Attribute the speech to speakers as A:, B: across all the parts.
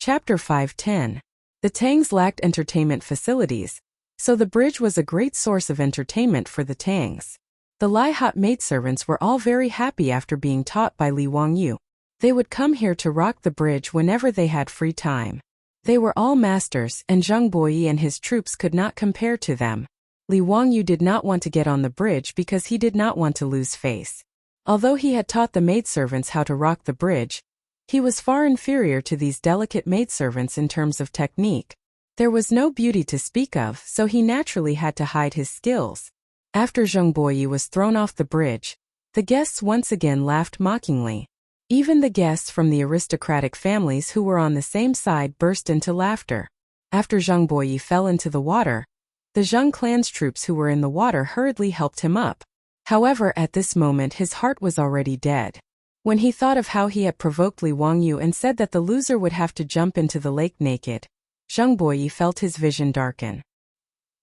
A: Chapter 510. The Tangs lacked entertainment facilities, so the bridge was a great source of entertainment for the Tangs. The Lai-hot maidservants were all very happy after being taught by Li Wangyu. They would come here to rock the bridge whenever they had free time. They were all masters, and Zheng Boyi and his troops could not compare to them. Li Wangyu did not want to get on the bridge because he did not want to lose face. Although he had taught the maidservants how to rock the bridge, he was far inferior to these delicate maidservants in terms of technique. There was no beauty to speak of, so he naturally had to hide his skills. After Zheng Boyi was thrown off the bridge, the guests once again laughed mockingly. Even the guests from the aristocratic families who were on the same side burst into laughter. After Zheng Boyi fell into the water, the Zheng clan's troops who were in the water hurriedly helped him up. However, at this moment his heart was already dead. When he thought of how he had provoked Li Wangyu and said that the loser would have to jump into the lake naked, Zheng Boyi felt his vision darken.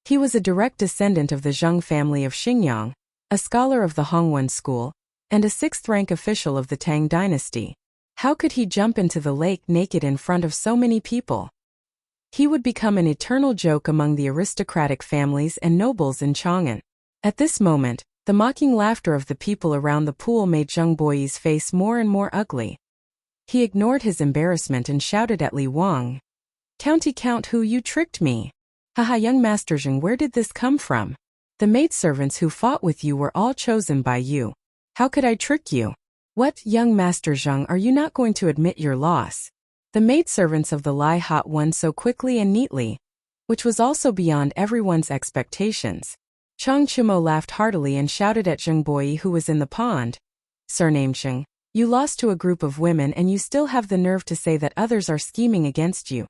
A: He was a direct descendant of the Zheng family of Xingyang, a scholar of the Hongwen school, and a sixth-rank official of the Tang dynasty. How could he jump into the lake naked in front of so many people? He would become an eternal joke among the aristocratic families and nobles in Chang'an. At this moment, the mocking laughter of the people around the pool made Zheng Boyi's face more and more ugly. He ignored his embarrassment and shouted at Li Wang, "County count who you tricked me! Haha, young Master Zheng, where did this come from? The maidservants who fought with you were all chosen by you. How could I trick you? What, young Master Zheng, are you not going to admit your loss?" The maidservants of the Lai-hot won so quickly and neatly, which was also beyond everyone's expectations. Chang Chumo laughed heartily and shouted at Zheng Boyi, who was in the pond, "Surname Zheng, you lost to a group of women and you still have the nerve to say that others are scheming against you.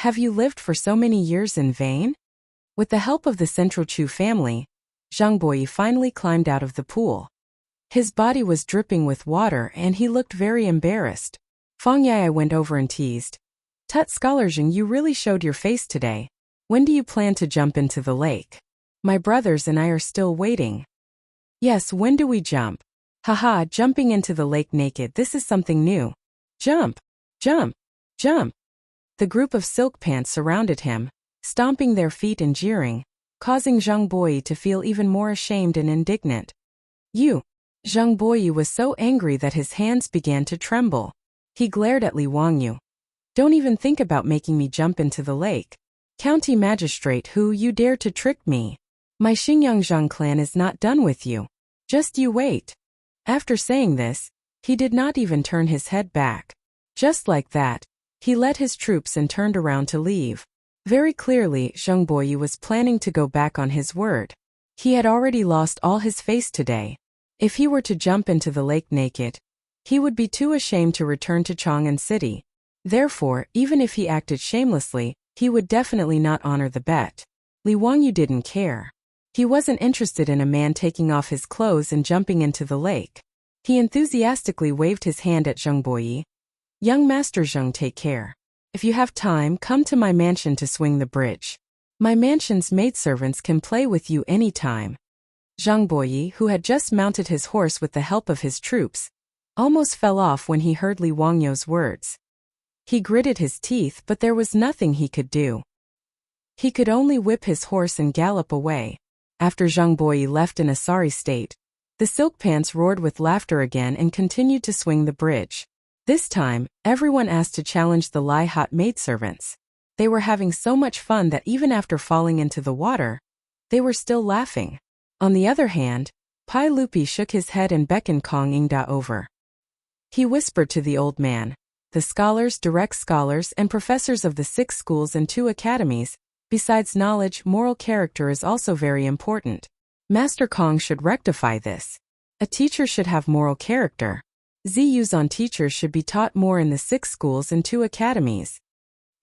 A: Have you lived for so many years in vain?" With the help of the Central Chu family, Zheng Boyi finally climbed out of the pool. His body was dripping with water and he looked very embarrassed. Fang Yai went over and teased, "Tut, Scholar Zheng, you really showed your face today. When do you plan to jump into the lake? My brothers and I are still waiting." "Yes, when do we jump?" "Haha, jumping into the lake naked, this is something new. Jump! Jump! Jump!" The group of silk pants surrounded him, stomping their feet and jeering, causing Zheng Boyi to feel even more ashamed and indignant. "You!" Zheng Boyi was so angry that his hands began to tremble. He glared at Li Wangyu. "Don't even think about making me jump into the lake. County magistrate, who you dare to trick me? My Xingyang Zheng clan is not done with you. Just you wait." After saying this, he did not even turn his head back. Just like that, he led his troops and turned around to leave. Very clearly, Zheng Boyi was planning to go back on his word. He had already lost all his face today. If he were to jump into the lake naked, he would be too ashamed to return to Chang'an City. Therefore, even if he acted shamelessly, he would definitely not honor the bet. Li Wangyu didn't care. He wasn't interested in a man taking off his clothes and jumping into the lake. He enthusiastically waved his hand at Zheng Boyi. "Young Master Zheng, take care. If you have time, come to my mansion to swing the bridge. My mansion's maidservants can play with you any time." Zheng Boyi, who had just mounted his horse with the help of his troops, almost fell off when he heard Li Wangyu's words. He gritted his teeth, but there was nothing he could do. He could only whip his horse and gallop away. After Zheng Boyi left in a sorry state, the silk pants roared with laughter again and continued to swing the bridge. This time, everyone asked to challenge the Lai-hot maidservants. They were having so much fun that even after falling into the water, they were still laughing. On the other hand, Pai Lupi shook his head and beckoned Kong Ingda over. He whispered to the old man, "The scholars, direct scholars, and professors of the 6 schools and 2 academies, besides knowledge, moral character is also very important. Master Kong should rectify this. A teacher should have moral character. Ziyus on teachers should be taught more in the 6 schools and 2 academies."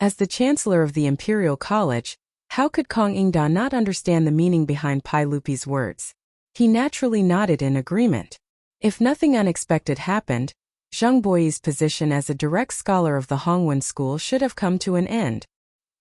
A: As the chancellor of the Imperial College, how could Kong Ingda not understand the meaning behind Pai Lupi's words? He naturally nodded in agreement. If nothing unexpected happened, Zheng Boyi's position as a direct scholar of the Hongwen school should have come to an end.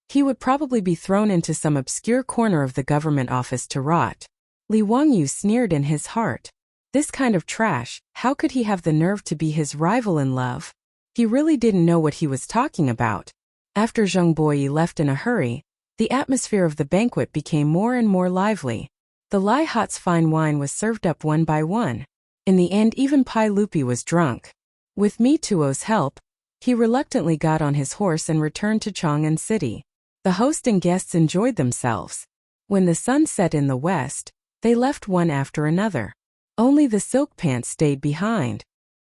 A: He would probably be thrown into some obscure corner of the government office to rot. Li Wangyu sneered in his heart. This kind of trash, how could he have the nerve to be his rival in love? He really didn't know what he was talking about. After Zheng Boyi left in a hurry, the atmosphere of the banquet became more and more lively. The Lai Hot's fine wine was served up one by one. In the end, even Pai Lupi was drunk. With Mi Tuo's help, he reluctantly got on his horse and returned to Chang'an City. The host and guests enjoyed themselves. When the sun set in the west, they left one after another. Only the silk pants stayed behind.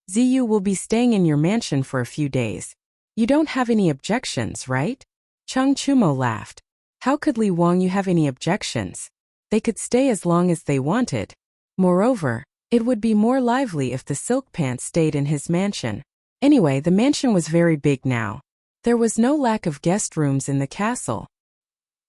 A: Ziyu will be staying in your mansion for a few days. You don't have any objections, right? Chang Chumo laughed. How could Li Wangyu have any objections? They could stay as long as they wanted. Moreover, it would be more lively if the silk pants stayed in his mansion. Anyway, the mansion was very big now. There was no lack of guest rooms in the castle.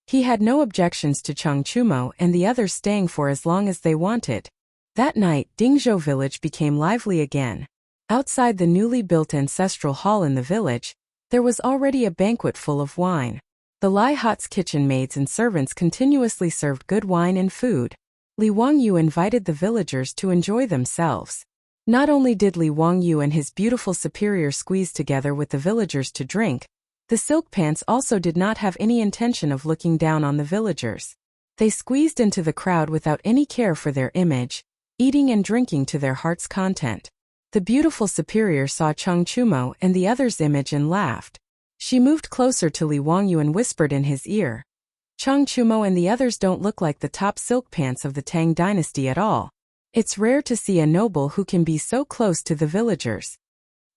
A: He had no objections to Chang Chumo and the others staying for as long as they wanted. That night, Dingzhou village became lively again. Outside the newly built ancestral hall in the village, there was already a banquet full of wine. The Lai Hot's kitchen maids and servants continuously served good wine and food. Li Wangyu invited the villagers to enjoy themselves. Not only did Li Wangyu and his beautiful superior squeeze together with the villagers to drink, the silk pants also did not have any intention of looking down on the villagers. They squeezed into the crowd without any care for their image, eating and drinking to their heart's content. The beautiful superior saw Chang Chumo and the others' image and laughed. She moved closer to Li Wangyu and whispered in his ear, Chang Chumo and the others don't look like the top silk pants of the Tang dynasty at all. It's rare to see a noble who can be so close to the villagers.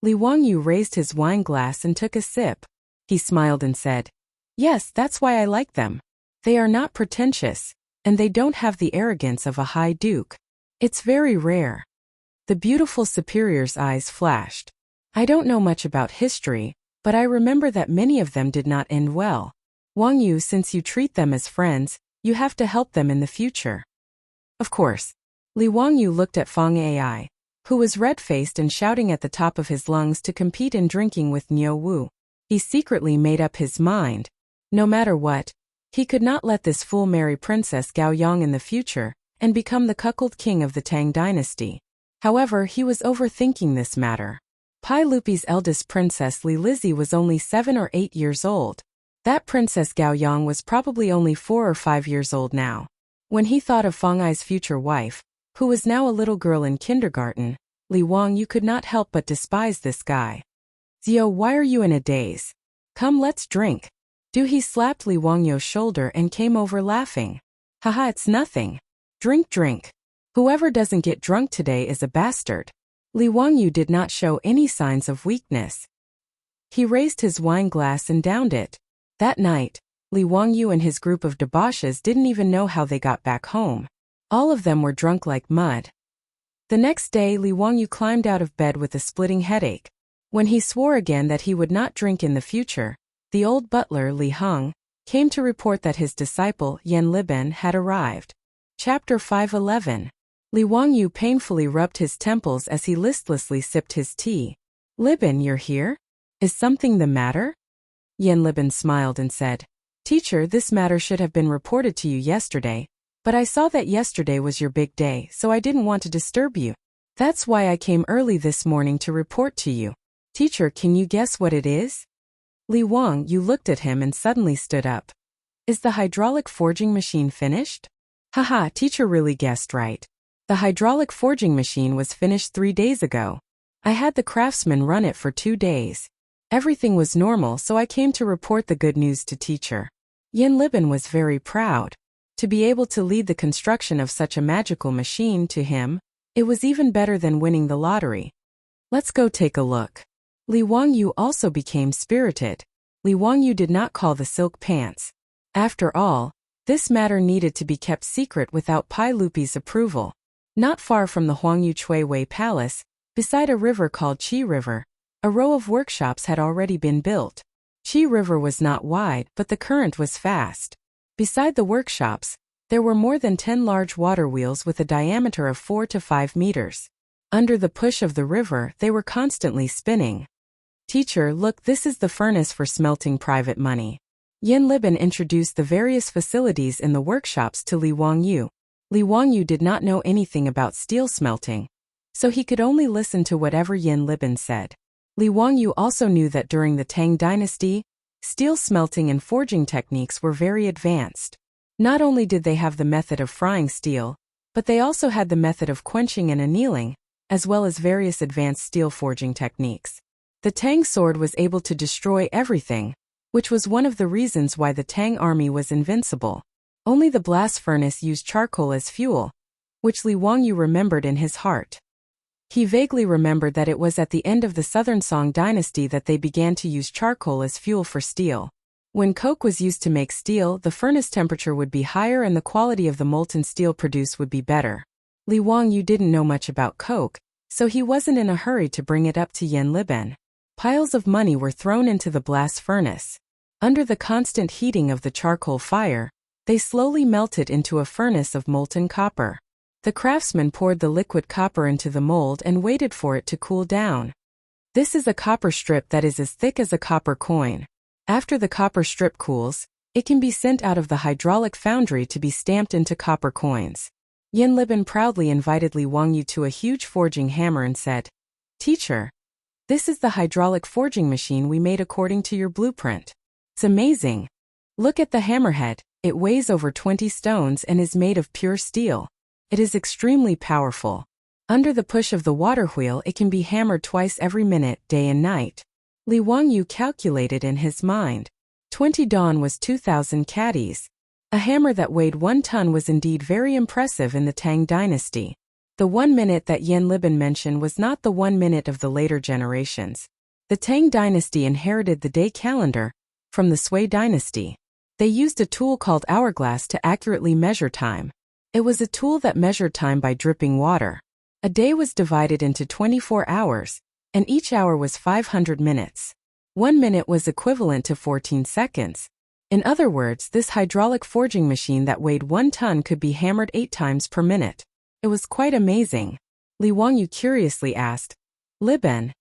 A: Li Wangyu raised his wine glass and took a sip. He smiled and said, Yes, that's why I like them. They are not pretentious, and they don't have the arrogance of a high duke. It's very rare. The beautiful superior's eyes flashed. I don't know much about history, but I remember that many of them did not end well. Wangyu, since you treat them as friends, you have to help them in the future. Of course. Li Wangyu looked at Fang Ai, who was red-faced and shouting at the top of his lungs to compete in drinking with Niu Wu. He secretly made up his mind. No matter what, he could not let this fool marry Princess Gao Yang in the future and become the cuckold king of the Tang dynasty. However, he was overthinking this matter. Pai Lupi's eldest princess Li Lizzie was only 7 or 8 years old. That Princess Gao Yang was probably only 4 or 5 years old now. When he thought of Fang Ai's future wife, who was now a little girl in kindergarten, Li Wangyu could not help but despise this guy. Zio, why are you in a daze? Come, let's drink. He slapped Li Wangyu's shoulder and came over laughing. Haha, it's nothing. Drink, drink. Whoever doesn't get drunk today is a bastard. Li Wangyu did not show any signs of weakness. He raised his wine glass and downed it. That night, Li Wangyu and his group of debauches didn't even know how they got back home. All of them were drunk like mud. The next day, Li Wangyu climbed out of bed with a splitting headache. When he swore again that he would not drink in the future, the old butler Li Heng came to report that his disciple Yan Liben had arrived. Chapter 511. Li Wangyu painfully rubbed his temples as he listlessly sipped his tea. Liben, you're here? Is something the matter? Yan Liben smiled and said, Teacher, this matter should have been reported to you yesterday, but I saw that yesterday was your big day, so I didn't want to disturb you. That's why I came early this morning to report to you. Teacher, can you guess what it is? Li Wangyu looked at him and suddenly stood up. Is the hydraulic forging machine finished? Haha, teacher really guessed right. The hydraulic forging machine was finished 3 days ago. I had the craftsman run it for 2 days. Everything was normal, so I came to report the good news to teacher. Yan Liben was very proud. To be able to lead the construction of such a magical machine to him, it was even better than winning the lottery. Let's go take a look. Li Wangyu also became spirited. Li Wangyu did not call the silk pants. After all, this matter needed to be kept secret without Pai Lupi's approval. Not far from the Huangyu Chui Wei Palace, beside a river called Qi River, a row of workshops had already been built. Qi River was not wide, but the current was fast. Beside the workshops, there were more than 10 large water wheels with a diameter of 4 to 5 meters. Under the push of the river, they were constantly spinning. Teacher, look, this is the furnace for smelting private money. Yan Liben introduced the various facilities in the workshops to Li Wangyu. Li Wangyu did not know anything about steel smelting, so he could only listen to whatever Yan Liben said. Li Wangyu also knew that during the Tang dynasty, Steel smelting and forging techniques were very advanced. Not only did they have the method of frying steel, but they also had the method of quenching and annealing, as well as various advanced steel forging techniques. The Tang sword was able to destroy everything, which was one of the reasons why the Tang army was invincible. Only the blast furnace used charcoal as fuel, which Li Wangyu remembered in his heart. He vaguely remembered that it was at the end of the Southern Song dynasty that they began to use charcoal as fuel for steel. When coke was used to make steel, the furnace temperature would be higher and the quality of the molten steel produced would be better. Li Wangyu didn't know much about coke, so he wasn't in a hurry to bring it up to Yan Liben. Piles of money were thrown into the blast furnace. Under the constant heating of the charcoal fire, they slowly melted into a furnace of molten copper. The craftsman poured the liquid copper into the mold and waited for it to cool down. This is a copper strip that is as thick as a copper coin. After the copper strip cools, it can be sent out of the hydraulic foundry to be stamped into copper coins. Yan Liben proudly invited Li Wangyu to a huge forging hammer and said, "Teacher, this is the hydraulic forging machine we made according to your blueprint. It's amazing. Look at the hammerhead, it weighs over 20 stones and is made of pure steel. It is extremely powerful. Under the push of the water wheel it can be hammered twice every minute, day and night." Li Wangyu calculated in his mind. 20 dong was 2,000 caddies. A hammer that weighed 1 ton was indeed very impressive in the Tang dynasty. The 1 minute that Yan Liben mentioned was not the 1 minute of the later generations. The Tang dynasty inherited the day calendar from the Sui dynasty. They used a tool called hourglass to accurately measure time. It was a tool that measured time by dripping water. A day was divided into 24 hours, and each hour was 500 minutes. 1 minute was equivalent to 14 seconds. In other words, this hydraulic forging machine that weighed 1 ton could be hammered 8 times per minute. It was quite amazing. Li Wangyu curiously asked, "Liben,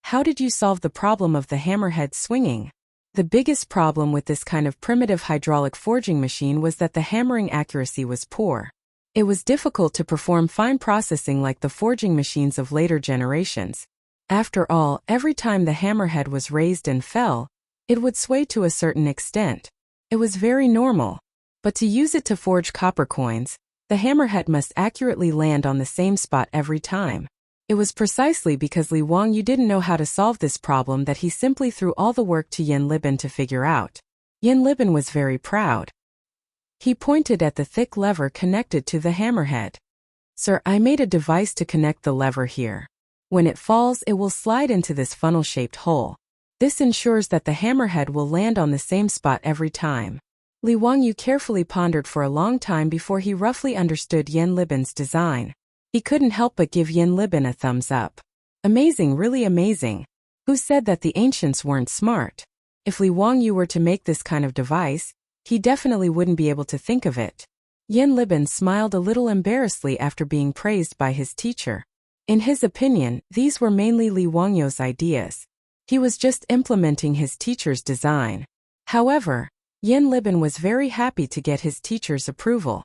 A: how did you solve the problem of the hammerhead swinging?" The biggest problem with this kind of primitive hydraulic forging machine was that the hammering accuracy was poor. It was difficult to perform fine processing like the forging machines of later generations. After all, every time the hammerhead was raised and fell, it would sway to a certain extent. It was very normal. But to use it to forge copper coins, the hammerhead must accurately land on the same spot every time. It was precisely because Li Wangyu didn't know how to solve this problem that he simply threw all the work to Yan Liben to figure out. Yan Liben was very proud. He pointed at the thick lever connected to the hammerhead. "Sir, I made a device to connect the lever here. When it falls, it will slide into this funnel-shaped hole. This ensures that the hammerhead will land on the same spot every time." Li Wangyu carefully pondered for a long time before he roughly understood Yan Liben's design. He couldn't help but give Yan Liben a thumbs up. Amazing, really amazing. Who said that the ancients weren't smart? If Li Wangyu were to make this kind of device, he definitely wouldn't be able to think of it. Yan Liben smiled a little embarrassedly after being praised by his teacher. In his opinion, these were mainly Li Wangyu's ideas. He was just implementing his teacher's design. However, Yan Liben was very happy to get his teacher's approval.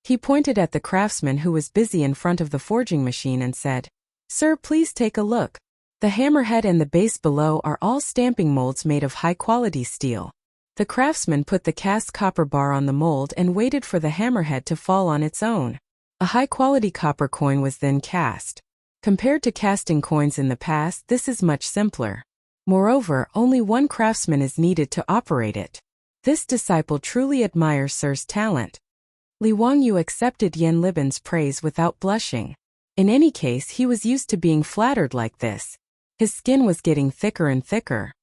A: He pointed at the craftsman who was busy in front of the forging machine and said, "Sir, please take a look. The hammerhead and the base below are all stamping molds made of high-quality steel." The craftsman put the cast copper bar on the mold and waited for the hammerhead to fall on its own. A high-quality copper coin was then cast. Compared to casting coins in the past, this is much simpler. Moreover, only one craftsman is needed to operate it. This disciple truly admires Sir's talent. Li Wangyu accepted Yan Liben's praise without blushing. In any case, he was used to being flattered like this. His skin was getting thicker and thicker.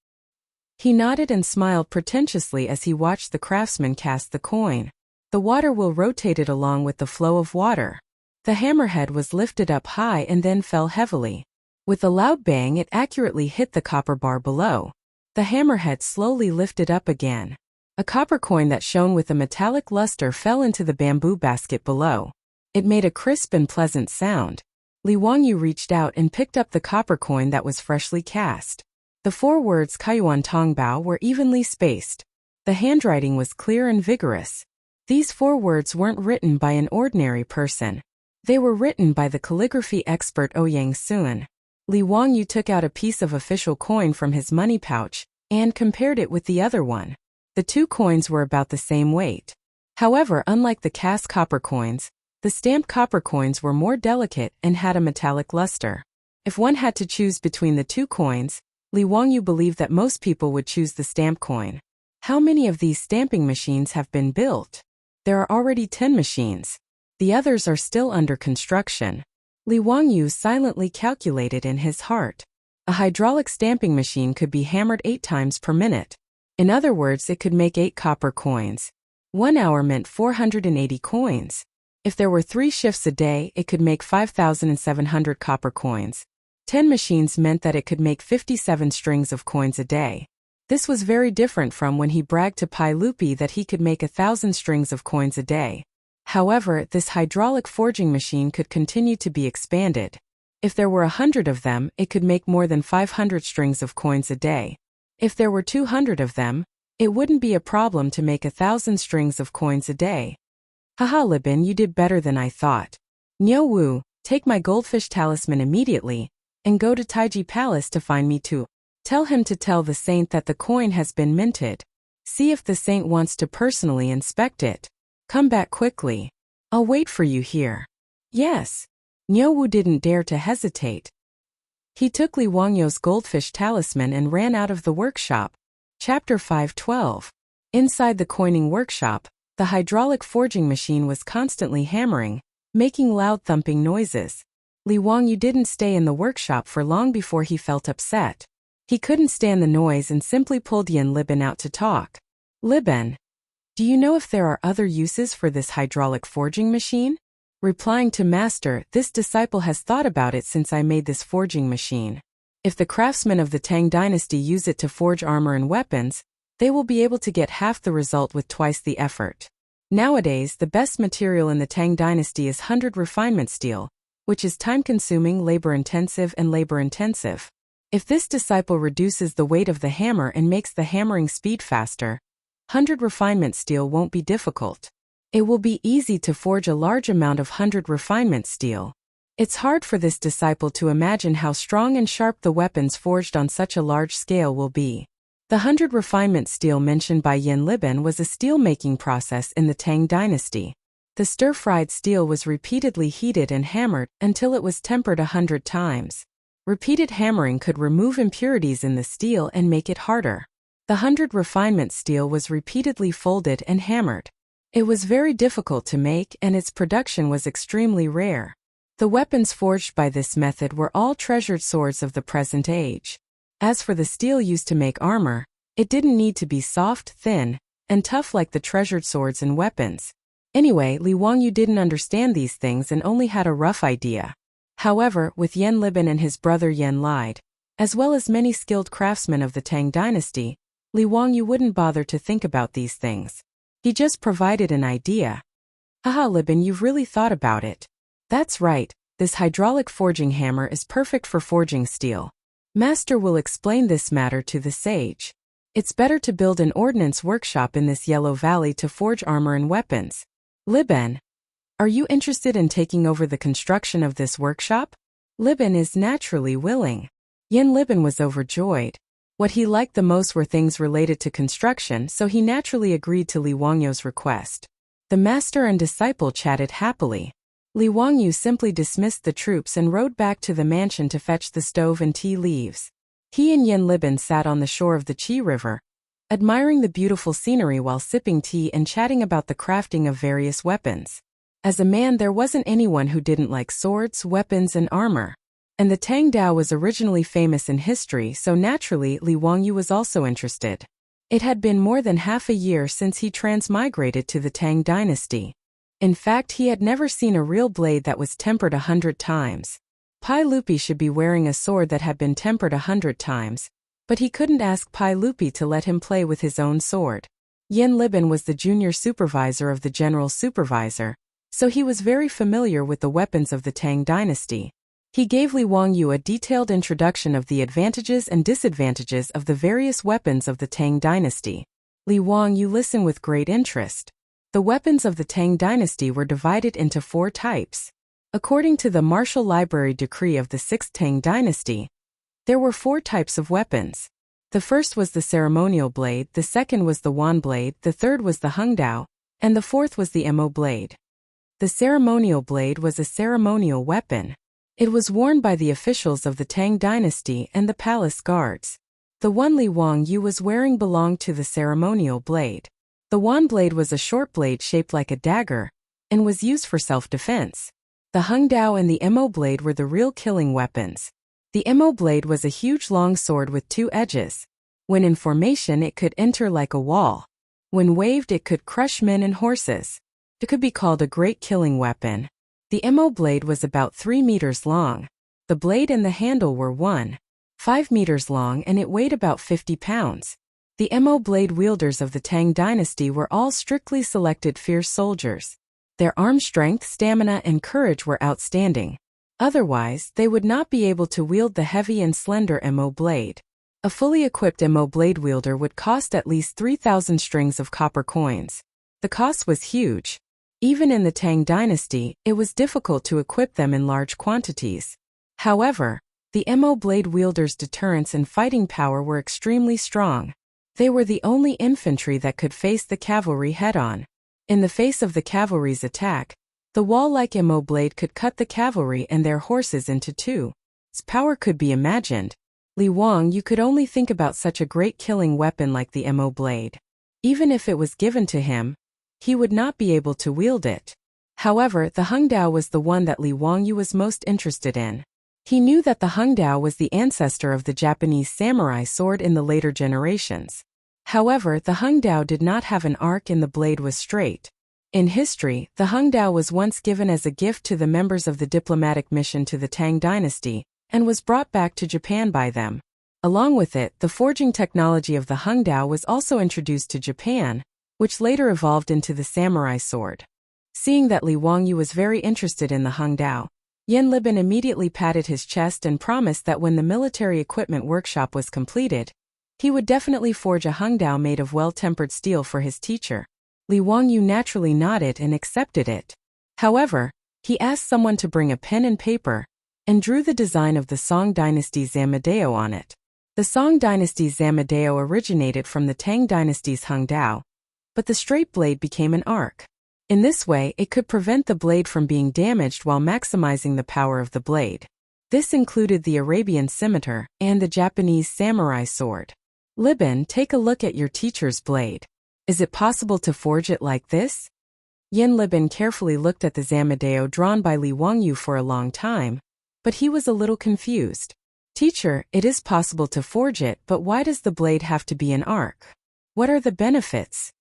A: He nodded and smiled pretentiously as he watched the craftsman cast the coin. The water wheel rotated along with the flow of water. The hammerhead was lifted up high and then fell heavily. With a loud bang, it accurately hit the copper bar below. The hammerhead slowly lifted up again. A copper coin that shone with a metallic luster fell into the bamboo basket below. It made a crisp and pleasant sound. Li Wangyu reached out and picked up the copper coin that was freshly cast. The 4 words Kaiyuan Tongbao were evenly spaced. The handwriting was clear and vigorous. These 4 words weren't written by an ordinary person. They were written by the calligraphy expert Ouyang Sun. Li Wangyu took out a piece of official coin from his money pouch and compared it with the other one. The two coins were about the same weight. However, unlike the cast copper coins, the stamped copper coins were more delicate and had a metallic luster. If one had to choose between the two coins, Li Wangyu believed that most people would choose the stamp coin. How many of these stamping machines have been built? There are already 10 machines. The others are still under construction. Li Wangyu silently calculated in his heart. A hydraulic stamping machine could be hammered 8 times per minute. In other words, it could make 8 copper coins. 1 hour meant 480 coins. If there were 3 shifts a day, it could make 5,700 copper coins. 10 machines meant that it could make 57 strings of coins a day. This was very different from when he bragged to Pai Lupi that he could make 1,000 strings of coins a day. However, this hydraulic forging machine could continue to be expanded. If there were 100 of them, it could make more than 500 strings of coins a day. If there were 200 of them, it wouldn't be a problem to make 1,000 strings of coins a day. Haha, Libin, you did better than I thought. Niu Wu, take my goldfish talisman immediately, and go to Taiji Palace to find me too. Tell him to tell the saint that the coin has been minted. See if the saint wants to personally inspect it. Come back quickly. I'll wait for you here. Yes. Niu Wu didn't dare to hesitate. He took Li Wangyu's goldfish talisman and ran out of the workshop. Chapter 5:12. Inside the coining workshop, the hydraulic forging machine was constantly hammering, making loud thumping noises. Li Wangyu didn't stay in the workshop for long before he felt upset. He couldn't stand the noise and simply pulled Yin Liben out to talk. Liben, do you know if there are other uses for this hydraulic forging machine? Replying to Master, this disciple has thought about it since I made this forging machine. If the craftsmen of the Tang dynasty use it to forge armor and weapons, they will be able to get half the result with twice the effort. Nowadays, the best material in the Tang dynasty is 100 refinement steel, which is time-consuming, labor-intensive and labor-intensive. If this disciple reduces the weight of the hammer and makes the hammering speed faster, 100 refinement steel won't be difficult. It will be easy to forge a large amount of 100 refinement steel. It's hard for this disciple to imagine how strong and sharp the weapons forged on such a large scale will be. The 100 refinement steel mentioned by Yin Liben was a steel-making process in the Tang dynasty. The stir-fried steel was repeatedly heated and hammered until it was tempered 100 times. Repeated hammering could remove impurities in the steel and make it harder. The 100 refinement steel was repeatedly folded and hammered. It was very difficult to make and its production was extremely rare. The weapons forged by this method were all treasured swords of the present age. As for the steel used to make armor, it didn't need to be soft, thin, and tough like the treasured swords and weapons. Anyway, Li Wangyu didn't understand these things and only had a rough idea. However, with Yen Liben and his brother Yen Lide, as well as many skilled craftsmen of the Tang dynasty, Li Wangyu wouldn't bother to think about these things. He just provided an idea. Haha, Liben, you've really thought about it. That's right, this hydraulic forging hammer is perfect for forging steel. Master will explain this matter to the sage. It's better to build an ordnance workshop in this Yellow Valley to forge armor and weapons. Liben, are you interested in taking over the construction of this workshop? Liben is naturally willing. Yen Liben was overjoyed. What he liked the most were things related to construction, so he naturally agreed to Li Wangyu's request. The master and disciple chatted happily. Li Wangyu simply dismissed the troops and rode back to the mansion to fetch the stove and tea leaves. He and Yen Liben sat on the shore of the Qi River, admiring the beautiful scenery while sipping tea and chatting about the crafting of various weapons. As a man, there wasn't anyone who didn't like swords, weapons, and armor. And the Tang Dao was originally famous in history, so naturally Li Wangyu was also interested. It had been more than half a year since he transmigrated to the Tang dynasty. In fact, he had never seen a real blade that was tempered 100 times. Pai Lupi should be wearing a sword that had been tempered 100 times, but he couldn't ask Pai Lupi to let him play with his own sword. Yen Liben was the junior supervisor of the general supervisor, so he was very familiar with the weapons of the Tang dynasty. He gave Li Wangyu a detailed introduction of the advantages and disadvantages of the various weapons of the Tang dynasty. Li Wangyu listened with great interest. The weapons of the Tang dynasty were divided into 4 types. According to the Martial Library Decree of the 6th Tang dynasty, there were 4 types of weapons. The first was the ceremonial blade, the second was the wand blade, the third was the hungdao, and the fourth was the mo blade. The ceremonial blade was a ceremonial weapon. It was worn by the officials of the Tang dynasty and the palace guards. The one Li Wangyu was wearing belonged to the ceremonial blade. The wand blade was a short blade shaped like a dagger, and was used for self-defense. The hungdao and the mo blade were the real killing weapons. The mo blade was a huge long sword with two edges. When in formation it could enter like a wall. When waved it could crush men and horses. It could be called a great killing weapon. The mo blade was about 3 meters long. The blade and the handle were 1.5 meters long and it weighed about 50 pounds. The mo blade wielders of the Tang dynasty were all strictly selected fierce soldiers. Their arm strength, stamina, and courage were outstanding. Otherwise, they would not be able to wield the heavy and slender mo blade. A fully equipped mo blade wielder would cost at least 3,000 strings of copper coins. The cost was huge. Even in the Tang dynasty, it was difficult to equip them in large quantities. However, the mo blade wielders' deterrence and fighting power were extremely strong. They were the only infantry that could face the cavalry head-on. In the face of the cavalry's attack, the wall-like mo blade could cut the cavalry and their horses into two. Its power could be imagined. Li Wangyu could only think about such a great killing weapon like the mo blade. Even if it was given to him, he would not be able to wield it. However, the hungdao was the one that Li Wangyu was most interested in. He knew that the hungdao was the ancestor of the Japanese samurai sword in the later generations. However, the hungdao did not have an arc and the blade was straight. In history, the hungdao was once given as a gift to the members of the diplomatic mission to the Tang dynasty, and was brought back to Japan by them. Along with it, the forging technology of the hungdao was also introduced to Japan, which later evolved into the samurai sword. Seeing that Li Wangyu was very interested in the hungdao, Yen Libin immediately patted his chest and promised that when the military equipment workshop was completed, he would definitely forge a hungdao made of well-tempered steel for his teacher. Li Wangyu naturally nodded and accepted it. However, he asked someone to bring a pen and paper, and drew the design of the Song dynasty's Zamadeo on it. The Song dynasty's Zamadeo originated from the Tang dynasty's hungdao, but the straight blade became an arc. In this way, it could prevent the blade from being damaged while maximizing the power of the blade. This included the Arabian scimitar and the Japanese samurai sword. Libin, take a look at your teacher's blade. Is it possible to forge it like this? Yen Libin carefully looked at the Zamadeo drawn by Li Wangyu for a long time, but he was a little confused. Teacher, it is possible to forge it, but why does the blade have to be an arc? What are the benefits?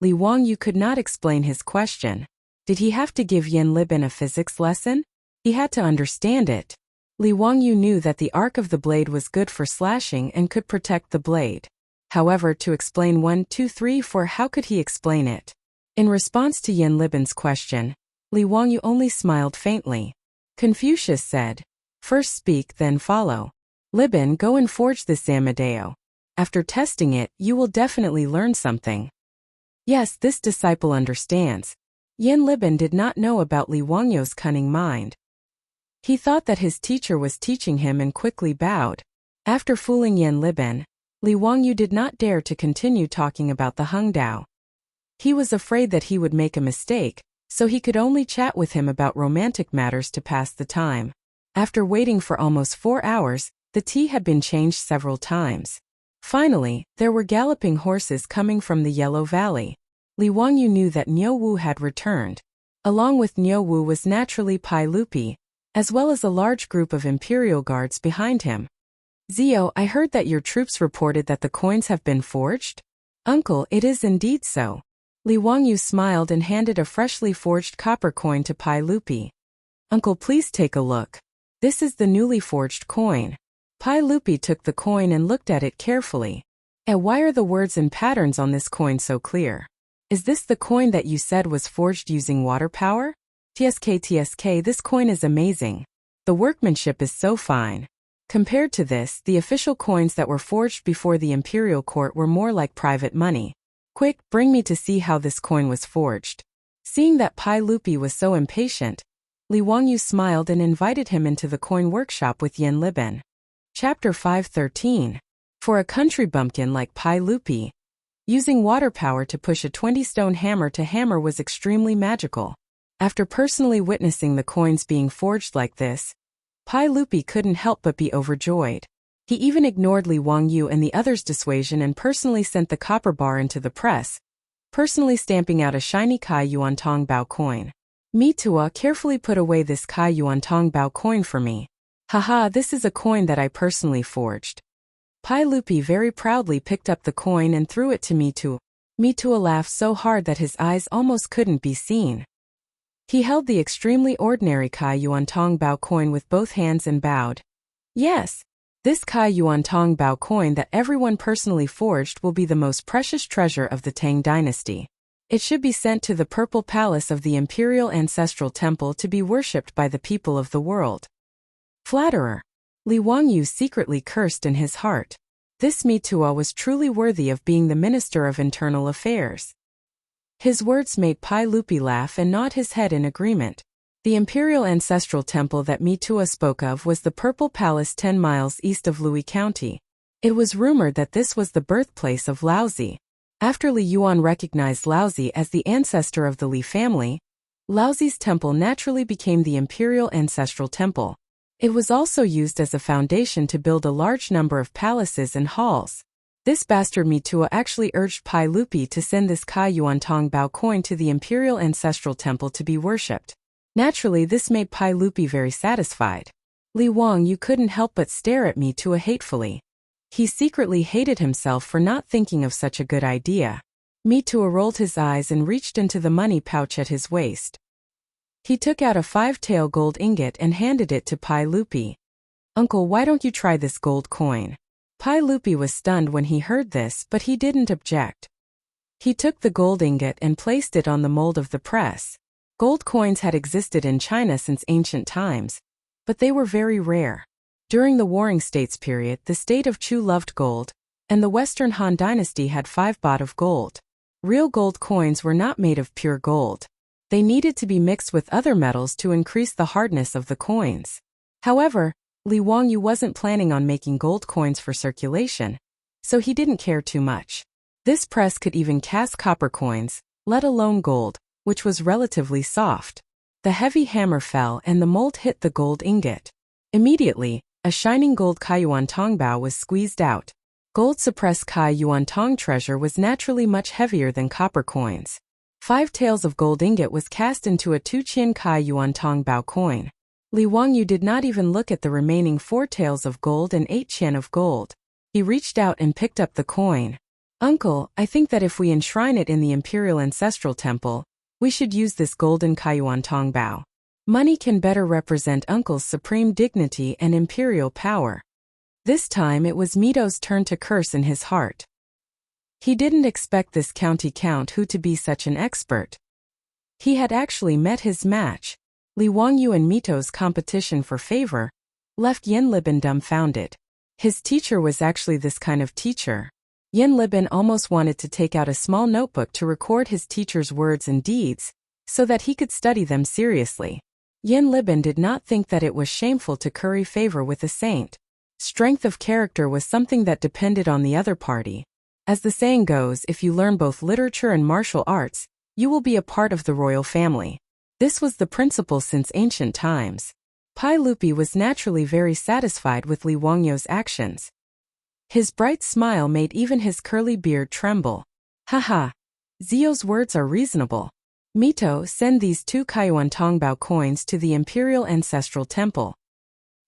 A: Li Wangyu could not explain his question. Did he have to give Yen Libin a physics lesson? He had to understand it. Li Wangyu knew that the arc of the blade was good for slashing and could protect the blade. However, to explain 1, 2, 3, 4, how could he explain it? In response to Yen Libin's question, Li Wangyu only smiled faintly. Confucius said, "First speak, then follow. Libin, go and forge this Zamadeo. After testing it, you will definitely learn something." Yes, this disciple understands. Yen Libin did not know about Li Wangyu's cunning mind. He thought that his teacher was teaching him and quickly bowed. After fooling Yen Libin, Li Wangyu did not dare to continue talking about the hungdao. He was afraid that he would make a mistake, so he could only chat with him about romantic matters to pass the time. After waiting for almost 4 hours, the tea had been changed several times. Finally, there were galloping horses coming from the Yellow Valley. Li Wangyu knew that Niu Wu had returned. Along with Niu Wu was naturally Pai Lupi, as well as a large group of imperial guards behind him. Zio, I heard that your troops reported that the coins have been forged? Uncle, it is indeed so. Li Wangyu smiled and handed a freshly forged copper coin to Pai Lupi. Uncle, please take a look. This is the newly forged coin. Pai Lupi took the coin and looked at it carefully. And why are the words and patterns on this coin so clear? Is this the coin that you said was forged using water power? TSK, this coin is amazing. The workmanship is so fine. Compared to this, the official coins that were forged before the imperial court were more like private money. Quick, bring me to see how this coin was forged. Seeing that Pai Lupi was so impatient, Li Wangyu smiled and invited him into the coin workshop with Yen Libin. Chapter 5:13. For a country bumpkin like Pai Lupi, using water power to push a 20-stone hammer to hammer was extremely magical. After personally witnessing the coins being forged like this, Pai Lupi couldn't help but be overjoyed. He even ignored Li Wangyu and the others' dissuasion and personally sent the copper bar into the press, personally stamping out a shiny Kai Yuan Tong Bao coin. Mitua, carefully put away this Kai Yuan Tong Bao coin for me. Haha, this is a coin that I personally forged. Pai Lupi very proudly picked up the coin and threw it to Mitua. Mitua laughed so hard that his eyes almost couldn't be seen. He held the extremely ordinary Kai Yuan Tong Bao coin with both hands and bowed. Yes, this Kai Yuan Tong Bao coin that everyone personally forged will be the most precious treasure of the Tang dynasty. It should be sent to the Purple Palace of the Imperial Ancestral Temple to be worshipped by the people of the world. Flatterer. Li Wangyu secretly cursed in his heart. This Mitua was truly worthy of being the Minister of Internal Affairs. His words made Pai Lupi laugh and nod his head in agreement. The Imperial Ancestral Temple that Mitua spoke of was the Purple Palace 10 miles east of Lui County. It was rumored that this was the birthplace of Laozi. After Li Yuan recognized Laozi as the ancestor of the Li family, Laozi's temple naturally became the Imperial Ancestral Temple. It was also used as a foundation to build a large number of palaces and halls. This bastard Mitua actually urged Pai Lupi to send this Kai Yuan Tong Bao coin to the Imperial Ancestral Temple to be worshipped. Naturally, this made Pai Lupi very satisfied. Li Wangyu couldn't help but stare at Mitua hatefully. He secretly hated himself for not thinking of such a good idea. Mitua rolled his eyes and reached into the money pouch at his waist. He took out a 5-tael gold ingot and handed it to Pai Lupi. Uncle, why don't you try this gold coin? Pai Lupi was stunned when he heard this, but he didn't object. He took the gold ingot and placed it on the mold of the press. Gold coins had existed in China since ancient times, but they were very rare. During the Warring States period, the state of Chu loved gold, and the Western Han dynasty had 5 baht of gold. Real gold coins were not made of pure gold. They needed to be mixed with other metals to increase the hardness of the coins. However, Li Wangyu wasn't planning on making gold coins for circulation, so he didn't care too much. This press could even cast copper coins, let alone gold, which was relatively soft. The heavy hammer fell and the mold hit the gold ingot. Immediately, a shining gold Kai Yuan Tong Bao was squeezed out. Gold-suppressed Kai Yuan Tong treasure was naturally much heavier than copper coins. 5 taels of gold ingot was cast into a 2-qian Kai Yuan Tong Bao coin. Li Wangyu did not even look at the remaining 4 taels of gold and 8 qian of gold. He reached out and picked up the coin. Uncle, I think that if we enshrine it in the Imperial Ancestral Temple, we should use this golden Kai Yuan Tong Bao. Money can better represent Uncle's supreme dignity and imperial power. This time it was Mito's turn to curse in his heart. He didn't expect this county count who to be such an expert. He had actually met his match. Li Wangyu and Mito's competition for favor left Yen Libin dumbfounded. His teacher was actually this kind of teacher. Yen Libin almost wanted to take out a small notebook to record his teacher's words and deeds, so that he could study them seriously. Yen Libin did not think that it was shameful to curry favor with a saint. Strength of character was something that depended on the other party. As the saying goes, if you learn both literature and martial arts, you will be a part of the royal family. This was the principle since ancient times. Pai Lupi was naturally very satisfied with Li Wangyu's actions. His bright smile made even his curly beard tremble. Haha. Zio's words are reasonable. Mito, send these 2 Kai Yuan Tong Bao coins to the Imperial Ancestral Temple.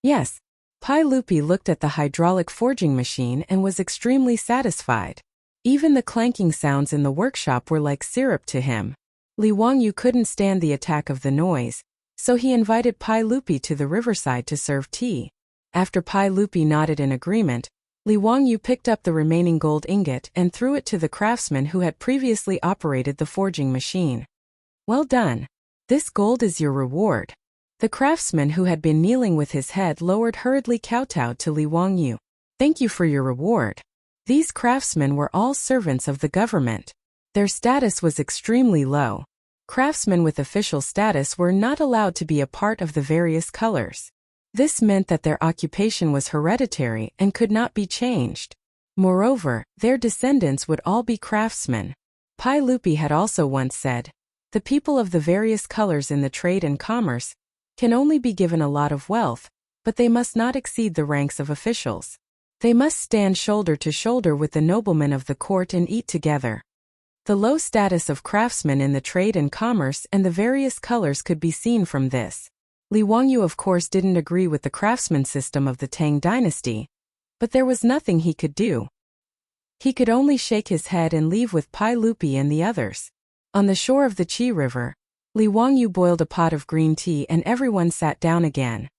A: Yes. Pai Lupi looked at the hydraulic forging machine and was extremely satisfied. Even the clanking sounds in the workshop were like syrup to him. Li Wangyu couldn't stand the attack of the noise, so he invited Pai Lupi to the riverside to serve tea. After Pai Lupi nodded in agreement, Li Wangyu picked up the remaining gold ingot and threw it to the craftsman who had previously operated the forging machine. Well done. This gold is your reward. The craftsman who had been kneeling with his head lowered hurriedly kowtowed to Li Wangyu. Thank you for your reward. These craftsmen were all servants of the government. Their status was extremely low. Craftsmen with official status were not allowed to be a part of the various colors. This meant that their occupation was hereditary and could not be changed. Moreover, their descendants would all be craftsmen. Pai Lupi had also once said, "The people of the various colors in the trade and commerce can only be given a lot of wealth, but they must not exceed the ranks of officials. They must stand shoulder to shoulder with the noblemen of the court and eat together." The low status of craftsmen in the trade and commerce and the various colors could be seen from this. Li Wangyu of course didn't agree with the craftsman system of the Tang dynasty, but there was nothing he could do. He could only shake his head and leave with Pai Lupi and the others. On the shore of the Qi River, Li Wangyu boiled a pot of green tea and everyone sat down again.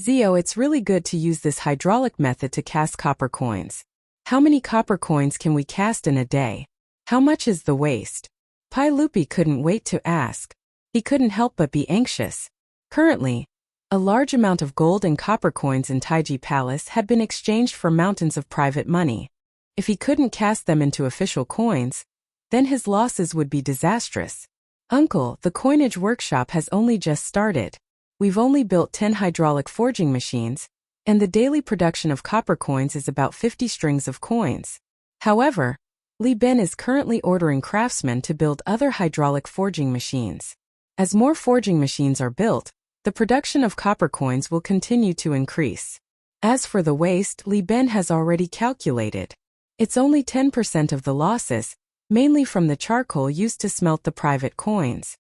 A: "Zio, it's really good to use this hydraulic method to cast copper coins. How many copper coins can we cast in a day? How much is the waste?" Pai Lupi couldn't wait to ask. He couldn't help but be anxious. Currently, a large amount of gold and copper coins in Taiji Palace had been exchanged for mountains of private money. If he couldn't cast them into official coins, then his losses would be disastrous. "Uncle, the coinage workshop has only just started. We've only built 10 hydraulic forging machines, and the daily production of copper coins is about 50 strings of coins. However, Li Ben is currently ordering craftsmen to build other hydraulic forging machines. As more forging machines are built, the production of copper coins will continue to increase. As for the waste, Li Ben has already calculated. It's only 10% of the losses, mainly from the charcoal used to smelt the private coins."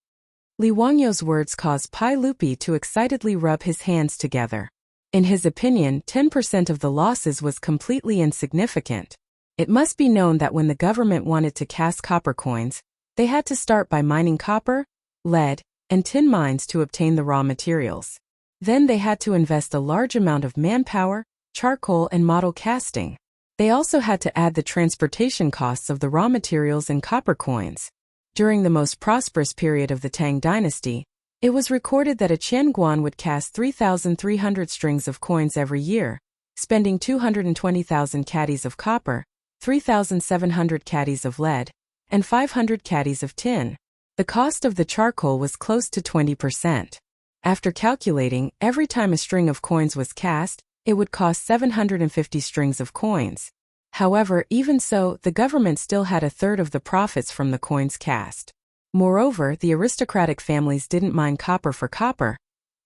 A: Li Wangyu's words caused Pai Lupi to excitedly rub his hands together. In his opinion, 10% of the losses was completely insignificant. It must be known that when the government wanted to cast copper coins, they had to start by mining copper, lead, and tin mines to obtain the raw materials. Then they had to invest a large amount of manpower, charcoal, and model casting. They also had to add the transportation costs of the raw materials and copper coins. During the most prosperous period of the Tang dynasty, it was recorded that a Qian Guan would cast 3,300 strings of coins every year, spending 220,000 caddies of copper, 3,700 caddies of lead, and 500 caddies of tin. The cost of the charcoal was close to 20%. After calculating, every time a string of coins was cast, it would cost 750 strings of coins. However, even so, the government still had a third of the profits from the coins cast. Moreover, the aristocratic families didn't mine copper for copper,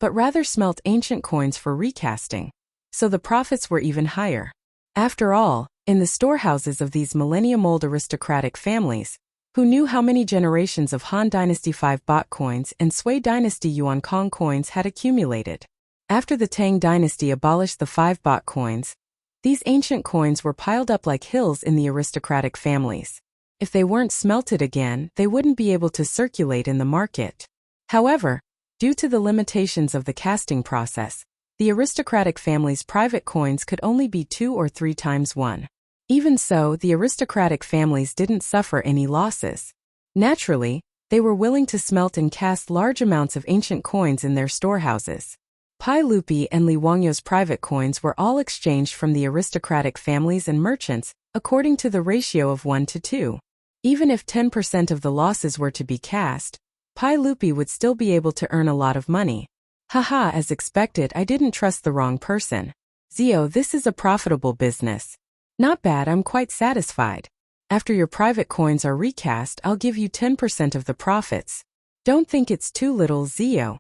A: but rather smelt ancient coins for recasting, so the profits were even higher. After all, in the storehouses of these millennium-old aristocratic families, who knew how many generations of Han Dynasty 5 baht coins and Sui Dynasty Yuan Kong coins had accumulated. After the Tang dynasty abolished the 5 baht coins, these ancient coins were piled up like hills in the aristocratic families. If they weren't smelted again, they wouldn't be able to circulate in the market. However, due to the limitations of the casting process, the aristocratic family's private coins could only be 2 or 3 times 1. Even so, the aristocratic families didn't suffer any losses. Naturally, they were willing to smelt and cast large amounts of ancient coins in their storehouses. Pai Lupi and Li Wangyu's private coins were all exchanged from the aristocratic families and merchants, according to the ratio of 1 to 2. Even if 10% of the losses were to be cast, Pai Lupi would still be able to earn a lot of money. Haha, as expected, I didn't trust the wrong person. Zio, this is a profitable business. Not bad, I'm quite satisfied. After your private coins are recast, I'll give you 10% of the profits. Don't think it's too little, Zio.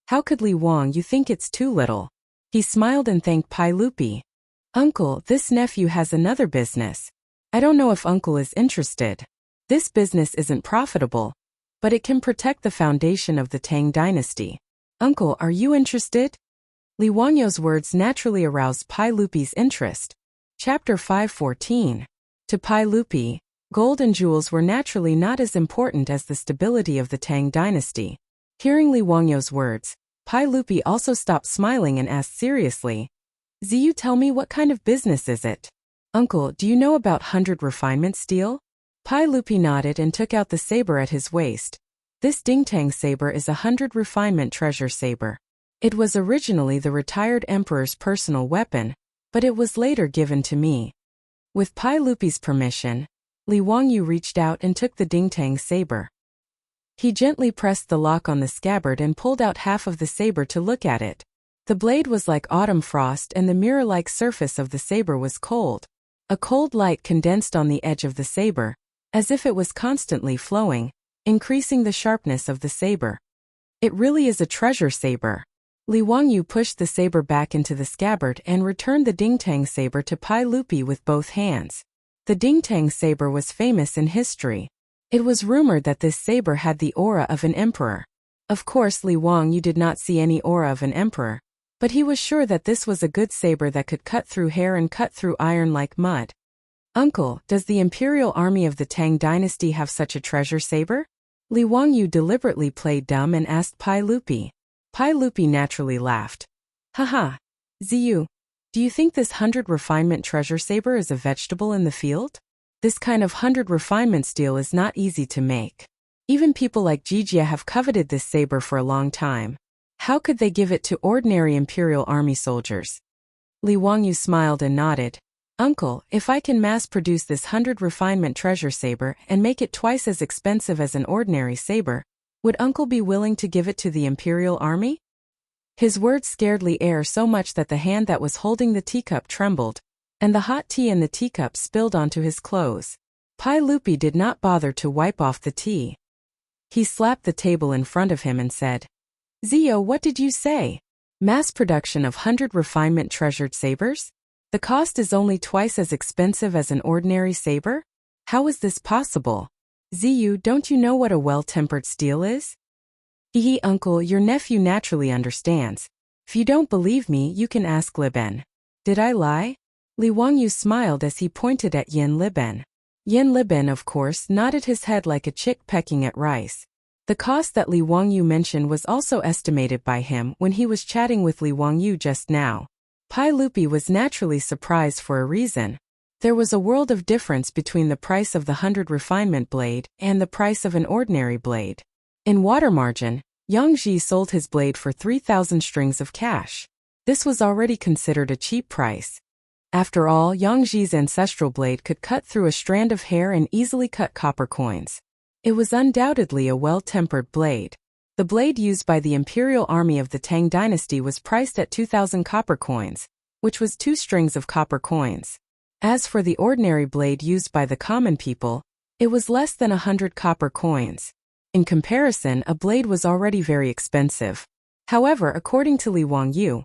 A: How could Li Wang you think it's too little? He smiled and thanked Pai Lupi. Uncle, this nephew has another business. I don't know if uncle is interested. This business isn't profitable, but it can protect the foundation of the Tang dynasty. Uncle, are you interested? Li Wangyu's words naturally aroused Pai Lupi's interest. Chapter 514. To Pai Lupi, gold and jewels were naturally not as important as the stability of the Tang dynasty. Hearing Li Wangyu's words, Pai Lupi also stopped smiling and asked seriously, Ziyu, tell me, what kind of business is it? Uncle, do you know about 100 refinement steel? Pai Lupi nodded and took out the saber at his waist. This Dingtang saber is a 100 refinement treasure saber. It was originally the retired emperor's personal weapon, but it was later given to me. With Pai Lupi's permission, Li Wangyu reached out and took the Dingtang saber. He gently pressed the lock on the scabbard and pulled out half of the saber to look at it. The blade was like autumn frost and the mirror-like surface of the saber was cold. A cold light condensed on the edge of the saber, as if it was constantly flowing, increasing the sharpness of the saber. It really is a treasure saber. Li Wangyu pushed the saber back into the scabbard and returned the Dingtang saber to Pai Lupi with both hands. The Dingtang saber was famous in history. It was rumored that this saber had the aura of an emperor. Of course, Li Wangyu did not see any aura of an emperor, but he was sure that this was a good saber that could cut through hair and cut through iron like mud. Uncle, does the imperial army of the Tang dynasty have such a treasure saber? Li Wangyu deliberately played dumb and asked Pai Lupi. Pai Lupi naturally laughed. Haha. Ziyu, do you think this 100 refinement treasure saber is a vegetable in the field? This kind of 100 refinement steel is not easy to make. Even people like Jijia have coveted this saber for a long time. How could they give it to ordinary imperial army soldiers? Li Wangyu smiled and nodded. Uncle, if I can mass-produce this 100 refinement treasure saber and make it twice as expensive as an ordinary saber, would Uncle be willing to give it to the imperial army? His words scared Li Er so much that the hand that was holding the teacup trembled, and the hot tea in the teacup spilled onto his clothes. Pai Lupi did not bother to wipe off the tea. He slapped the table in front of him and said, Zio, what did you say? Mass production of 100 refinement treasured sabers? The cost is only twice as expensive as an ordinary saber? How is this possible? Ziyu, don't you know what a well-tempered steel is? Hehe, uncle, your nephew naturally understands. If you don't believe me, you can ask Liben. Did I lie? Li Wangyu smiled as he pointed at Yin Liben. Yin Liben, of course, nodded his head like a chick pecking at rice. The cost that Li Wangyu mentioned was also estimated by him when he was chatting with Li Wangyu just now. Pai Lupi was naturally surprised for a reason. There was a world of difference between the price of the 100 refinement blade and the price of an ordinary blade. In water margin, Yang Ji sold his blade for 3,000 strings of cash. This was already considered a cheap price. After all, Yang Ji's ancestral blade could cut through a strand of hair and easily cut copper coins. It was undoubtedly a well-tempered blade. The blade used by the imperial army of the Tang dynasty was priced at 2,000 copper coins, which was 2 strings of copper coins. As for the ordinary blade used by the common people, it was less than 100 copper coins. In comparison, a blade was already very expensive. However, according to Li Wangyu,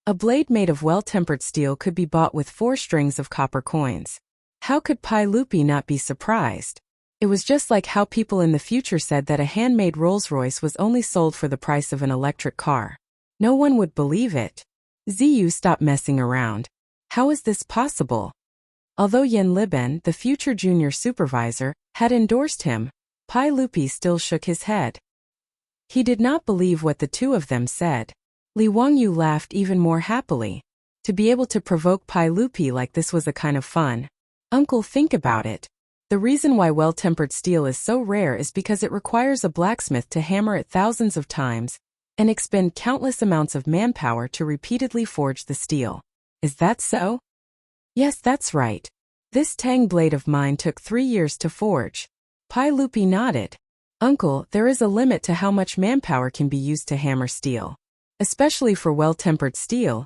A: a blade made of well-tempered steel could be bought with 4 strings of copper coins. How could Pai Lupi not be surprised? It was just like how people in the future said that a handmade Rolls-Royce was only sold for the price of an electric car. No one would believe it. Ziyu, stop messing around. How is this possible? Although Yin Liben, the future junior supervisor, had endorsed him, Pai Lupi still shook his head. He did not believe what the two of them said. Li Wangyu laughed even more happily. To be able to provoke Pai Lupi like this was a kind of fun. Uncle, think about it. The reason why well-tempered steel is so rare is because it requires a blacksmith to hammer it thousands of times and expend countless amounts of manpower to repeatedly forge the steel. Is that so? Yes, that's right. This Tang blade of mine took 3 years to forge. Pai Lupi nodded. Uncle, there is a limit to how much manpower can be used to hammer steel. Especially for well-tempered steel,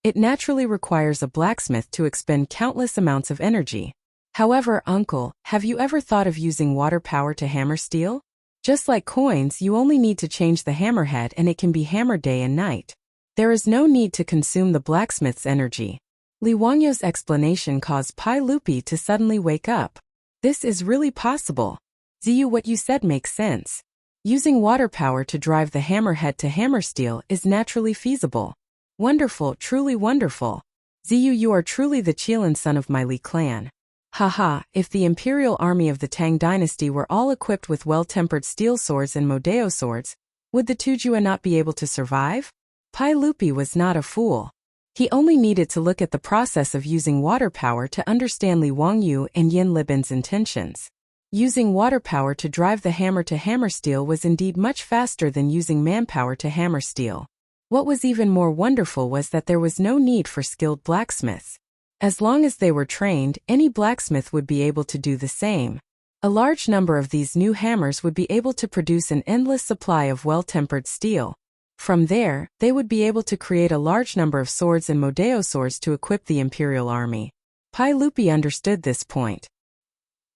A: it naturally requires a blacksmith to expend countless amounts of energy. However, Uncle, have you ever thought of using water power to hammer steel? Just like coins, you only need to change the hammerhead and it can be hammered day and night. There is no need to consume the blacksmith's energy. Li Wangyu's explanation caused Pai Lupi to suddenly wake up. This is really possible. Ziyu, what you said makes sense. Using water power to drive the hammerhead to hammer steel is naturally feasible. Wonderful, truly wonderful. Ziyu, you are truly the Qilin son of my Li clan. Haha, if the imperial army of the Tang dynasty were all equipped with well-tempered steel swords and Modeo swords, would the Tujua not be able to survive? Pai Lupi was not a fool. He only needed to look at the process of using water power to understand Li Wangyu and Yin Liben's intentions. Using water power to drive the hammer to hammer steel was indeed much faster than using manpower to hammer steel. What was even more wonderful was that there was no need for skilled blacksmiths. As long as they were trained, any blacksmith would be able to do the same. A large number of these new hammers would be able to produce an endless supply of well-tempered steel. From there, they would be able to create a large number of swords and Modeo swords to equip the imperial army. Pai Lupi understood this point.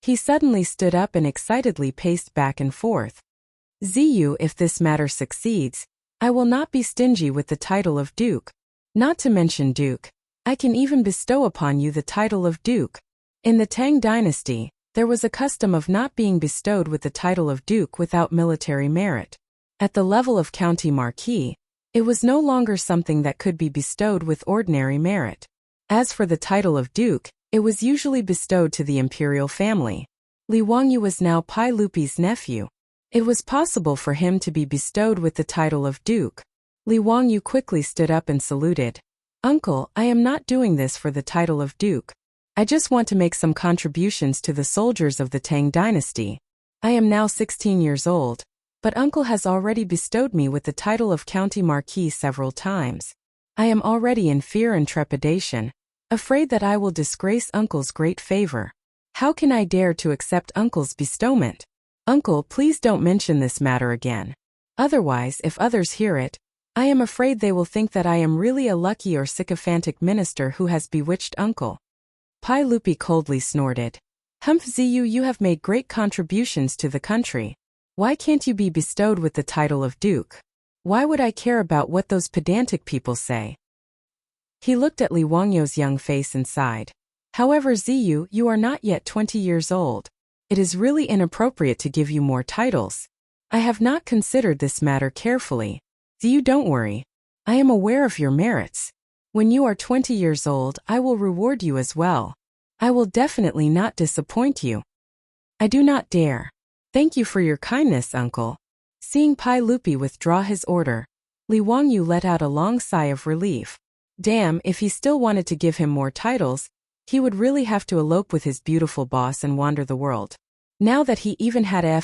A: He suddenly stood up and excitedly paced back and forth. Ziyu, if this matter succeeds, I will not be stingy with the title of Duke. Not to mention Duke, I can even bestow upon you the title of Duke. In the Tang dynasty, there was a custom of not being bestowed with the title of Duke without military merit. At the level of County Marquis, it was no longer something that could be bestowed with ordinary merit. As for the title of Duke, it was usually bestowed to the imperial family. Li Wangyu was now Pai Lupi's nephew. It was possible for him to be bestowed with the title of Duke. Li Wangyu quickly stood up and saluted. Uncle, I am not doing this for the title of Duke. I just want to make some contributions to the soldiers of the Tang dynasty. I am now 16 years old, but Uncle has already bestowed me with the title of County Marquis several times. I am already in fear and trepidation, afraid that I will disgrace Uncle's great favor. How can I dare to accept Uncle's bestowment? Uncle, please don't mention this matter again. Otherwise, if others hear it, I am afraid they will think that I am really a lucky or sycophantic minister who has bewitched Uncle. Pai Lupi coldly snorted. Humph, Ziyu, you have made great contributions to the country. Why can't you be bestowed with the title of Duke? Why would I care about what those pedantic people say? He looked at Li Wangyu's young face and sighed. However, Ziyu, you are not yet 20 years old. It is really inappropriate to give you more titles. I have not considered this matter carefully. Ziyu, don't worry. I am aware of your merits. When you are 20 years old, I will reward you as well. I will definitely not disappoint you. I do not dare. Thank you for your kindness, Uncle. Seeing Pai Lupi withdraw his order, Li Wangyu let out a long sigh of relief. Damn, if he still wanted to give him more titles, he would really have to elope with his beautiful boss and wander the world. Now that he even had a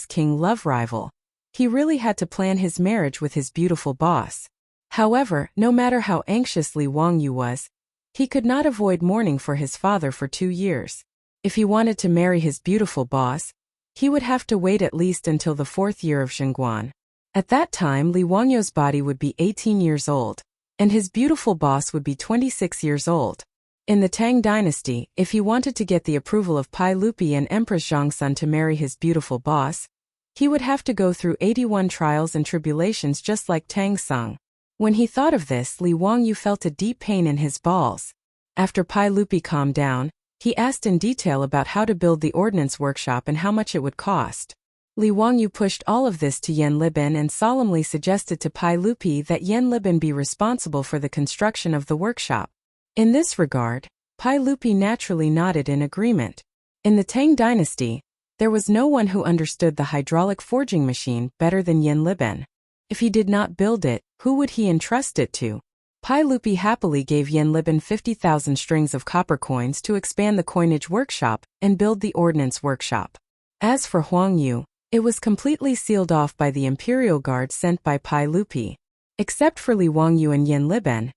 A: King love rival, he really had to plan his marriage with his beautiful boss. However, no matter how anxious Li Wangyu was, he could not avoid mourning for his father for 2 years. If he wanted to marry his beautiful boss, he would have to wait at least until the 4th year of Xingguan. At that time, Li Wangyu's body would be 18 years old, and his beautiful boss would be 26 years old. In the Tang dynasty, if he wanted to get the approval of Pai Lupi and Empress Zhongsun to marry his beautiful boss, he would have to go through 81 trials and tribulations just like Tang Sung. When he thought of this, Li Wangyu felt a deep pain in his balls. After Pai Lupi calmed down, he asked in detail about how to build the ordnance workshop and how much it would cost. Li Wangyu pushed all of this to Yan Libin and solemnly suggested to Pai Lupi that Yan Libin be responsible for the construction of the workshop. In this regard, Pai Lupi naturally nodded in agreement. In the Tang dynasty, there was no one who understood the hydraulic forging machine better than Yan Libin. If he did not build it, who would he entrust it to? Pai Lupi happily gave Yan Libin 50,000 strings of copper coins to expand the coinage workshop and build the ordnance workshop. As for Huang Yu, it was completely sealed off by the imperial guard sent by Pai Lupi. Except for Li Wangyu and Yan Libin,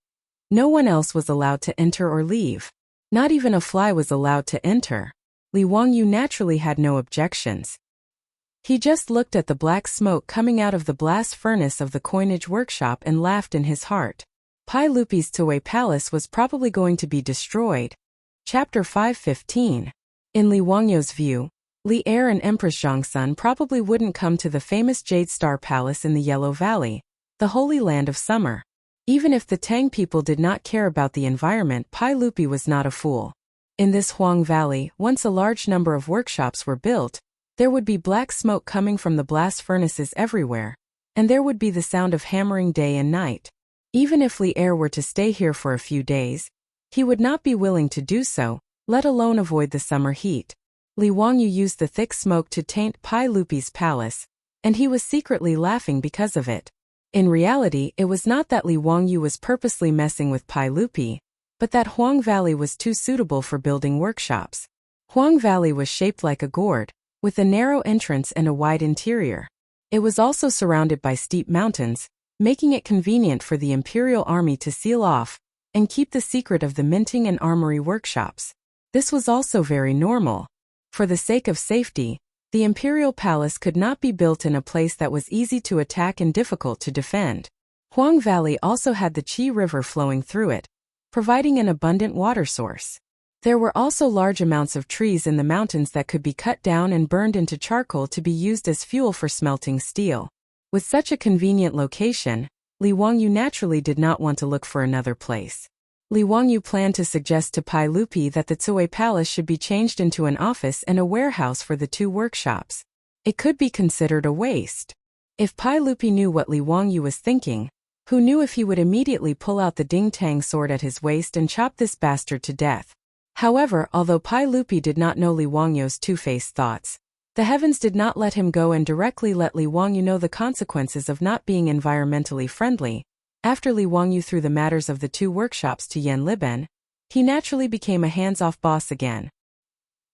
A: no one else was allowed to enter or leave. Not even a fly was allowed to enter. Li Wangyu naturally had no objections. He just looked at the black smoke coming out of the blast furnace of the coinage workshop and laughed in his heart. Pai Lupi's Tuwei Palace was probably going to be destroyed. Chapter 5:15. In Li Wangyu's view, Li Heir and Empress Zhongsun probably wouldn't come to the famous Jade Star Palace in the Yellow Valley, the holy land of summer. Even if the Tang people did not care about the environment, Pai Lupi was not a fool. In this Huang Valley, once a large number of workshops were built, there would be black smoke coming from the blast furnaces everywhere, and there would be the sound of hammering day and night. Even if Li Heir were to stay here for a few days, he would not be willing to do so, let alone avoid the summer heat. Li Wangyu used the thick smoke to taint Pai Lupi's palace, and he was secretly laughing because of it. In reality, it was not that Li Wangyu was purposely messing with Pai Lupi, but that Huang Valley was too suitable for building workshops. Huang Valley was shaped like a gourd, with a narrow entrance and a wide interior. It was also surrounded by steep mountains, making it convenient for the imperial army to seal off and keep the secret of the minting and armory workshops. This was also very normal. For the sake of safety, the imperial palace could not be built in a place that was easy to attack and difficult to defend. Huang Valley also had the Qi River flowing through it, providing an abundant water source. There were also large amounts of trees in the mountains that could be cut down and burned into charcoal to be used as fuel for smelting steel. With such a convenient location, Li Wangyu naturally did not want to look for another place. Li Wangyu planned to suggest to Pai Lupi that the Cui Palace should be changed into an office and a warehouse for the two workshops. It could be considered a waste. If Pai Lupi knew what Li Wangyu was thinking, who knew if he would immediately pull out the Ding Tang sword at his waist and chop this bastard to death. However, although Pai Lupi did not know Li Wangyu's two-faced thoughts, the heavens did not let him go and directly let Li Wangyu know the consequences of not being environmentally friendly. After Li Wangyu threw the matters of the two workshops to Yan Liben, he naturally became a hands-off boss again.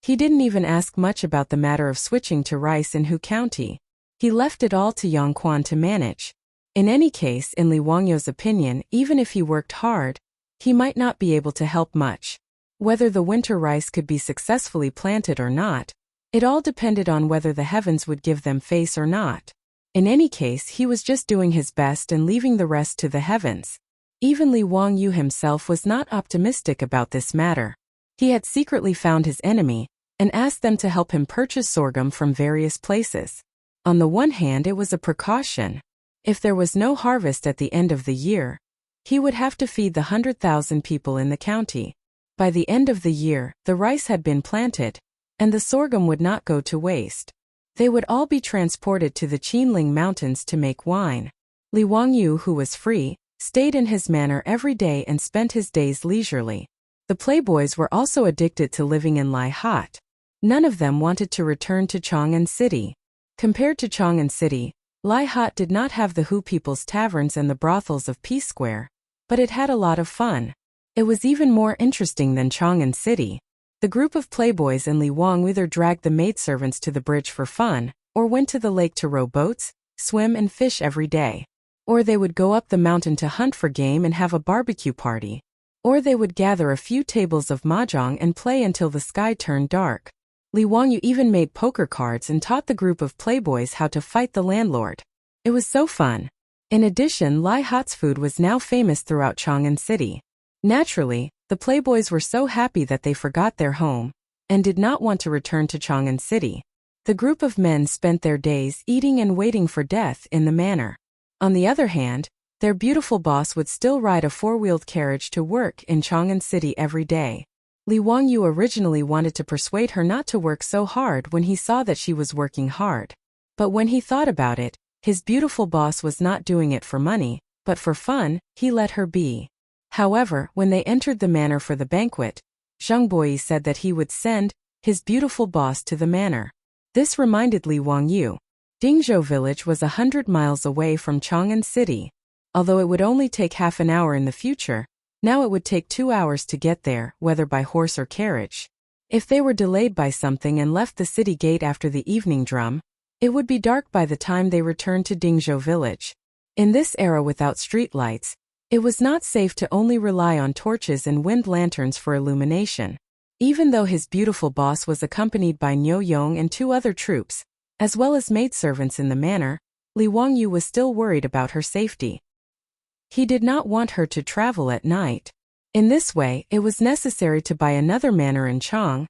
A: He didn't even ask much about the matter of switching to rice in Hu County. He left it all to Yang Quan to manage. In any case, in Li Wangyu's opinion, even if he worked hard, he might not be able to help much. Whether the winter rice could be successfully planted or not, it all depended on whether the heavens would give them face or not. In any case, he was just doing his best and leaving the rest to the heavens. Even Li Wangyu himself was not optimistic about this matter. He had secretly found his enemy and asked them to help him purchase sorghum from various places. On the one hand, it was a precaution. If there was no harvest at the end of the year, he would have to feed the 100,000 people in the county. By the end of the year, the rice had been planted, and the sorghum would not go to waste. They would all be transported to the Qinling Mountains to make wine. Li Wangyu, who was free, stayed in his manor every day and spent his days leisurely. The playboys were also addicted to living in Lai Hot. None of them wanted to return to Chang'an City. Compared to Chang'an City, Lai Hot did not have the Hu People's taverns and the brothels of Peace Square, but it had a lot of fun. It was even more interesting than Chang'an City. The group of playboys and Li Wang either dragged the maidservants to the bridge for fun, or went to the lake to row boats, swim and fish every day. Or they would go up the mountain to hunt for game and have a barbecue party. Or they would gather a few tables of mahjong and play until the sky turned dark. Li Wangyu even made poker cards and taught the group of playboys how to fight the landlord. It was so fun. In addition, Lai Hot's food was now famous throughout Chang'an City. Naturally, the playboys were so happy that they forgot their home and did not want to return to Chang'an City. The group of men spent their days eating and waiting for death in the manor. On the other hand, their beautiful boss would still ride a four-wheeled carriage to work in Chang'an City every day. Li Wangyu originally wanted to persuade her not to work so hard when he saw that she was working hard. But when he thought about it, his beautiful boss was not doing it for money, but for fun. He let her be. However, when they entered the manor for the banquet, Zheng Boyi said that he would send his beautiful boss to the manor. This reminded Li Wangyu. Dingzhou village was 100 miles away from Chang'an City. Although it would only take half an hour in the future, now it would take 2 hours to get there, whether by horse or carriage. If they were delayed by something and left the city gate after the evening drum, it would be dark by the time they returned to Dingzhou village. In this era without street lights, it was not safe to only rely on torches and wind lanterns for illumination. Even though his beautiful boss was accompanied by Niu Yong and 2 other troops, as well as maidservants in the manor, Li Wangyu was still worried about her safety. He did not want her to travel at night. In this way, it was necessary to buy another manor in Chang'an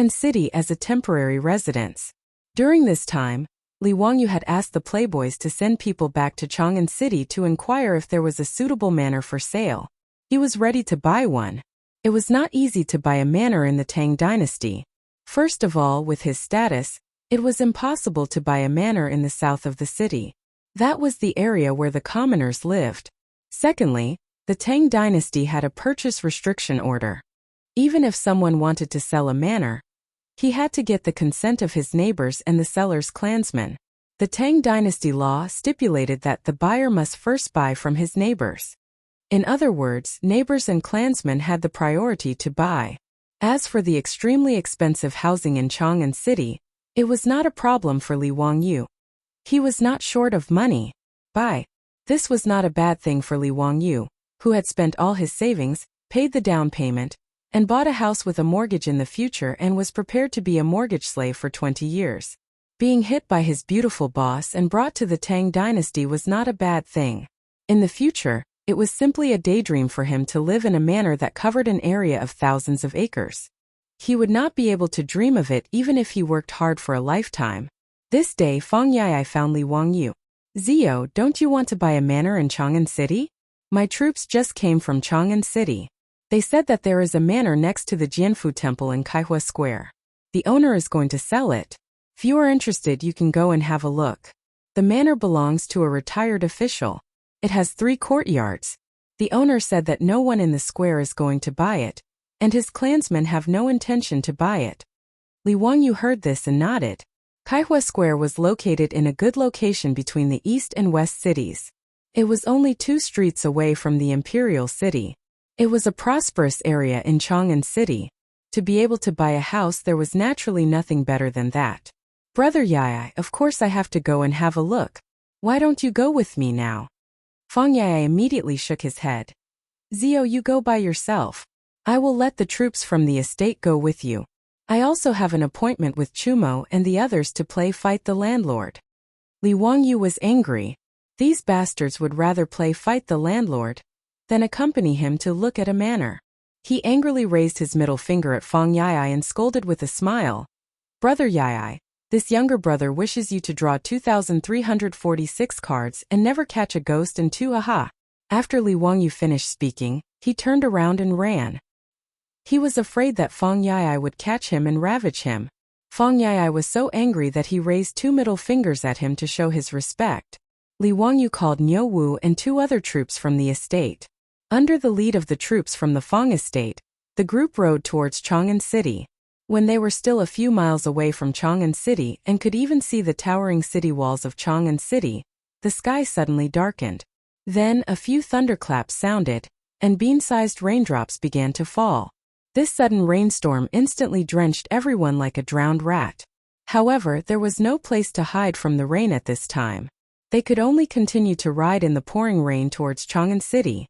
A: City as a temporary residence. During this time, Li Wangyu had asked the playboys to send people back to Chang'an City to inquire if there was a suitable manor for sale. He was ready to buy one. It was not easy to buy a manor in the Tang dynasty. First of all, with his status, it was impossible to buy a manor in the south of the city. That was the area where the commoners lived. Secondly, the Tang dynasty had a purchase restriction order. Even if someone wanted to sell a manor, he had to get the consent of his neighbors and the seller's clansmen. The Tang dynasty law stipulated that the buyer must first buy from his neighbors. In other words, neighbors and clansmen had the priority to buy. As for the extremely expensive housing in Chang'an City, it was not a problem for Li Wangyu. He was not short of money. This was not a bad thing for Li Wangyu, who had spent all his savings, paid the down payment, and bought a house with a mortgage in the future and was prepared to be a mortgage slave for 20 years. Being hit by his beautiful boss and brought to the Tang dynasty was not a bad thing. In the future, it was simply a daydream for him to live in a manor that covered an area of thousands of acres. He would not be able to dream of it even if he worked hard for a lifetime. This day Fang Yai found Li Wangyu. Zio, don't you want to buy a manor in Chang'an City? My troops just came from Chang'an City. They said that there is a manor next to the Jianfu Temple in Kaihua Square. The owner is going to sell it. If you are interested, you can go and have a look. The manor belongs to a retired official. It has 3 courtyards. The owner said that no one in the square is going to buy it, and his clansmen have no intention to buy it. Li Wangyu heard this and nodded. Kaihua Square was located in a good location between the east and west cities. It was only 2 streets away from the imperial city. It was a prosperous area in Chang'an City. To be able to buy a house, there was naturally nothing better than that. Brother Yai, of course I have to go and have a look. Why don't you go with me now? Fang Yai immediately shook his head. Zio, you go by yourself. I will let the troops from the estate go with you. I also have an appointment with Chumo and the others to play fight the landlord. Li Wangyu was angry. These bastards would rather play fight the landlord than accompany him to look at a manor. He angrily raised his middle finger at Fang Yai and scolded with a smile. Brother Yai, this younger brother wishes you to draw 2,346 cards and never catch a ghost and 2 aha. After Li Wangyu finished speaking, he turned around and ran. He was afraid that Fang Yai would catch him and ravage him. Fang Yai was so angry that he raised 2 middle fingers at him to show his respect. Li Wangyu called Niu Wu and 2 other troops from the estate. Under the lead of the troops from the Fang estate, the group rode towards Chang'an City. When they were still a few miles away from Chang'an City and could even see the towering city walls of Chang'an City, the sky suddenly darkened. Then a few thunderclaps sounded, and bean-sized raindrops began to fall. This sudden rainstorm instantly drenched everyone like a drowned rat. However, there was no place to hide from the rain at this time. They could only continue to ride in the pouring rain towards Chang'an City.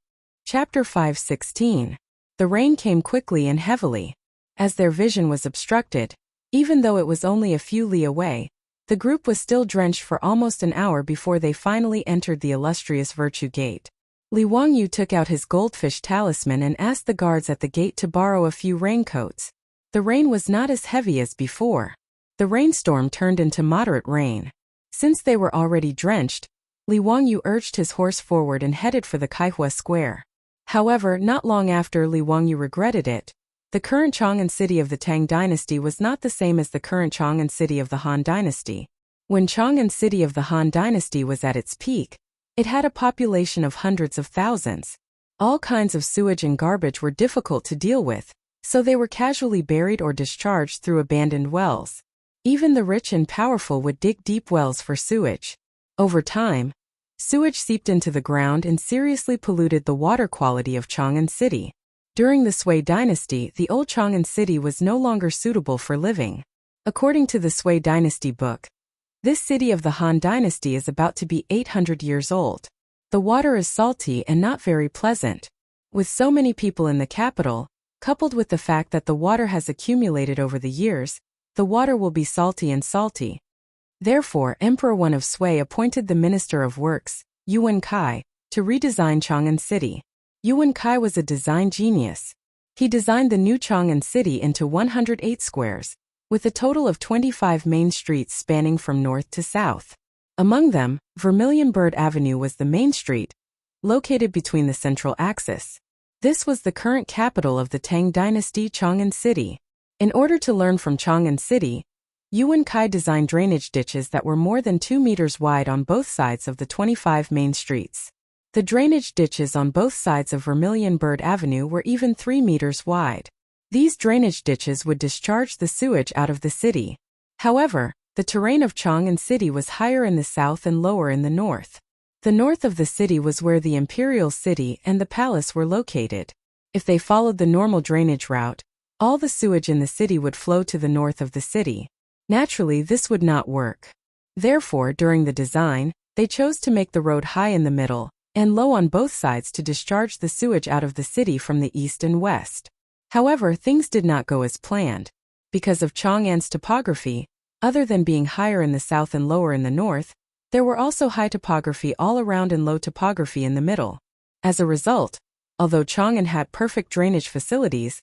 A: Chapter 5:16. The rain came quickly and heavily. As their vision was obstructed, even though it was only a few li away, the group was still drenched for almost an hour before they finally entered the illustrious Virtue Gate. Li Wangyu took out his goldfish talisman and asked the guards at the gate to borrow a few raincoats. The rain was not as heavy as before. The rainstorm turned into moderate rain. Since they were already drenched, Li Wangyu urged his horse forward and headed for the Kaihua Square. However, not long after, Li Wangyu regretted it. The current Chang'an City of the Tang dynasty was not the same as the current Chang'an City of the Han dynasty. When Chang'an City of the Han dynasty was at its peak, it had a population of hundreds of thousands. All kinds of sewage and garbage were difficult to deal with, so they were casually buried or discharged through abandoned wells. Even the rich and powerful would dig deep wells for sewage. Over time, sewage seeped into the ground and seriously polluted the water quality of Chang'an City. During the Sui dynasty, the old Chang'an City was no longer suitable for living. According to the Sui dynasty book, this city of the Han dynasty is about to be 800 years old. The water is salty and not very pleasant. With so many people in the capital, coupled with the fact that the water has accumulated over the years, the water will be salty and salty. Therefore, Emperor Wen of Sui appointed the Minister of Works, Yuan Kai, to redesign Chang'an City. Yuan Kai was a design genius. He designed the new Chang'an City into 108 squares, with a total of 25 main streets spanning from north to south. Among them, Vermilion Bird Avenue was the main street, located between the central axis. This was the current capital of the Tang dynasty, Chang'an City. In order to learn from Chang'an City, Yuan Kai designed drainage ditches that were more than 2 meters wide on both sides of the 25 main streets. The drainage ditches on both sides of Vermilion Bird Avenue were even 3 meters wide. These drainage ditches would discharge the sewage out of the city. However, the terrain of Chang'an City was higher in the south and lower in the north. The north of the city was where the imperial city and the palace were located. If they followed the normal drainage route, all the sewage in the city would flow to the north of the city. Naturally, this would not work. Therefore, during the design, they chose to make the road high in the middle and low on both sides to discharge the sewage out of the city from the east and west. However, things did not go as planned. Because of Chang'an's topography, other than being higher in the south and lower in the north, there were also high topography all around and low topography in the middle. As a result, although Chang'an had perfect drainage facilities,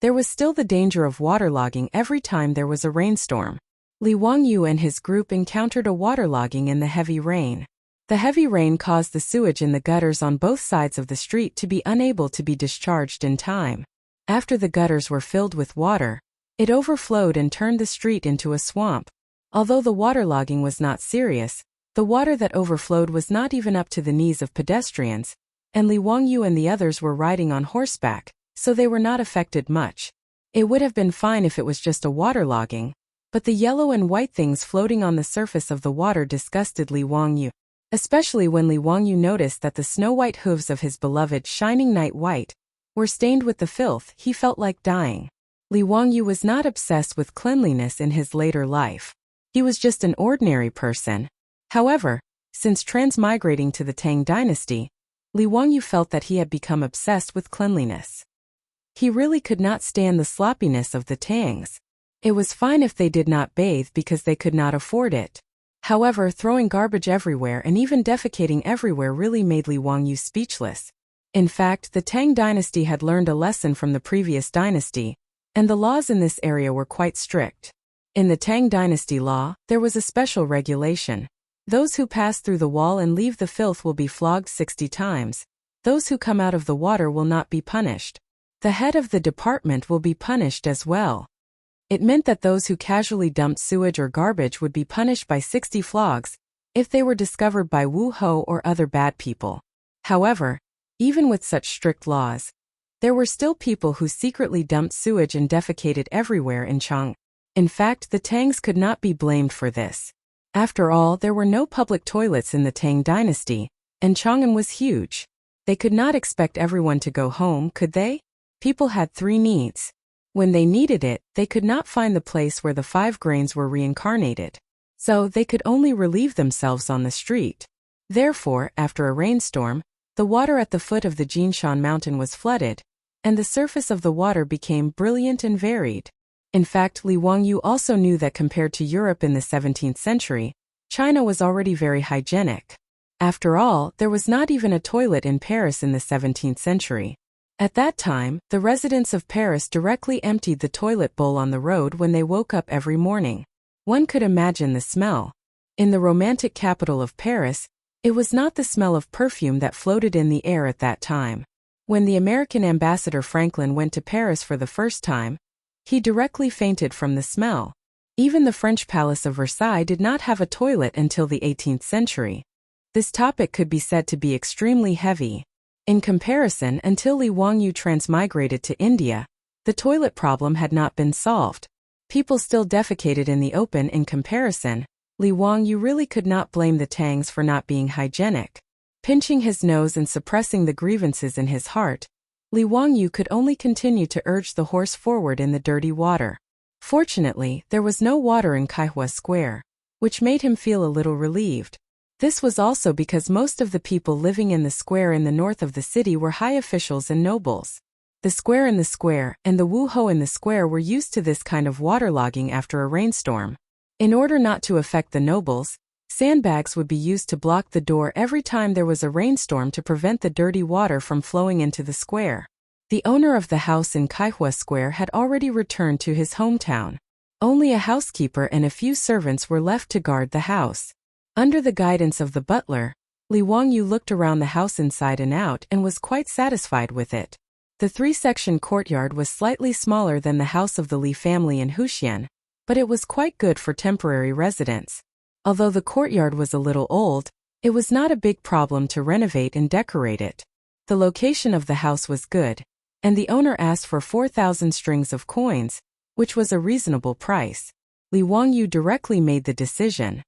A: there was still the danger of waterlogging every time there was a rainstorm. Li Wangyu and his group encountered a waterlogging in the heavy rain. The heavy rain caused the sewage in the gutters on both sides of the street to be unable to be discharged in time. After the gutters were filled with water, it overflowed and turned the street into a swamp. Although the waterlogging was not serious, the water that overflowed was not even up to the knees of pedestrians, and Li Wangyu and the others were riding on horseback, so they were not affected much. It would have been fine if it was just a waterlogging, but the yellow and white things floating on the surface of the water disgusted Li Wangyu. Especially when Li Wangyu noticed that the snow-white hooves of his beloved shining night white were stained with the filth, he felt like dying. Li Wangyu was not obsessed with cleanliness in his later life. He was just an ordinary person. However, since transmigrating to the Tang dynasty, Li Wangyu felt that he had become obsessed with cleanliness. He really could not stand the sloppiness of the Tangs. It was fine if they did not bathe because they could not afford it. However, throwing garbage everywhere and even defecating everywhere really made Li Wangyu speechless. In fact, the Tang dynasty had learned a lesson from the previous dynasty, and the laws in this area were quite strict. In the Tang dynasty law, there was a special regulation. Those who pass through the wall and leave the filth will be flogged 60 times. Those who come out of the water will not be punished. The head of the department will be punished as well. It meant that those who casually dumped sewage or garbage would be punished by 60 flogs if they were discovered by Wu Ho or other bad people. However, even with such strict laws, there were still people who secretly dumped sewage and defecated everywhere in Chang. In fact, the Tangs could not be blamed for this. After all, there were no public toilets in the Tang dynasty, and Chang'an was huge. They could not expect everyone to go home, could they? People had 3 needs. When they needed it, they could not find the place where the 5 grains were reincarnated. So they could only relieve themselves on the street. Therefore, after a rainstorm, the water at the foot of the Jinshan mountain was flooded, and the surface of the water became brilliant and varied. In fact, Li Wangyu also knew that compared to Europe in the 17th century, China was already very hygienic. After all, there was not even a toilet in Paris in the 17th century. At that time, the residents of Paris directly emptied the toilet bowl on the road when they woke up every morning. One could imagine the smell. In the romantic capital of Paris, it was not the smell of perfume that floated in the air at that time. When the American ambassador Franklin went to Paris for the first time, he directly fainted from the smell. Even the French Palace of Versailles did not have a toilet until the 18th century. This topic could be said to be extremely heavy. In comparison, until Li Wangyu transmigrated to India, the toilet problem had not been solved. People still defecated in the open. In comparison, Li Wangyu really could not blame the Tangs for not being hygienic. Pinching his nose and suppressing the grievances in his heart, Li Wangyu could only continue to urge the horse forward in the dirty water. Fortunately, there was no water in Kaihua Square, which made him feel a little relieved. This was also because most of the people living in the square in the north of the city were high officials and nobles. The square in the square and the Wu Ho in the square were used to this kind of waterlogging after a rainstorm. In order not to affect the nobles, sandbags would be used to block the door every time there was a rainstorm to prevent the dirty water from flowing into the square. The owner of the house in Kaihua Square had already returned to his hometown. Only a housekeeper and a few servants were left to guard the house. Under the guidance of the butler, Li Wangyu looked around the house inside and out and was quite satisfied with it. The 3-section courtyard was slightly smaller than the house of the Li family in Huxian, but it was quite good for temporary residents. Although the courtyard was a little old, it was not a big problem to renovate and decorate it. The location of the house was good, and the owner asked for 4,000 strings of coins, which was a reasonable price. Li Wangyu directly made the decision.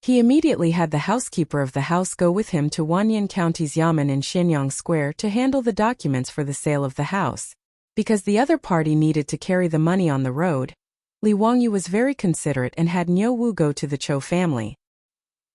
A: He immediately had the housekeeper of the house go with him to Wanyan County's Yamen in Shenyang Square to handle the documents for the sale of the house. Because the other party needed to carry the money on the road, Li Wangyu was very considerate and had Niu Wu go to the Cho family.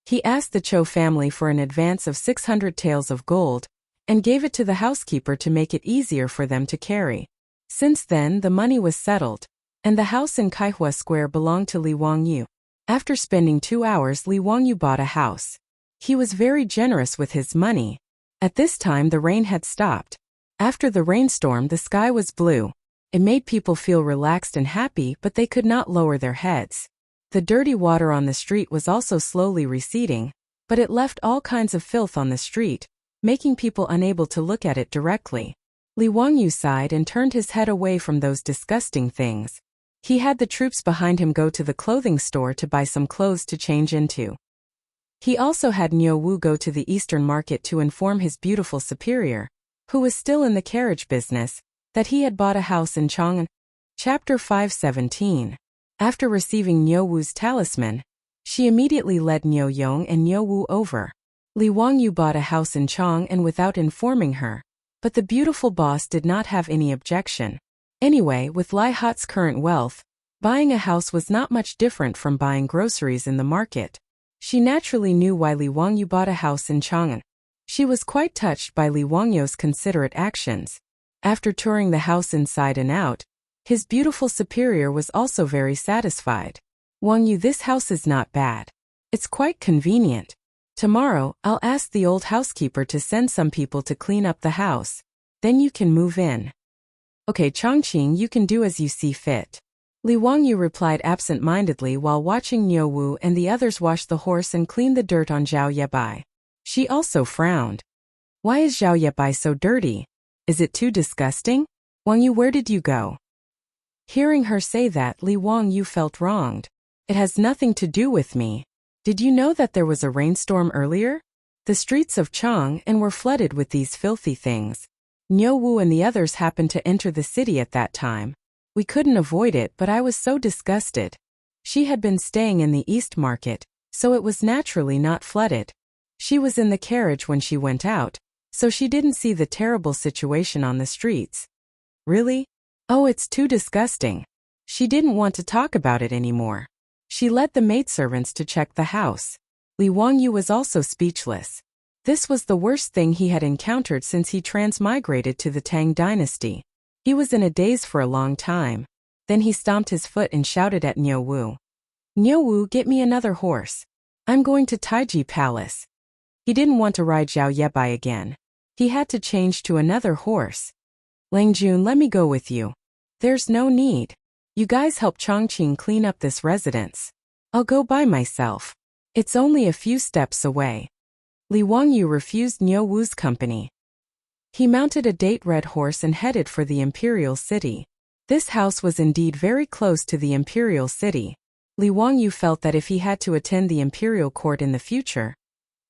A: He asked the Cho family for an advance of 600 taels of gold, and gave it to the housekeeper to make it easier for them to carry. Since then the money was settled, and the house in Kaihua Square belonged to Li Wangyu. After spending 2 hours, Li Wangyu bought a house. He was very generous with his money. At this time the rain had stopped. After the rainstorm the sky was blue. It made people feel relaxed and happy, but they could not lower their heads. The dirty water on the street was also slowly receding, but it left all kinds of filth on the street, making people unable to look at it directly. Li Wangyu sighed and turned his head away from those disgusting things. He had the troops behind him go to the clothing store to buy some clothes to change into. He also had Niu Wu go to the Eastern market to inform his beautiful superior, who was still in the carriage business, that he had bought a house in Chang'an. Chapter 517. After receiving Niu Wu's talisman, she immediately led Niu Yong and Niu Wu over. Li Wangyu bought a house in Chang'an without informing her, but the beautiful boss did not have any objection. Anyway, with Lai Hat's current wealth, buying a house was not much different from buying groceries in the market. She naturally knew why Li Wangyu bought a house in Chang'an. She was quite touched by Li Wangyu's considerate actions. After touring the house inside and out, his beautiful superior was also very satisfied. Wangyu, this house is not bad. It's quite convenient. Tomorrow, I'll ask the old housekeeper to send some people to clean up the house. Then you can move in. Okay, Chongqing, you can do as you see fit. Li Wangyu replied absent-mindedly while watching Niu Wu and the others wash the horse and clean the dirt on Zhao Yebai. She also frowned. Why is Zhao Yebai so dirty? Is it too disgusting? Wangyu, where did you go? Hearing her say that, Li Wangyu felt wronged. It has nothing to do with me. Did you know that there was a rainstorm earlier? The streets of Chang'an were flooded with these filthy things. Niu Wu and the others happened to enter the city at that time. We couldn't avoid it, but I was so disgusted. She had been staying in the East Market, so it was naturally not flooded. She was in the carriage when she went out, so she didn't see the terrible situation on the streets. Really? Oh, it's too disgusting. She didn't want to talk about it anymore. She led the maidservants to check the house. Li Wangyu was also speechless. This was the worst thing he had encountered since he transmigrated to the Tang dynasty. He was in a daze for a long time. Then he stomped his foot and shouted at Niu Wu. Niu Wu, get me another horse. I'm going to Taiji Palace. He didn't want to ride Zhao Yebai again. He had to change to another horse. Lang Jun, let me go with you. There's no need. You guys help Chongqing clean up this residence. I'll go by myself. It's only a few steps away. Li Wangyu refused Niu Wu's company. He mounted a date red horse and headed for the imperial city. This house was indeed very close to the imperial city. Li Wangyu felt that if he had to attend the imperial court in the future,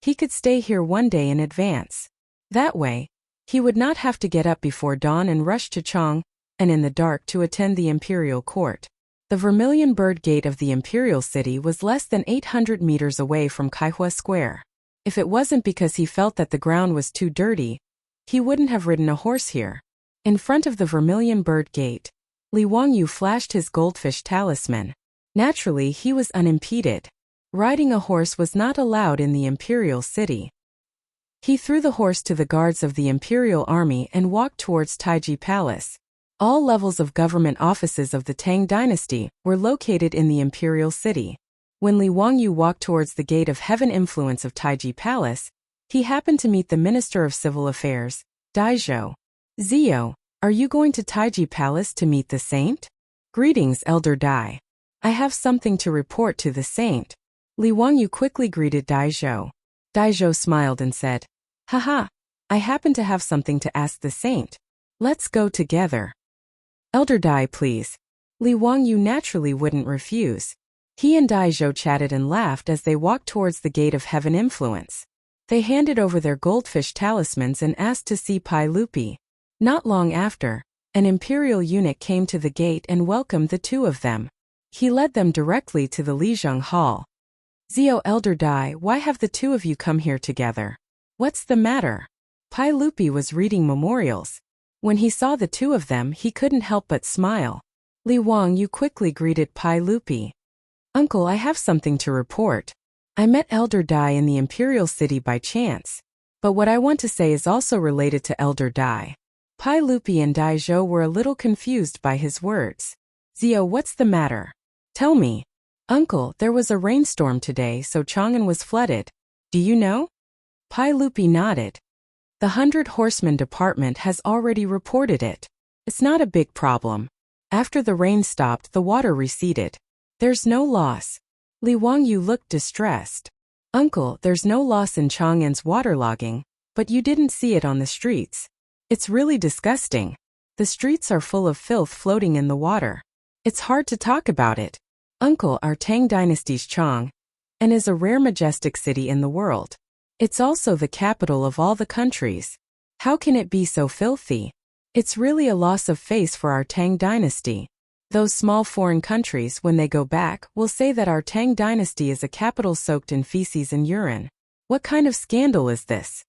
A: he could stay here one day in advance. That way, he would not have to get up before dawn and rush to Chang'an in the dark to attend the imperial court. The Vermilion Bird Gate of the imperial city was less than 800 meters away from Kaihua Square. If it wasn't because he felt that the ground was too dirty, he wouldn't have ridden a horse here. In front of the Vermilion Bird Gate, Li Wangyu flashed his goldfish talisman. Naturally, he was unimpeded. Riding a horse was not allowed in the imperial city. He threw the horse to the guards of the imperial army and walked towards Taiji Palace. All levels of government offices of the Tang dynasty were located in the imperial city. When Li Wangyu walked towards the gate of heaven influence of Taiji Palace, he happened to meet the Minister of Civil Affairs, Dai Zhou. Zio, are you going to Taiji Palace to meet the saint? Greetings, Elder Dai. I have something to report to the saint. Li Wangyu quickly greeted Dai Zhou. Dai Zhou smiled and said, Haha, I happen to have something to ask the saint. Let's go together. Elder Dai, please. Li Wangyu naturally wouldn't refuse. He and Dai Zhou chatted and laughed as they walked towards the gate of heaven influence. They handed over their goldfish talismans and asked to see Pai Lupi. Not long after, an imperial eunuch came to the gate and welcomed the two of them. He led them directly to the Lijiang Hall. Zio, Elder Dai, why have the two of you come here together? What's the matter? Pai Lupi was reading memorials. When he saw the two of them, he couldn't help but smile. Li Wangyu quickly greeted Pai Lupi. Uncle, I have something to report. I met Elder Dai in the imperial city by chance. But what I want to say is also related to Elder Dai. Pai Lupi and Dai Zhou were a little confused by his words. Zio, what's the matter? Tell me. Uncle, there was a rainstorm today, so Chang'an was flooded. Do you know? Pai Lupi nodded. The 100 Horsemen Department has already reported it. It's not a big problem. After the rain stopped, the water receded. There's no loss. Li Wangyu looked distressed. Uncle, there's no loss in Chang'an's waterlogging, but you didn't see it on the streets. It's really disgusting. The streets are full of filth floating in the water. It's hard to talk about it. Uncle, our Tang dynasty's Chang'an is a rare majestic city in the world. It's also the capital of all the countries. How can it be so filthy? It's really a loss of face for our Tang dynasty. Those small foreign countries, when they go back, will say that our Tang dynasty is a capital soaked in feces and urine. What kind of scandal is this?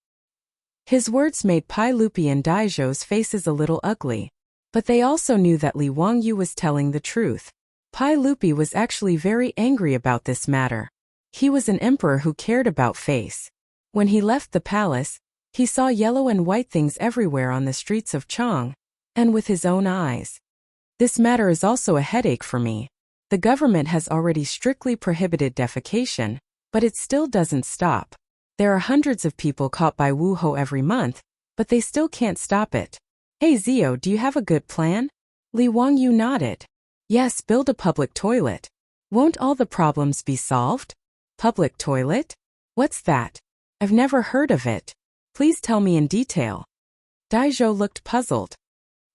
A: His words made Pai Lupi and Daizhou's faces a little ugly. But they also knew that Li Wangyu was telling the truth. Pai Lupi was actually very angry about this matter. He was an emperor who cared about face. When he left the palace, he saw yellow and white things everywhere on the streets of Chang'an, and with his own eyes. This matter is also a headache for me. The government has already strictly prohibited defecation, but it still doesn't stop. There are hundreds of people caught by Wu Ho every month, but they still can't stop it. Hey Zio, do you have a good plan? Li Wangyu nodded. Yes, build a public toilet. Won't all the problems be solved? Public toilet? What's that? I've never heard of it. Please tell me in detail. Daizhou looked puzzled.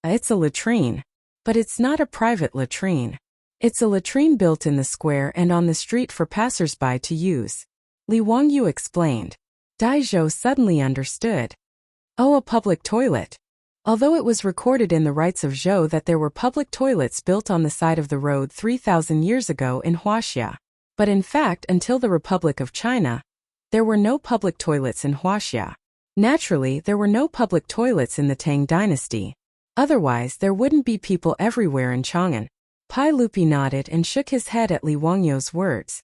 A: It's a latrine. But it's not a private latrine. It's a latrine built in the square and on the street for passers-by to use. Li Wangyu explained. Daizhou suddenly understood. Oh, a public toilet. Although it was recorded in the rites of Zhou that there were public toilets built on the side of the road 3,000 years ago in Huaxia. But in fact, until the Republic of China, there were no public toilets in Huaxia. Naturally, there were no public toilets in the Tang dynasty. Otherwise, there wouldn't be people everywhere in Chang'an. Pai Lupi nodded and shook his head at Li Wangyu's words.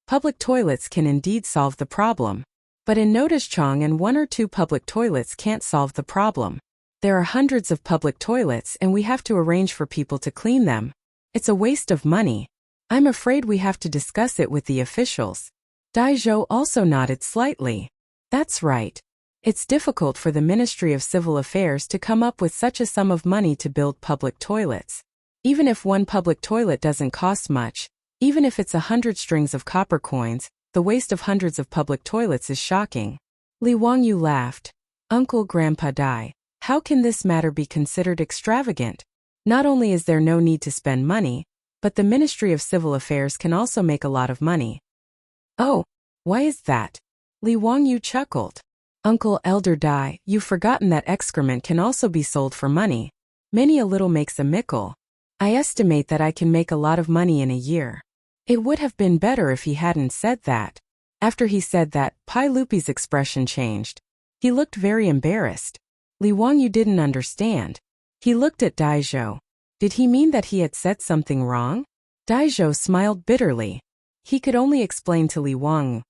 A: Public toilets can indeed solve the problem. But in Noda's Chang'an, 1 or 2 public toilets can't solve the problem. There are hundreds of public toilets and we have to arrange for people to clean them. It's a waste of money. I'm afraid we have to discuss it with the officials. Daizhou also nodded slightly. That's right. It's difficult for the Ministry of Civil Affairs to come up with such a sum of money to build public toilets. Even if one public toilet doesn't cost much, even if it's 100 strings of copper coins, the waste of hundreds of public toilets is shocking. Li Wangyu laughed. Uncle Grandpa Dai, how can this matter be considered extravagant? Not only is there no need to spend money, but the Ministry of Civil Affairs can also make a lot of money. Oh, why is that? Li Wangyu chuckled. Uncle Elder Dai, you've forgotten that excrement can also be sold for money. Many a little makes a mickle. I estimate that I can make a lot of money in a year. It would have been better if he hadn't said that. After he said that, Pai Lupi's expression changed. He looked very embarrassed. Li Wangyu didn't understand. He looked at Daizhou. Did he mean that he had said something wrong? Daizhou smiled bitterly. He could only explain to Li Wangyu.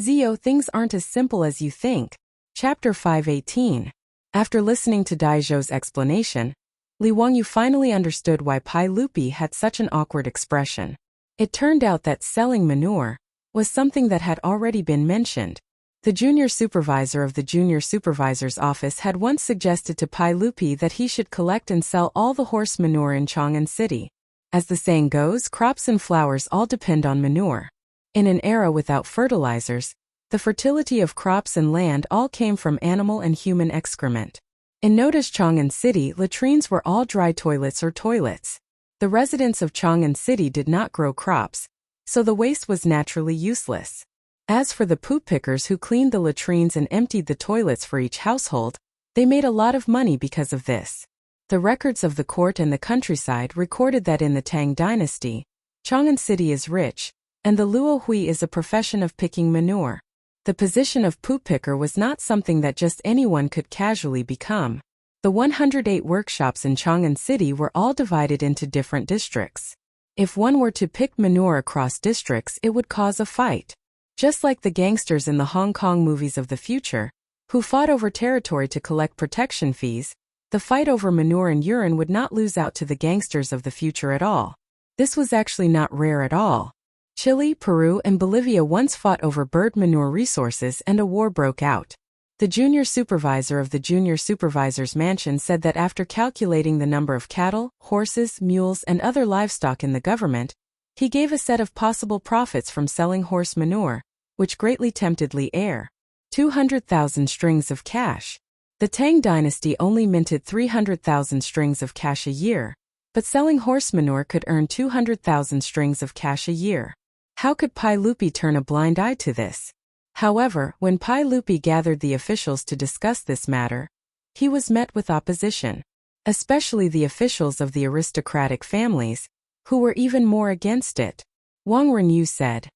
A: Zio, things aren't as simple as you think. Chapter 518. After listening to Daizhou's explanation, Li Wangyu finally understood why Pai Lupi had such an awkward expression. It turned out that selling manure was something that had already been mentioned. The junior supervisor of the junior supervisor's office had once suggested to Pai Lupi that he should collect and sell all the horse manure in Chang'an City. As the saying goes, crops and flowers all depend on manure. In an era without fertilizers, the fertility of crops and land all came from animal and human excrement. In Noda's Chang'an City, latrines were all dry toilets or toilets. The residents of Chang'an City did not grow crops, so the waste was naturally useless. As for the poop pickers who cleaned the latrines and emptied the toilets for each household, they made a lot of money because of this. The records of the court and the countryside recorded that in the Tang dynasty, Chang'an City is rich, and the luo hui is a profession of picking manure. The position of poop picker was not something that just anyone could casually become. The 108 workshops in Chang'an City were all divided into different districts. If one were to pick manure across districts, it would cause a fight. Just like the gangsters in the Hong Kong movies of the future, who fought over territory to collect protection fees, the fight over manure and urine would not lose out to the gangsters of the future at all. This was actually not rare at all. Chile, Peru, and Bolivia once fought over bird manure resources and a war broke out. The junior supervisor of the junior supervisor's mansion said that after calculating the number of cattle, horses, mules, and other livestock in the government, he gave a set of possible profits from selling horse manure, which greatly tempted Li heir. 200,000 strings of cash. The Tang dynasty only minted 300,000 strings of cash a year, but selling horse manure could earn 200,000 strings of cash a year. How could Pai Lupi turn a blind eye to this? However, when Pai Lupi gathered the officials to discuss this matter, he was met with opposition, especially the officials of the aristocratic families, who were even more against it. Wang Renyu said,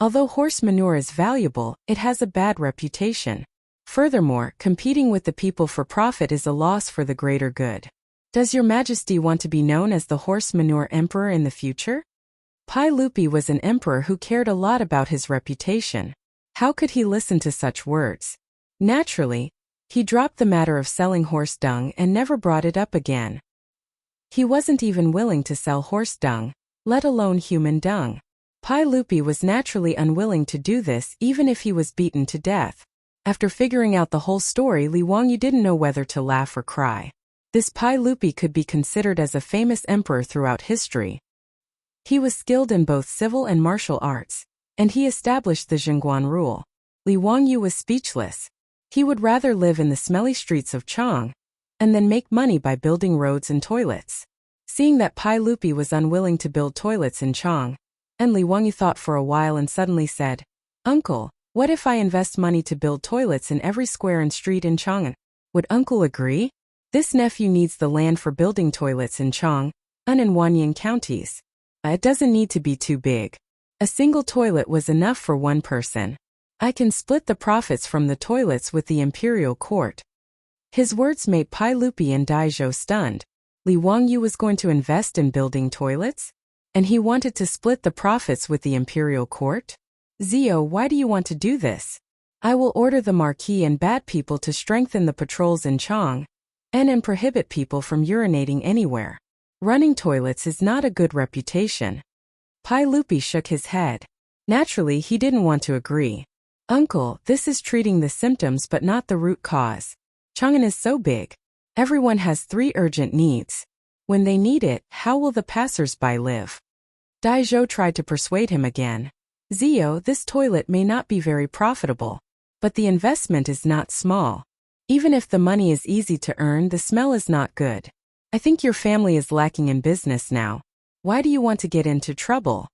A: "Although horse manure is valuable, it has a bad reputation. Furthermore, competing with the people for profit is a loss for the greater good. Does your majesty want to be known as the horse manure emperor in the future?" Pai Lupi was an emperor who cared a lot about his reputation. How could he listen to such words? Naturally, he dropped the matter of selling horse dung and never brought it up again. He wasn't even willing to sell horse dung, let alone human dung. Pai Lupi was naturally unwilling to do this even if he was beaten to death. After figuring out the whole story, Li Wangyu didn't know whether to laugh or cry. This Pai Lupi could be considered as a famous emperor throughout history. He was skilled in both civil and martial arts, and he established the Zhongguan rule. Li Wangyu was speechless. He would rather live in the smelly streets of Chang, and then make money by building roads and toilets. Seeing that Pai Lupi was unwilling to build toilets in Chang, and Li Wangyu thought for a while and suddenly said, "Uncle, what if I invest money to build toilets in every square and street in Chang'an? Would uncle agree? This nephew needs the land for building toilets in Chang, and Wanyan counties. It doesn't need to be too big. A single toilet was enough for one person. I can split the profits from the toilets with the imperial court." His words made Pai Lupi and Daizhou stunned. Li Wangyu was going to invest in building toilets? And he wanted to split the profits with the imperial court? "Zio, why do you want to do this? I will order the marquis and bad people to strengthen the patrols in Chang, and prohibit people from urinating anywhere. Running toilets is not a good reputation." Pai Lupi shook his head. Naturally, he didn't want to agree. "Uncle, this is treating the symptoms but not the root cause. Chang'an is so big. Everyone has 3 urgent needs. When they need it, how will the passers-by live?" Daizhou tried to persuade him again. "Zio, this toilet may not be very profitable, but the investment is not small. Even if the money is easy to earn, the smell is not good. I think your family is lacking in business now. Why do you want to get into trouble?"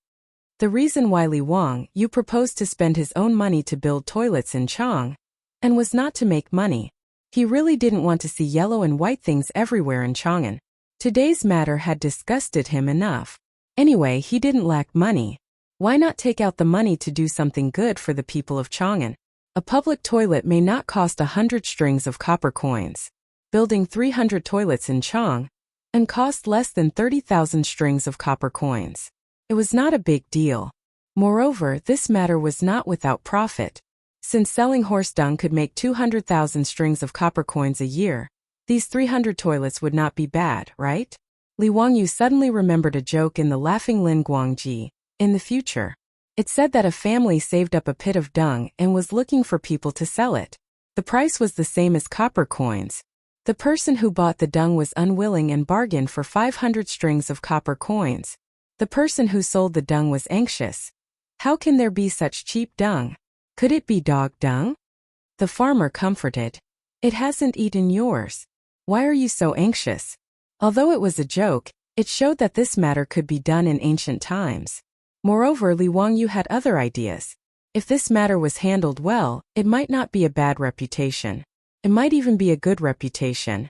A: The reason why Li Wangyu proposed to spend his own money to build toilets in Chang, and was not to make money. He really didn't want to see yellow and white things everywhere in Chang'an. Today's matter had disgusted him enough. Anyway, he didn't lack money. Why not take out the money to do something good for the people of Chang'an? A public toilet may not cost 100 strings of copper coins. Building 300 toilets in Chang, and cost less than 30,000 strings of copper coins. It was not a big deal. Moreover, this matter was not without profit. Since selling horse dung could make 200,000 strings of copper coins a year, these 300 toilets would not be bad, right? Li Wangyu suddenly remembered a joke in the Laughing Lin Guangji. In the future, it said that a family saved up a pit of dung and was looking for people to sell it. The price was the same as copper coins. The person who bought the dung was unwilling and bargained for 500 strings of copper coins. The person who sold the dung was anxious. How can there be such cheap dung? Could it be dog dung? The farmer comforted. "It hasn't eaten yours. Why are you so anxious?" Although it was a joke, it showed that this matter could be done in ancient times. Moreover, Li Wangyu had other ideas. If this matter was handled well, it might not be a bad reputation. It might even be a good reputation.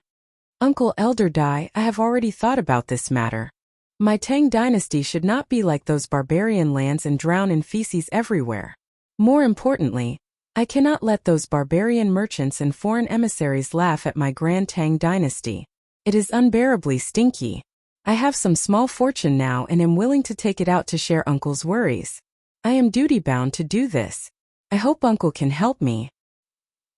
A: "Uncle Elder Dai, I have already thought about this matter. My Tang dynasty should not be like those barbarian lands and drown in feces everywhere. More importantly, I cannot let those barbarian merchants and foreign emissaries laugh at my grand Tang dynasty. It is unbearably stinky. I have some small fortune now and am willing to take it out to share uncle's worries. I am duty-bound to do this. I hope uncle can help me."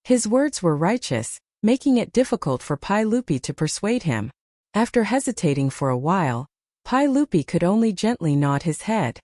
A: His words were righteous, making it difficult for Pai Lupi to persuade him. After hesitating for a while, Pai Lupi could only gently nod his head.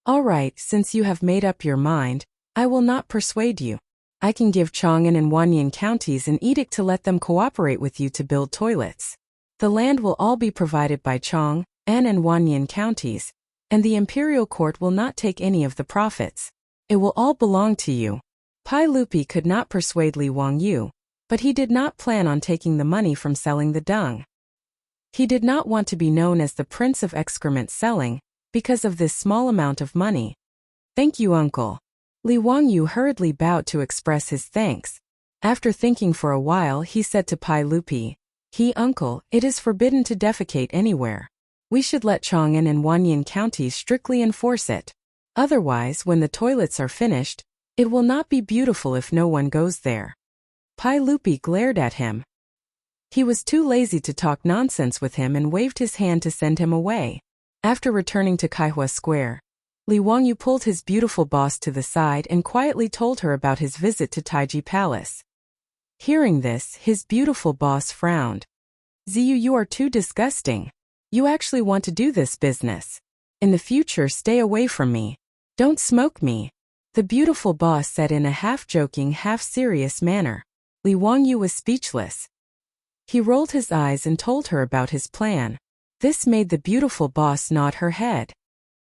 A: "All right, since you have made up your mind, I will not persuade you. I can give Chang'an and Wanyan counties an edict to let them cooperate with you to build toilets. The land will all be provided by Chang'an and Wanyan counties, and the imperial court will not take any of the profits. It will all belong to you. Pai Lupi could not persuade Li Wangyu, but he did not plan on taking the money from selling the dung. He did not want to be known as the Prince of Excrement Selling, because of this small amount of money. Thank you, uncle. Li Wangyu hurriedly bowed to express his thanks. After thinking for a while, he said to Pai Lupi, Uncle, it is forbidden to defecate anywhere. We should let Chang'an and Wanyan counties strictly enforce it. Otherwise, when the toilets are finished, it will not be beautiful if no one goes there. Pai Lupi glared at him. He was too lazy to talk nonsense with him and waved his hand to send him away. After returning to Kaihua Square, Li Wangyu pulled his beautiful boss to the side and quietly told her about his visit to Taiji Palace. Hearing this, his beautiful boss frowned. Ziyu, you are too disgusting. You actually want to do this business. In the future, stay away from me. Don't smoke me. The beautiful boss said in a half-joking, half-serious manner. Li Wangyu was speechless. He rolled his eyes and told her about his plan. This made the beautiful boss nod her head.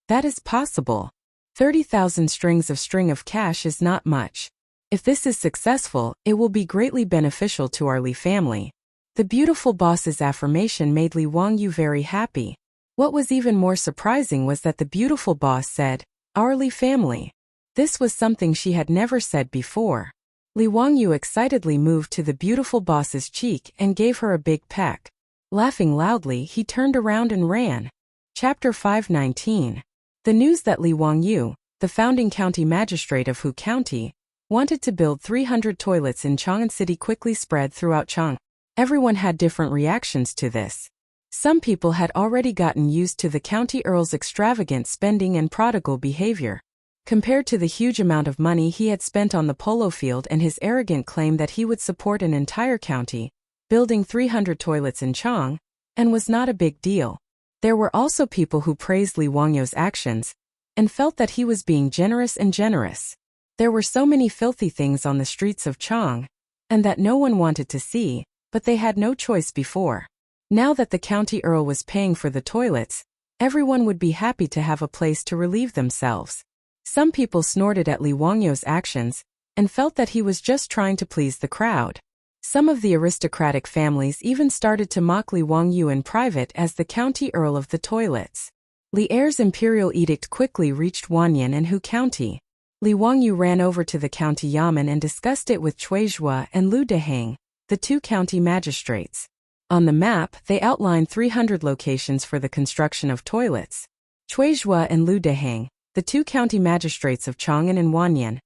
A: That is possible. 30,000 strings of cash is not much. If this is successful, it will be greatly beneficial to our Li family. The beautiful boss's affirmation made Li Wangyu very happy. What was even more surprising was that the beautiful boss said, our Li family. This was something she had never said before. Li Wangyu excitedly moved to the beautiful boss's cheek and gave her a big peck. Laughing loudly, he turned around and ran. Chapter 519. The news that Li Wangyu, the founding county magistrate of Hu County, wanted to build 300 toilets in Chang'an City quickly spread throughout Chang. Everyone had different reactions to this. Some people had already gotten used to the county earl's extravagant spending and prodigal behavior. Compared to the huge amount of money he had spent on the polo field and his arrogant claim that he would support an entire county, building 300 toilets in Chang, and was not a big deal. There were also people who praised Li Wangyu's actions, and felt that he was being generous. There were so many filthy things on the streets of Chang, and that no one wanted to see, but they had no choice before. Now that the county earl was paying for the toilets, everyone would be happy to have a place to relieve themselves. Some people snorted at Li Wangyu's actions, and felt that he was just trying to please the crowd. Some of the aristocratic families even started to mock Li Wangyu in private as the county earl of the toilets. Li Er's imperial edict quickly reached Wanyan and Hu County. Li Wangyu ran over to the county yamen and discussed it with Cui Zhua and Lu Deheng, the two county magistrates. On the map, they outlined 300 locations for the construction of toilets. Cui Zhua and Lu Deheng, the two county magistrates of Chang'an and Wanyan,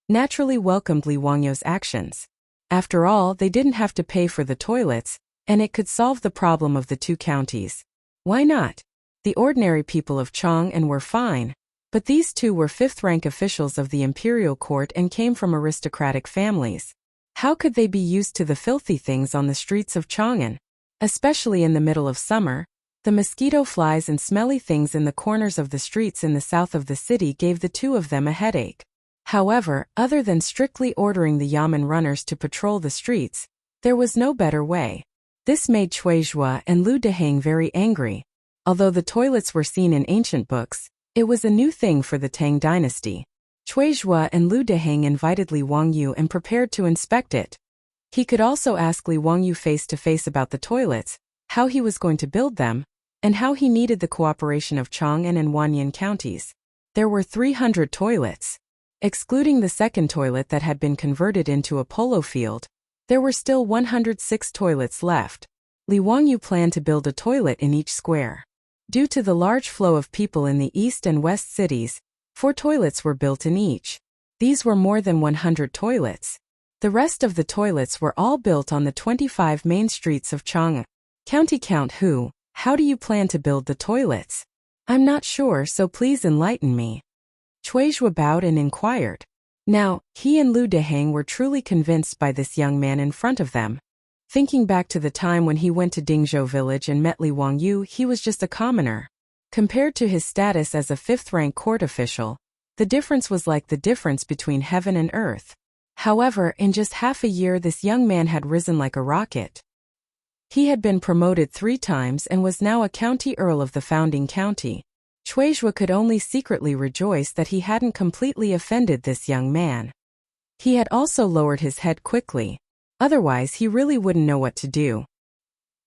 A: naturally welcomed Li Wangyu's actions. After all, they didn't have to pay for the toilets, and it could solve the problem of the two counties. Why not? The ordinary people of Chang'an were fine, but these two were fifth-rank officials of the imperial court and came from aristocratic families. How could they be used to the filthy things on the streets of Chang'an? Especially in the middle of summer, the mosquito flies and smelly things in the corners of the streets in the south of the city gave the two of them a headache. However, other than strictly ordering the yamen runners to patrol the streets, there was no better way. This made Cui Zhua and Lu Deheng very angry. Although the toilets were seen in ancient books, it was a new thing for the Tang dynasty. Cui Zhua and Lu Deheng invited Li Wangyu and prepared to inspect it. He could also ask Li Wangyu face-to-face about the toilets, how he was going to build them, and how he needed the cooperation of Chang'an and Wanyan counties. There were 300 toilets. Excluding the second toilet that had been converted into a polo field, there were still 106 toilets left. Li Wangyu planned to build a toilet in each square. Due to the large flow of people in the east and west cities, 4 toilets were built in each. These were more than 100 toilets. The rest of the toilets were all built on the 25 main streets of Chang'an. County Count Hu, how do you plan to build the toilets? I'm not sure, so please enlighten me. Cui Zhua bowed and inquired. Now, he and Lu Deheng were truly convinced by this young man in front of them. Thinking back to the time when he went to Dingzhou village and met Li Wangyu, he was just a commoner. Compared to his status as a fifth-rank court official, the difference was like the difference between heaven and earth. However, in just half a year this young man had risen like a rocket. He had been promoted 3 times and was now a county earl of the founding county. Shuizhuo could only secretly rejoice that he hadn't completely offended this young man. He had also lowered his head quickly. Otherwise he really wouldn't know what to do.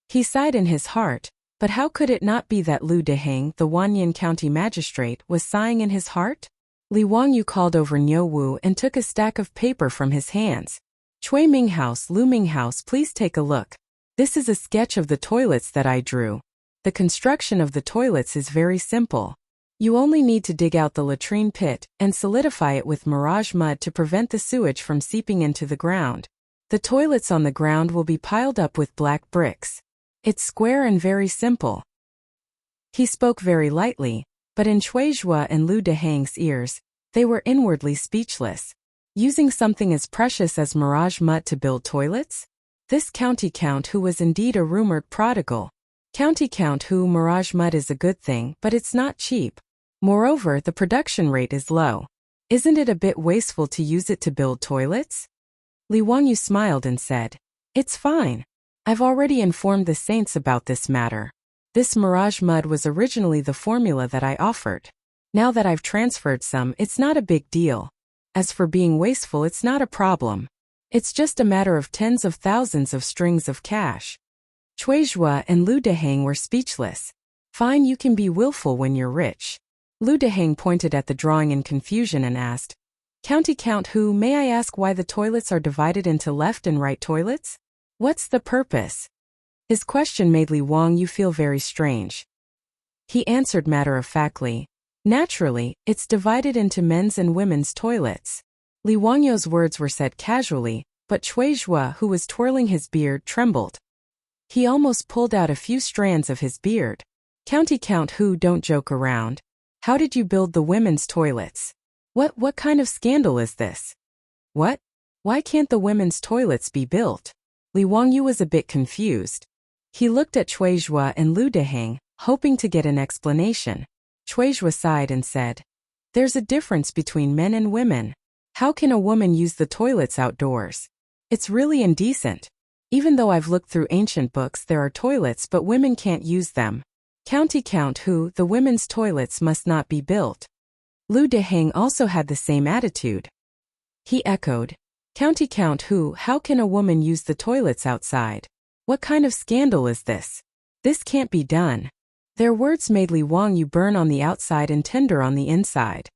A: He sighed in his heart, but how could it not be that Lu Deheng, the Wanyan County magistrate, was sighing in his heart? Li Wangyu called over Niu Wu and took a stack of paper from his hands. Chui Minghouse, Lu Minghouse, please take a look. This is a sketch of the toilets that I drew. The construction of the toilets is very simple. You only need to dig out the latrine pit and solidify it with mirage mud to prevent the sewage from seeping into the ground. The toilets on the ground will be piled up with black bricks. It's square and very simple. He spoke very lightly, but in Shuizhuo and Lu Deheng's ears, they were inwardly speechless. Using something as precious as mirage mud to build toilets? This county count who was indeed a rumored prodigal. County count who mirage mud is a good thing, but it's not cheap. Moreover, the production rate is low. Isn't it a bit wasteful to use it to build toilets? Li Wangyu smiled and said, "It's fine. I've already informed the saints about this matter. This mirage mud was originally the formula that I offered. Now that I've transferred some, it's not a big deal. As for being wasteful, it's not a problem. It's just a matter of tens of thousands of strings of cash." Shuizhuo and Lu Deheng were speechless. Fine, you can be willful when you're rich. Lu Deheng pointed at the drawing in confusion and asked, "County count who, may I ask why the toilets are divided into left and right toilets? What's the purpose?" His question made Li Wangyu feel very strange. He answered matter-of-factly, "Naturally, it's divided into men's and women's toilets." Li Wangyu's words were said casually, but Shuizhuo, who was twirling his beard, trembled. He almost pulled out a few strands of his beard. "County count who, don't joke around. How did you build the women's toilets? What kind of scandal is this? What? Why can't the women's toilets be built?" Li Wangyu was a bit confused. He looked at Shuizhuo and Lu Deheng, hoping to get an explanation. Shuizhuo sighed and said, "There's a difference between men and women. How can a woman use the toilets outdoors? It's really indecent. Even though I've looked through ancient books, there are toilets but women can't use them. County count who, the women's toilets must not be built." Lu Deheng also had the same attitude. He echoed, "County count who, how can a woman use the toilets outside? What kind of scandal is this? This can't be done." Their words made Li Wangyu burn on the outside and tender on the inside.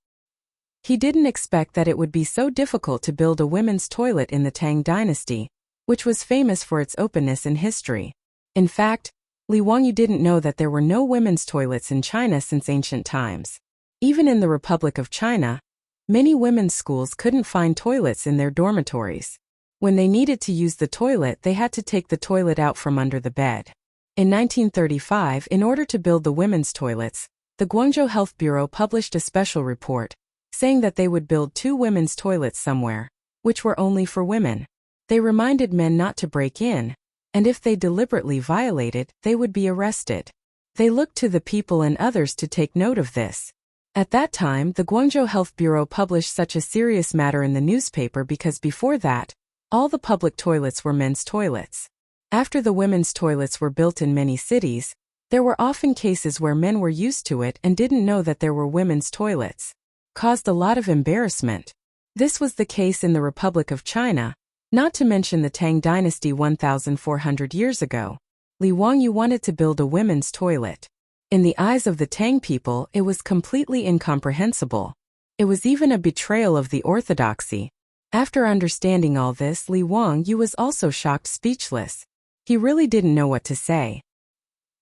A: He didn't expect that it would be so difficult to build a women's toilet in the Tang dynasty, which was famous for its openness in history. In fact, Li Wangyu didn't know that there were no women's toilets in China since ancient times. Even in the Republic of China, many women's schools couldn't find toilets in their dormitories. When they needed to use the toilet, they had to take the toilet out from under the bed. In 1935, in order to build the women's toilets, the Guangzhou Health Bureau published a special report, saying that they would build 2 women's toilets somewhere, which were only for women. They reminded men not to break in, and if they deliberately violated, they would be arrested. They looked to the people and others to take note of this. At that time, the Guangzhou Health Bureau published such a serious matter in the newspaper because before that, all the public toilets were men's toilets. After the women's toilets were built in many cities, there were often cases where men were used to it and didn't know that there were women's toilets. Caused a lot of embarrassment. This was the case in the Republic of China, not to mention the Tang dynasty 1,400 years ago. Li Wangyu wanted to build a women's toilet. In the eyes of the Tang people, it was completely incomprehensible. It was even a betrayal of the orthodoxy. After understanding all this, Li Wangyu was also shocked, speechless. He really didn't know what to say.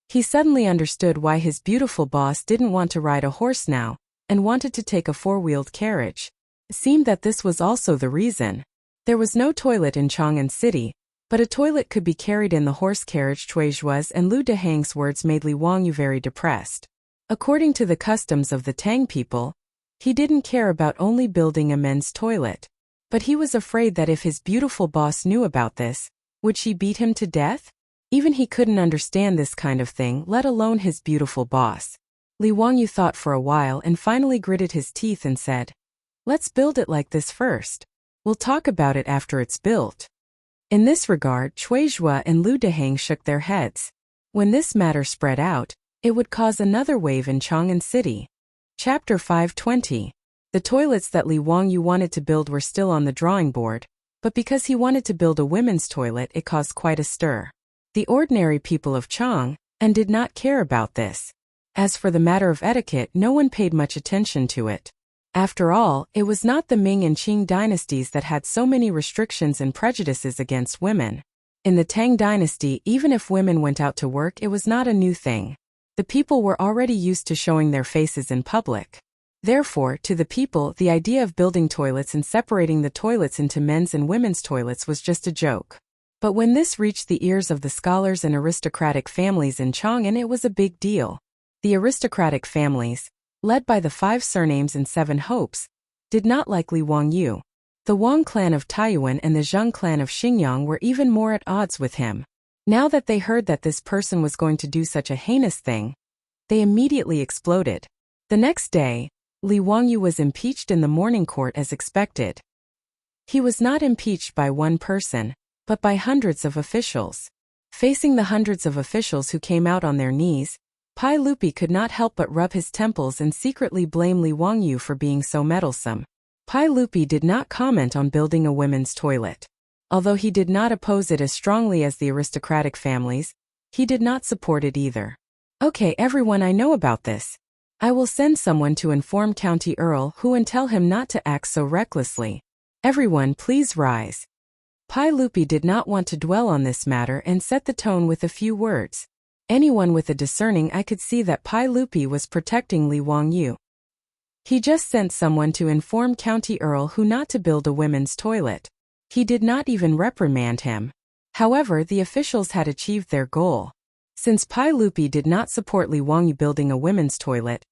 A: He suddenly understood why his beautiful boss didn't want to ride a horse now, and wanted to take a 4-wheeled carriage. It seemed that this was also the reason. There was no toilet in Chang'an City, but a toilet could be carried in the horse carriage. Shuizhuo's and Lu Deheng's words made Li Wangyu very depressed. According to the customs of the Tang people, he didn't care about only building a men's toilet. But he was afraid that if his beautiful boss knew about this, would she beat him to death? Even he couldn't understand this kind of thing, let alone his beautiful boss. Li Wangyu thought for a while and finally gritted his teeth and said, "Let's build it like this first. We'll talk about it after it's built. In this regard, Cui Zhua and Lu Deheng shook their heads. When this matter spread out, it would cause another wave in Chang'an City. Chapter 520. The toilets that Li Wangyu wanted to build were still on the drawing board, but because he wanted to build a women's toilet, it caused quite a stir. The ordinary people of Chang'an did not care about this. As for the matter of etiquette, no one paid much attention to it. After all, it was not the Ming and Qing dynasties that had so many restrictions and prejudices against women. In the Tang dynasty, even if women went out to work, it was not a new thing. The people were already used to showing their faces in public. Therefore, to the people, the idea of building toilets and separating the toilets into men's and women's toilets was just a joke. But when this reached the ears of the scholars and aristocratic families in Chang'an, it was a big deal. The aristocratic families, led by the 5 surnames and 7 hopes, did not like Li Wangyu. The Wang clan of Taiyuan and the Zheng clan of Xinjiang were even more at odds with him. Now that they heard that this person was going to do such a heinous thing, they immediately exploded. The next day, Li Wangyu was impeached in the morning court as expected. He was not impeached by one person, but by hundreds of officials. Facing the hundreds of officials who came out on their knees, Pai Lupi could not help but rub his temples and secretly blame Li Wangyu for being so meddlesome. Pai Lupi did not comment on building a women's toilet. Although he did not oppose it as strongly as the aristocratic families, he did not support it either. Okay, everyone, I know about this. I will send someone to inform County Earl Hu and tell him not to act so recklessly. Everyone, please rise. Pai Lupi did not want to dwell on this matter and set the tone with a few words. Anyone with a discerning eye could see that Pai Lupi was protecting Li Wangyu. He just sent someone to inform County Earl Hu not to build a women's toilet. He did not even reprimand him. However, the officials had achieved their goal. Since Pai Lupi did not support Li Wangyu building a women's toilet,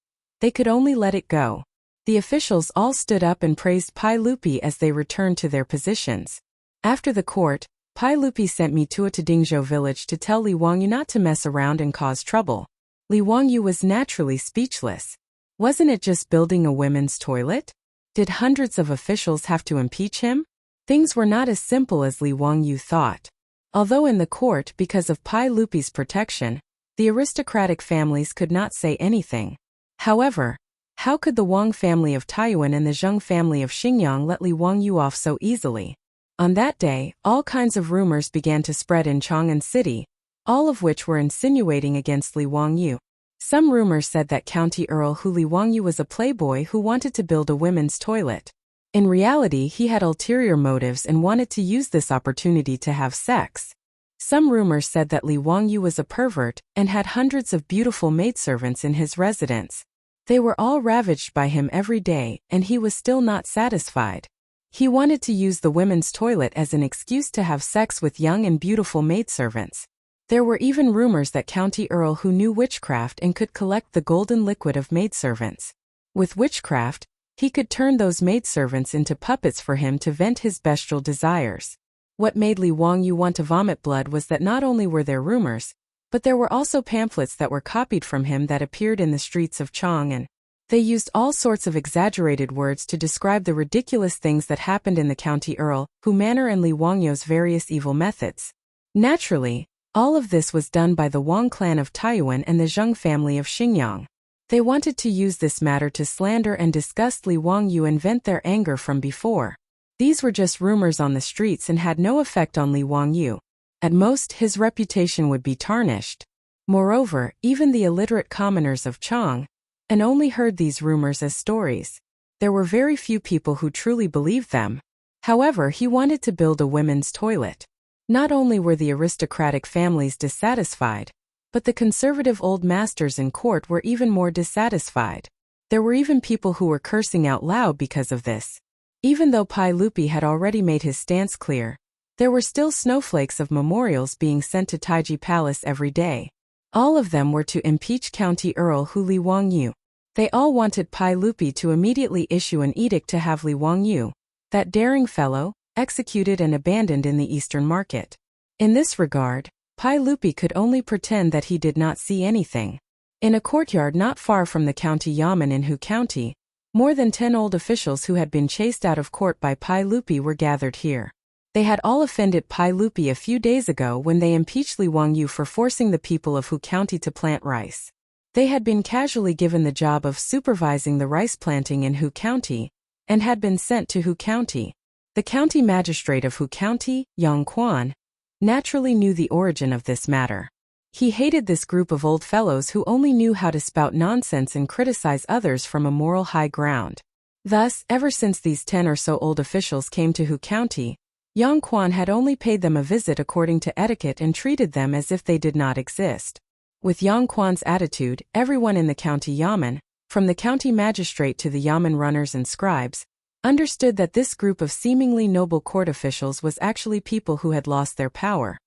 A: they could only let it go. The officials all stood up and praised Pai Lupi as they returned to their positions. After the court, Pai Lupi sent Mitua to Dingzhou village to tell Li Wangyu not to mess around and cause trouble. Li Wangyu was naturally speechless. Wasn't it just building a women's toilet? Did hundreds of officials have to impeach him? Things were not as simple as Li Wangyu thought. Although in the court, because of Pai Lupi's protection, the aristocratic families could not say anything. However, how could the Wang family of Taiyuan and the Zheng family of Xinjiang let Li Wangyu off so easily? On that day, all kinds of rumors began to spread in Chang'an City, all of which were insinuating against Li Wangyu. Some rumors said that County Earl Hu Li Wangyu was a playboy who wanted to build a women's toilet. In reality, he had ulterior motives and wanted to use this opportunity to have sex. Some rumors said that Li Wangyu was a pervert and had hundreds of beautiful maidservants in his residence. They were all ravaged by him every day, and he was still not satisfied. He wanted to use the women's toilet as an excuse to have sex with young and beautiful maidservants. There were even rumors that County Earl Hu knew witchcraft and could collect the golden liquid of maidservants. With witchcraft, he could turn those maidservants into puppets for him to vent his bestial desires. What made Li Wangyu want to vomit blood was that not only were there rumors, but there were also pamphlets that were copied from him that appeared in the streets of Chang'an. They used all sorts of exaggerated words to describe the ridiculous things that happened in the County Earl Hu manor and Li Wangyu's various evil methods. Naturally, all of this was done by the Wang clan of Taiyuan and the Zheng family of Xinjiang. They wanted to use this matter to slander and disgust Li Wangyu and vent their anger from before. These were just rumors on the streets and had no effect on Li Wangyu. At most, his reputation would be tarnished. Moreover, even the illiterate commoners of Chang'an only heard these rumors as stories. There were very few people who truly believed them. However, he wanted to build a women's toilet. Not only were the aristocratic families dissatisfied, but the conservative old masters in court were even more dissatisfied. There were even people who were cursing out loud because of this. Even though Pai Lupi had already made his stance clear, there were still snowflakes of memorials being sent to Taiji Palace every day. All of them were to impeach County Earl Hu Li Wangyu. They all wanted Pai Lupi to immediately issue an edict to have Li Wangyu, that daring fellow, executed and abandoned in the Eastern Market. In this regard, Pai Lupi could only pretend that he did not see anything. In a courtyard not far from the county Yamen in Hu County, More than 10 old officials who had been chased out of court by Pai Lupi were gathered here. They had all offended Pai Lupi a few days ago when they impeached Li Wangyu for forcing the people of Hu County to plant rice. They had been casually given the job of supervising the rice planting in Hu County, and had been sent to Hu County. The county magistrate of Hu County, Yang Quan, naturally knew the origin of this matter. He hated this group of old fellows who only knew how to spout nonsense and criticize others from a moral high ground. Thus, ever since these 10 or so old officials came to Hu County, Yang Quan had only paid them a visit according to etiquette and treated them as if they did not exist. With Yang Quan's attitude, everyone in the county yamen, from the county magistrate to the yamen runners and scribes, understood that this group of seemingly noble court officials was actually people who had lost their power.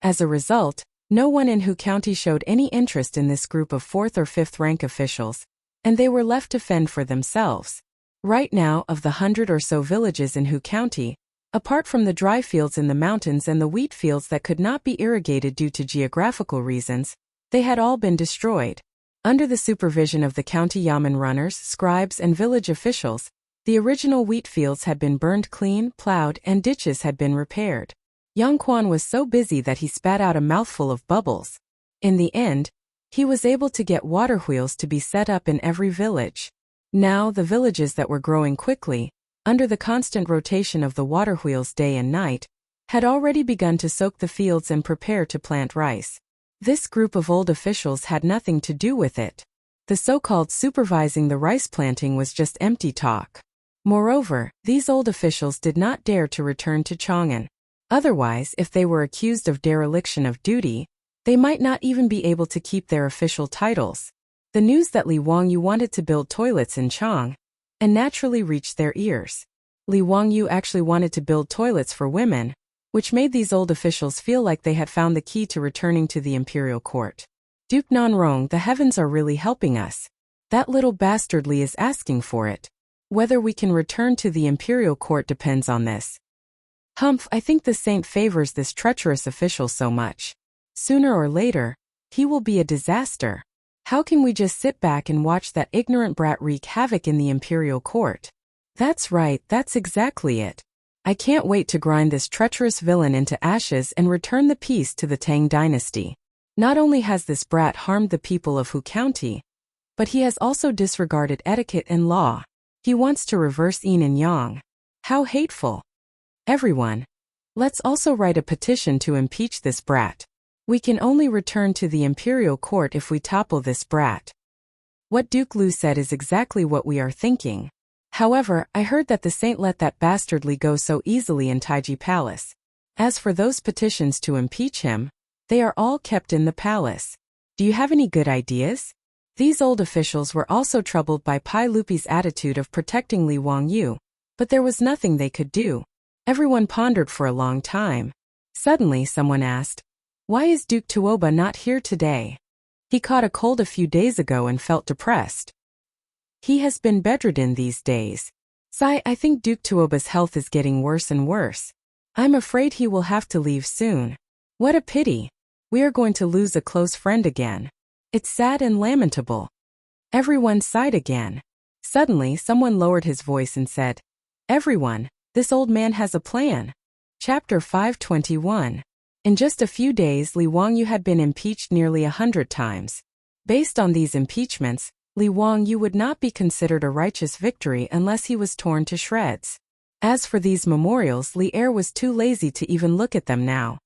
A: As a result, no one in Hu County showed any interest in this group of 4th or 5th rank officials, and they were left to fend for themselves. Right now, of the 100 or so villages in Hu County, apart from the dry fields in the mountains and the wheat fields that could not be irrigated due to geographical reasons, they had all been destroyed. Under the supervision of the county yamen runners, scribes, and village officials, the original wheat fields had been burned clean, plowed, and ditches had been repaired. Yang Quan was so busy that he spat out a mouthful of bubbles. In the end, he was able to get water wheels to be set up in every village. Now, the villages that were growing quickly, under the constant rotation of the water wheels day and night, had already begun to soak the fields and prepare to plant rice. This group of old officials had nothing to do with it. The so-called supervising the rice planting was just empty talk. Moreover, these old officials did not dare to return to Chang'an. Otherwise, if they were accused of dereliction of duty, they might not even be able to keep their official titles. The news that Li Wangyu wanted to build toilets in Chang, and naturally reached their ears. Li Wangyu actually wanted to build toilets for women, which made these old officials feel like they had found the key to returning to the imperial court. Duke Nanrong, the heavens are really helping us. That little bastard Li is asking for it. Whether we can return to the imperial court depends on this. Humph, I think the saint favors this treacherous official so much. Sooner or later, he will be a disaster. How can we just sit back and watch that ignorant brat wreak havoc in the imperial court? That's right, that's exactly it. I can't wait to grind this treacherous villain into ashes and return the peace to the Tang dynasty. Not only has this brat harmed the people of Hu County, but he has also disregarded etiquette and law. He wants to reverse yin and yang. How hateful. Everyone, let's also write a petition to impeach this brat. We can only return to the imperial court if we topple this brat. What Duke Lu said is exactly what we are thinking. However, I heard that the saint let that bastard Li go so easily in Taiji Palace. As for those petitions to impeach him, they are all kept in the palace. Do you have any good ideas? These old officials were also troubled by Pai Lupi's attitude of protecting Li Wangyu, but there was nothing they could do. Everyone pondered for a long time. Suddenly someone asked, "Why is Duke Tuoba not here today? He caught a cold a few days ago and felt depressed." "He has been bedridden these days. Sai, I think Duke Tuoba's health is getting worse and worse. I'm afraid he will have to leave soon. What a pity. We are going to lose a close friend again. It's sad and lamentable." Everyone sighed again. Suddenly someone lowered his voice and said, "Everyone, this old man has a plan." Chapter 521. In just a few days, Li Wangyu had been impeached nearly 100 times. Based on these impeachments, Li Wangyu would not be considered a righteous victory unless he was torn to shreds. As for these memorials, Li Er was too lazy to even look at them now.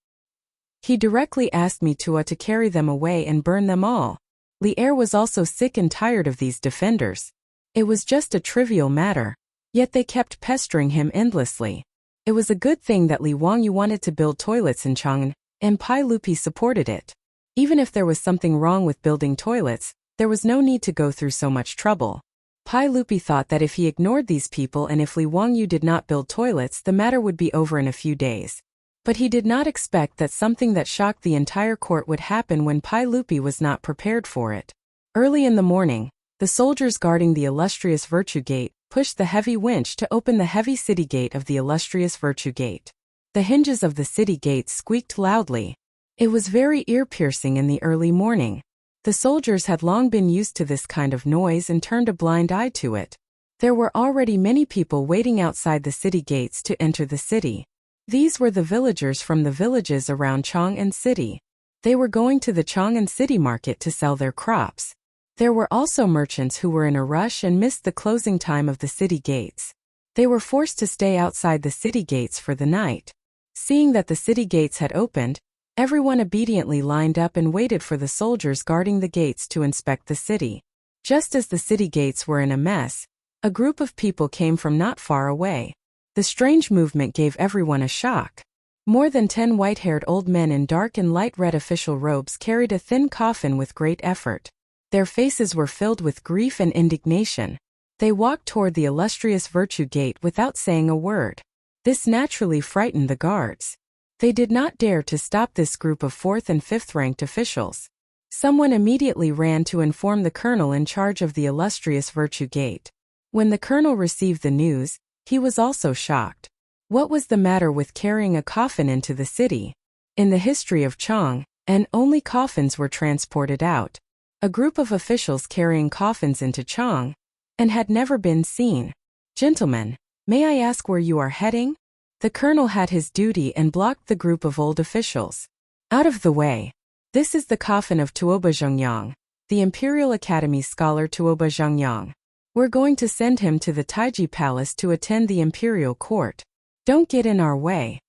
A: He directly asked Mitua to carry them away and burn them all. Li Er was also sick and tired of these defenders. It was just a trivial matter, yet they kept pestering him endlessly. It was a good thing that Li Wangyu wanted to build toilets in Chang'an, and Pai Lupi supported it. Even if there was something wrong with building toilets, there was no need to go through so much trouble. Pai Lupi thought that if he ignored these people and if Li Wangyu did not build toilets, the matter would be over in a few days. But he did not expect that something that shocked the entire court would happen when Pai Lupi was not prepared for it. Early in the morning, the soldiers guarding the illustrious Virtue Gate pushed the heavy winch to open the heavy city gate of the illustrious Virtue Gate. The hinges of the city gate squeaked loudly. It was very ear-piercing in the early morning. The soldiers had long been used to this kind of noise and turned a blind eye to it. There were already many people waiting outside the city gates to enter the city. These were the villagers from the villages around Chang'an City. They were going to the Chang'an City market to sell their crops. There were also merchants who were in a rush and missed the closing time of the city gates. They were forced to stay outside the city gates for the night. Seeing that the city gates had opened, everyone obediently lined up and waited for the soldiers guarding the gates to inspect the city. Just as the city gates were in a mess, a group of people came from not far away. The strange movement gave everyone a shock. More than 10 white-haired old men in dark and light red official robes carried a thin coffin with great effort. Their faces were filled with grief and indignation. They walked toward the illustrious Virtue Gate without saying a word. This naturally frightened the guards. They did not dare to stop this group of 4th and 5th ranked officials. Someone immediately ran to inform the colonel in charge of the illustrious Virtue Gate. When the colonel received the news, he was also shocked. What was the matter with carrying a coffin into the city? In the history of Chang, and only coffins were transported out. A group of officials carrying coffins into Chang, and had never been seen. Gentlemen, may I ask where you are heading? The colonel had his duty and blocked the group of old officials. Out of the way. This is the coffin of Tuoba Zhengyang, the Imperial Academy scholar Tuoba Zhengyang. We're going to send him to the Taiji Palace to attend the imperial court. Don't get in our way.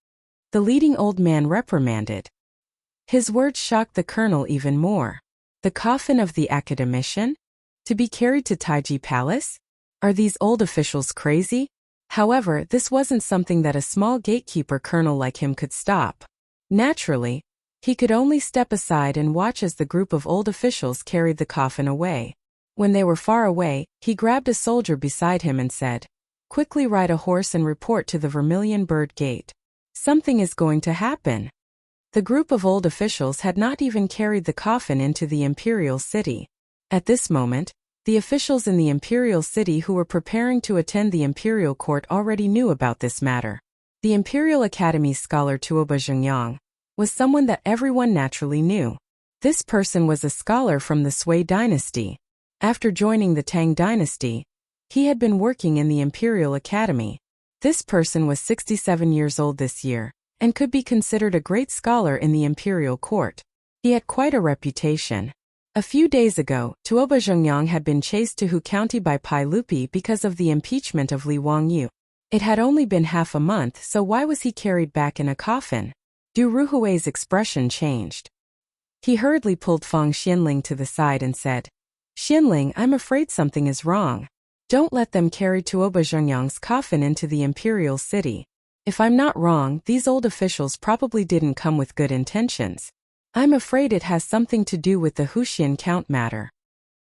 A: The leading old man reprimanded. His words shocked the colonel even more. The coffin of the academician? To be carried to Taiji Palace? Are these old officials crazy? However, this wasn't something that a small gatekeeper colonel like him could stop. Naturally, he could only step aside and watch as the group of old officials carried the coffin away. When they were far away, he grabbed a soldier beside him and said, "Quickly ride a horse and report to the Vermilion Bird Gate. Something is going to happen." The group of old officials had not even carried the coffin into the imperial city. At this moment, the officials in the imperial city who were preparing to attend the imperial court already knew about this matter. The Imperial Academy scholar Tuoba Zhengyang was someone that everyone naturally knew. This person was a scholar from the Sui dynasty. After joining the Tang dynasty, he had been working in the Imperial Academy. This person was 67 years old this year, and could be considered a great scholar in the imperial court. He had quite a reputation. A few days ago, Tuoba Zhengyang had been chased to Hu County by Pai Lupi because of the impeachment of Li Wangyu. It had only been half a month, so why was he carried back in a coffin? Du Ruhui's expression changed. He hurriedly pulled Fang Xianling to the side and said, "Xianling, I'm afraid something is wrong. Don't let them carry Tuoba Zhengyang's coffin into the imperial city. If I'm not wrong, these old officials probably didn't come with good intentions. I'm afraid it has something to do with the Huxian Count matter."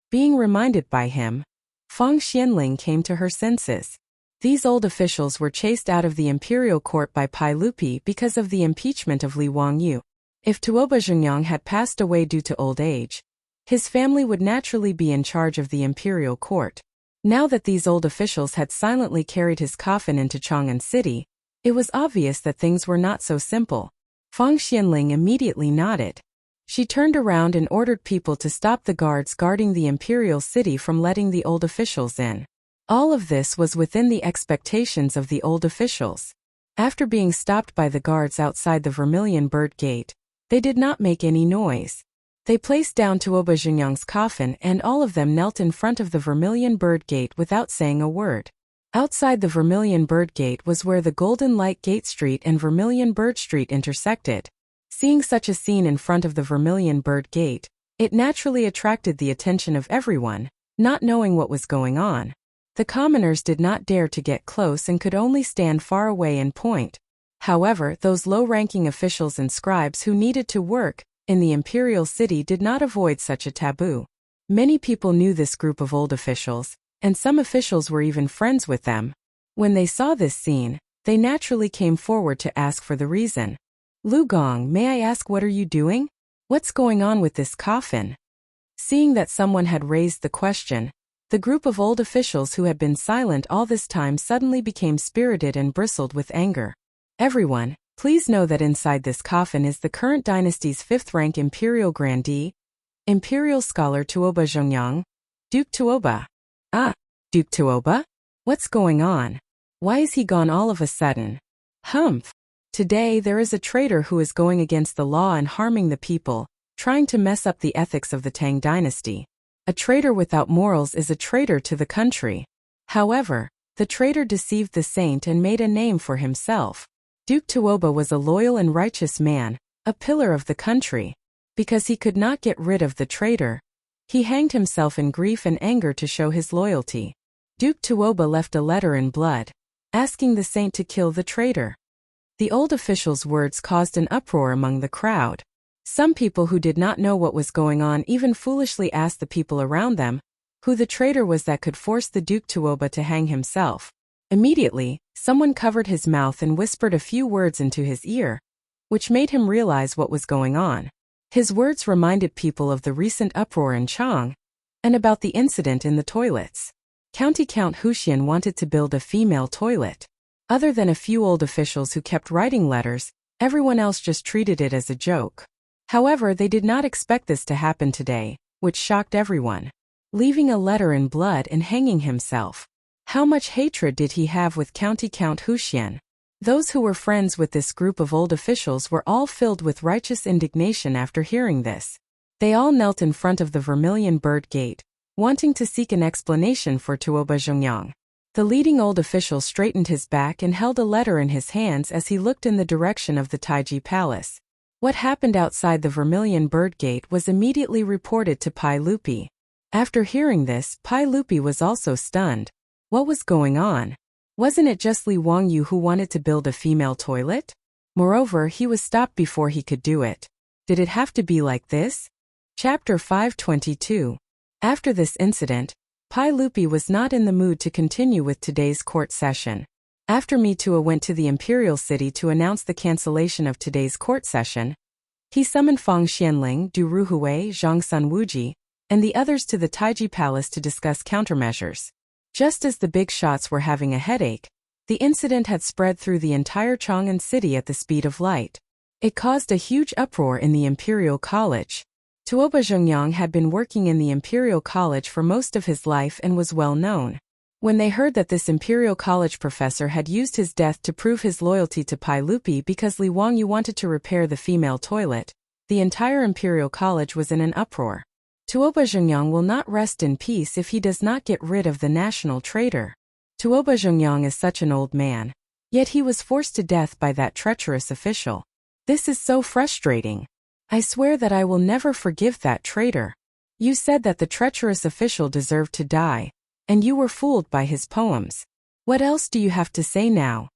A: Being reminded by him, Fang Xianling came to her senses. These old officials were chased out of the imperial court by Pai Lupi because of the impeachment of Li Wangyu. If Tuoba Zhengyang had passed away due to old age, his family would naturally be in charge of the imperial court. Now that these old officials had silently carried his coffin into Chang'an City, it was obvious that things were not so simple. Fang Xianling immediately nodded. She turned around and ordered people to stop the guards guarding the imperial city from letting the old officials in. All of this was within the expectations of the old officials. After being stopped by the guards outside the Vermilion Bird Gate, they did not make any noise. They placed down Tuoba Zhengyang's coffin and all of them knelt in front of the Vermilion Bird Gate without saying a word. Outside the Vermilion Bird Gate was where the Golden Light Gate Street and Vermilion Bird Street intersected. Seeing such a scene in front of the Vermilion Bird Gate, it naturally attracted the attention of everyone, not knowing what was going on. The commoners did not dare to get close and could only stand far away and point. However, those low-ranking officials and scribes who needed to work in the imperial city did not avoid such a taboo. Many people knew this group of old officials, and some officials were even friends with them. When they saw this scene, they naturally came forward to ask for the reason. "Lu Gong, may I ask, what are you doing? What's going on with this coffin?" Seeing that someone had raised the question, the group of old officials who had been silent all this time suddenly became spirited and bristled with anger. "Everyone, please know that inside this coffin is the current dynasty's 5th rank imperial grandee, imperial scholar Tuoba Zhengyang, Duke Tuoba." "Ah, Duke Tuoba? What's going on? Why is he gone all of a sudden? Humph! Today there is a traitor who is going against the law and harming the people, trying to mess up the ethics of the Tang dynasty. A traitor without morals is a traitor to the country. However, the traitor deceived the saint and made a name for himself. Duke Tuoba was a loyal and righteous man, a pillar of the country. Because he could not get rid of the traitor, he hanged himself in grief and anger to show his loyalty. Duke Tuoba left a letter in blood, asking the saint to kill the traitor. The old official's words caused an uproar among the crowd. Some people who did not know what was going on even foolishly asked the people around them who the traitor was that could force the Duke Tuoba to hang himself. Immediately, someone covered his mouth and whispered a few words into his ear, which made him realize what was going on. His words reminded people of the recent uproar in Chang and about the incident in the toilets. County Count Huxian wanted to build a female toilet. Other than a few old officials who kept writing letters, everyone else just treated it as a joke. However, they did not expect this to happen today, which shocked everyone. Leaving a letter in blood and hanging himself. How much hatred did he have with County Count Huxian? Those who were friends with this group of old officials were all filled with righteous indignation after hearing this. They all knelt in front of the Vermilion Bird Gate, wanting to seek an explanation for Tuoba Zhongyang. The leading old official straightened his back and held a letter in his hands as he looked in the direction of the Taiji Palace. What happened outside the Vermilion Bird Gate was immediately reported to Pai Lupi. After hearing this, Pai Lupi was also stunned. What was going on? Wasn't it just Li Wangyu who wanted to build a female toilet? Moreover, he was stopped before he could do it. Did it have to be like this? Chapter 522. After this incident, Pai Lupi was not in the mood to continue with today's court session. After Mitua went to the imperial city to announce the cancellation of today's court session, he summoned Fang Xianling, Du Ruhui, Zhang Sun Wuji, and the others to the Taiji Palace to discuss countermeasures. Just as the big shots were having a headache, the incident had spread through the entire Chang'an city at the speed of light. It caused a huge uproar in the Imperial College. Tuoba Zhongyang had been working in the Imperial College for most of his life and was well known. When they heard that this Imperial College professor had used his death to prove his loyalty to Pai Lupi because Li Wangyu wanted to repair the female toilet, the entire Imperial College was in an uproar. Tuoba Zhongyang will not rest in peace if he does not get rid of the national traitor. Tuoba Zhongyang is such an old man. Yet he was forced to death by that treacherous official. This is so frustrating. I swear that I will never forgive that traitor. You said that the treacherous official deserved to die, and you were fooled by his poems. What else do you have to say now?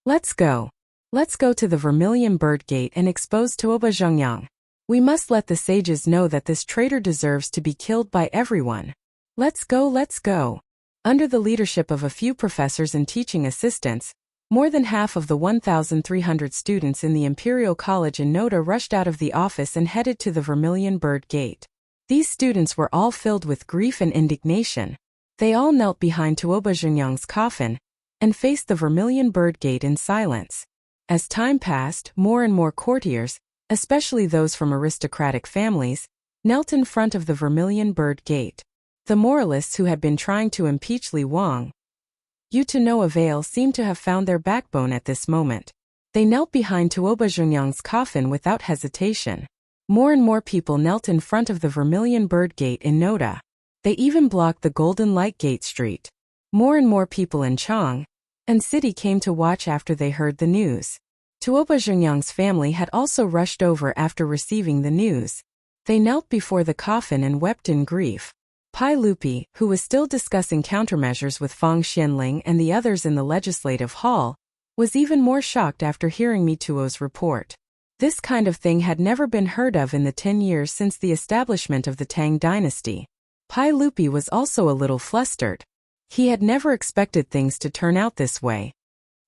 A: Let's go. Let's go to the Vermilion Bird Gate and expose Tuoba Zhongyang. We must let the sages know that this traitor deserves to be killed by everyone. Let's go, let's go. Under the leadership of a few professors and teaching assistants, more than half of the 1,300 students in the Imperial College in Noda rushed out of the office and headed to the Vermilion Bird Gate. These students were all filled with grief and indignation. They all knelt behind Tuoba Zhongyang's coffin and faced the Vermilion Bird Gate in silence. As time passed, more and more courtiers, especially those from aristocratic families, knelt in front of the Vermilion Bird Gate. The moralists who had been trying to impeach Li Wangyu to no avail seemed to have found their backbone at this moment. They knelt behind Tuoba Zhongyang's coffin without hesitation. More and more people knelt in front of the Vermilion Bird Gate in Noda. They even blocked the Golden Light Gate Street. More and more people in Chang and city came to watch after they heard the news. Tuoba Zhongyang's family had also rushed over after receiving the news. They knelt before the coffin and wept in grief. Pai Lupi, who was still discussing countermeasures with Fang Xianling and the others in the legislative hall, was even more shocked after hearing Mituo's report. This kind of thing had never been heard of in the 10 years since the establishment of the Tang dynasty. Pai Lupi was also a little flustered. He had never expected things to turn out this way.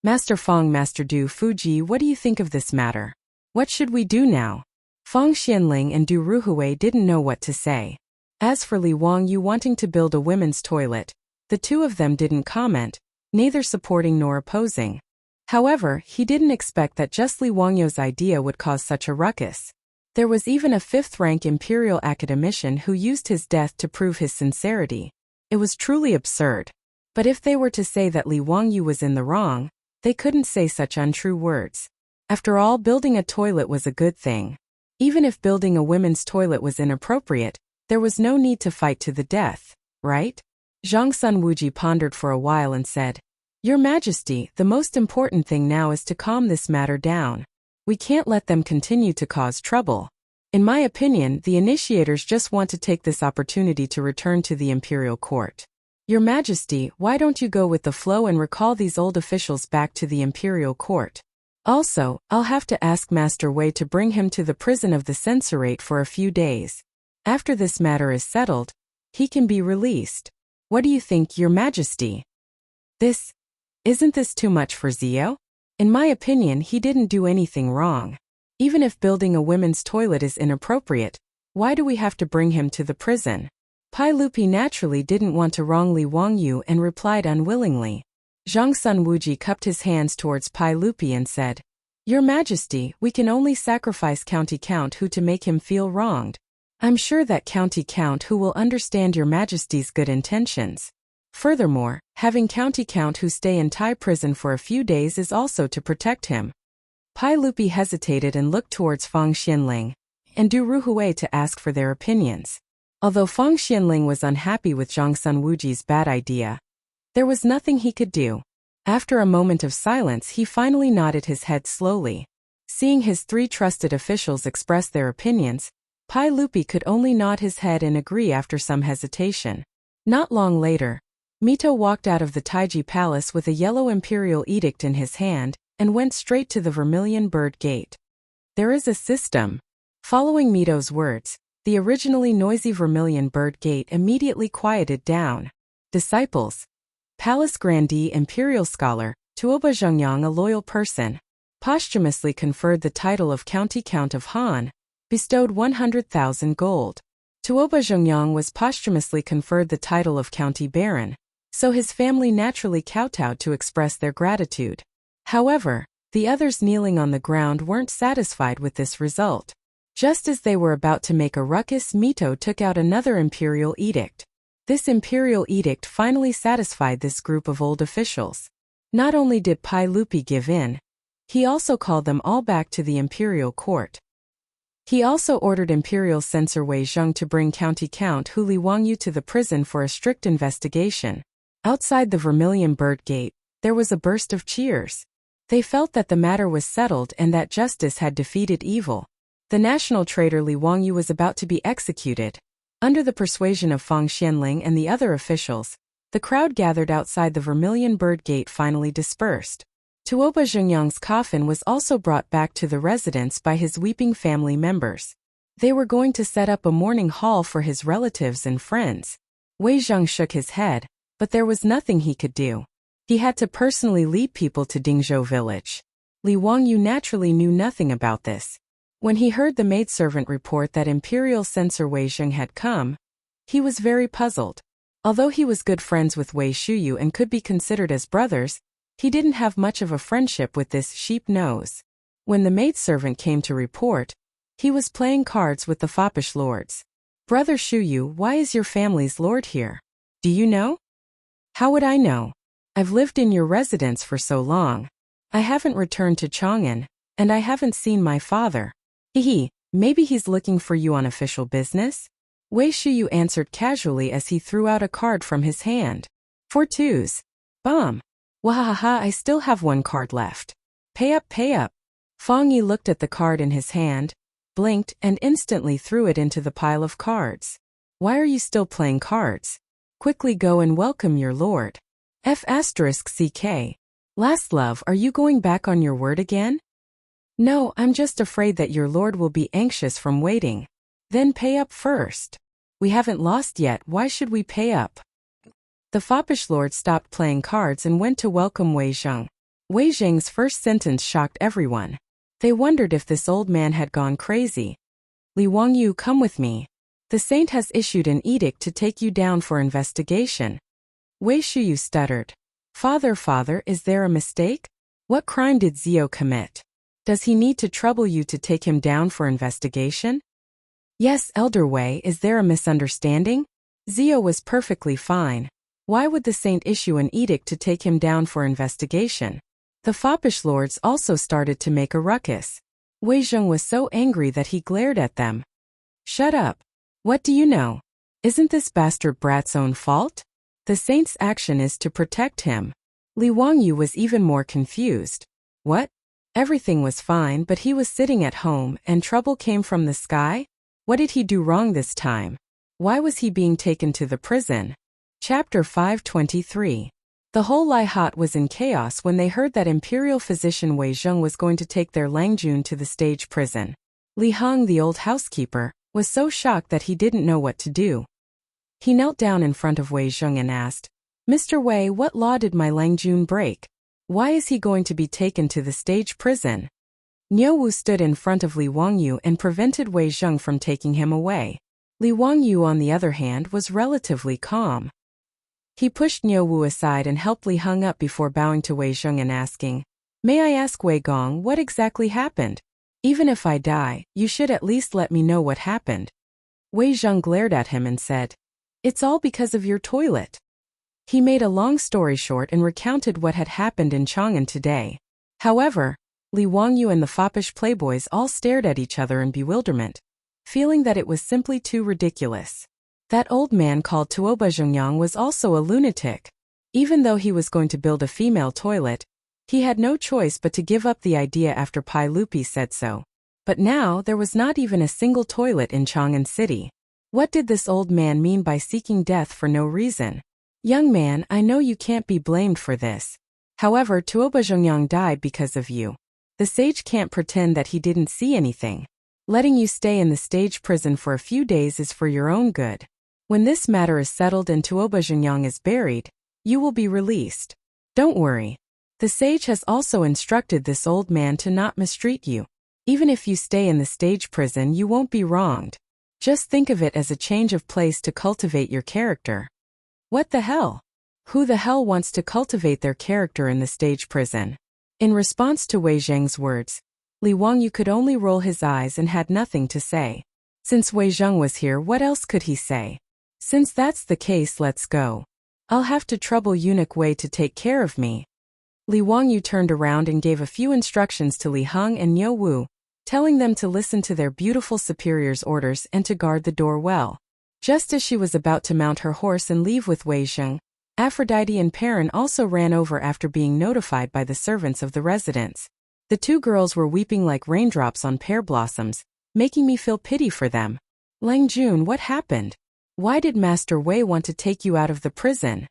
A: Master Fang, Master Du Fuji, what do you think of this matter? What should we do now? Fang Xianling and Du Ruhui didn't know what to say. As for Li Wangyu wanting to build a women's toilet, the two of them didn't comment, neither supporting nor opposing. However, he didn't expect that just Li Wangyu's idea would cause such a ruckus. There was even a 5th-rank imperial academician who used his death to prove his sincerity. It was truly absurd. But if they were to say that Li Wangyu was in the wrong, they couldn't say such untrue words. After all, building a toilet was a good thing. Even if building a women's toilet was inappropriate, there was no need to fight to the death, right? Zhang Sun Wuji pondered for a while and said, Your Majesty, the most important thing now is to calm this matter down. We can't let them continue to cause trouble. In my opinion, the initiators just want to take this opportunity to return to the imperial court. Your Majesty, why don't you go with the flow and recall these old officials back to the imperial court? Also, I'll have to ask Master Wei to bring him to the prison of the censorate for a few days. After this matter is settled, he can be released. What do you think, Your Majesty? Isn't this too much for Zio? In my opinion, he didn't do anything wrong. Even if building a women's toilet is inappropriate, why do we have to bring him to the prison? Pai Lupi naturally didn't want to wrong Li Wangyu and replied unwillingly. Zhang Sun Wuji cupped his hands towards Pai Lupi and said, Your Majesty, we can only sacrifice County Count Hu to make him feel wronged. I'm sure that County Count Hu will understand Your Majesty's good intentions. Furthermore, having County Count Hu stay in Thai prison for a few days is also to protect him. Pai Lupi hesitated and looked towards Fang Xianling and Du Ruhui to ask for their opinions. Although Fang Xianling was unhappy with Zhang Sun Wuji's bad idea, there was nothing he could do. After a moment of silence, he finally nodded his head slowly. Seeing his three trusted officials express their opinions, Pai Lupi could only nod his head and agree after some hesitation. Not long later, Mito walked out of the Taiji Palace with a yellow imperial edict in his hand and went straight to the Vermilion Bird Gate. There is a system. Following Mito's words, the originally noisy Vermilion Bird Gate immediately quieted down. Disciples. Palace Grandee Imperial Scholar, Tuoba Zhengyang, a loyal person, posthumously conferred the title of County Count of Han, bestowed 100,000 gold. Tuoba Zhengyang was posthumously conferred the title of County Baron, so his family naturally kowtowed to express their gratitude. However, the others kneeling on the ground weren't satisfied with this result. Just as they were about to make a ruckus, Mito took out another imperial edict. This imperial edict finally satisfied this group of old officials. Not only did Pai Lupi give in, he also called them all back to the imperial court. He also ordered Imperial Censor Wei Zheng to bring County Count Hu Li Wangyu to the prison for a strict investigation. Outside the Vermilion Bird Gate, there was a burst of cheers. They felt that the matter was settled and that justice had defeated evil. The national traitor Li Wangyu was about to be executed. Under the persuasion of Fang Xianling and the other officials, the crowd gathered outside the Vermilion Bird Gate finally dispersed. Tuoba Zhengyang's coffin was also brought back to the residence by his weeping family members. They were going to set up a mourning hall for his relatives and friends. Wei Zheng shook his head, but there was nothing he could do. He had to personally lead people to Dingzhou village. Li Wangyu naturally knew nothing about this. When he heard the maidservant report that Imperial Censor Wei Zheng had come, he was very puzzled. Although he was good friends with Wei Shuyu and could be considered as brothers, he didn't have much of a friendship with this sheep nose. When the maidservant came to report, he was playing cards with the foppish lords. Brother Shuyu, why is your family's lord here? Do you know? How would I know? I've lived in your residence for so long. I haven't returned to Chang'an, and I haven't seen my father. Maybe he's looking for you on official business? Wei Shuyu answered casually as he threw out a card from his hand. 4 twos. Bomb. Wahaha, I still have 1 card left. Pay up, pay up. Fang Yi looked at the card in his hand, blinked, and instantly threw it into the pile of cards. Why are you still playing cards? Quickly go and welcome your lord. F***CK. Last love, are you going back on your word again? No, I'm just afraid that your lord will be anxious from waiting. Then pay up first. We haven't lost yet, why should we pay up? The foppish lord stopped playing cards and went to welcome Wei Zheng. Wei Zheng's first sentence shocked everyone. They wondered if this old man had gone crazy. Li Wangyu, come with me. The saint has issued an edict to take you down for investigation. Wei Shuyu stuttered. Father, is there a mistake? What crime did Zio commit? Does he need to trouble you to take him down for investigation? Yes, Elder Wei, is there a misunderstanding? Zio was perfectly fine. Why would the saint issue an edict to take him down for investigation? The foppish lords also started to make a ruckus. Wei Zheng was so angry that he glared at them. Shut up. What do you know? Isn't this bastard brat's own fault? The saint's action is to protect him. Li Wangyu was even more confused. What? Everything was fine, but he was sitting at home and trouble came from the sky? What did he do wrong this time? Why was he being taken to the prison? Chapter 523. The whole Lai Hot was in chaos when they heard that Imperial physician Wei Zheng was going to take their Langjun to the stage prison. Li Heng, the old housekeeper, was so shocked that he didn't know what to do. He knelt down in front of Wei Zheng and asked, Mr. Wei, what law did my Langjun break? Why is he going to be taken to the stage prison? Niu Wu stood in front of Li Wangyu and prevented Wei Zheng from taking him away. Li Wangyu, on the other hand, was relatively calm. He pushed Niu Wu aside and helped Li Heng up before bowing to Wei Zheng and asking, May I ask Wei Gong what exactly happened? Even if I die, you should at least let me know what happened. Wei Zheng glared at him and said, It's all because of your toilet. He made a long story short and recounted what had happened in Chang'an today. However, Li Wangyu and the foppish playboys all stared at each other in bewilderment, feeling that it was simply too ridiculous. That old man called Tuoba Zhengyang was also a lunatic. Even though he was going to build a female toilet, he had no choice but to give up the idea after Pai Lupi said so. But now there was not even a single toilet in Chang'an City. What did this old man mean by seeking death for no reason? Young man, I know you can't be blamed for this. However, Tuoba Zhengyang died because of you. The sage can't pretend that he didn't see anything. Letting you stay in the stage prison for a few days is for your own good. When this matter is settled and Tuoba Zhengyang is buried, you will be released. Don't worry. The sage has also instructed this old man to not mistreat you. Even if you stay in the stage prison, you won't be wronged. Just think of it as a change of place to cultivate your character. What the hell? Who the hell wants to cultivate their character in the stage prison? In response to Wei Zheng's words, Li Wangyu could only roll his eyes and had nothing to say. Since Wei Zheng was here, what else could he say? Since that's the case, let's go. I'll have to trouble eunuch Wei to take care of me. Li Wangyu turned around and gave a few instructions to Li Heng and Niu Wu, telling them to listen to their beautiful superior's orders and to guard the door well. Just as she was about to mount her horse and leave with Wei Zheng, Aphrodite and Perrin also ran over after being notified by the servants of the residence. The two girls were weeping like raindrops on pear blossoms, making me feel pity for them. Lang Jun, what happened? Why did Master Wei want to take you out of the prison?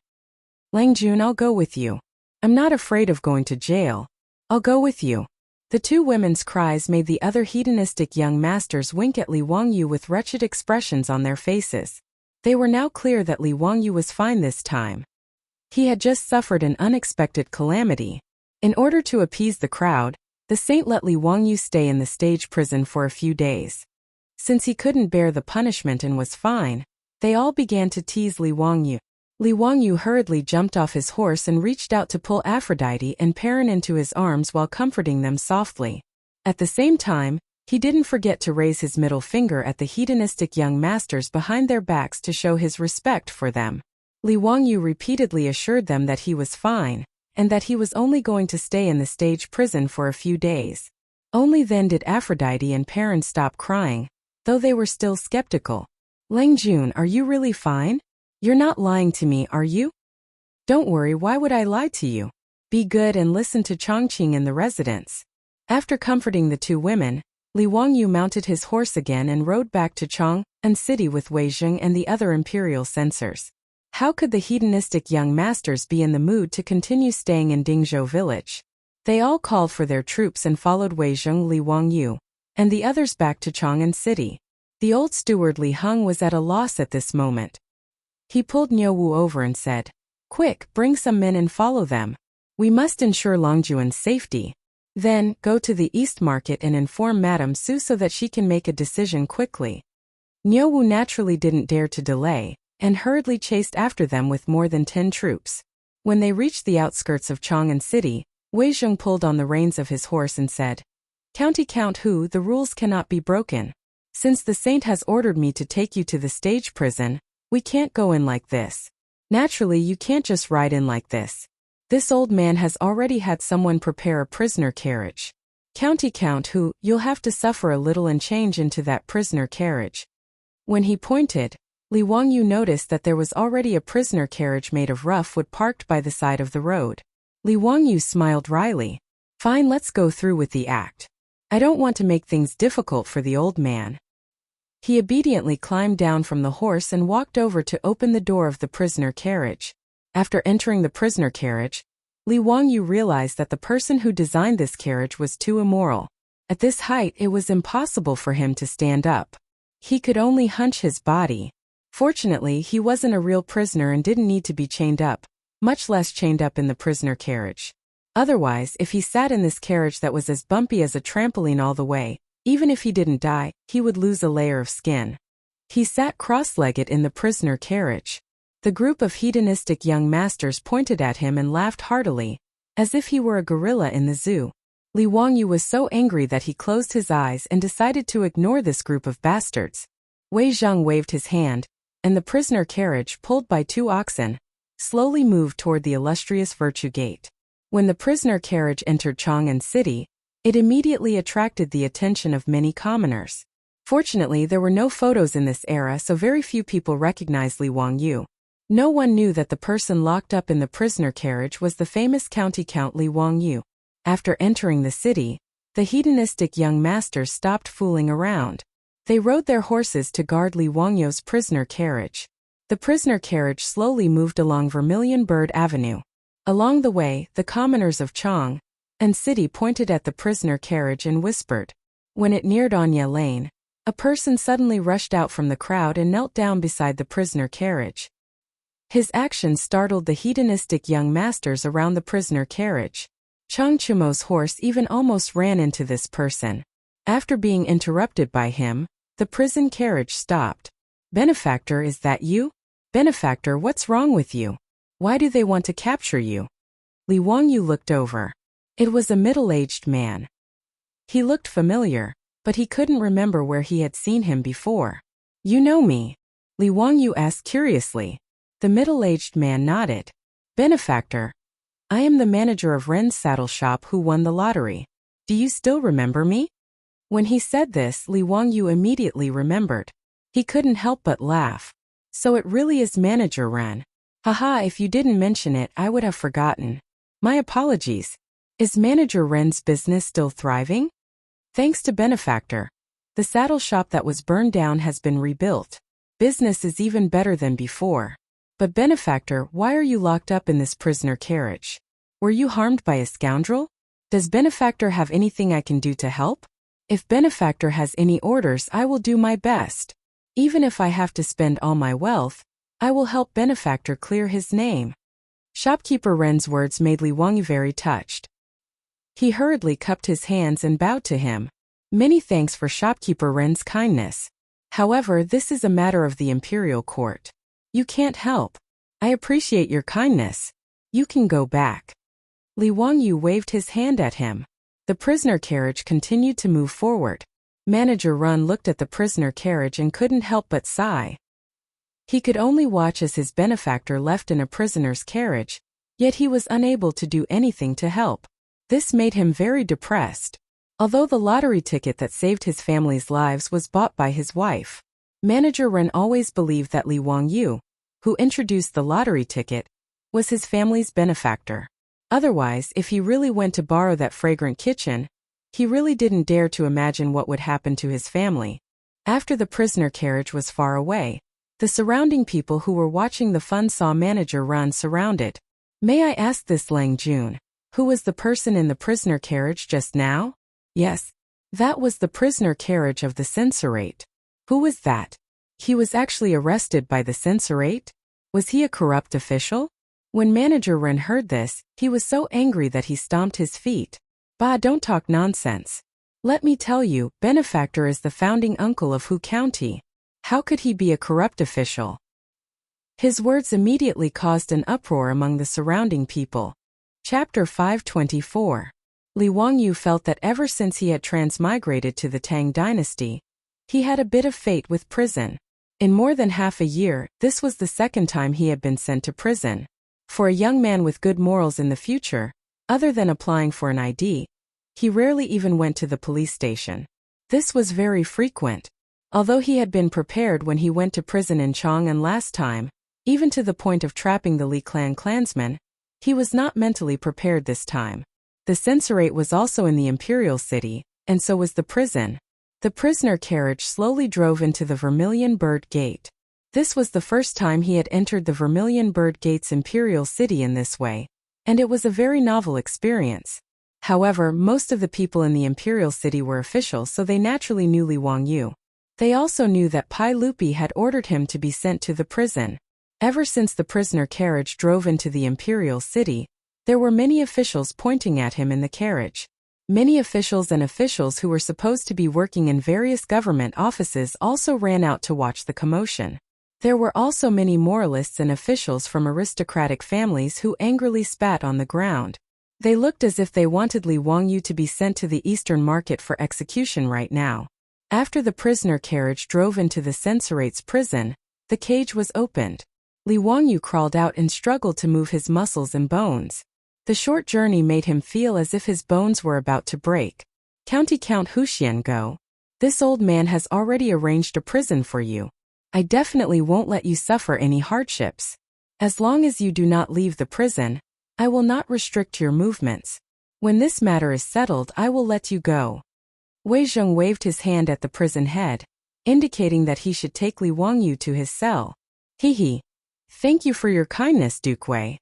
A: Lang Jun, I'll go with you. I'm not afraid of going to jail. I'll go with you. The two women's cries made the other hedonistic young masters wink at Li Wangyu with wretched expressions on their faces. They were now clear that Li Wangyu was fine this time. He had just suffered an unexpected calamity. In order to appease the crowd, the saint let Li Wangyu stay in the stage prison for a few days. Since he couldn't bear the punishment and was fine, they all began to tease Li Wangyu. Li Wangyu hurriedly jumped off his horse and reached out to pull Aphrodite and Perrin into his arms while comforting them softly. At the same time, he didn't forget to raise his middle finger at the hedonistic young masters behind their backs to show his respect for them. Li Wangyu repeatedly assured them that he was fine, and that he was only going to stay in the stage prison for a few days. Only then did Aphrodite and Perrin stop crying, though they were still skeptical. Lang Jun, are you really fine? You're not lying to me, are you? Don't worry, why would I lie to you? Be good and listen to Chongqing in the residence. After comforting the two women, Li Wangyu mounted his horse again and rode back to Chang'an City with Wei Zheng and the other imperial censors. How could the hedonistic young masters be in the mood to continue staying in Dingzhou village? They all called for their troops and followed Wei Zheng, Li Wangyu, and the others back to Chang'an City. The old steward Li Heng was at a loss at this moment. He pulled Niu Wu over and said, Quick, bring some men and follow them. We must ensure Longjuan's safety. Then, go to the East Market and inform Madame Su so that she can make a decision quickly. Niu Wu naturally didn't dare to delay, and hurriedly chased after them with more than 10 troops. When they reached the outskirts of Chang'an City, Wei Zheng pulled on the reins of his horse and said, County Count Hu, the rules cannot be broken. Since the saint has ordered me to take you to the stage prison, we can't go in like this. Naturally, you can't just ride in like this. This old man has already had someone prepare a prisoner carriage. County Count who, you'll have to suffer a little and change into that prisoner carriage. When he pointed, Li Wangyu noticed that there was already a prisoner carriage made of rough wood parked by the side of the road. Li Wangyu smiled wryly. Fine, let's go through with the act. I don't want to make things difficult for the old man. He obediently climbed down from the horse and walked over to open the door of the prisoner carriage. After entering the prisoner carriage, Li Wangyu realized that the person who designed this carriage was too immoral. At this height, it was impossible for him to stand up. He could only hunch his body. Fortunately, he wasn't a real prisoner and didn't need to be chained up, much less chained up in the prisoner carriage. Otherwise, if he sat in this carriage that was as bumpy as a trampoline all the way, even if he didn't die, he would lose a layer of skin. He sat cross-legged in the prisoner carriage. The group of hedonistic young masters pointed at him and laughed heartily, as if he were a gorilla in the zoo. Li Wangyu was so angry that he closed his eyes and decided to ignore this group of bastards. Wei Zheng waved his hand, and the prisoner carriage, pulled by 2 oxen, slowly moved toward the illustrious Virtue Gate. When the prisoner carriage entered Chang'an City, it immediately attracted the attention of many commoners. Fortunately, there were no photos in this era, so very few people recognized Li Wangyu. No one knew that the person locked up in the prisoner carriage was the famous County Count Li Wangyu. After entering the city, the hedonistic young masters stopped fooling around. They rode their horses to guard Li Wangyu's prisoner carriage. The prisoner carriage slowly moved along Vermilion Bird Avenue. Along the way, the commoners of Chang'an City pointed at the prisoner carriage and whispered. When it neared Anya Lane, a person suddenly rushed out from the crowd and knelt down beside the prisoner carriage. His actions startled the hedonistic young masters around the prisoner carriage. Chang Chumo's horse even almost ran into this person. After being interrupted by him, the prison carriage stopped. Benefactor, is that you? Benefactor, what's wrong with you? Why do they want to capture you? Li Wangyu looked over. It was a middle-aged man. He looked familiar, but he couldn't remember where he had seen him before. You know me? Li Wangyu asked curiously. The middle-aged man nodded. Benefactor, I am the manager of Ren's saddle shop who won the lottery. Do you still remember me? When he said this, Li Wangyu immediately remembered. He couldn't help but laugh. So it really is Manager Ren. Haha, if you didn't mention it, I would have forgotten. My apologies. Is Manager Ren's business still thriving? Thanks to Benefactor, the saddle shop that was burned down has been rebuilt. Business is even better than before. But Benefactor, why are you locked up in this prisoner carriage? Were you harmed by a scoundrel? Does Benefactor have anything I can do to help? If Benefactor has any orders, I will do my best. Even if I have to spend all my wealth, I will help Benefactor clear his name. Shopkeeper Ren's words made Li Wangyu very touched. He hurriedly cupped his hands and bowed to him. Many thanks for Shopkeeper Ren's kindness. However, this is a matter of the imperial court. You can't help. I appreciate your kindness. You can go back. Li Wangyu waved his hand at him. The prisoner carriage continued to move forward. Manager Ren looked at the prisoner carriage and couldn't help but sigh. He could only watch as his benefactor left in a prisoner's carriage, yet he was unable to do anything to help. This made him very depressed. Although the lottery ticket that saved his family's lives was bought by his wife, Manager Ren always believed that Li Wangyu, who introduced the lottery ticket, was his family's benefactor. Otherwise, if he really went to borrow that fragrant kitchen, he really didn't dare to imagine what would happen to his family. After the prisoner carriage was far away, the surrounding people who were watching the fun saw Manager Ren surrounded. May I ask this Lang Jun, who was the person in the prisoner carriage just now? Yes, that was the prisoner carriage of the censorate. Who was that? He was actually arrested by the censorate? Was he a corrupt official? When Manager Ren heard this, he was so angry that he stomped his feet. Bah, don't talk nonsense. Let me tell you, Benefactor is the founding uncle of Hu County. How could he be a corrupt official? His words immediately caused an uproar among the surrounding people. Chapter 524. Li Wangyu felt that ever since he had transmigrated to the Tang dynasty, he had a bit of fate with prison. In more than half a year, this was the second time he had been sent to prison. For a young man with good morals in the future, other than applying for an ID, he rarely even went to the police station. This was very frequent. Although he had been prepared when he went to prison in Chang'an last time, even to the point of trapping the Li clan clansmen, he was not mentally prepared this time. The censorate was also in the imperial city, and so was the prison. The prisoner carriage slowly drove into the Vermilion Bird Gate. This was the first time he had entered the Vermilion Bird Gate's imperial city in this way, and it was a very novel experience. However, most of the people in the imperial city were officials, so they naturally knew Li Wangyu. They also knew that Pai Lupi had ordered him to be sent to the prison. Ever since the prisoner carriage drove into the imperial city, there were many officials pointing at him in the carriage. Many officials and officials who were supposed to be working in various government offices also ran out to watch the commotion. There were also many moralists and officials from aristocratic families who angrily spat on the ground. They looked as if they wanted Li Wangyu to be sent to the Eastern Market for execution right now. After the prisoner carriage drove into the censorate's prison, the cage was opened. Li Wangyu crawled out and struggled to move his muscles and bones. The short journey made him feel as if his bones were about to break. County Count Huxian, go. This old man has already arranged a prison for you. I definitely won't let you suffer any hardships. As long as you do not leave the prison, I will not restrict your movements. When this matter is settled, I will let you go. Wei Zheng waved his hand at the prison head, indicating that he should take Li Wangyu to his cell. He. Thank you for your kindness, Duke Wei.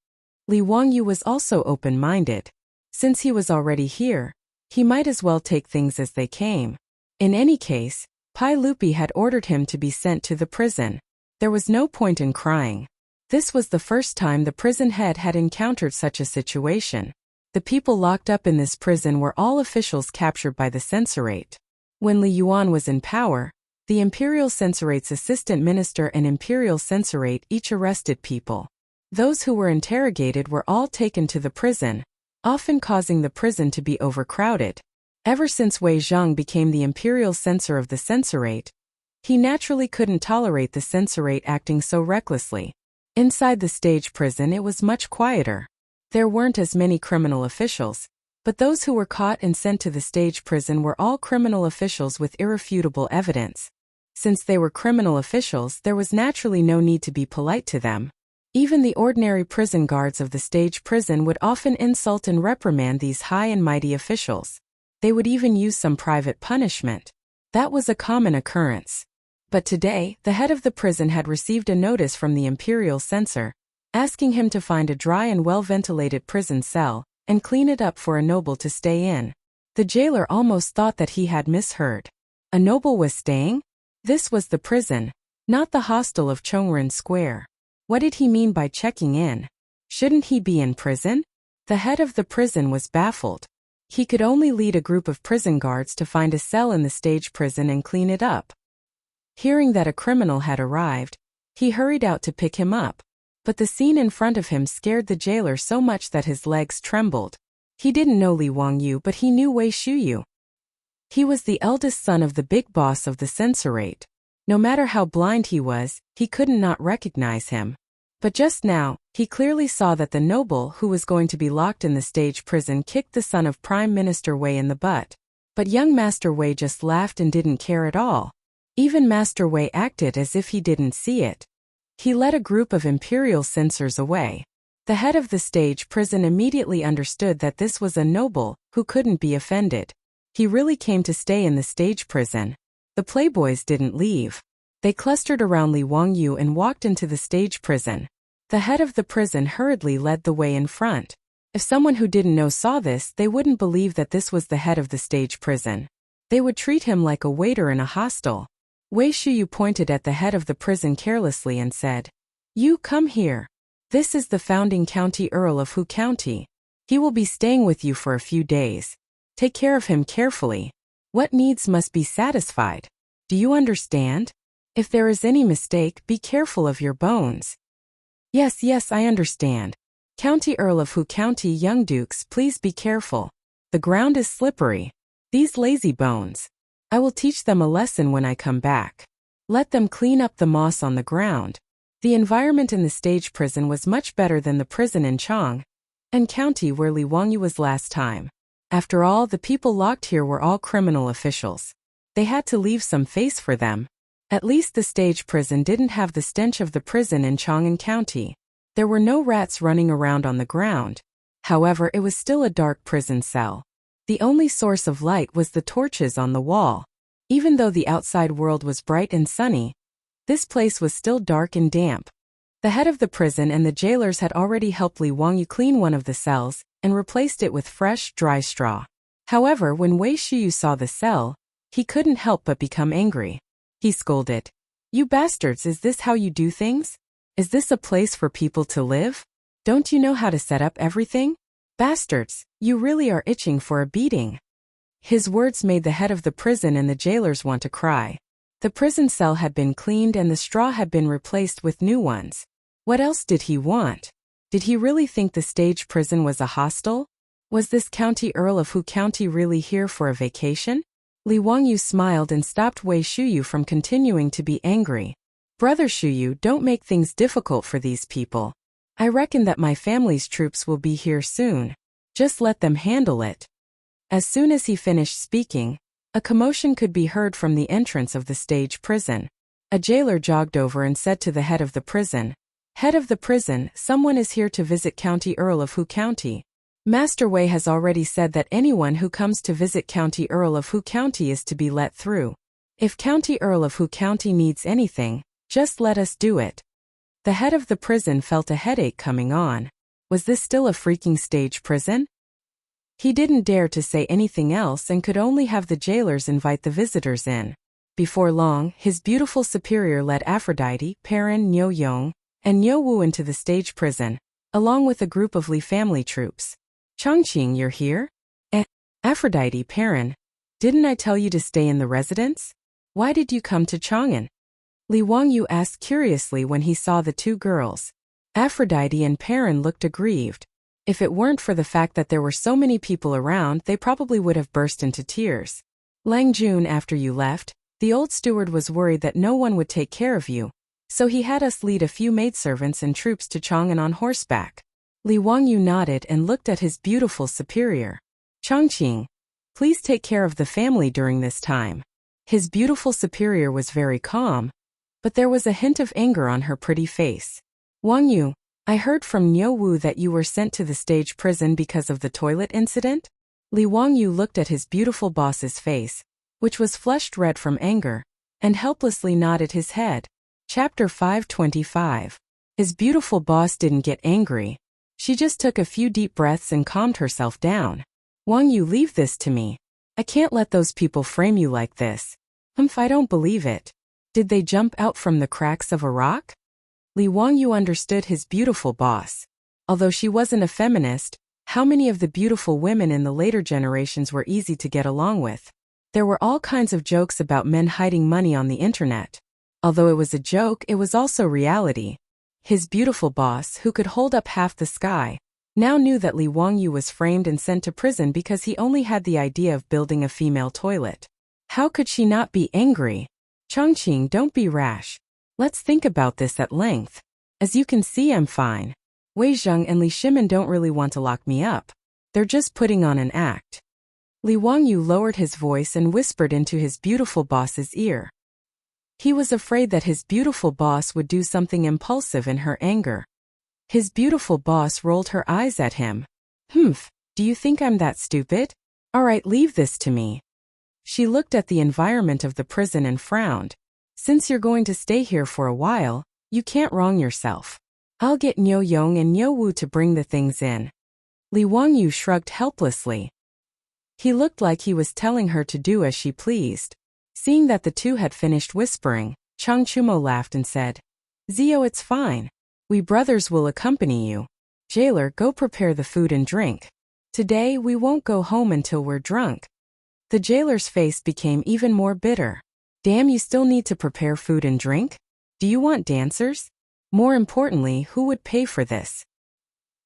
A: Li Wangyu was also open-minded. Since he was already here, he might as well take things as they came. In any case, Pai Lupi had ordered him to be sent to the prison. There was no point in crying. This was the first time the prison head had encountered such a situation. The people locked up in this prison were all officials captured by the censorate. When Li Yuan was in power, the imperial censorate's assistant minister and imperial censorate each arrested people. Those who were interrogated were all taken to the prison, often causing the prison to be overcrowded. Ever since Wei Zheng became the imperial censor of the censorate, he naturally couldn't tolerate the censorate acting so recklessly. Inside the stage prison it was much quieter. There weren't as many criminal officials, but those who were caught and sent to the stage prison were all criminal officials with irrefutable evidence. Since they were criminal officials, there was naturally no need to be polite to them. Even the ordinary prison guards of the stage prison would often insult and reprimand these high and mighty officials. They would even use some private punishment. That was a common occurrence. But today, the head of the prison had received a notice from the imperial censor, asking him to find a dry and well-ventilated prison cell, and clean it up for a noble to stay in. The jailer almost thought that he had misheard. A noble was staying? This was the prison, not the hostel of Chongren Square. What did he mean by checking in? Shouldn't he be in prison? The head of the prison was baffled. He could only lead a group of prison guards to find a cell in the stage prison and clean it up. Hearing that a criminal had arrived, he hurried out to pick him up. But the scene in front of him scared the jailer so much that his legs trembled. He didn't know Li Wangyu, but he knew Wei Shuyu. He was the eldest son of the big boss of the censorate. No matter how blind he was, he couldn't not recognize him. But just now, he clearly saw that the noble who was going to be locked in the stage prison kicked the son of Prime Minister Wei in the butt. But young Master Wei just laughed and didn't care at all. Even Master Wei acted as if he didn't see it. He led a group of imperial censors away. The head of the stage prison immediately understood that this was a noble who couldn't be offended. He really came to stay in the stage prison. The playboys didn't leave. They clustered around Li Wangyu and walked into the stage prison. The head of the prison hurriedly led the way in front. If someone who didn't know saw this, they wouldn't believe that this was the head of the stage prison. They would treat him like a waiter in a hostel. Wei Shuyu pointed at the head of the prison carelessly and said, "You come here. This is the founding county earl of Hu County. He will be staying with you for a few days. Take care of him carefully. What needs must be satisfied. Do you understand? If there is any mistake, be careful of your bones." Yes, I understand. County Earl of Hu County, young dukes, please be careful. The ground is slippery. These lazy bones. I will teach them a lesson when I come back. Let them clean up the moss on the ground. The environment in the stage prison was much better than the prison in Chang and County where Li Wangyu was last time. After all, the people locked here were all criminal officials. They had to leave some face for them. At least the stage prison didn't have the stench of the prison in Chang'an County. There were no rats running around on the ground. However, it was still a dark prison cell. The only source of light was the torches on the wall. Even though the outside world was bright and sunny, this place was still dark and damp. The head of the prison and the jailers had already helped Li Wangyu clean one of the cells and replaced it with fresh, dry straw. However, when Wei Shuyu saw the cell, he couldn't help but become angry. He scolded, "You bastards, is this how you do things? Is this a place for people to live? Don't you know how to set up everything? Bastards, you really are itching for a beating." His words made the head of the prison and the jailers want to cry. The prison cell had been cleaned and the straw had been replaced with new ones. What else did he want? Did he really think the stage prison was a hostel? Was this County Earl of Hu County really here for a vacation? Li Wangyu smiled and stopped Wei Shuyu from continuing to be angry. "Brother Shuyu, don't make things difficult for these people. I reckon that my family's troops will be here soon. Just let them handle it." As soon as he finished speaking, a commotion could be heard from the entrance of the stage prison. A jailer jogged over and said to the head of the prison, "Head of the prison, someone is here to visit County Earl of Hu County. Master Wei has already said that anyone who comes to visit County Earl of Hu County is to be let through. If County Earl of Hu County needs anything, just let us do it." The head of the prison felt a headache coming on. Was this still a freaking stage prison? He didn't dare to say anything else and could only have the jailers invite the visitors in. Before long, his beautiful superior led Aphrodite, Perrin, Niu Yong, and Niu Wu into the stage prison, along with a group of Li family troops. "Chongqing, you're here? Aphrodite, Perrin, didn't I tell you to stay in the residence? Why did you come to Chang'an?" Li Wangyu asked curiously when he saw the two girls. Aphrodite and Perrin looked aggrieved. If it weren't for the fact that there were so many people around, they probably would have burst into tears. "Lang Jun, after you left, the old steward was worried that no one would take care of you, so he had us lead a few maidservants and troops to Chang'an on horseback." Li Wangyu nodded and looked at his beautiful superior. "Chongqing, please take care of the family during this time." His beautiful superior was very calm, but there was a hint of anger on her pretty face. "Wangyu, I heard from Niu Wu that you were sent to the stage prison because of the toilet incident?" Li Wangyu looked at his beautiful boss's face, which was flushed red from anger, and helplessly nodded his head. Chapter 525. His beautiful boss didn't get angry. She just took a few deep breaths and calmed herself down. "Wangyu, leave this to me. I can't let those people frame you like this. I don't believe it. Did they jump out from the cracks of a rock?" Li Wangyu understood his beautiful boss. Although she wasn't a feminist, how many of the beautiful women in the later generations were easy to get along with? There were all kinds of jokes about men hiding money on the internet. Although it was a joke, it was also reality. His beautiful boss, who could hold up half the sky, now knew that Li Wangyu was framed and sent to prison because he only had the idea of building a female toilet. How could she not be angry? "Chongqing, don't be rash. Let's think about this at length. As you can see, I'm fine. Wei Zheng and Li Shimin don't really want to lock me up. They're just putting on an act." Li Wangyu lowered his voice and whispered into his beautiful boss's ear. He was afraid that his beautiful boss would do something impulsive in her anger. His beautiful boss rolled her eyes at him. Do you think I'm that stupid? All right, leave this to me." She looked at the environment of the prison and frowned. "Since you're going to stay here for a while, you can't wrong yourself. I'll get Niu Yong and Niu Wu to bring the things in." Li Wangyu shrugged helplessly. He looked like he was telling her to do as she pleased. Seeing that the two had finished whispering, Chang Chumo laughed and said, "Zio, it's fine. We brothers will accompany you. Jailer, go prepare the food and drink. Today we won't go home until we're drunk." The jailer's face became even more bitter. "Damn, you still need to prepare food and drink? Do you want dancers? More importantly, who would pay for this?"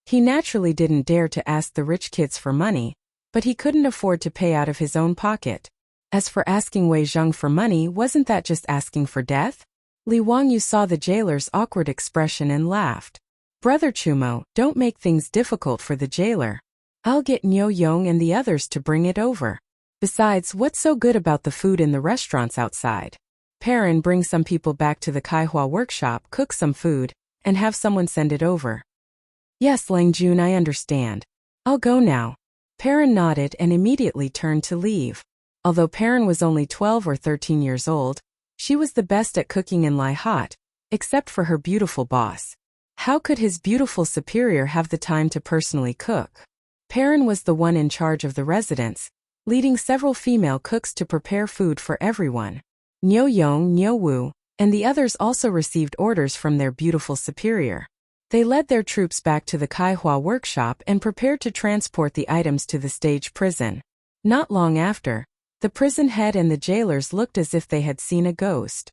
A: He naturally didn't dare to ask the rich kids for money, but he couldn't afford to pay out of his own pocket. As for asking Wei Zheng for money, wasn't that just asking for death? Li Wangyu saw the jailer's awkward expression and laughed. Brother Chumo, don't make things difficult for the jailer. I'll get Niu Yong and the others to bring it over. Besides, what's so good about the food in the restaurants outside? Perrin, bring some people back to the Kaihua workshop, cook some food, and have someone send it over. Yes, Lang Jun, I understand. I'll go now. Perrin nodded and immediately turned to leave. Although Perrin was only 12 or 13 years old, she was the best at cooking in Lai Hot, except for her beautiful boss. How could his beautiful superior have the time to personally cook? Perrin was the one in charge of the residence, leading several female cooks to prepare food for everyone. Niu Yong, Niu Wu, and the others also received orders from their beautiful superior. They led their troops back to the Kaihua workshop and prepared to transport the items to the stage prison. Not long after, the prison head and the jailers looked as if they had seen a ghost.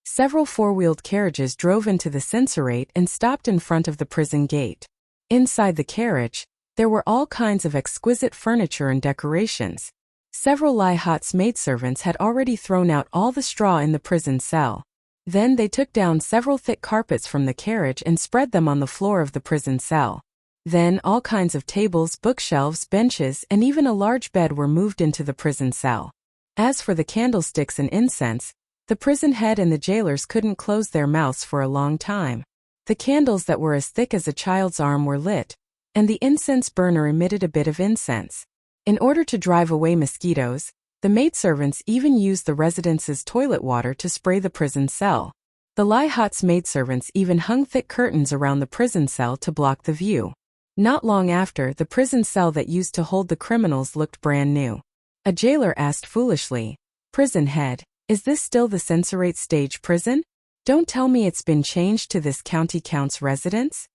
A: Several four-wheeled carriages drove into the censorate and stopped in front of the prison gate. Inside the carriage, there were all kinds of exquisite furniture and decorations. Several Lai Hot's maidservants had already thrown out all the straw in the prison cell. Then they took down several thick carpets from the carriage and spread them on the floor of the prison cell. Then all kinds of tables, bookshelves, benches, and even a large bed were moved into the prison cell. As for the candlesticks and incense, the prison head and the jailers couldn't close their mouths for a long time. The candles that were as thick as a child's arm were lit, and the incense burner emitted a bit of incense. In order to drive away mosquitoes, the maidservants even used the residence's toilet water to spray the prison cell. The Lai Hot's maidservants even hung thick curtains around the prison cell to block the view. Not long after, the prison cell that used to hold the criminals looked brand new. A jailer asked foolishly, "Prison head, is this still the censorate stage prison? Don't tell me it's been changed to this county count's residence?"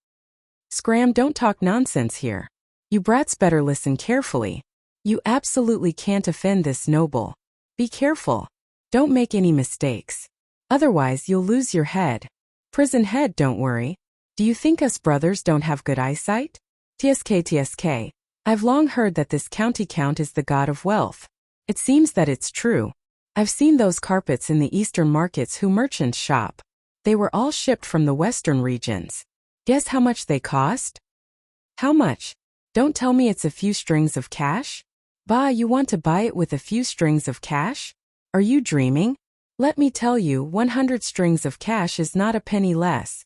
A: Scram, don't talk nonsense here. You brats better listen carefully. You absolutely can't offend this noble. Be careful. Don't make any mistakes. Otherwise you'll lose your head. Prison head, don't worry. Do you think us brothers don't have good eyesight? TSK, I've long heard that this county count is the god of wealth. It seems that it's true. I've seen those carpets in the eastern markets who merchants shop. They were all shipped from the western regions. Guess how much they cost? How much? Don't tell me it's a few strings of cash? Bah, you want to buy it with a few strings of cash? Are you dreaming? Let me tell you, 100 strings of cash is not a penny less.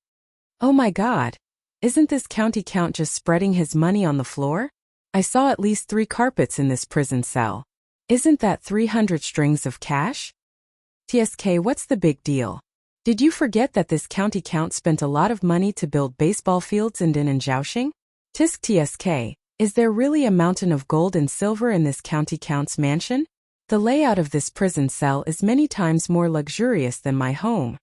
A: Oh my God! Isn't this county count just spreading his money on the floor? I saw at least 3 carpets in this prison cell. Isn't that 300 strings of cash? TSK, what's the big deal? Did you forget that this county count spent a lot of money to build baseball fields in Din and Zhaoxing? Tisk TSK, is there really a mountain of gold and silver in this county count's mansion? The layout of this prison cell is many times more luxurious than my home.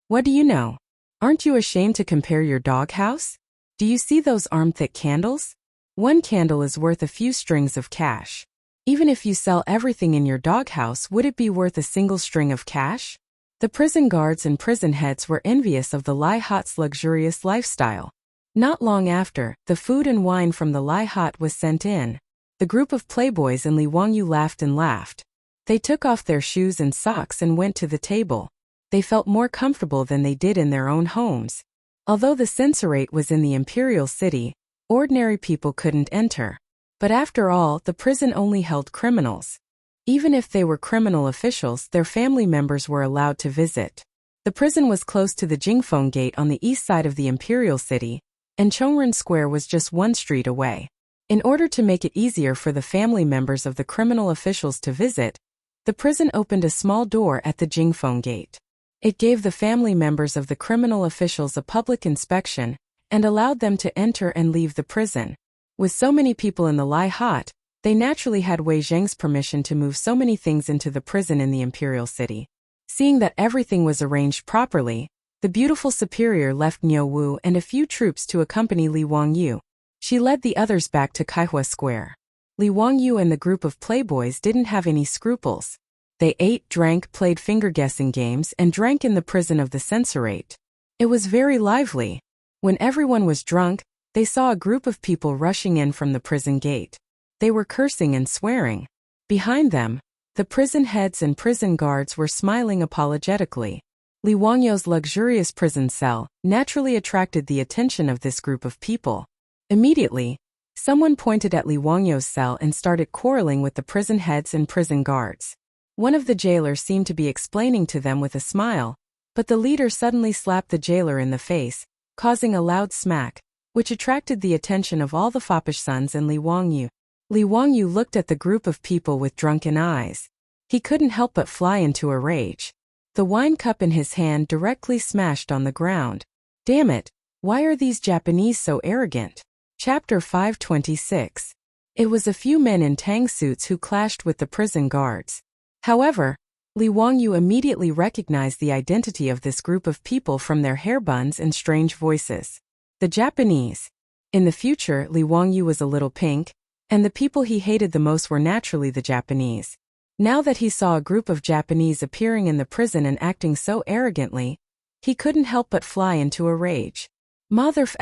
A: What do you know? Aren't you ashamed to compare your doghouse? Do you see those arm-thick candles? One candle is worth a few strings of cash. Even if you sell everything in your doghouse, would it be worth a single string of cash? The prison guards and prison heads were envious of the Lai Hot's luxurious lifestyle. Not long after, the food and wine from the Lai Hot was sent in. The group of playboys and Li Wangyu laughed and laughed. They took off their shoes and socks and went to the table. They felt more comfortable than they did in their own homes. Although the censorate was in the imperial city, ordinary people couldn't enter. But after all, the prison only held criminals. Even if they were criminal officials, their family members were allowed to visit. The prison was close to the Jingfeng Gate on the east side of the imperial city, and Chongren Square was just 1 street away. In order to make it easier for the family members of the criminal officials to visit, the prison opened a small door at the Jingfeng Gate. It gave the family members of the criminal officials a public inspection and allowed them to enter and leave the prison. With so many people in the Lai Hot, they naturally had Wei Zheng's permission to move so many things into the prison in the imperial city. Seeing that everything was arranged properly, the beautiful superior left Niu Wu and a few troops to accompany Li Wangyu. She led the others back to Kaihua Square. Li Wangyu and the group of playboys didn't have any scruples. They ate, drank, played finger-guessing games, and drank in the prison of the censorate. It was very lively. When everyone was drunk, they saw a group of people rushing in from the prison gate. They were cursing and swearing. Behind them, The prison heads and prison guards were smiling apologetically. Li Wangyou's luxurious prison cell naturally attracted the attention of this group of people. Immediately, someone pointed at Li Wangyou's cell and started quarreling with the prison heads and prison guards. One of the jailers seemed to be explaining to them with a smile, but the leader suddenly slapped the jailer in the face, causing a loud smack, which attracted the attention of all the foppish sons and Li Wangyou. Li Wangyou looked at the group of people with drunken eyes. He couldn't help but fly into a rage. The wine cup in his hand directly smashed on the ground. Damn it, why are these Japanese so arrogant? Chapter 526. It was a few men in Tang suits who clashed with the prison guards. However, Li Wangyou immediately recognized the identity of this group of people from their hair buns and strange voices. The Japanese. In the future, Li Wangyou was a little pink, and the people he hated the most were naturally the Japanese. Now that he saw a group of Japanese appearing in the prison and acting so arrogantly, he couldn't help but fly into a rage. Mother*****.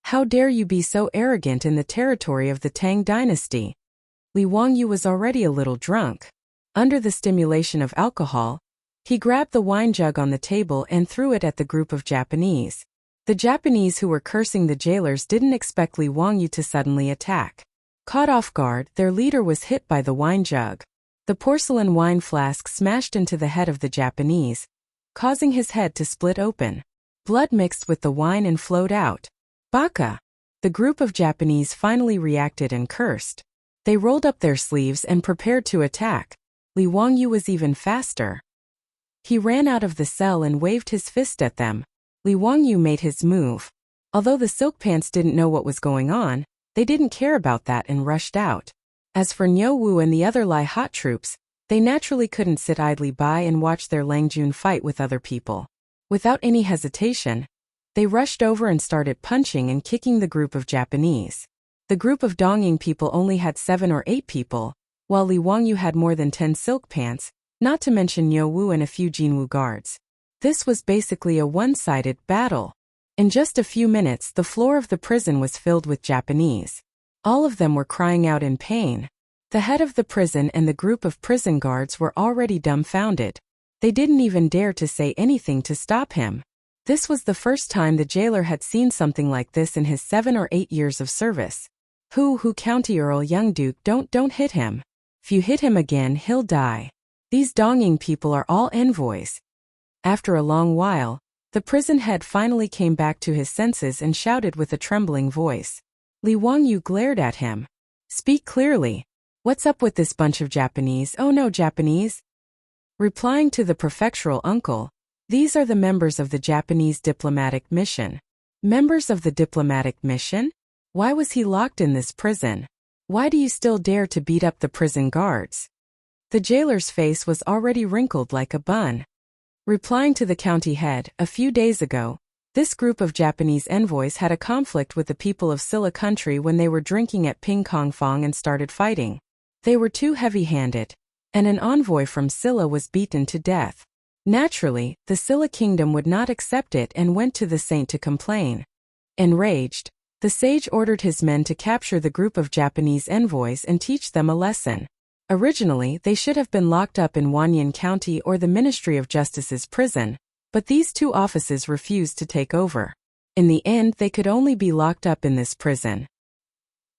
A: How dare you be so arrogant in the territory of the Tang dynasty? Li Wangyou was already a little drunk. Under the stimulation of alcohol, he grabbed the wine jug on the table and threw it at the group of Japanese. The Japanese who were cursing the jailers didn't expect Li Wangyou to suddenly attack. Caught off guard, their leader was hit by the wine jug. The porcelain wine flask smashed into the head of the Japanese, causing his head to split open. Blood mixed with the wine and flowed out. Baka! The group of Japanese finally reacted and cursed. They rolled up their sleeves and prepared to attack. Li Wangyou was even faster. He ran out of the cell and waved his fist at them. Li Wangyou made his move. Although the silk pants didn't know what was going on, they didn't care about that and rushed out. As for Niu Wu and the other Lai Hot troops, they naturally couldn't sit idly by and watch their Langjun fight with other people. Without any hesitation, they rushed over and started punching and kicking the group of Japanese. The group of Dongying people only had 7 or 8 people, while Li Wangyou had more than 10 silk pants, not to mention Niu Wu and a few Jinwu guards. This was basically a one-sided battle. In just a few minutes, the floor of the prison was filled with Japanese. All of them were crying out in pain. The head of the prison and the group of prison guards were already dumbfounded. They didn't even dare to say anything to stop him. This was the first time the jailer had seen something like this in his 7 or 8 years of service. Who County Earl Young Duke, don't hit him. If you hit him again, he'll die. These Dongying people are all envoys. After a long while, the prison head finally came back to his senses and shouted with a trembling voice. Li Wangyou glared at him. Speak clearly. What's up with this bunch of Japanese? Oh no, Japanese? Replying to the prefectural uncle, these are the members of the Japanese diplomatic mission. Members of the diplomatic mission? Why was he locked in this prison? Why do you still dare to beat up the prison guards? The jailer's face was already wrinkled like a bun. Replying to the county head, a few days ago, this group of Japanese envoys had a conflict with the people of Silla country when they were drinking at Ping Kong Fong and started fighting. They were too heavy-handed, and an envoy from Silla was beaten to death. Naturally, the Silla kingdom would not accept it and went to the saint to complain. Enraged, the sage ordered his men to capture the group of Japanese envoys and teach them a lesson. Originally, they should have been locked up in Wanyan County or the Ministry of Justice's prison, but these two offices refused to take over. In the end, they could only be locked up in this prison.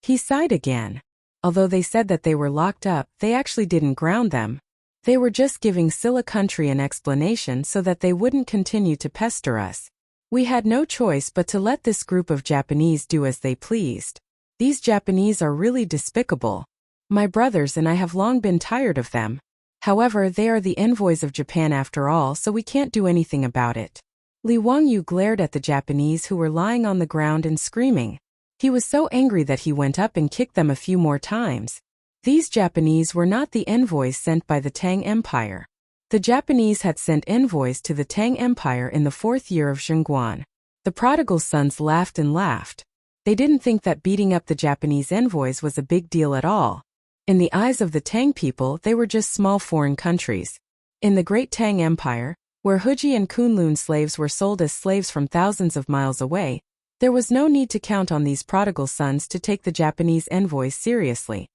A: He sighed again. Although they said that they were locked up, they actually didn't ground them. They were just giving Silla country an explanation so that they wouldn't continue to pester us. We had no choice but to let this group of Japanese do as they pleased. These Japanese are really despicable. My brothers and I have long been tired of them. However, they are the envoys of Japan after all, so we can't do anything about it. Li Wangyou glared at the Japanese who were lying on the ground and screaming. He was so angry that he went up and kicked them a few more times. These Japanese were not the envoys sent by the Tang Empire. The Japanese had sent envoys to the Tang Empire in the 4th year of Zhengguan. The prodigal sons laughed and laughed. They didn't think that beating up the Japanese envoys was a big deal at all. In the eyes of the Tang people, they were just small foreign countries. In the Great Tang Empire, where Huji and Kunlun slaves were sold as slaves from thousands of miles away, there was no need to count on these prodigal sons to take the Japanese envoys seriously.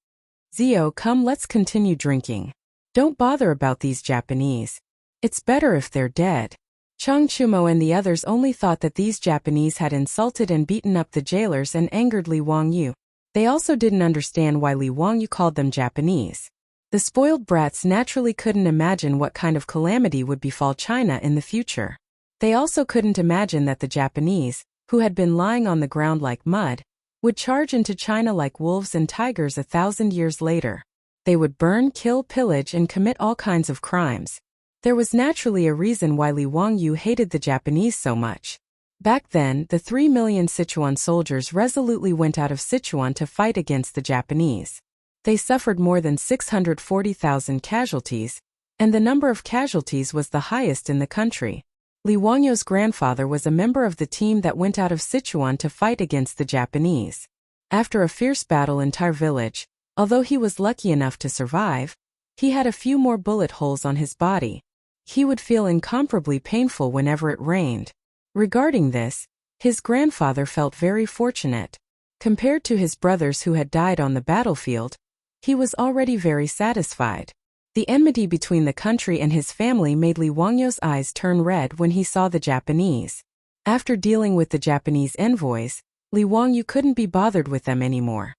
A: Zio, come, let's continue drinking. Don't bother about these Japanese. It's better if they're dead. Chang Chumo and the others only thought that these Japanese had insulted and beaten up the jailers and angered Li Wangyu. They also didn't understand why Li Wangyu called them Japanese. The spoiled brats naturally couldn't imagine what kind of calamity would befall China in the future. They also couldn't imagine that the Japanese, who had been lying on the ground like mud, would charge into China like wolves and tigers 1,000 years later. They would burn, kill, pillage, and commit all kinds of crimes. There was naturally a reason why Li Wangyu hated the Japanese so much. Back then, the 3 million Sichuan soldiers resolutely went out of Sichuan to fight against the Japanese. They suffered more than 640,000 casualties, and the number of casualties was the highest in the country. Li Wangyu's grandfather was a member of the team that went out of Sichuan to fight against the Japanese. After a fierce battle in Tar village, although he was lucky enough to survive, he had a few more bullet holes on his body. He would feel incomparably painful whenever it rained. Regarding this, his grandfather felt very fortunate. Compared to his brothers who had died on the battlefield, he was already very satisfied. The enmity between the country and his family made Li Wangyu's eyes turn red when he saw the Japanese. After dealing with the Japanese envoys, Li Wangyu couldn't be bothered with them anymore.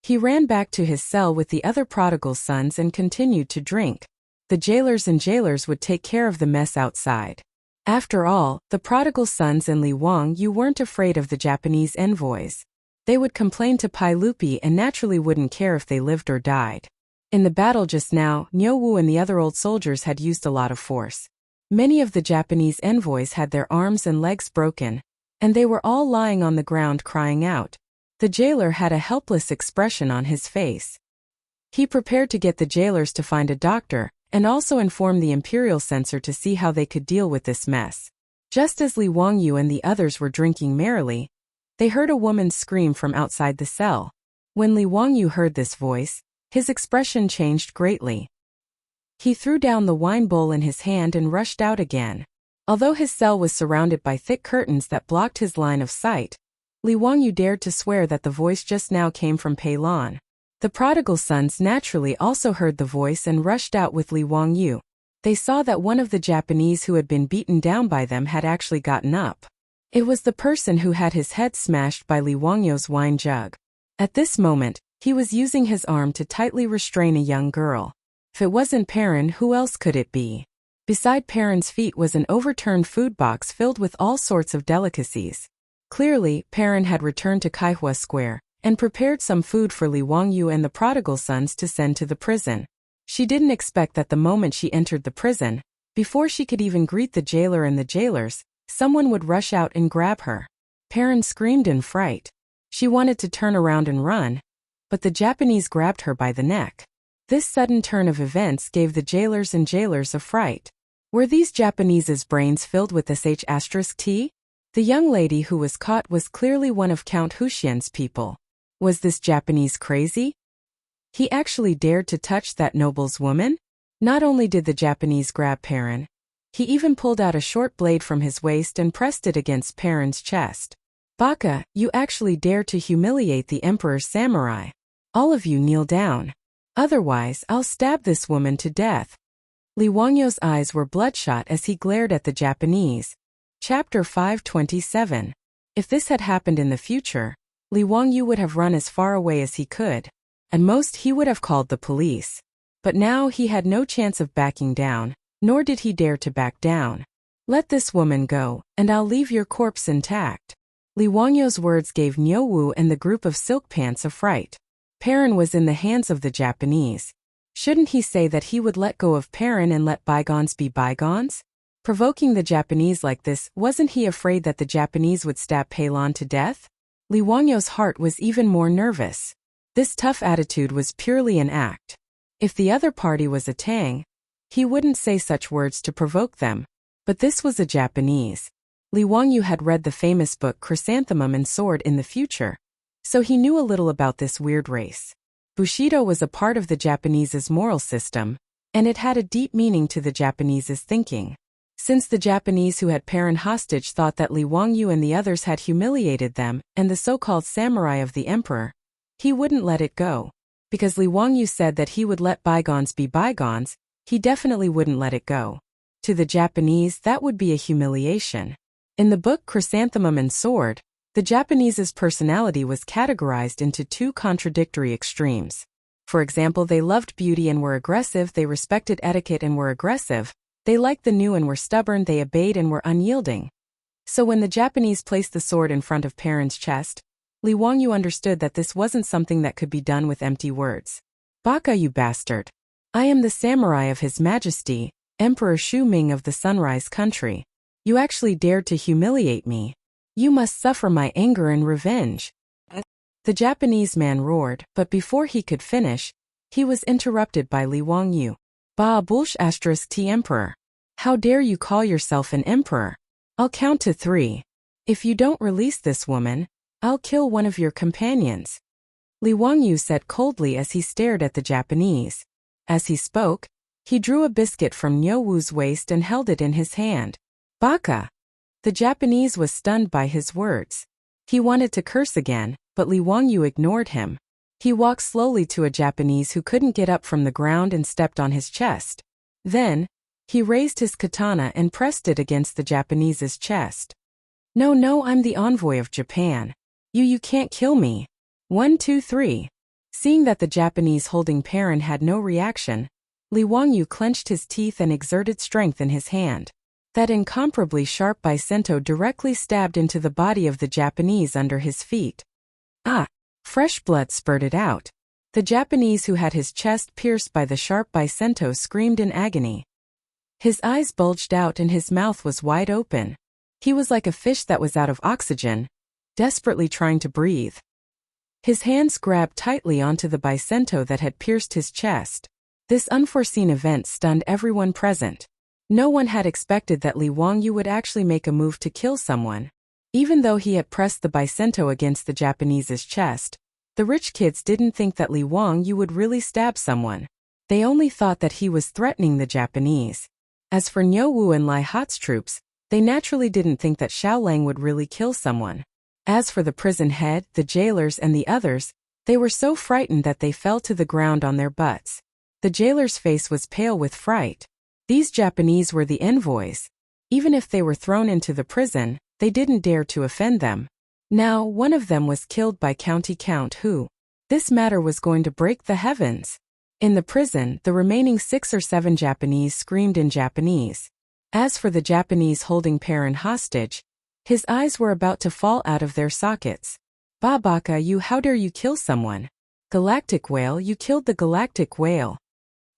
A: He ran back to his cell with the other prodigal sons and continued to drink. The jailers would take care of the mess outside. After all, the prodigal sons and Li Wangyu weren't afraid of the Japanese envoys. They would complain to Pai Lupi and naturally wouldn't care if they lived or died. In the battle just now, Niu Wu and the other old soldiers had used a lot of force. Many of the Japanese envoys had their arms and legs broken, and they were all lying on the ground crying out. The jailer had a helpless expression on his face. He prepared to get the jailers to find a doctor, and also inform the imperial censor to see how they could deal with this mess. Just as Li Wangyu and the others were drinking merrily, they heard a woman scream from outside the cell. When Li Wangyu heard this voice, his expression changed greatly. He threw down the wine bowl in his hand and rushed out again. Although his cell was surrounded by thick curtains that blocked his line of sight, Li Wangyu dared to swear that the voice just now came from Pei Lan. The prodigal sons naturally also heard the voice and rushed out with Li Wangyu. They saw that one of the Japanese who had been beaten down by them had actually gotten up. It was the person who had his head smashed by Li Wangyu's wine jug. At this moment, he was using his arm to tightly restrain a young girl. If it wasn't Perrin, who else could it be? Beside Perrin's feet was an overturned food box filled with all sorts of delicacies. Clearly, Perrin had returned to Kaihua Square and prepared some food for Li Wangyu and the prodigal sons to send to the prison. She didn't expect that the moment she entered the prison, before she could even greet the jailer and the jailers, someone would rush out and grab her. Perrin screamed in fright. She wanted to turn around and run, but the Japanese grabbed her by the neck. This sudden turn of events gave the jailers and jailers a fright. Were these Japanese's brains filled with sh*t? The young lady who was caught was clearly one of Count Huxian's people. Was this Japanese crazy? He actually dared to touch that noble's woman? Not only did the Japanese grab Perrin, he even pulled out a short blade from his waist and pressed it against Perrin's chest. Baka, you actually dare to humiliate the emperor's samurai. All of you kneel down. Otherwise, I'll stab this woman to death. Li Wangyu's eyes were bloodshot as he glared at the Japanese. Chapter 527. If this had happened in the future, Li Wangyu would have run as far away as he could. At most he would have called the police. But now he had no chance of backing down, nor did he dare to back down. Let this woman go, and I'll leave your corpse intact. Li Wangyu's words gave Niu Wu and the group of silk pants a fright. Perrin was in the hands of the Japanese. Shouldn't he say that he would let go of Perrin and let bygones be bygones? Provoking the Japanese like this, wasn't he afraid that the Japanese would stab Pei Lan to death? Li Wangyu's heart was even more nervous. This tough attitude was purely an act. If the other party was a Tang, he wouldn't say such words to provoke them. But this was a Japanese. Li Wangyu had read the famous book Chrysanthemum and Sword in the future, so he knew a little about this weird race. Bushido was a part of the Japanese's moral system, and it had a deep meaning to the Japanese's thinking. Since the Japanese who had Perrin hostage thought that Li Wangyu and the others had humiliated them and the so-called samurai of the emperor, he wouldn't let it go. Because Li Wangyu said that he would let bygones be bygones, he definitely wouldn't let it go. To the Japanese, that would be a humiliation. In the book Chrysanthemum and Sword, the Japanese's personality was categorized into two contradictory extremes. For example, they loved beauty and were aggressive, they respected etiquette and were aggressive, they liked the new and were stubborn, they obeyed and were unyielding. So when the Japanese placed the sword in front of Perrin's chest, Li Wangyu understood that this wasn't something that could be done with empty words. Baka, you bastard! I am the samurai of His Majesty, Emperor Shu Ming of the Sunrise Country. You actually dared to humiliate me. You must suffer my anger and revenge. The Japanese man roared, but before he could finish, he was interrupted by Li Wangyu. Ba bulsh *t emperor. How dare you call yourself an emperor? I'll count to 3. If you don't release this woman, I'll kill one of your companions. Li Wangyu said coldly as he stared at the Japanese. As he spoke, he drew a biscuit from Niu Wu's waist and held it in his hand. Baka! The Japanese was stunned by his words. He wanted to curse again, but Li Wangyu ignored him. He walked slowly to a Japanese who couldn't get up from the ground and stepped on his chest. Then, he raised his katana and pressed it against the Japanese's chest. No, I'm the envoy of Japan. You can't kill me. 1, 2, 3. Seeing that the Japanese holding Perrin had no reaction, Li Wangyu clenched his teeth and exerted strength in his hand. That incomparably sharp bicento directly stabbed into the body of the Japanese under his feet. Ah! Fresh blood spurted out. The Japanese who had his chest pierced by the sharp bicento screamed in agony. His eyes bulged out and his mouth was wide open. He was like a fish that was out of oxygen, desperately trying to breathe. His hands grabbed tightly onto the bicento that had pierced his chest. This unforeseen event stunned everyone present. No one had expected that Li Wangyu would actually make a move to kill someone. Even though he had pressed the bicento against the Japanese's chest, the rich kids didn't think that Li Wangyu would really stab someone. They only thought that he was threatening the Japanese. As for Niu Wu and Lai Hat's troops, they naturally didn't think that Xiao Lang would really kill someone. As for the prison head, the jailers and the others, they were so frightened that they fell to the ground on their butts. The jailer's face was pale with fright. These Japanese were the envoys. Even if they were thrown into the prison, they didn't dare to offend them. Now, one of them was killed by County Count Hu. This matter was going to break the heavens. In the prison, the remaining 6 or 7 Japanese screamed in Japanese. As for the Japanese holding Perrin hostage, his eyes were about to fall out of their sockets. Baka, you, how dare you kill someone? Galactic whale, you killed the galactic whale.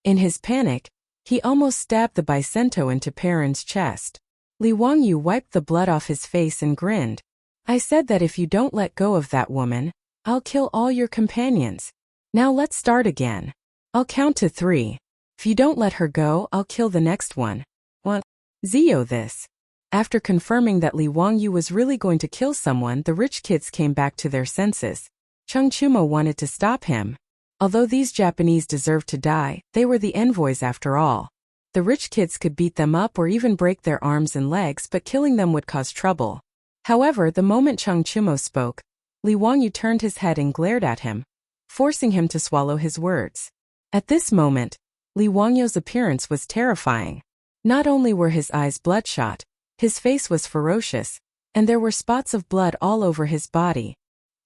A: In his panic, he almost stabbed the bicento into Perrin's chest. Li Wangyu wiped the blood off his face and grinned. I said that if you don't let go of that woman, I'll kill all your companions. Now let's start again. I'll count to 3. If you don't let her go, I'll kill the next one. 1. Zio this. After confirming that Li Wangyu was really going to kill someone, the rich kids came back to their senses. Chung Chumo wanted to stop him. Although these Japanese deserved to die, they were the envoys after all. The rich kids could beat them up or even break their arms and legs, but killing them would cause trouble. However, the moment Chung Chumo spoke, Li Wangyu turned his head and glared at him, forcing him to swallow his words. At this moment, Li Wangyu's appearance was terrifying. Not only were his eyes bloodshot, his face was ferocious, and there were spots of blood all over his body.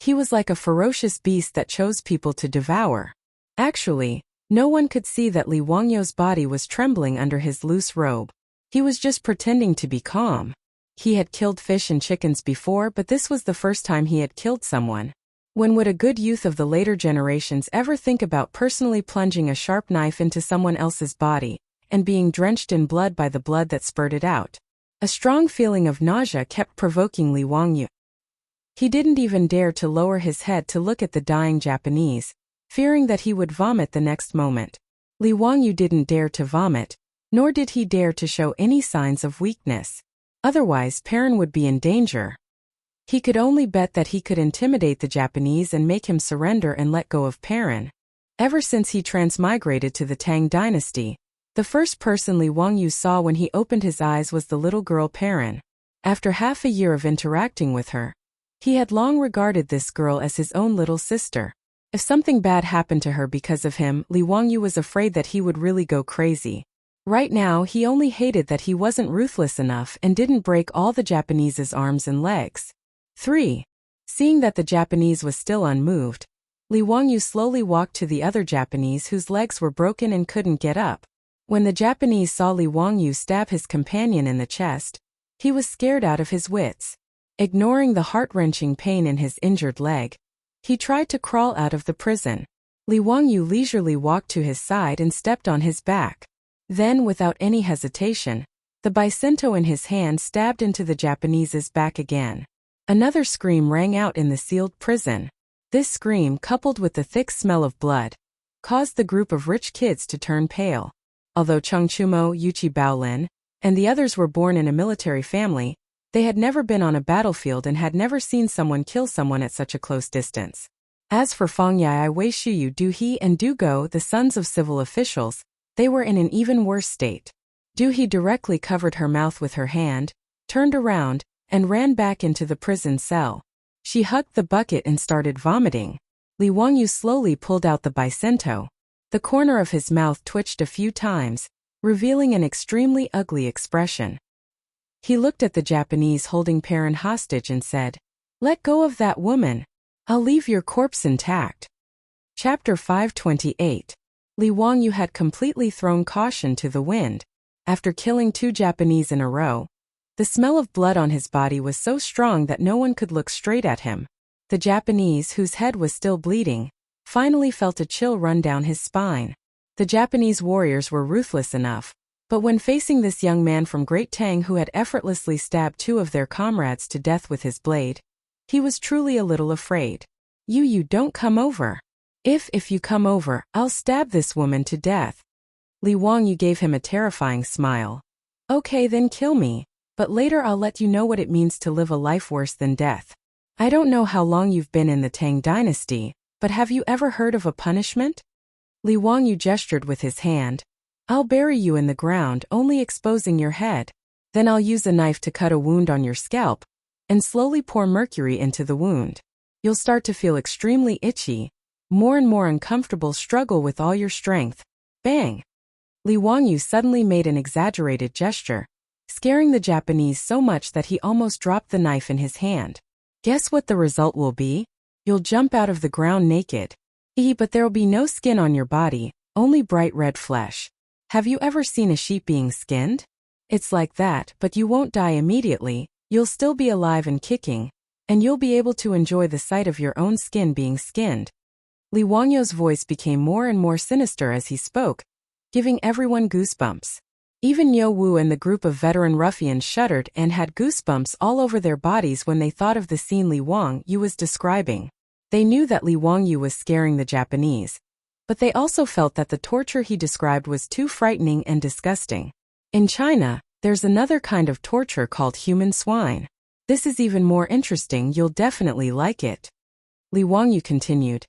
A: He was like a ferocious beast that chose people to devour. Actually, no one could see that Li Wangyu's body was trembling under his loose robe. He was just pretending to be calm. He had killed fish and chickens before, but this was the first time he had killed someone. When would a good youth of the later generations ever think about personally plunging a sharp knife into someone else's body, and being drenched in blood by the blood that spurted out? A strong feeling of nausea kept provoking Li Wangyu. He didn't even dare to lower his head to look at the dying Japanese, fearing that he would vomit the next moment. Li Wangyu didn't dare to vomit, nor did he dare to show any signs of weakness. Otherwise, Perrin would be in danger. He could only bet that he could intimidate the Japanese and make him surrender and let go of Perrin. Ever since he transmigrated to the Tang dynasty, the first person Li Wangyu saw when he opened his eyes was the little girl Perrin. After half a year of interacting with her, he had long regarded this girl as his own little sister. If something bad happened to her because of him, Li Wangyu was afraid that he would really go crazy. Right now, he only hated that he wasn't ruthless enough and didn't break all the Japanese's arms and legs. 3. Seeing that the Japanese was still unmoved, Li Wangyu slowly walked to the other Japanese whose legs were broken and couldn't get up. When the Japanese saw Li Wangyu stab his companion in the chest, he was scared out of his wits. Ignoring the heart-wrenching pain in his injured leg, he tried to crawl out of the prison. Li Wangyu leisurely walked to his side and stepped on his back. Then, without any hesitation, the bicinto in his hand stabbed into the Japanese's back again. Another scream rang out in the sealed prison. This scream, coupled with the thick smell of blood, caused the group of rich kids to turn pale. Although Cheng Chumo, Yuchi Baolin, and the others were born in a military family, they had never been on a battlefield and had never seen someone kill someone at such a close distance. As for Fang Yai, Wei Shiyu, Du He and Du Go, the sons of civil officials, they were in an even worse state. Du He directly covered her mouth with her hand, turned around, and ran back into the prison cell. She hugged the bucket and started vomiting. Li Wangyu slowly pulled out the bicinto. The corner of his mouth twitched a few times, revealing an extremely ugly expression. He looked at the Japanese holding Perrin hostage and said, "Let go of that woman. I'll leave your corpse intact." Chapter 528. Li Wangyu had completely thrown caution to the wind. After killing 2 Japanese in a row, the smell of blood on his body was so strong that no one could look straight at him. The Japanese, whose head was still bleeding, finally felt a chill run down his spine. The Japanese warriors were ruthless enough, but when facing this young man from Great Tang who had effortlessly stabbed 2 of their comrades to death with his blade, he was truly a little afraid. You don't come over. If you come over, I'll stab this woman to death." Li Wangyu gave him a terrifying smile. "Okay, then kill me, but later I'll let you know what it means to live a life worse than death. I don't know how long you've been in the Tang dynasty, but have you ever heard of a punishment?" Li Wangyu gestured with his hand. "I'll bury you in the ground, only exposing your head. Then I'll use a knife to cut a wound on your scalp, and slowly pour mercury into the wound. You'll start to feel extremely itchy, more and more uncomfortable, struggle with all your strength. Bang!" Li Wangyu suddenly made an exaggerated gesture, scaring the Japanese so much that he almost dropped the knife in his hand. "Guess what the result will be? You'll jump out of the ground naked. But there'll be no skin on your body, only bright red flesh. Have you ever seen a sheep being skinned? It's like that, but you won't die immediately, you'll still be alive and kicking, and you'll be able to enjoy the sight of your own skin being skinned." Li Wangyu's voice became more and more sinister as he spoke, giving everyone goosebumps. Even Yo Wu and the group of veteran ruffians shuddered and had goosebumps all over their bodies when they thought of the scene Li Wangyu was describing. They knew that Li Wangyu was scaring the Japanese, but they also felt that the torture he described was too frightening and disgusting. In China, there's another kind of torture called human swine. This is even more interesting, you'll definitely like it. Li Wangyu continued,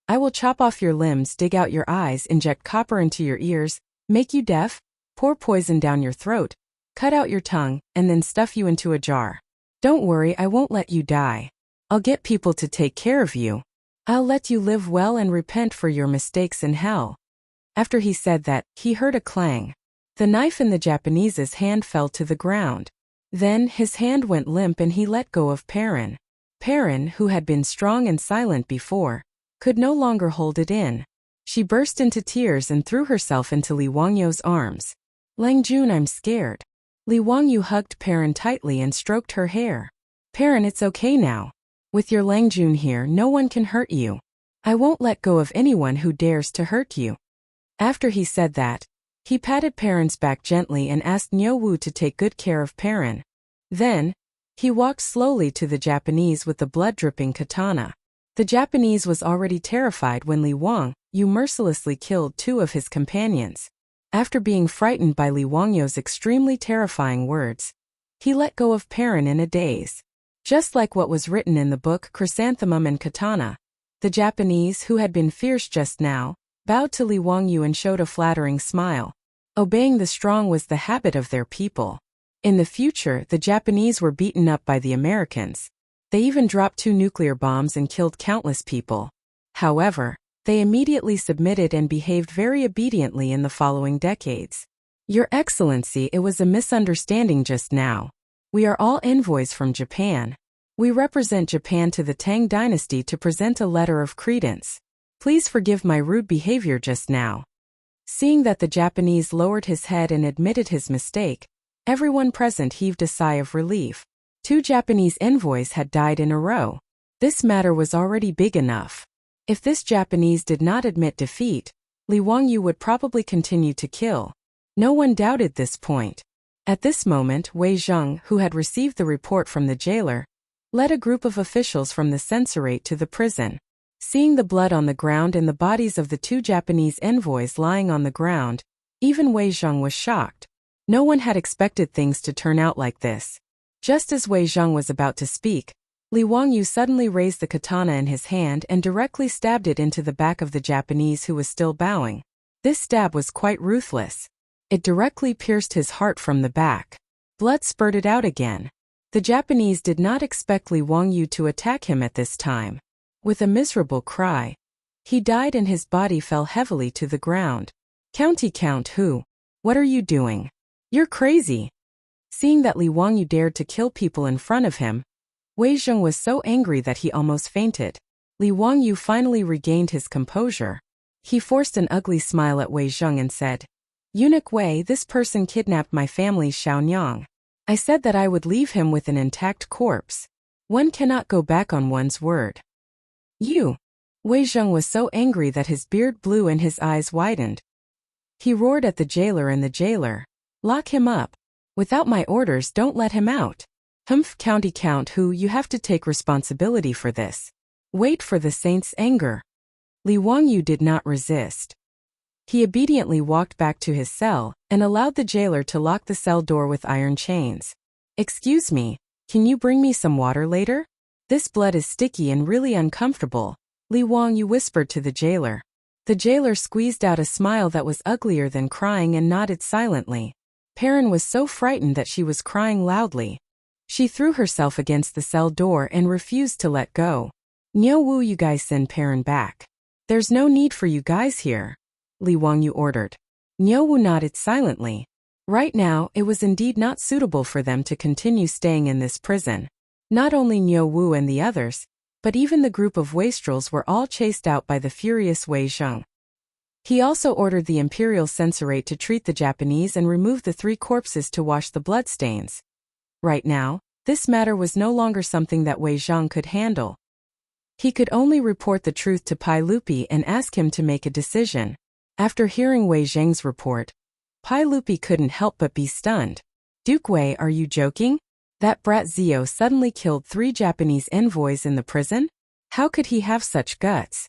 A: "I will chop off your limbs, dig out your eyes, inject copper into your ears, make you deaf, pour poison down your throat, cut out your tongue, and then stuff you into a jar. Don't worry, I won't let you die. I'll get people to take care of you. I'll let you live well and repent for your mistakes in hell." After he said that, he heard a clang. The knife in the Japanese's hand fell to the ground. Then his hand went limp and he let go of Perrin. Perrin, who had been strong and silent before, could no longer hold it in. She burst into tears and threw herself into Li Wangyu's arms. "Langjun, I'm scared." Li Wangyu hugged Perrin tightly and stroked her hair. "Perrin, it's okay now. With your Langjun here, no one can hurt you. I won't let go of anyone who dares to hurt you." After he said that, he patted Perrin's back gently and asked Nyo Wu to take good care of Perrin. Then, he walked slowly to the Japanese with the blood-dripping katana. The Japanese was already terrified when Li Wangyu mercilessly killed 2 of his companions. After being frightened by Li Wangyu's extremely terrifying words, he let go of Perrin in a daze. Just like what was written in the book Chrysanthemum and Katana, the Japanese, who had been fierce just now, bowed to Li Wangyu and showed a flattering smile. Obeying the strong was the habit of their people. In the future, the Japanese were beaten up by the Americans. They even dropped 2 nuclear bombs and killed countless people. However, they immediately submitted and behaved very obediently in the following decades. Your Excellency, it was a misunderstanding just now. We are all envoys from Japan. We represent Japan to the Tang dynasty to present a letter of credence. Please forgive my rude behavior just now. Seeing that the Japanese lowered his head and admitted his mistake, everyone present heaved a sigh of relief. 2 Japanese envoys had died in a row. This matter was already big enough. If this Japanese did not admit defeat, Li Wangyu would probably continue to kill. No one doubted this point. At this moment, Wei Zheng, who had received the report from the jailer, led a group of officials from the censorate to the prison. Seeing the blood on the ground and the bodies of the 2 Japanese envoys lying on the ground, even Wei Zheng was shocked. No one had expected things to turn out like this. Just as Wei Zheng was about to speak, Li Wangyu suddenly raised the katana in his hand and directly stabbed it into the back of the Japanese who was still bowing. This stab was quite ruthless. It directly pierced his heart from the back. Blood spurted out again. The Japanese did not expect Li Wangyu to attack him at this time. With a miserable cry, he died and his body fell heavily to the ground. Count who? What are you doing? You're crazy. Seeing that Li Wangyu dared to kill people in front of him, Wei Zheng was so angry that he almost fainted. Li Wangyu finally regained his composure. He forced an ugly smile at Wei Zheng and said, "Eunuch Wei, this person kidnapped my family's Xiaonyang. I said that I would leave him with an intact corpse. One cannot go back on one's word." "You!" Wei Zheng was so angry that his beard blew and his eyes widened. He roared at the jailer and the jailer, "Lock him up. Without my orders, don't let him out." Count who, you have to take responsibility for this. Wait for the saint's anger." Li Wangyu did not resist. He obediently walked back to his cell and allowed the jailer to lock the cell door with iron chains. "Excuse me, can you bring me some water later? This blood is sticky and really uncomfortable," Li Wangyu whispered to the jailer. The jailer squeezed out a smile that was uglier than crying and nodded silently. Perrin was so frightened that she was crying loudly. She threw herself against the cell door and refused to let go. "Niu Wu, you guys send Perrin back. There's no need for you guys here," Li Wangyu ordered. Niu Wu nodded silently. Right now, it was indeed not suitable for them to continue staying in this prison. Not only Niu Wu and the others, but even the group of wastrels were all chased out by the furious Wei Zheng. He also ordered the imperial censorate to treat the Japanese and remove the 3 corpses to wash the bloodstains. Right now, this matter was no longer something that Wei Zheng could handle. He could only report the truth to Pai Lupi and ask him to make a decision. After hearing Wei Zheng's report, Pai Lupi couldn't help but be stunned. "Duke Wei, are you joking? That brat Zio suddenly killed 3 Japanese envoys in the prison? How could he have such guts?"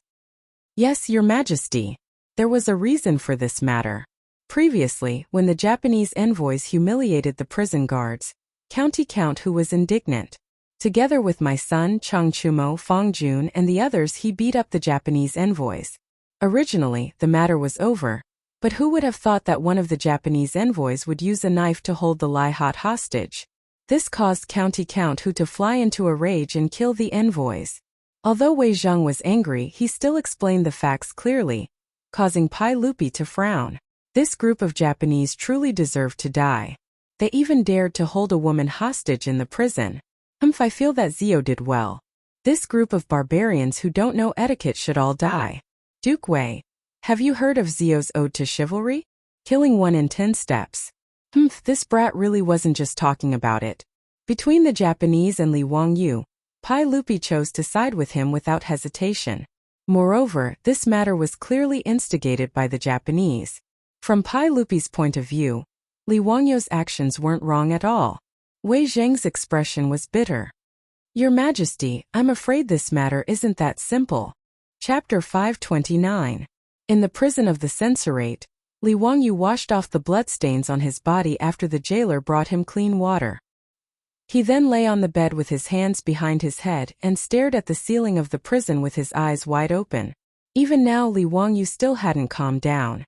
A: "Yes, Your Majesty. There was a reason for this matter. Previously, when the Japanese envoys humiliated the prison guards, Count who was indignant. Together with my son Chang Chumo, Fong Jun and the others, he beat up the Japanese envoys. Originally, the matter was over, but who would have thought that one of the Japanese envoys would use a knife to hold the Lai Hot hostage? This caused Count who to fly into a rage and kill the envoys. Although Wei Zheng was angry, he still explained the facts clearly, causing Pai Lupi to frown. This group of Japanese truly deserved to die. They even dared to hold a woman hostage in the prison. I feel that Zio did well. This group of barbarians who don't know etiquette should all die. Duke Wei, have you heard of Zio's ode to chivalry? Killing one in 10 steps. This brat really wasn't just talking about it. Between the Japanese and Li Wangyu, Pai Lupi chose to side with him without hesitation. Moreover, this matter was clearly instigated by the Japanese. From Pai Lupi's point of view, Li Wangyu's actions weren't wrong at all. Wei Zheng's expression was bitter. "Your Majesty, I'm afraid this matter isn't that simple." Chapter 529. In the prison of the censorate, Li Wangyu washed off the bloodstains on his body after the jailer brought him clean water. He then lay on the bed with his hands behind his head and stared at the ceiling of the prison with his eyes wide open. Even now Li Wangyu still hadn't calmed down.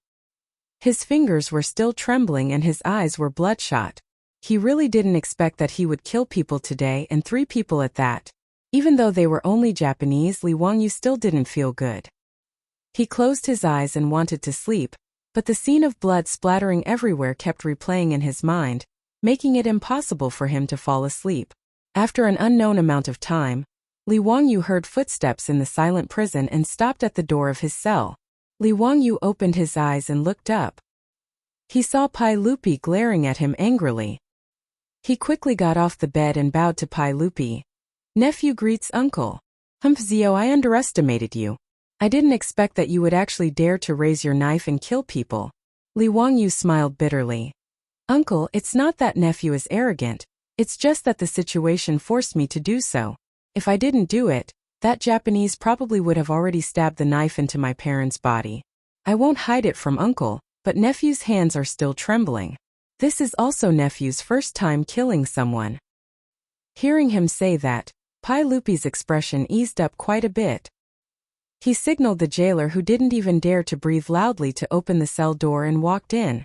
A: His fingers were still trembling and his eyes were bloodshot. He really didn't expect that he would kill people today, and 3 people at that. Even though they were only Japanese, Li Wangyu still didn't feel good. He closed his eyes and wanted to sleep, but the scene of blood splattering everywhere kept replaying in his mind, making it impossible for him to fall asleep. After an unknown amount of time, Li Wangyu heard footsteps in the silent prison and stopped at the door of his cell. Li Wangyu opened his eyes and looked up. He saw Pai Lupi glaring at him angrily. He quickly got off the bed and bowed to Pai Lupi. "Nephew greets uncle. Humph Zio, I underestimated you. I didn't expect that you would actually dare to raise your knife and kill people." Li Wangyu smiled bitterly. "Uncle, it's not that nephew is arrogant, it's just that the situation forced me to do so. If I didn't do it, that Japanese probably would have already stabbed the knife into my parents' body. I won't hide it from uncle, but nephew's hands are still trembling. This is also nephew's first time killing someone." Hearing him say that, Pai Lupi's expression eased up quite a bit. He signaled the jailer, who didn't even dare to breathe loudly, to open the cell door and walked in.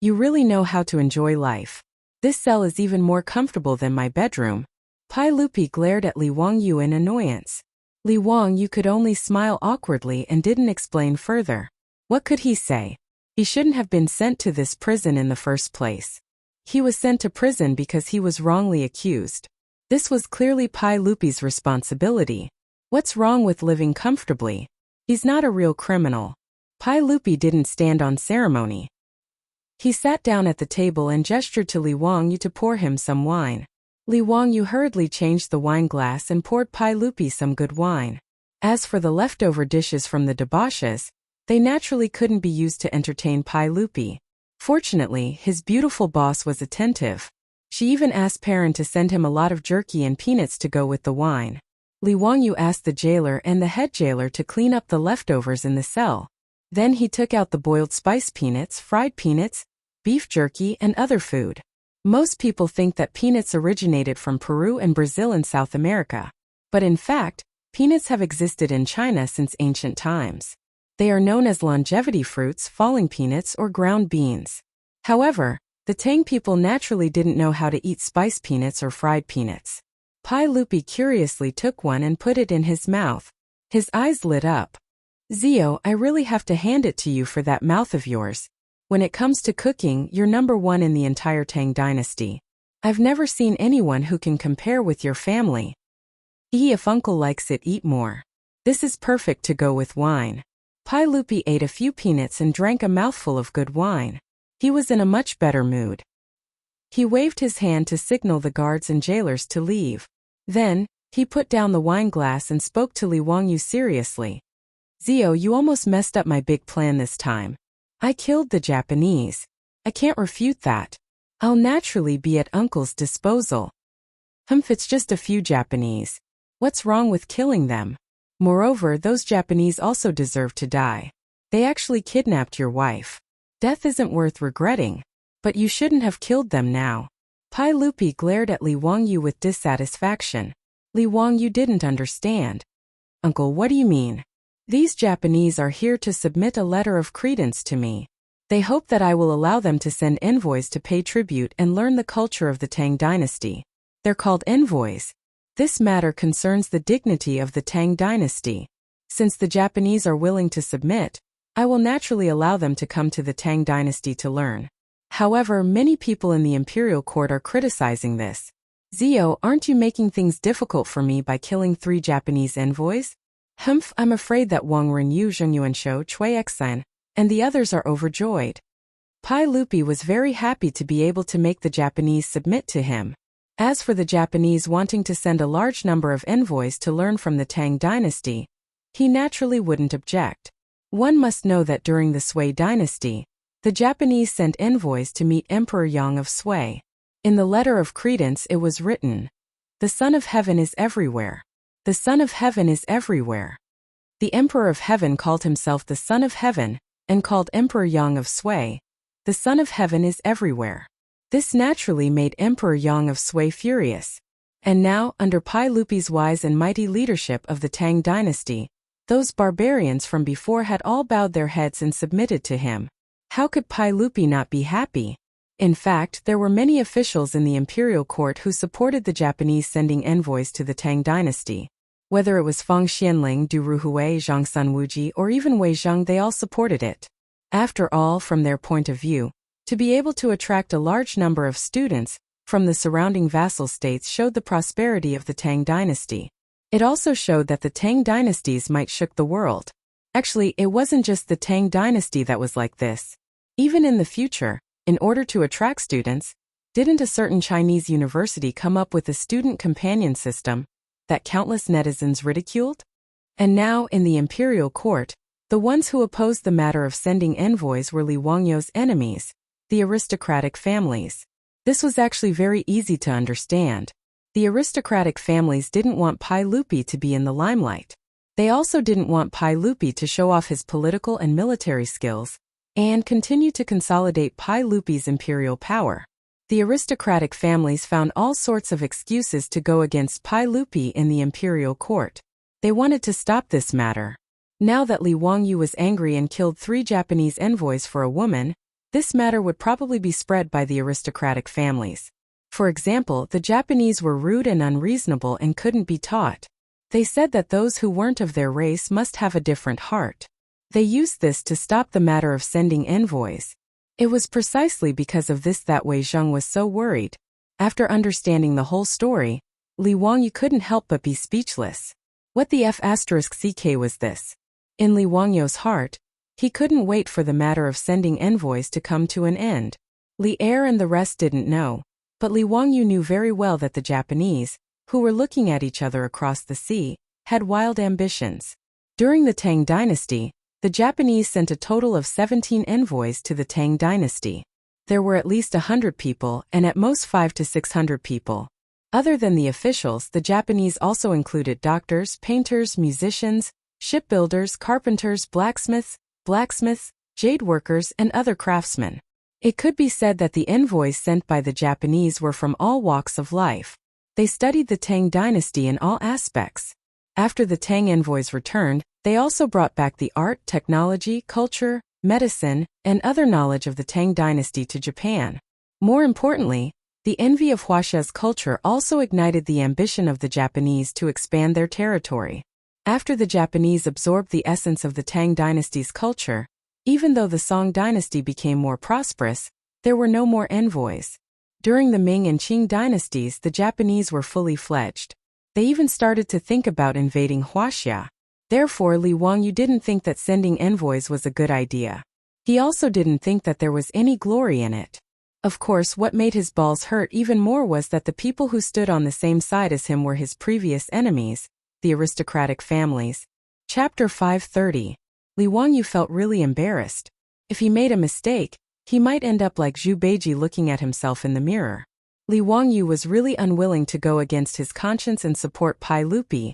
A: "You really know how to enjoy life. This cell is even more comfortable than my bedroom." Pai Lupi glared at Li Wangyu in annoyance. Li Wangyu could only smile awkwardly and didn't explain further. What could he say? He shouldn't have been sent to this prison in the first place. He was sent to prison because he was wrongly accused. This was clearly Pai Lupi's responsibility. What's wrong with living comfortably? He's not a real criminal. Pai Lupi didn't stand on ceremony. He sat down at the table and gestured to Li Wangyu to pour him some wine. Li Wangyu hurriedly changed the wine glass and poured Pai Lupi some good wine. As for the leftover dishes from the debauches, they naturally couldn't be used to entertain Pai Lupi. Fortunately, his beautiful boss was attentive. She even asked Perrin to send him a lot of jerky and peanuts to go with the wine. Li Wangyu asked the jailer and the head jailer to clean up the leftovers in the cell. Then he took out the boiled spice peanuts, fried peanuts, beef jerky, and other food. Most people think that peanuts originated from Peru and Brazil in South America. But in fact, peanuts have existed in China since ancient times. They are known as longevity fruits, falling peanuts, or ground beans. However, the Tang people naturally didn't know how to eat spice peanuts or fried peanuts. Pai Lupi curiously took one and put it in his mouth. His eyes lit up. "Zio, I really have to hand it to you for that mouth of yours. When it comes to cooking, you're number one in the entire Tang dynasty. I've never seen anyone who can compare with your family. If uncle likes it, eat more. This is perfect to go with wine." Pai Lupi ate a few peanuts and drank a mouthful of good wine. He was in a much better mood. He waved his hand to signal the guards and jailers to leave. Then, he put down the wine glass and spoke to Li Wangyu seriously. "Zio, you almost messed up my big plan this time. I killed the Japanese. I can't refute that. I'll naturally be at uncle's disposal." "Humph, it's just a few Japanese. What's wrong with killing them? Moreover, those Japanese also deserve to die. They actually kidnapped your wife. Death isn't worth regretting. But you shouldn't have killed them now." Pai Lupi glared at Li Wangyu with dissatisfaction. Li Wangyu didn't understand. "Uncle, what do you mean? These Japanese are here to submit a letter of credence to me. They hope that I will allow them to send envoys to pay tribute and learn the culture of the Tang dynasty. They're called envoys. This matter concerns the dignity of the Tang dynasty. Since the Japanese are willing to submit, I will naturally allow them to come to the Tang dynasty to learn. However, many people in the imperial court are criticizing this. Zio, aren't you making things difficult for me by killing 3 Japanese envoys? Humph, I'm afraid that Wang Renyu, Zheng Yuanshou, Cui Exan, and the others are overjoyed." Pai Lupi was very happy to be able to make the Japanese submit to him. As for the Japanese wanting to send a large number of envoys to learn from the Tang dynasty, he naturally wouldn't object. One must know that during the Sui dynasty, the Japanese sent envoys to meet Emperor Yang of Sui. In the letter of credence it was written, "The Son of Heaven is everywhere. The Son of Heaven is everywhere." The Emperor of Heaven called himself the Son of Heaven, and called Emperor Yang of Sui, "The Son of Heaven is everywhere." This naturally made Emperor Yang of Sui furious. And now, under Pai Lupi's wise and mighty leadership of the Tang dynasty, those barbarians from before had all bowed their heads and submitted to him. How could Pai Lupi not be happy? In fact, there were many officials in the imperial court who supported the Japanese sending envoys to the Tang dynasty. Whether it was Feng Xianling, Du Ruhui, Zhang Sunwuji, or even Wei Zheng, they all supported it. After all, from their point of view, to be able to attract a large number of students from the surrounding vassal states showed the prosperity of the Tang dynasty. It also showed that the Tang dynasties might shook the world. Actually, it wasn't just the Tang dynasty that was like this. Even in the future, in order to attract students, didn't a certain Chinese university come up with a student companion system that countless netizens ridiculed? And now, in the imperial court, the ones who opposed the matter of sending envoys were Li Wangyou's enemies, the aristocratic families. This was actually very easy to understand. The aristocratic families didn't want Pai Lupi to be in the limelight. They also didn't want Pai Lupi to show off his political and military skills and continue to consolidate Pai Lupi's imperial power. The aristocratic families found all sorts of excuses to go against Pai Lupi in the imperial court. They wanted to stop this matter. Now that Li Wangyou was angry and killed 3 Japanese envoys for a woman, this matter would probably be spread by the aristocratic families. For example, the Japanese were rude and unreasonable and couldn't be taught. They said that those who weren't of their race must have a different heart. They used this to stop the matter of sending envoys. It was precisely because of this that Wei Zheng was so worried. After understanding the whole story, Li Wangyou couldn't help but be speechless. What the F***ck was this? In Li Wangyou's heart, he couldn't wait for the matter of sending envoys to come to an end. Li Er and the rest didn't know, but Li Wangyou knew very well that the Japanese, who were looking at each other across the sea, had wild ambitions. During the Tang dynasty, the Japanese sent a total of 17 envoys to the Tang dynasty. There were at least 100 people and at most 500 to 600 people. Other than the officials, the Japanese also included doctors, painters, musicians, shipbuilders, carpenters, blacksmiths, jade workers, and other craftsmen. It could be said that the envoys sent by the Japanese were from all walks of life. They studied the Tang dynasty in all aspects. After the Tang envoys returned, they also brought back the art, technology, culture, medicine, and other knowledge of the Tang dynasty to Japan. More importantly, the envy of Huaxia's culture also ignited the ambition of the Japanese to expand their territory. After the Japanese absorbed the essence of the Tang dynasty's culture, even though the Song dynasty became more prosperous, there were no more envoys. During the Ming and Qing dynasties, the Japanese were fully fledged. They even started to think about invading Huaxia. Therefore, Li Wangyou didn't think that sending envoys was a good idea. He also didn't think that there was any glory in it. Of course, what made his balls hurt even more was that the people who stood on the same side as him were his previous enemies, the aristocratic families. Chapter 530. Li Wangyou felt really embarrassed. If he made a mistake, he might end up like Zhu Beiji looking at himself in the mirror. Li Wangyou was really unwilling to go against his conscience and support Pai Lupi,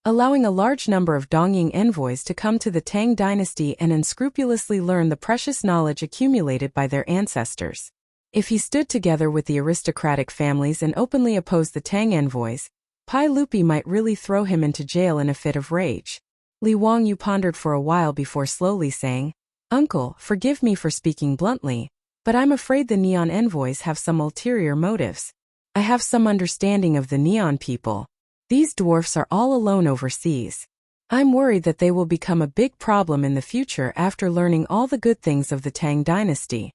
A: allowing a large number of Dongying envoys to come to the Tang dynasty and unscrupulously learn the precious knowledge accumulated by their ancestors. If he stood together with the aristocratic families and openly opposed the Tang envoys, Pai Lupi might really throw him into jail in a fit of rage. Li Wangyou pondered for a while before slowly saying, "Uncle, forgive me for speaking bluntly, but I'm afraid the Neon envoys have some ulterior motives. I have some understanding of the Neon people. These dwarfs are all alone overseas. I'm worried that they will become a big problem in the future after learning all the good things of the Tang dynasty."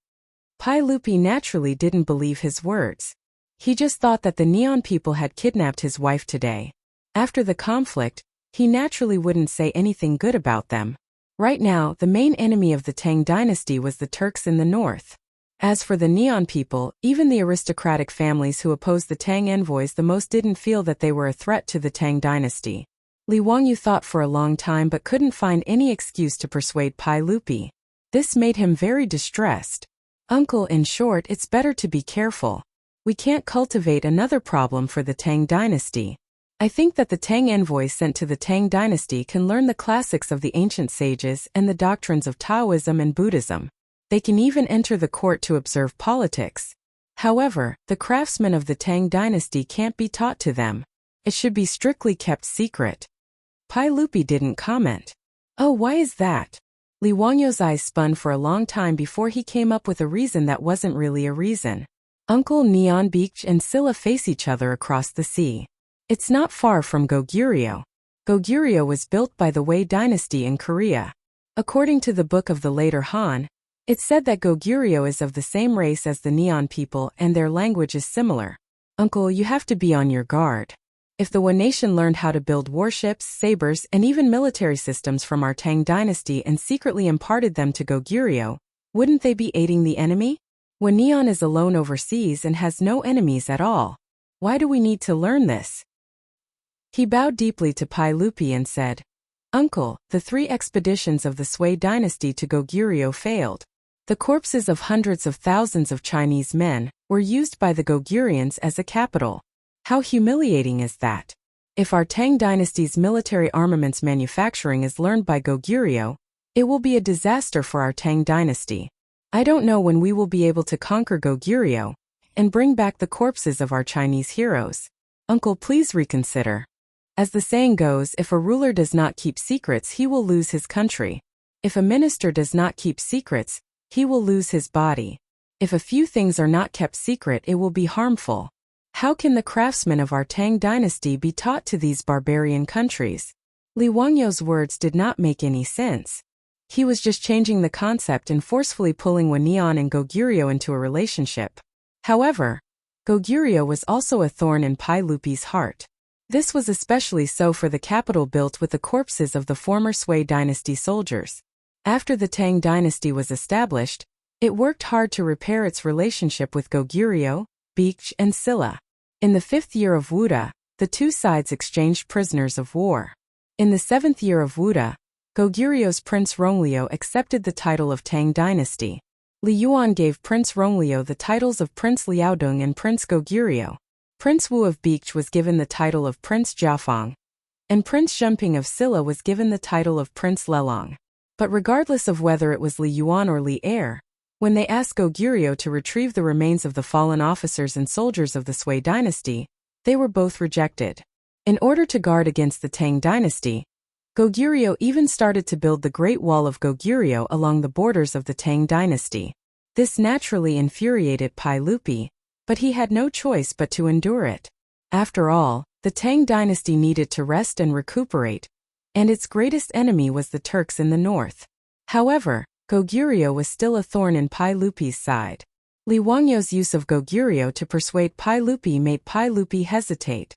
A: Pai Lupi naturally didn't believe his words. He just thought that the Neon people had kidnapped his wife today. After the conflict, he naturally wouldn't say anything good about them. Right now, the main enemy of the Tang dynasty was the Turks in the north. As for the Neon people, even the aristocratic families who opposed the Tang envoys the most didn't feel that they were a threat to the Tang dynasty. Li Wangyou thought for a long time but couldn't find any excuse to persuade Pai Lupi. This made him very distressed. "Uncle, in short, it's better to be careful. We can't cultivate another problem for the Tang dynasty. I think that the Tang envoys sent to the Tang dynasty can learn the classics of the ancient sages and the doctrines of Taoism and Buddhism. They can even enter the court to observe politics. However, the craftsmen of the Tang dynasty can't be taught to them. It should be strictly kept secret." Pai Lupi didn't comment. "Oh, why is that?" Li Wangyou's eyes spun for a long time before he came up with a reason that wasn't really a reason. Uncle, Neon Beach and Silla face each other across the sea. It's not far from Goguryeo. Goguryeo was built by the Wei dynasty in Korea. According to the book of the later Han, it said that Goguryeo is of the same race as the Neon people and their language is similar. Uncle, you have to be on your guard. If the Wan nation learned how to build warships, sabers, and even military systems from our Tang dynasty and secretly imparted them to Goguryeo, wouldn't they be aiding the enemy? When Neon is alone overseas and has no enemies at all, why do we need to learn this? He bowed deeply to Pai Lupi and said, Uncle, the 3 expeditions of the Sui dynasty to Goguryeo failed. The corpses of hundreds of thousands of Chinese men were used by the Goguryans as a capital. How humiliating is that? If our Tang dynasty's military armaments manufacturing is learned by Goguryeo, it will be a disaster for our Tang dynasty. I don't know when we will be able to conquer Goguryeo and bring back the corpses of our Chinese heroes. Uncle, please reconsider. As the saying goes, if a ruler does not keep secrets, he will lose his country. If a minister does not keep secrets, he will lose his body. If a few things are not kept secret, it will be harmful. How can the craftsmen of our Tang dynasty be taught to these barbarian countries? Li Wangyo's words did not make any sense. He was just changing the concept and forcefully pulling Wan Neon and Goguryeo into a relationship. However, Goguryeo was also a thorn in Pai Lupi's heart. This was especially so for the capital built with the corpses of the former Sui dynasty soldiers. After the Tang dynasty was established, it worked hard to repair its relationship with Goguryeo, Baekje, and Silla. In the 5th year of Wuda, the 2 sides exchanged prisoners of war. In the 7th year of Wuda, Goguryeo's Prince Rongleo accepted the title of Tang dynasty. Li Yuan gave Prince Rongleo the titles of Prince Liaodong and Prince Goguryeo. Prince Wu of Baekje was given the title of Prince Jiafang, and Prince Zhengping of Silla was given the title of Prince Lelong. But regardless of whether it was Li Yuan or Li Er, when they asked Goguryeo to retrieve the remains of the fallen officers and soldiers of the Sui dynasty, they were both rejected. In order to guard against the Tang dynasty, Goguryeo even started to build the Great Wall of Goguryeo along the borders of the Tang dynasty. This naturally infuriated Pai Lupi, but he had no choice but to endure it. After all, the Tang dynasty needed to rest and recuperate, and its greatest enemy was the Turks in the north. However, Goguryeo was still a thorn in Pai Lupi's side. Li Wangyo's use of Goguryeo to persuade Pai Lupi made Pai Lupi hesitate.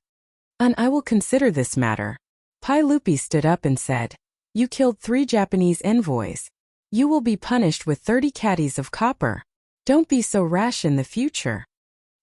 A: I will consider this matter. Pai Lupi stood up and said, You killed 3 Japanese envoys. You will be punished with 30 caddies of copper. Don't be so rash in the future.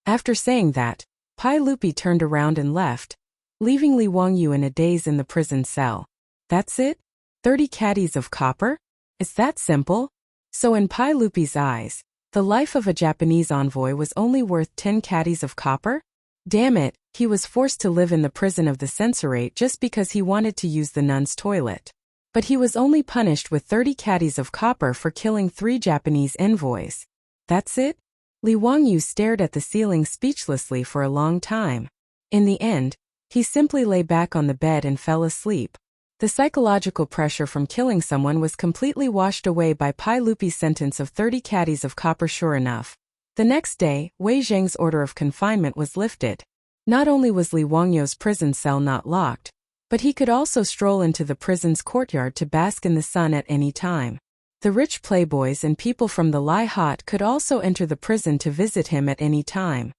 A: After saying that, Pai Lupi turned around and left, leaving Li Wangyu in a daze in the prison cell. That's it? 30 caddies of copper? Is that simple? So in Pai Lupi's eyes, the life of a Japanese envoy was only worth 10 caddies of copper? Damn it, he was forced to live in the prison of the censorate just because he wanted to use the nun's toilet. But he was only punished with 30 caddies of copper for killing 3 Japanese envoys. That's it? Li Wangyu stared at the ceiling speechlessly for a long time. In the end, he simply lay back on the bed and fell asleep. The psychological pressure from killing someone was completely washed away by Pai Lupi's sentence of 30 caddies of copper. Sure enough, the next day, Wei Zheng's order of confinement was lifted. Not only was Li Wangyo's prison cell not locked, but he could also stroll into the prison's courtyard to bask in the sun at any time. The rich playboys and people from the Lai Hot could also enter the prison to visit him at any time.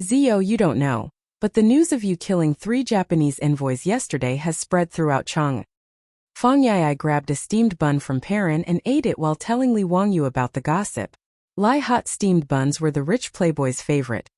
A: Zio, you don't know, but the news of you killing 3 Japanese envoys yesterday has spread throughout Chang. Fang Yai grabbed a steamed bun from Perrin and ate it while telling Li Wangyu about the gossip. Lai Hot steamed buns were the rich playboys' favorite,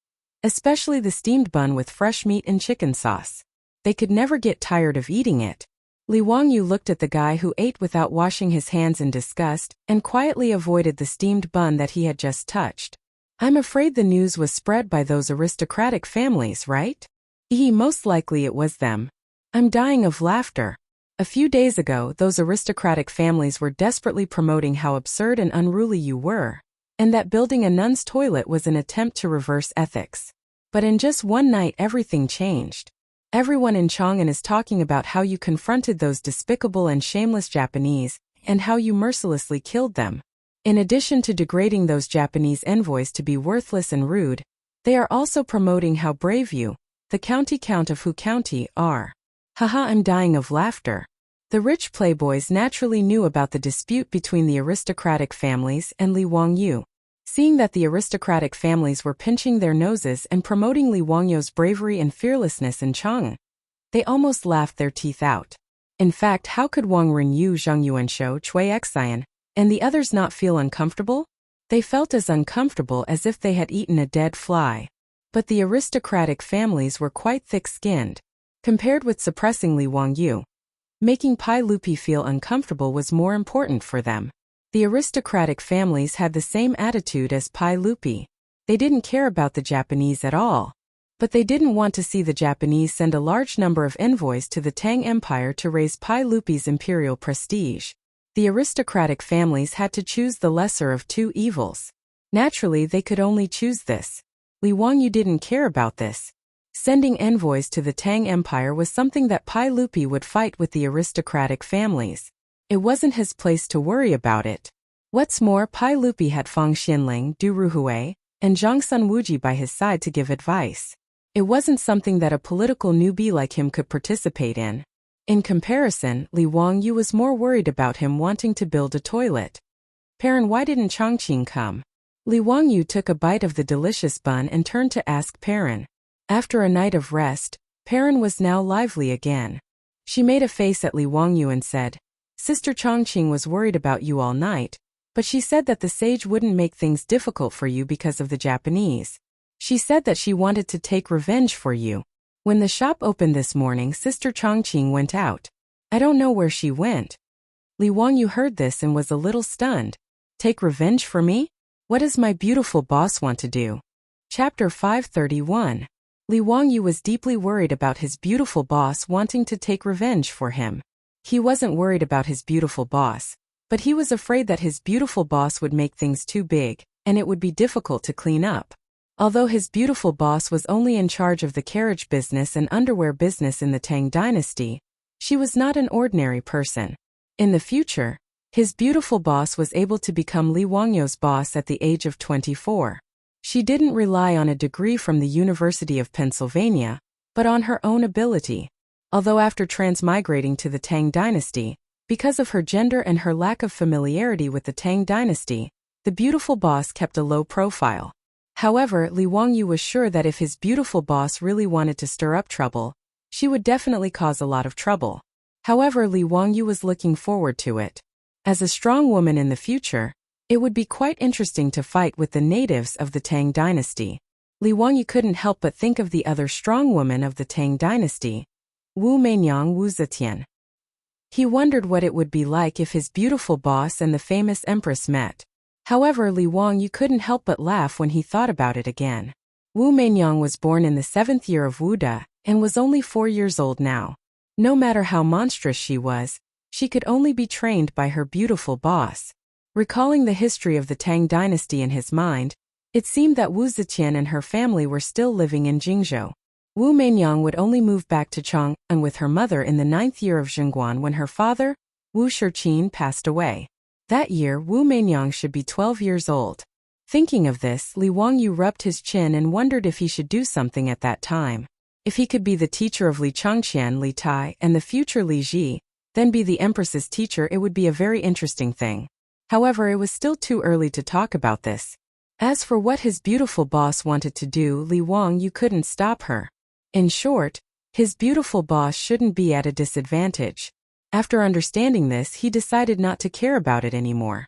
A: especially the steamed bun with fresh meat and chicken sauce. They could never get tired of eating it. Li Wangyu looked at the guy who ate without washing his hands in disgust and quietly avoided the steamed bun that he had just touched. I'm afraid the news was spread by those aristocratic families, right? Most likely it was them. I'm dying of laughter. A few days ago, those aristocratic families were desperately promoting how absurd and unruly you were, and that building a nun's toilet was an attempt to reverse ethics. But in just one night everything changed. Everyone in Chang'an is talking about how you confronted those despicable and shameless Japanese, and how you mercilessly killed them. In addition to degrading those Japanese envoys to be worthless and rude, they are also promoting how brave you, the county count of Hu County, are. Haha, I'm dying of laughter. The rich playboys naturally knew about the dispute between the aristocratic families and Li Wangyu. Seeing that the aristocratic families were pinching their noses and promoting Li Wangyu's bravery and fearlessness in Chang'an, they almost laughed their teeth out. In fact, how could Wang Renyu, Zheng Yuanshou, Cui Xian, and the others not feel uncomfortable? They felt as uncomfortable as if they had eaten a dead fly. But the aristocratic families were quite thick-skinned, compared with suppressing Li Wangyu. Making Pai Lupi feel uncomfortable was more important for them. The aristocratic families had the same attitude as Pai Lupi. They didn't care about the Japanese at all. But they didn't want to see the Japanese send a large number of envoys to the Tang Empire to raise Pai Lupi's imperial prestige. The aristocratic families had to choose the lesser of two evils. Naturally, they could only choose this. Li Wangyu didn't care about this. Sending envoys to the Tang Empire was something that Pai Lupi would fight with the aristocratic families. It wasn't his place to worry about it. What's more, Pai Lupi had Fang Xinling, Du Ruhui, and Zhang Sun Wuji by his side to give advice. It wasn't something that a political newbie like him could participate in. In comparison, Li Wangyu was more worried about him wanting to build a toilet. Parent, why didn't Chongqing come? Li Wangyu took a bite of the delicious bun and turned to ask Perrin. After a night of rest, Perrin was now lively again. She made a face at Li Wangyu and said, Sister Chongqing was worried about you all night, but she said that the sage wouldn't make things difficult for you because of the Japanese. She said that she wanted to take revenge for you. When the shop opened this morning, Sister Chongqing went out. I don't know where she went. Li Wangyu heard this and was a little stunned. Take revenge for me? What does my beautiful boss want to do? Chapter 531. Li Wangyu was deeply worried about his beautiful boss wanting to take revenge for him. He wasn't worried about his beautiful boss, but he was afraid that his beautiful boss would make things too big, and it would be difficult to clean up. Although his beautiful boss was only in charge of the carriage business and underwear business in the Tang dynasty, she was not an ordinary person. In the future, his beautiful boss was able to become Li Wangyu's boss at the age of 24. She didn't rely on a degree from the University of Pennsylvania, but on her own ability. Although after transmigrating to the Tang dynasty, because of her gender and her lack of familiarity with the Tang dynasty, the beautiful boss kept a low profile. However, Li Wangyu was sure that if his beautiful boss really wanted to stir up trouble, she would definitely cause a lot of trouble. However, Li Wangyu was looking forward to it. As a strong woman in the future, it would be quite interesting to fight with the natives of the Tang dynasty. Li Wangyu couldn't help but think of the other strong woman of the Tang dynasty, Wu Meinyang Wu Zetian. He wondered what it would be like if his beautiful boss and the famous empress met. However, Li Wangyu couldn't help but laugh when he thought about it again. Wu Meinyang was born in the 7th year of Wu Da and was only 4 years old now. No matter how monstrous she could only be trained by her beautiful boss. Recalling the history of the Tang dynasty in his mind, it seemed that Wu Zetian and her family were still living in Jingzhou. Wu Meinyang would only move back to Chang'an with her mother in the 9th year of Zhengguan when her father, Wu Shiqin, passed away. That year, Wu Meinyang should be 12 years old. Thinking of this, Li Wangyu rubbed his chin and wondered if he should do something at that time. If he could be the teacher of Li Changqian, Li Tai, and the future Li Ji, then be the empress's teacher, it would be a very interesting thing. However, it was still too early to talk about this. As for what his beautiful boss wanted to do, Li Wangyu couldn't stop her. In short, his beautiful boss shouldn't be at a disadvantage. After understanding this, he decided not to care about it anymore.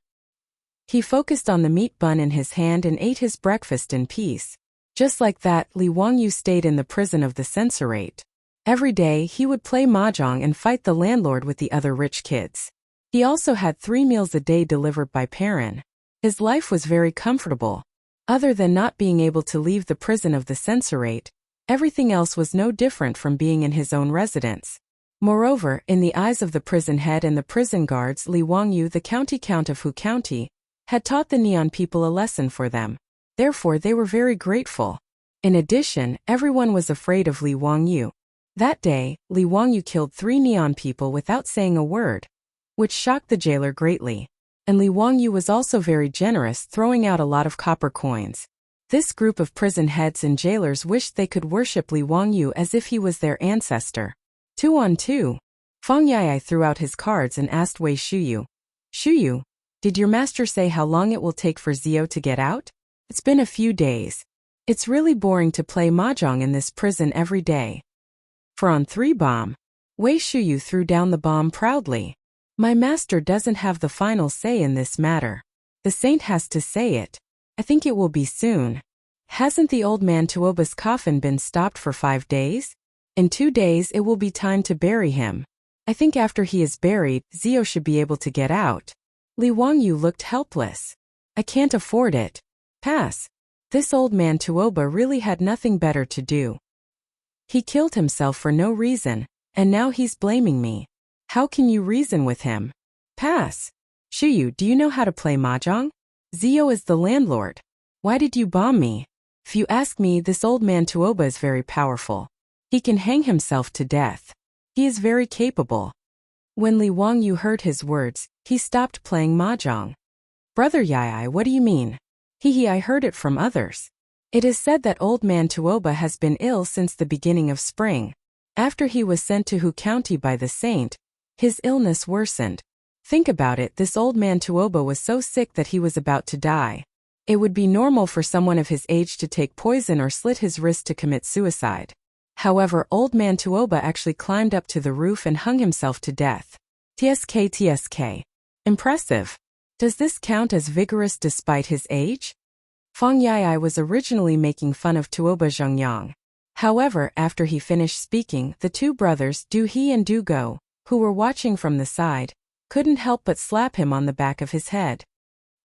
A: He focused on the meat bun in his hand and ate his breakfast in peace. Just like that, Li Wangyu stayed in the prison of the censorate. Every day, he would play mahjong and fight the landlord with the other rich kids. He also had 3 meals a day delivered by Perrin. His life was very comfortable. Other than not being able to leave the prison of the censorate, everything else was no different from being in his own residence. Moreover, in the eyes of the prison head and the prison guards, Li Wangyu, the county count of Hu County, had taught the Neon people a lesson for them. Therefore, they were very grateful. In addition, everyone was afraid of Li Wangyu. That day, Li Wangyu killed 3 Neon people without saying a word, which shocked the jailer greatly. And Li Wangyu was also very generous, throwing out a lot of copper coins. This group of prison heads and jailers wished they could worship Li Wangyu as if he was their ancestor. 2-on-2. Fang Yai threw out his cards and asked Wei Shuyu. Shuyu, did your master say how long it will take for Zio to get out? It's been a few days. It's really boring to play mahjong in this prison every day. 4-on-3 bomb. Wei Shuyu threw down the bomb proudly. My master doesn't have the final say in this matter. The saint has to say it. I think it will be soon. Hasn't the old man Tuoba's coffin been stopped for 5 days? In 2 days it will be time to bury him. I think after he is buried, Zio should be able to get out. Li Wangyu looked helpless. I can't afford it. Pass. This old man Tuoba really had nothing better to do. He killed himself for no reason, and now he's blaming me. How can you reason with him? Pass. Shuyu, do you know how to play mahjong? Zio is the landlord. Why did you bomb me? If you ask me, this old man Tuoba is very powerful. He can hang himself to death. He is very capable. When Li Wangyu heard his words, he stopped playing mahjong. Brother Yai, what do you mean? I heard it from others. It is said that old man Tuoba has been ill since the beginning of spring. After he was sent to Hu County by the saint, his illness worsened. Think about it, this old man Tuoba was so sick that he was about to die. It would be normal for someone of his age to take poison or slit his wrist to commit suicide. However, old man Tuoba actually climbed up to the roof and hung himself to death. TSK. Impressive. Does this count as vigorous despite his age? Fang Yai was originally making fun of Tuoba Zhengyang. However, after he finished speaking, the two brothers, Du He and Du Go, who were watching from the side, couldn't help but slap him on the back of his head.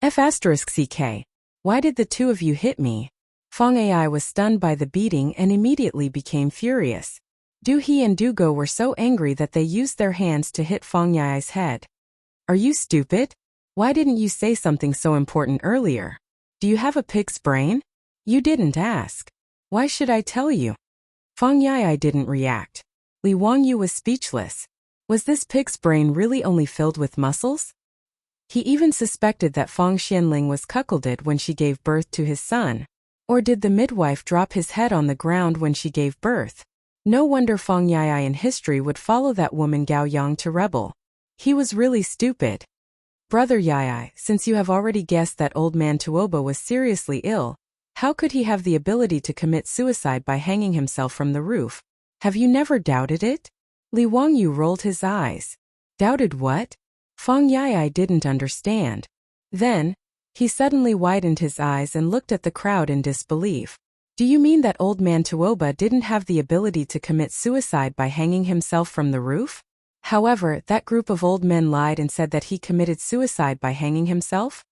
A: F***ck. Why did the two of you hit me? Fang Ai was stunned by the beating and immediately became furious. Du He and Du Go were so angry that they used their hands to hit Fang Yai's head. Are you stupid? Why didn't you say something so important earlier? Do you have a pig's brain? You didn't ask. Why should I tell you? Fang Yai didn't react. Li Wangyu was speechless. Was this pig's brain really only filled with muscles? He even suspected that Fang Xianling was cuckolded when she gave birth to his son. Or did the midwife drop his head on the ground when she gave birth? No wonder Fang Yai in history would follow that woman Gao Yang to rebel. He was really stupid. Brother Yai, since you have already guessed that old man Tuoba was seriously ill, how could he have the ability to commit suicide by hanging himself from the roof? Have you never doubted it? Li Wangyu rolled his eyes. Doubted what? Fang Yai didn't understand. Then, he suddenly widened his eyes and looked at the crowd in disbelief. Do you mean that old man Tuoba didn't have the ability to commit suicide by hanging himself from the roof? However, that group of old men lied and said that he committed suicide by hanging himself?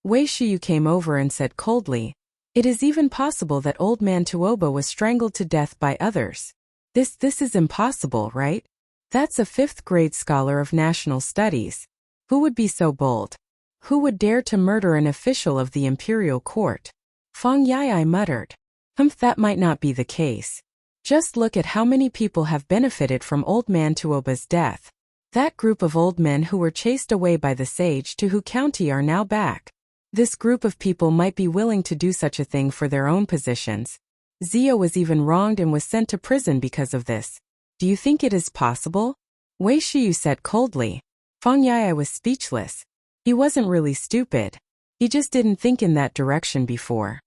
A: Wei Shuyu came over and said coldly, it is even possible that old man Tuoba was strangled to death by others. This is impossible, right? That's a 5th grade scholar of national studies. Who would be so bold? Who would dare to murder an official of the imperial court? Fang Yai muttered. That might not be the case. Just look at how many people have benefited from old man Tuoba's death. That group of old men who were chased away by the sage to Hu County are now back. This group of people might be willing to do such a thing for their own positions. Zio was even wronged and was sent to prison because of this. Do you think it is possible? Wei Shuyu said coldly. Fang Yai was speechless. He wasn't really stupid. He just didn't think in that direction before.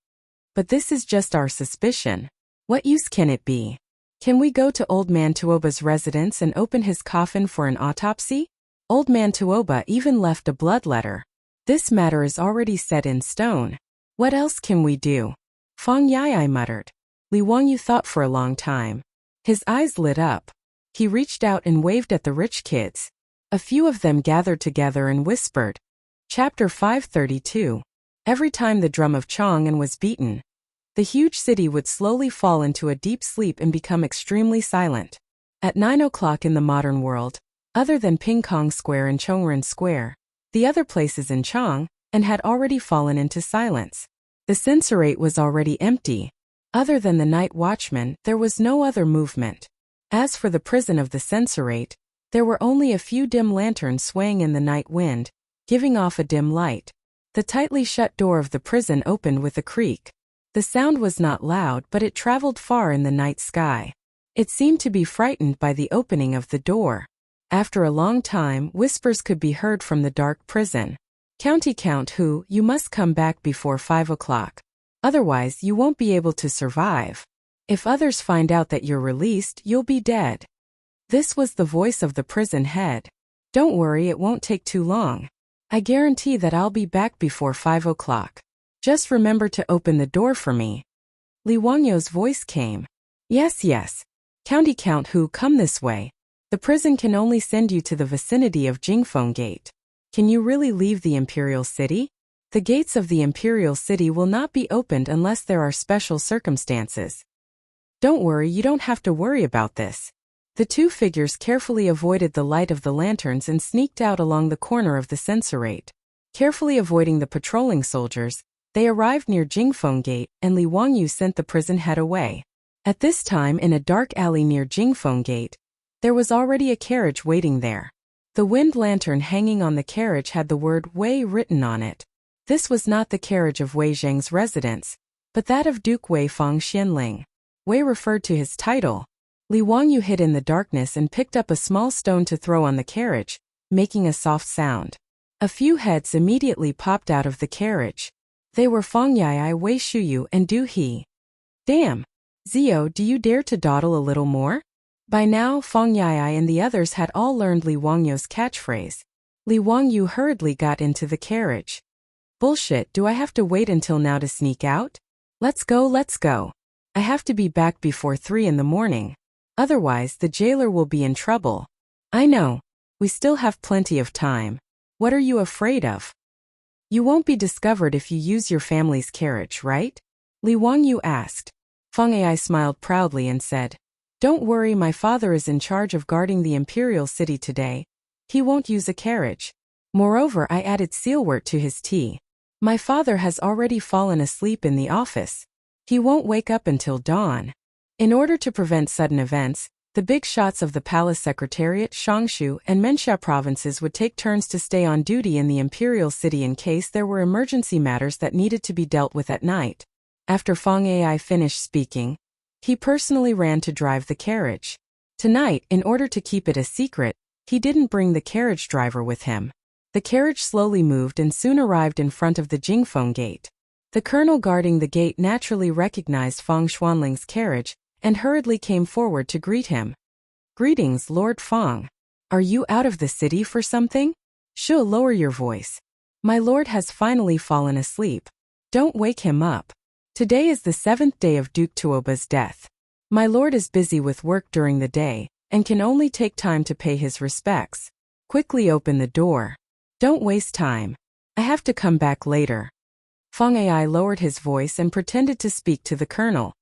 A: But this is just our suspicion. What use can it be? Can we go to old man Tuoba's residence and open his coffin for an autopsy? Old man Tuoba even left a blood letter. This matter is already set in stone. What else can we do? Fang Yai muttered. Li Wangyu thought for a long time. His eyes lit up. He reached out and waved at the rich kids. A few of them gathered together and whispered. Chapter 532. Every time the drum of Chang'an was beaten, the huge city would slowly fall into a deep sleep and become extremely silent. At 9 o'clock in the modern world, other than Pingkong Square and Chongren Square, the other places in Chang'an had already fallen into silence. The censorate was already empty. Other than the night watchman, there was no other movement. As for the prison of the censorate, there were only a few dim lanterns swaying in the night wind, giving off a dim light. The tightly shut door of the prison opened with a creak. The sound was not loud, but it traveled far in the night sky. It seemed to be frightened by the opening of the door. After a long time, whispers could be heard from the dark prison. "County Count Who, you must come back before 5 o'clock. Otherwise, you won't be able to survive. If others find out that you're released, you'll be dead." This was the voice of the prison head. "Don't worry, it won't take too long. I guarantee that I'll be back before 5 o'clock. Just remember to open the door for me." Li Wangyo's voice came. Yes. County Count Who, come this way. The prison can only send you to the vicinity of Jingfeng Gate. Can you really leave the Imperial City? The gates of the Imperial City will not be opened unless there are special circumstances. Don't worry, you don't have to worry about this. The two figures carefully avoided the light of the lanterns and sneaked out along the corner of the censorate. Carefully avoiding the patrolling soldiers, they arrived near Jingfeng Gate, and Li Wangyu sent the prison head away. At this time, in a dark alley near Jingfeng Gate, there was already a carriage waiting there. The wind lantern hanging on the carriage had the word Wei written on it. This was not the carriage of Wei Zheng's residence, but that of Duke Wei Feng Xianling. Wei referred to his title. Li Wangyu hid in the darkness and picked up a small stone to throw on the carriage, making a soft sound. A few heads immediately popped out of the carriage. They were Feng Yai, Wei Shuyu, and Du He. Damn! Zio, do you dare to dawdle a little more? By now, Feng Yai and the others had all learned Li Wangyu's catchphrase. Li Wangyu hurriedly got into the carriage. Bullshit, do I have to wait until now to sneak out? Let's go. I have to be back before 3 in the morning. Otherwise, the jailer will be in trouble. I know. We still have plenty of time. What are you afraid of? You won't be discovered if you use your family's carriage, right? Li Wangyu asked. Feng Ai smiled proudly and said, "Don't worry, my father is in charge of guarding the Imperial City today. He won't use a carriage. Moreover, I added sealwort to his tea. My father has already fallen asleep in the office. He won't wake up until dawn." In order to prevent sudden events, the big shots of the Palace Secretariat, Shangshu, and Menxia provinces would take turns to stay on duty in the Imperial City in case there were emergency matters that needed to be dealt with at night. After Feng Ai finished speaking, he personally ran to drive the carriage. Tonight, in order to keep it a secret, he didn't bring the carriage driver with him. The carriage slowly moved and soon arrived in front of the Jingfeng Gate. The colonel guarding the gate naturally recognized Feng Xuanling's carriage and hurriedly came forward to greet him. "Greetings, Lord Feng. Are you out of the city for something? Sure, lower your voice. My lord has finally fallen asleep. Don't wake him up. Today is the 7th day of Duke Tuoba's death. My lord is busy with work during the day and can only take time to pay his respects. Quickly open the door. Don't waste time. I have to come back later." Feng Ai lowered his voice and pretended to speak to the colonel.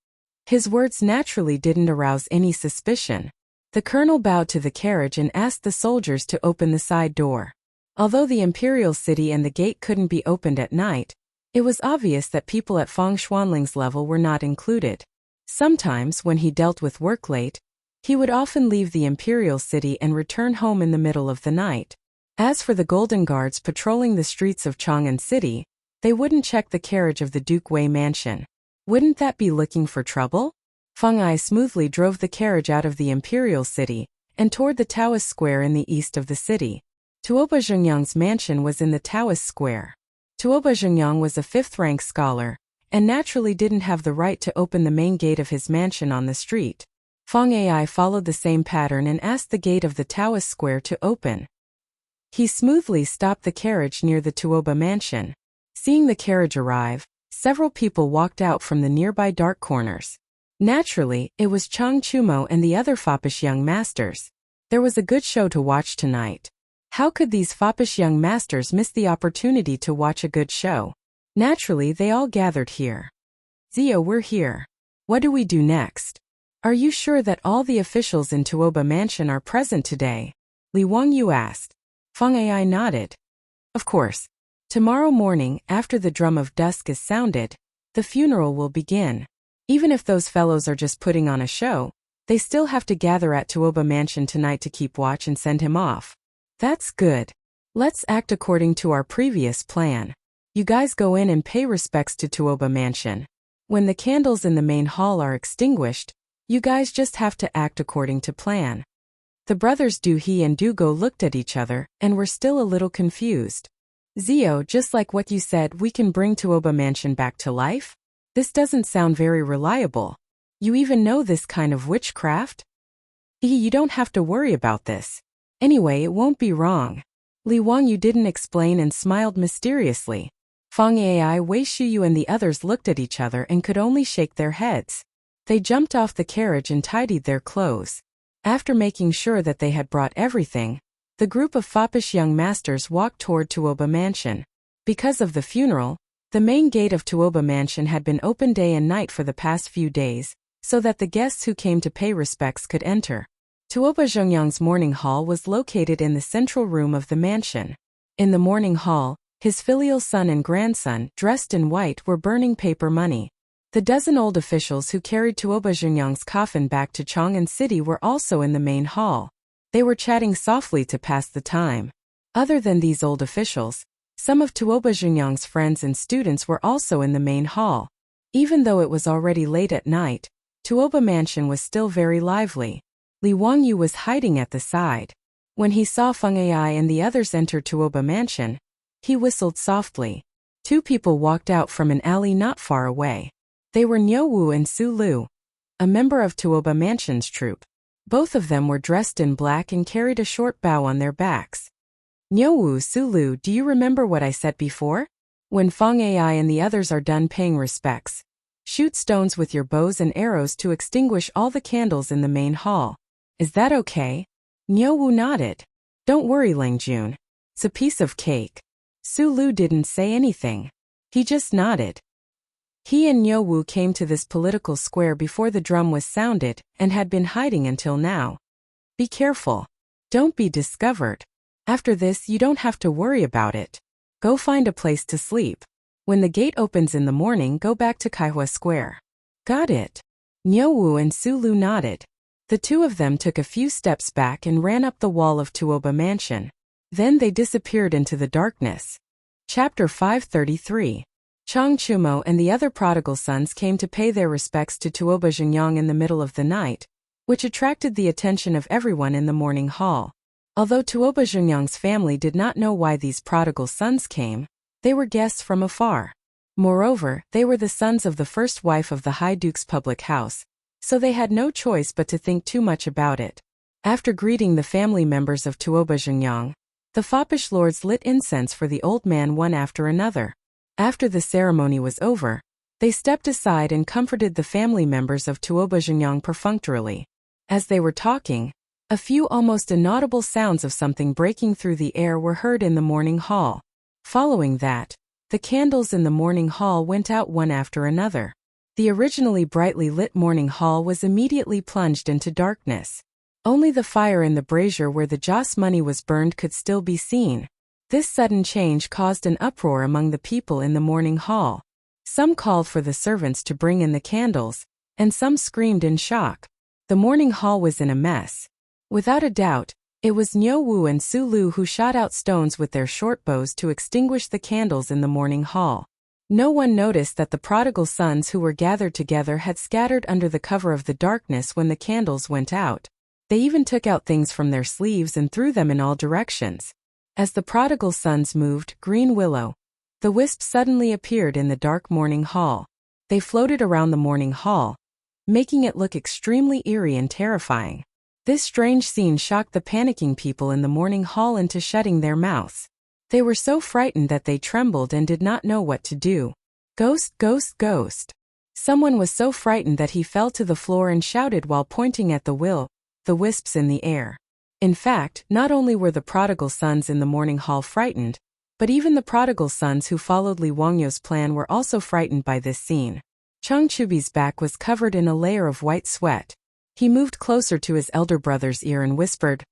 A: His words naturally didn't arouse any suspicion. The colonel bowed to the carriage and asked the soldiers to open the side door. Although the Imperial City and the gate couldn't be opened at night, it was obvious that people at Feng Xuanling's level were not included. Sometimes, when he dealt with work late, he would often leave the Imperial City and return home in the middle of the night. As for the Golden Guards patrolling the streets of Chang'an City, they wouldn't check the carriage of the Duke Wei mansion. Wouldn't that be looking for trouble? Feng Ai smoothly drove the carriage out of the Imperial City and toward the Taoist Square in the east of the city. Tuoba Zhengyang's mansion was in the Taoist Square. Tuoba Zhengyang was a 5th-rank scholar, and naturally didn't have the right to open the main gate of his mansion on the street. Feng Ai followed the same pattern and asked the gate of the Taoist Square to open. He smoothly stopped the carriage near the Tuoba mansion. Seeing the carriage arrive, several people walked out from the nearby dark corners. Naturally, it was Chang Chumo and the other foppish young masters. There was a good show to watch tonight. How could these foppish young masters miss the opportunity to watch a good show? Naturally, they all gathered here. "Zio, we're here. What do we do next? Are you sure that all the officials in Tuoba Mansion are present today?" Li Wangyu asked. Feng Ai nodded. "Of course. Tomorrow morning, after the drum of dusk is sounded, the funeral will begin. Even if those fellows are just putting on a show, they still have to gather at Tuoba Mansion tonight to keep watch and send him off." "That's good. Let's act according to our previous plan. You guys go in and pay respects to Tuoba Mansion. When the candles in the main hall are extinguished, You guys just have to act according to plan. The brothers Du He and Du Go looked at each other and were still a little confused. Zio, just like what you said, we can bring Tuoba Mansion back to life? This doesn't sound very reliable. You even know this kind of witchcraft? You don't have to worry about this. Anyway, it won't be wrong. Li Wang Yu didn't explain and smiled mysteriously. Feng Ai, Wei Shuyu and the others looked at each other and could only shake their heads. They jumped off the carriage and tidied their clothes. After making sure that they had brought everything, the group of foppish young masters walked toward Tuoba Mansion. Because of the funeral, the main gate of Tuoba Mansion had been open day and night for the past few days, so that the guests who came to pay respects could enter. Tuoba Zhengyang's morning hall was located in the central room of the mansion. In the morning hall, his filial son and grandson, dressed in white, were burning paper money. The dozen old officials who carried Tuoba Zhengyang's coffin back to Chang'an City were also in the main hall. They were chatting softly to pass the time. Other than these old officials, some of Tuoba Zhengyang's friends and students were also in the main hall. Even though it was already late at night, Tuoba Mansion was still very lively. Li Wang Yu was hiding at the side. When he saw Feng Ai and the others enter Tuoba Mansion, he whistled softly. Two people walked out from an alley not far away. They were Niu Wu and Su Lu, a member of Tuoba Mansion's troupe. Both of them were dressed in black and carried a short bow on their backs. Niu Wu, Su Lu, do you remember what I said before? When Feng Ai and the others are done paying respects, shoot stones with your bows and arrows to extinguish all the candles in the main hall. Is that okay? Niu Wu nodded. Don't worry, Lang Jun. It's a piece of cake. Su Lu didn't say anything. He just nodded. He and Niu Wu came to this political square before the drum was sounded and had been hiding until now. Be careful. Don't be discovered. After this, you don't have to worry about it. Go find a place to sleep. When the gate opens in the morning, go back to Kaihua Square. Got it. Niu Wu and Su Lu nodded. The two of them took a few steps back and ran up the wall of Tuoba Mansion. Then they disappeared into the darkness. Chapter 533. Chang Chumo and the other prodigal sons came to pay their respects to Tuoba Zhengyang in the middle of the night, which attracted the attention of everyone in the morning hall. Although Tuoba Zhengyang's family did not know why these prodigal sons came, they were guests from afar. Moreover, they were the sons of the first wife of the High Duke's public house, so they had no choice but to think too much about it. After greeting the family members of Tuoba Zhengyang, the foppish lords lit incense for the old man one after another. After the ceremony was over, they stepped aside and comforted the family members of Tuoba Zhengyang perfunctorily. As they were talking, a few almost inaudible sounds of something breaking through the air were heard in the morning hall. Following that, the candles in the morning hall went out one after another. The originally brightly lit morning hall was immediately plunged into darkness. Only the fire in the brazier where the joss money was burned could still be seen. This sudden change caused an uproar among the people in the morning hall. Some called for the servants to bring in the candles, and some screamed in shock. The morning hall was in a mess. Without a doubt, it was Niu Wu and Su Lu who shot out stones with their short bows to extinguish the candles in the morning hall. No one noticed that the prodigal sons who were gathered together had scattered under the cover of the darkness when the candles went out. They even took out things from their sleeves and threw them in all directions. As the prodigal sons moved, Green Willow, the wisp suddenly appeared in the dark morning hall. They floated around the morning hall, making it look extremely eerie and terrifying. This strange scene shocked the panicking people in the morning hall into shutting their mouths. They were so frightened that they trembled and did not know what to do. Ghost, ghost, ghost. Someone was so frightened that he fell to the floor and shouted while pointing at the wisps in the air. In fact, not only were the prodigal sons in the morning hall frightened, but even the prodigal sons who followed Li Wangyu's plan were also frightened by this scene. Chang Chubi's back was covered in a layer of white sweat. He moved closer to his elder brother's ear and whispered,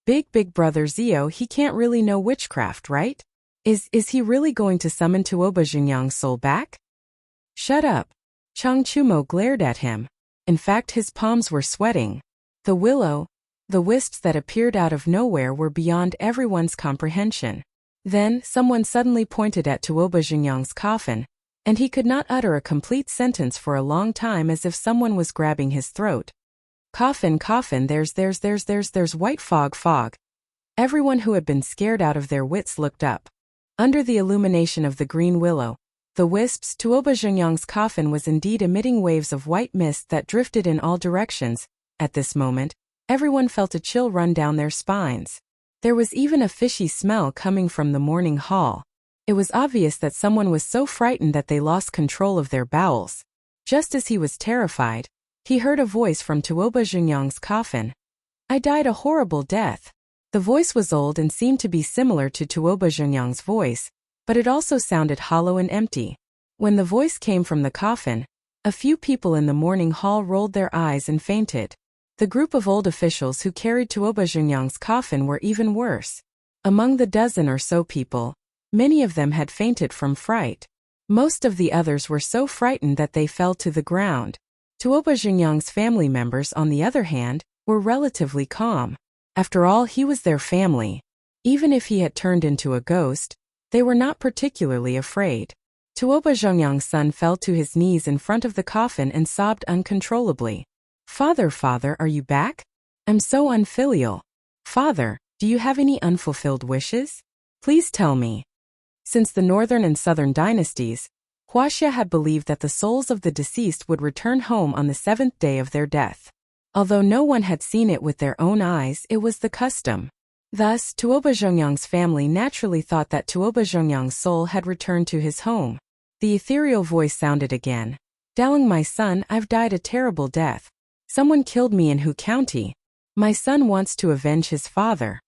A: Big brother Zio, he can't really know witchcraft, right? Is he really going to summon Tuoba Zhengyang's soul back? Shut up. Chang Chumo glared at him. In fact, his palms were sweating. The wisps that appeared out of nowhere were beyond everyone's comprehension. Then, someone suddenly pointed at Tuoba Zhengyang's coffin, and he could not utter a complete sentence for a long time as if someone was grabbing his throat. Coffin, coffin, there's white fog, fog. Everyone who had been scared out of their wits looked up. Under the illumination of the green willow, the wisps, Tuoba Zhengyang's coffin was indeed emitting waves of white mist that drifted in all directions. At this moment, everyone felt a chill run down their spines. There was even a fishy smell coming from the morning hall. It was obvious that someone was so frightened that they lost control of their bowels. Just as he was terrified, he heard a voice from Tuoba Zhengyang's coffin. I died a horrible death. The voice was old and seemed to be similar to Tuoba Zhengyang's voice, but it also sounded hollow and empty. When the voice came from the coffin, a few people in the morning hall rolled their eyes and fainted. The group of old officials who carried Tuoba Zhengyang's coffin were even worse. Among the dozen or so people, many of them had fainted from fright. Most of the others were so frightened that they fell to the ground. Tuoba Zhengyang's family members, on the other hand, were relatively calm. After all, he was their family. Even if he had turned into a ghost, they were not particularly afraid. Tuoba Zhengyang's son fell to his knees in front of the coffin and sobbed uncontrollably. Father, father, are you back? I'm so unfilial. Father, do you have any unfulfilled wishes? Please tell me. Since the northern and southern dynasties, Huaxia had believed that the souls of the deceased would return home on the 7th day of their death. Although no one had seen it with their own eyes, it was the custom. Thus, Tuoba Zhengyang's family naturally thought that Tuoba Zhengyang's soul had returned to his home. The ethereal voice sounded again. Dalang, my son, I've died a terrible death. Someone killed me in Hu County. My son wants to avenge his father.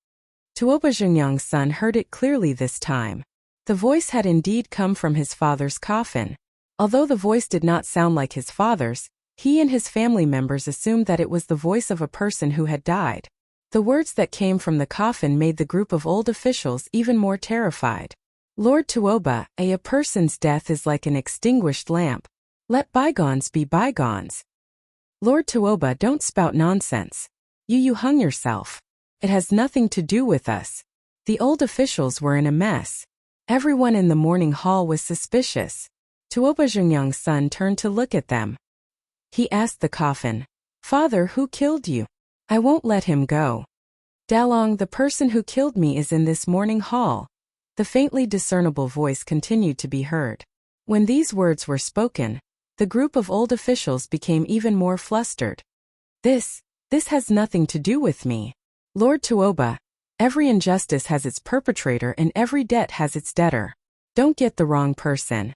A: Tuoba Zhengyang's son heard it clearly this time. The voice had indeed come from his father's coffin. Although the voice did not sound like his father's, he and his family members assumed that it was the voice of a person who had died. The words that came from the coffin made the group of old officials even more terrified. Lord Tuoba, a person's death is like an extinguished lamp. Let bygones be bygones. Lord Tuoba, don't spout nonsense. You hung yourself. It has nothing to do with us. The old officials were in a mess. Everyone in the morning hall was suspicious. Tuoba Zhengyang's son turned to look at them. He asked the coffin, Father, who killed you? I won't let him go. Dalong, the person who killed me is in this morning hall. The faintly discernible voice continued to be heard. When these words were spoken, the group of old officials became even more flustered. This has nothing to do with me. Lord Tuoba, every injustice has its perpetrator and every debt has its debtor. Don't get the wrong person.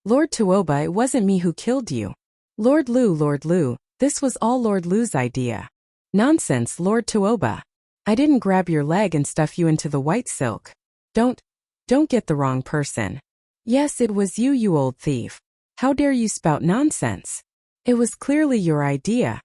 A: Lord Tuoba, it wasn't me who killed you. Lord Lu, this was all Lord Lu's idea. Nonsense, Lord Tuoba. I didn't grab your leg and stuff you into the white silk. Don't get the wrong person. Yes, it was you, you old thief. How dare you spout nonsense? It was clearly your idea.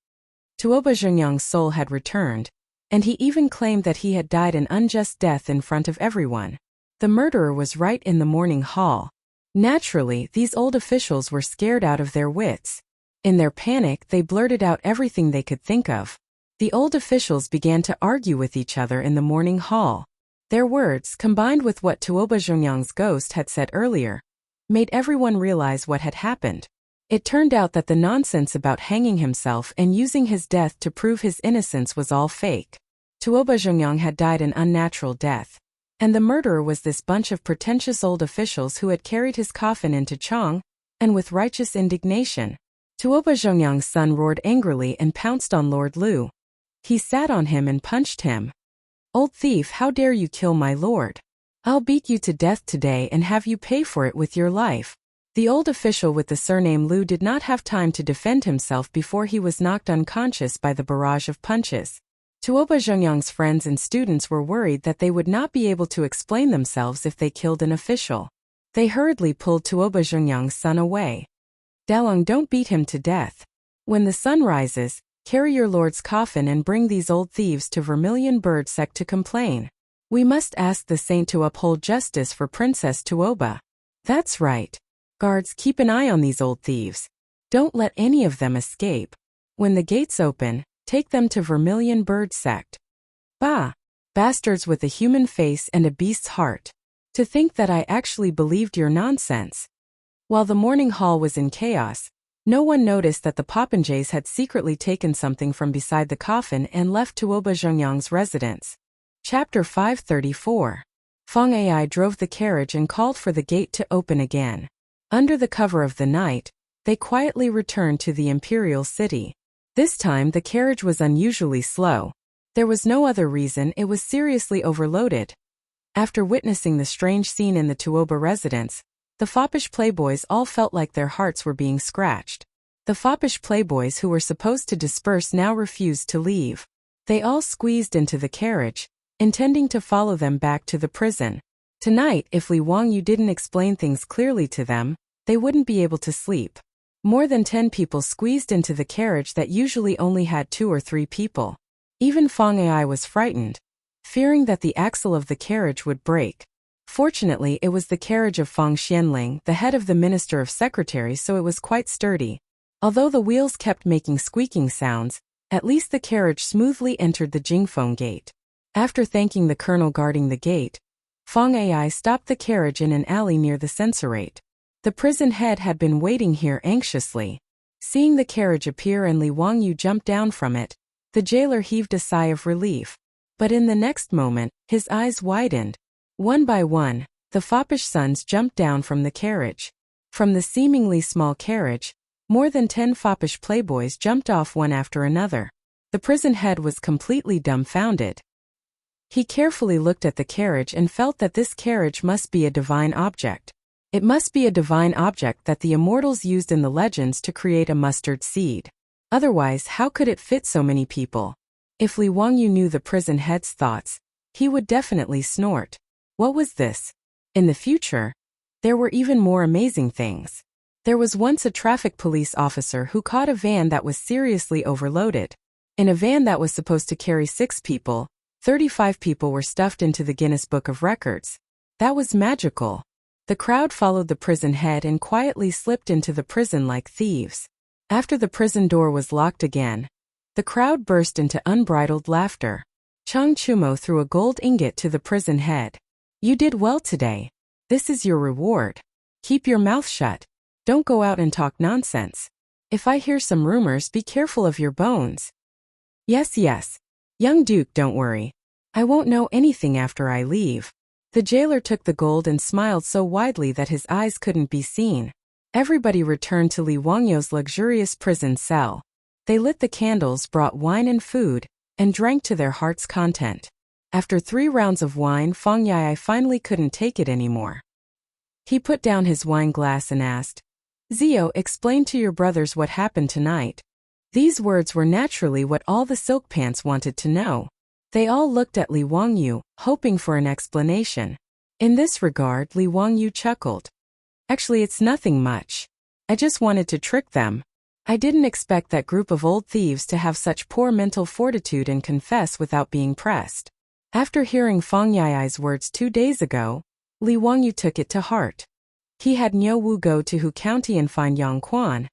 A: Tuoba Zhengyang's soul had returned, and he even claimed that he had died an unjust death in front of everyone. The murderer was right in the morning hall. Naturally, these old officials were scared out of their wits. In their panic, they blurted out everything they could think of. The old officials began to argue with each other in the morning hall. Their words, combined with what Tuoba Zhengyang's ghost had said earlier, made everyone realize what had happened. It turned out that the nonsense about hanging himself and using his death to prove his innocence was all fake. Tuoba Zhengyang had died an unnatural death, and the murderer was this bunch of pretentious old officials who had carried his coffin into Chang, and with righteous indignation, Tuoba Zhengyang's son roared angrily and pounced on Lord Lu. He sat on him and punched him. Old thief, how dare you kill my lord? I'll beat you to death today and have you pay for it with your life. The old official with the surname Lu did not have time to defend himself before he was knocked unconscious by the barrage of punches. Tuoba Zhengyang's friends and students were worried that they would not be able to explain themselves if they killed an official. They hurriedly pulled Tuoba Zhengyang's son away. Dalong, don't beat him to death. When the sun rises, carry your lord's coffin and bring these old thieves to Vermilion Bird Sect to complain. We must ask the saint to uphold justice for Princess Tuoba. That's right. Guards, keep an eye on these old thieves. Don't let any of them escape. When the gates open, take them to Vermilion Bird Sect. Bah! Bastards with a human face and a beast's heart. To think that I actually believed your nonsense. While the morning hall was in chaos, No one noticed that the popinjays had secretly taken something from beside the coffin and left Tuoba Zhengyang's residence. Chapter 534. Feng Ai drove the carriage and called for the gate to open again. Under the cover of the night, they quietly returned to the imperial city. This time the carriage was unusually slow. There was no other reason, it was seriously overloaded. After witnessing the strange scene in the Tuoba residence, the foppish playboys all felt like their hearts were being scratched. The foppish playboys who were supposed to disperse now refused to leave. They all squeezed into the carriage, intending to follow them back to the prison. Tonight, if Li Wangyu didn't explain things clearly to them, they wouldn't be able to sleep. More than 10 people squeezed into the carriage that usually only had 2 or 3 people. Even Feng Ai was frightened, fearing that the axle of the carriage would break. Fortunately, it was the carriage of Feng Xianling, the head of the Minister of Secretaries, so it was quite sturdy. Although the wheels kept making squeaking sounds, at least the carriage smoothly entered the Jingfeng gate. After thanking the colonel guarding the gate, Feng Ai stopped the carriage in an alley near the censorate. The prison head had been waiting here anxiously. Seeing the carriage appear and Li Wangyu jump down from it, the jailer heaved a sigh of relief. But in the next moment, his eyes widened. One by one, the foppish sons jumped down from the carriage. From the seemingly small carriage, more than 10 foppish playboys jumped off one after another. The prison head was completely dumbfounded. He carefully looked at the carriage and felt that this carriage must be a divine object. It must be a divine object that the immortals used in the legends to create a mustard seed. Otherwise, how could it fit so many people? If Li Wangyu knew the prison head's thoughts, he would definitely snort. What was this? In the future, there were even more amazing things. There was once a traffic police officer who caught a van that was seriously overloaded. In a van that was supposed to carry 6 people, 35 people were stuffed into the Guinness Book of Records. That was magical. The crowd followed the prison head and quietly slipped into the prison like thieves. After the prison door was locked again, the crowd burst into unbridled laughter. Chang Chumo threw a gold ingot to the prison head. You did well today. This is your reward. Keep your mouth shut. Don't go out and talk nonsense. If I hear some rumors, be careful of your bones. Yes, yes. Young Duke, don't worry. I won't know anything after I leave. The jailer took the gold and smiled so widely that his eyes couldn't be seen. Everybody returned to Li Wangyu's luxurious prison cell. They lit the candles, brought wine and food, and drank to their heart's content. After 3 rounds of wine, Feng Ai finally couldn't take it anymore. He put down his wine glass and asked, Zio, explain to your brothers what happened tonight. These words were naturally what all the silk pants wanted to know. They all looked at Li Wangyu, hoping for an explanation. In this regard, Li Wangyu chuckled. Actually, it's nothing much. I just wanted to trick them. I didn't expect that group of old thieves to have such poor mental fortitude and confess without being pressed. After hearing Feng Ai's words 2 days ago, Li Wangyu took it to heart. He had Niu Wu go to Hu County and find Yang Quan,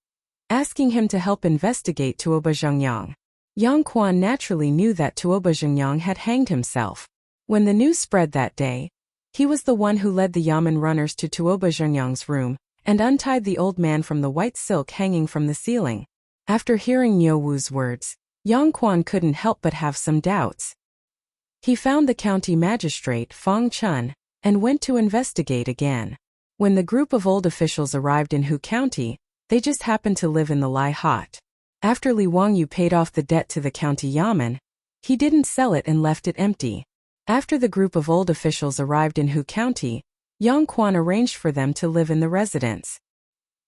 A: asking him to help investigate Tuoba Zhengyang. Yang Quan naturally knew that Tuoba Zhengyang had hanged himself. When the news spread that day, he was the one who led the Yamen runners to Tuoba Zhengyang's room and untied the old man from the white silk hanging from the ceiling. After hearing Niu Wu's words, Yang Quan couldn't help but have some doubts. He found the county magistrate, Feng Chun, and went to investigate again. When the group of old officials arrived in Hu County, they just happened to live in the Lai Hot. After Li Wangyu paid off the debt to the county Yamen, he didn't sell it and left it empty. After the group of old officials arrived in Hu County, Yang Quan arranged for them to live in the residence.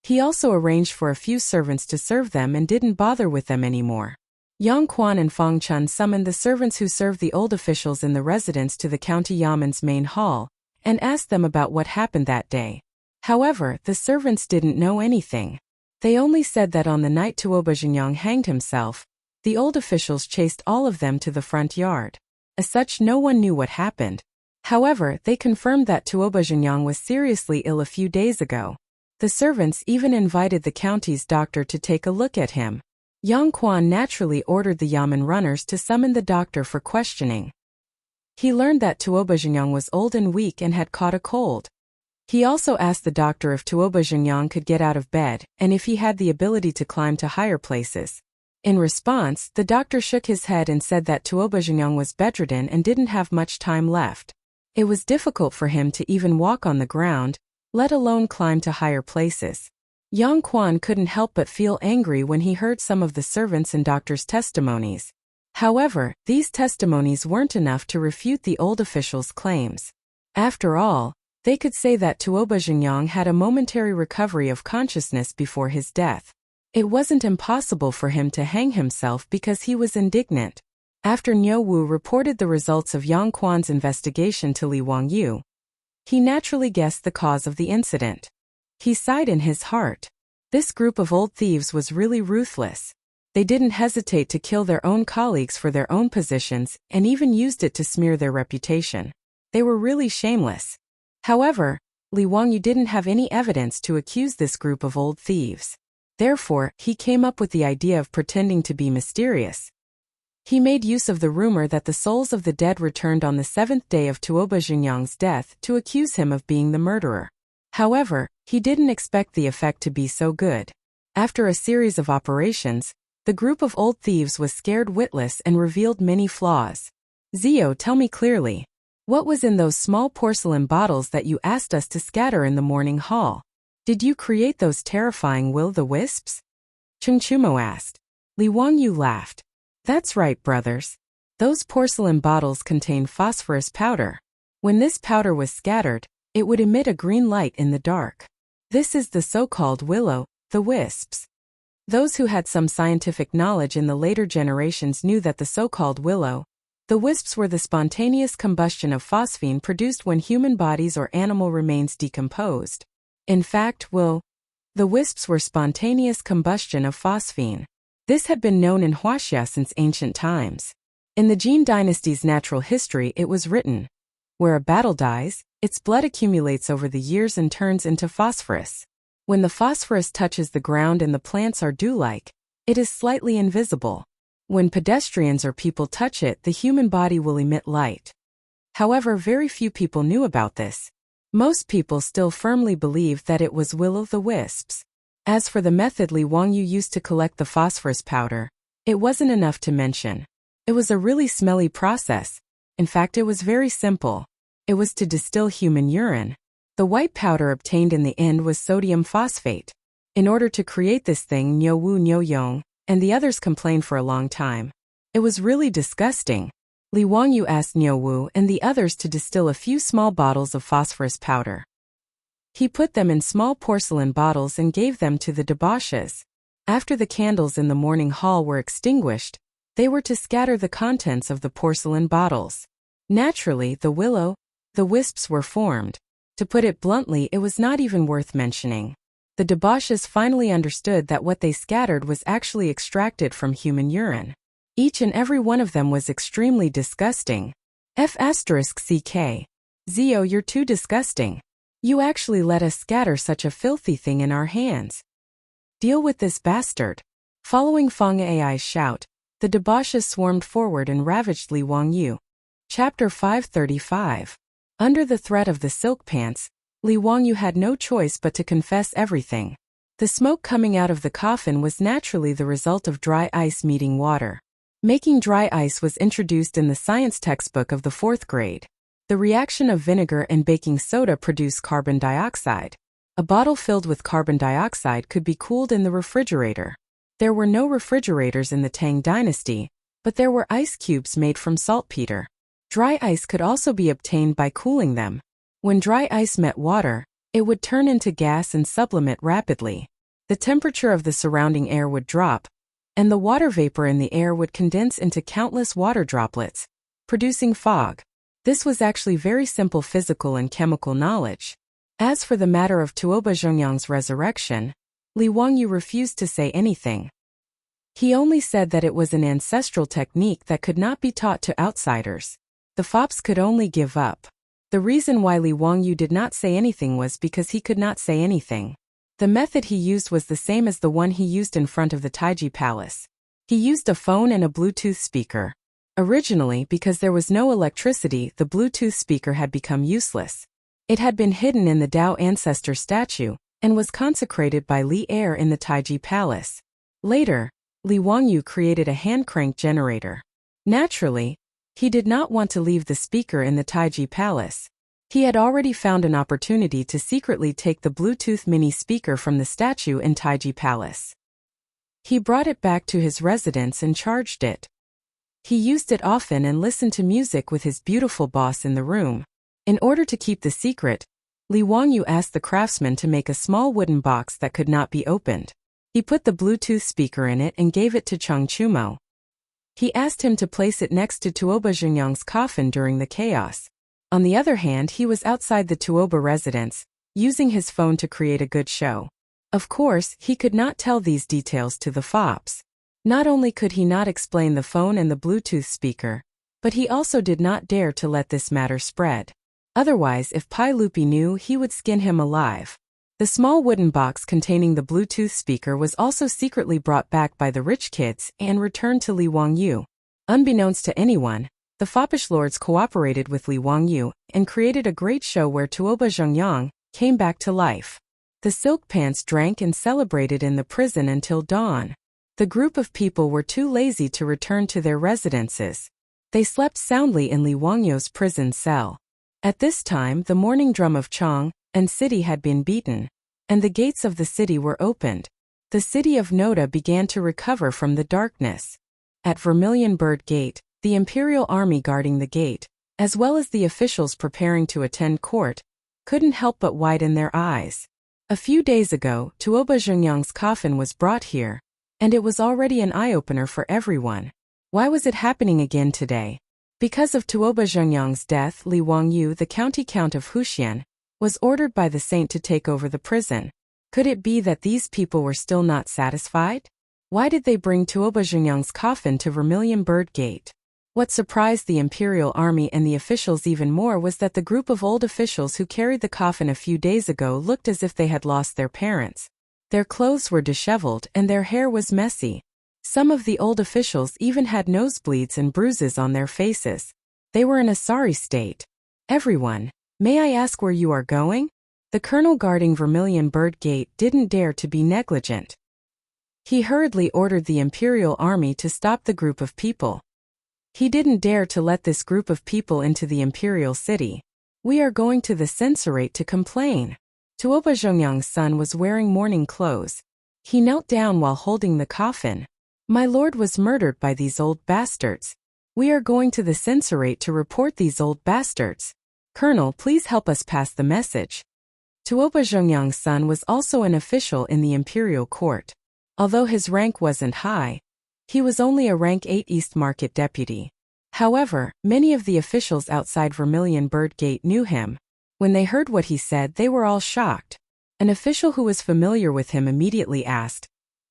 A: He also arranged for a few servants to serve them and didn't bother with them anymore. Yang Quan and Feng Chun summoned the servants who served the old officials in the residence to the county Yamen's main hall and asked them about what happened that day. However, the servants didn't know anything. They only said that on the night Tuoba Zhengyang hanged himself, the old officials chased all of them to the front yard. As such, no one knew what happened. However, they confirmed that Tuoba Zhengyang was seriously ill a few days ago. The servants even invited the county's doctor to take a look at him. Yang Quan naturally ordered the Yamen runners to summon the doctor for questioning. He learned that Tuoba Zhengyang was old and weak and had caught a cold. He also asked the doctor if Tuoba Zhengyang could get out of bed and if he had the ability to climb to higher places. In response, the doctor shook his head and said that Tuoba Zhengyang was bedridden and didn't have much time left. It was difficult for him to even walk on the ground, let alone climb to higher places. Yang Quan couldn't help but feel angry when he heard some of the servants' and doctors' testimonies. However, these testimonies weren't enough to refute the old official's claims. After all, they could say that Tuoba Zhengyang had a momentary recovery of consciousness before his death. It wasn't impossible for him to hang himself because he was indignant. After Niu Wu reported the results of Yang Quan's investigation to Li Wangyu, he naturally guessed the cause of the incident. He sighed in his heart. This group of old thieves was really ruthless. They didn't hesitate to kill their own colleagues for their own positions and even used it to smear their reputation. They were really shameless. However, Li Wangyu didn't have any evidence to accuse this group of old thieves. Therefore, he came up with the idea of pretending to be mysterious. He made use of the rumor that the souls of the dead returned on the 7th day of Tuoba Zhengyang's death to accuse him of being the murderer. However, he didn't expect the effect to be so good. After a series of operations, the group of old thieves was scared witless and revealed many flaws. Zio, tell me clearly. What was in those small porcelain bottles that you asked us to scatter in the morning hall? Did you create those terrifying will-o'-the-wisps? Cheng Chumo asked. Li Wangyu laughed. That's right, brothers. Those porcelain bottles contain phosphorus powder. When this powder was scattered, it would emit a green light in the dark. This is the so-called will-o'-the-wisps. Those who had some scientific knowledge in the later generations knew that the so-called will-o'-the-wisps were the spontaneous combustion of phosphine produced when human bodies or animal remains decomposed. In fact, the wisps were spontaneous combustion of phosphine. This had been known in Huaxia since ancient times. In the Jin dynasty's natural history it was written, where a battle dies, its blood accumulates over the years and turns into phosphorus. When the phosphorus touches the ground and the plants are dew-like, it is slightly invisible. When pedestrians or people touch it, the human body will emit light. However, very few people knew about this. Most people still firmly believed that it was will-o'-the-wisps. As for the method Li Wangyu used to collect the phosphorus powder, it wasn't enough to mention. It was a really smelly process. In fact, it was very simple. It was to distill human urine. The white powder obtained in the end was sodium phosphate. In order to create this thing, Niu Wu, Niu Yong, and the others complained for a long time. It was really disgusting. Li Wangyu asked Niu Wu and the others to distill a few small bottles of phosphorus powder. He put them in small porcelain bottles and gave them to the debauches. After the candles in the morning hall were extinguished, they were to scatter the contents of the porcelain bottles. Naturally, the will-o'-the-wisps were formed. To put it bluntly, it was not even worth mentioning. The debauches finally understood that what they scattered was actually extracted from human urine. Each and every one of them was extremely disgusting. F***CK. Zio, you're too disgusting. You actually let us scatter such a filthy thing in our hands. Deal with this bastard. Following Feng Ai's shout, the debauches swarmed forward and ravaged Li Wangyu. Chapter 535. Under the threat of the silk pants, Li Wangyu had no choice but to confess everything. The smoke coming out of the coffin was naturally the result of dry ice meeting water. Making dry ice was introduced in the science textbook of the 4th grade. The reaction of vinegar and baking soda produced carbon dioxide. A bottle filled with carbon dioxide could be cooled in the refrigerator. There were no refrigerators in the Tang dynasty, but there were ice cubes made from saltpeter. Dry ice could also be obtained by cooling them. When dry ice met water, it would turn into gas and sublimate rapidly. The temperature of the surrounding air would drop, and the water vapor in the air would condense into countless water droplets, producing fog. This was actually very simple physical and chemical knowledge. As for the matter of Tuoba Zhengyang's resurrection, Li Wangyu refused to say anything. He only said that it was an ancestral technique that could not be taught to outsiders. The fops could only give up. The reason why Li Wangyu did not say anything was because he could not say anything. The method he used was the same as the one he used in front of the Taiji Palace. He used a phone and a Bluetooth speaker. Originally, because there was no electricity, the Bluetooth speaker had become useless. It had been hidden in the Tao ancestor statue and was consecrated by Li Er in the Taiji Palace. Later, Li Wangyu created a hand crank generator. Naturally, he did not want to leave the speaker in the Taiji Palace. He had already found an opportunity to secretly take the Bluetooth mini speaker from the statue in Taiji Palace. He brought it back to his residence and charged it. He used it often and listened to music with his beautiful boss in the room. In order to keep the secret, Li Wangyu asked the craftsman to make a small wooden box that could not be opened. He put the Bluetooth speaker in it and gave it to Cheng Chumo. He asked him to place it next to Tuoba Zhengyang's coffin during the chaos. On the other hand, he was outside the Tuoba residence, using his phone to create a good show. Of course, he could not tell these details to the fops. Not only could he not explain the phone and the Bluetooth speaker, but he also did not dare to let this matter spread. Otherwise, if Pai Lupi knew, he would skin him alive. The small wooden box containing the Bluetooth speaker was also secretly brought back by the rich kids and returned to Li Wangyu. Unbeknownst to anyone, the foppish lords cooperated with Li Wangyu and created a great show where Tuoba Zhengyang came back to life. The silk pants drank and celebrated in the prison until dawn. The group of people were too lazy to return to their residences. They slept soundly in Li Wangyu's prison cell. At this time, the morning drum of Chang and city had been beaten, and the gates of the city were opened. The city of Noda began to recover from the darkness. At Vermilion Bird Gate, the imperial army guarding the gate, as well as the officials preparing to attend court, couldn't help but widen their eyes. A few days ago, Tuoba Zhengyang's coffin was brought here, and it was already an eye-opener for everyone. Why was it happening again today? Because of Tuoba Zhengyang's death, Li Wangyu, the county count of Huxian, was ordered by the saint to take over the prison. Could it be that these people were still not satisfied? Why did they bring Tuoba Zhengyang's coffin to Vermilion Bird Gate? What surprised the imperial army and the officials even more was that the group of old officials who carried the coffin a few days ago looked as if they had lost their parents. Their clothes were disheveled and their hair was messy. Some of the old officials even had nosebleeds and bruises on their faces. They were in a sorry state. Everyone, may I ask where you are going? The colonel guarding Vermilion Bird Gate didn't dare to be negligent. He hurriedly ordered the imperial army to stop the group of people. He didn't dare to let this group of people into the imperial city. We are going to the censorate to complain. Tuoba Zhengyang's son was wearing mourning clothes. He knelt down while holding the coffin. My lord was murdered by these old bastards. We are going to the censorate to report these old bastards. Colonel, please help us pass the message. Tuoba Zhengyang's son was also an official in the imperial court. Although his rank wasn't high, he was only a rank 8 East Market deputy. However, many of the officials outside Vermilion Bird Gate knew him. When they heard what he said, they were all shocked. An official who was familiar with him immediately asked,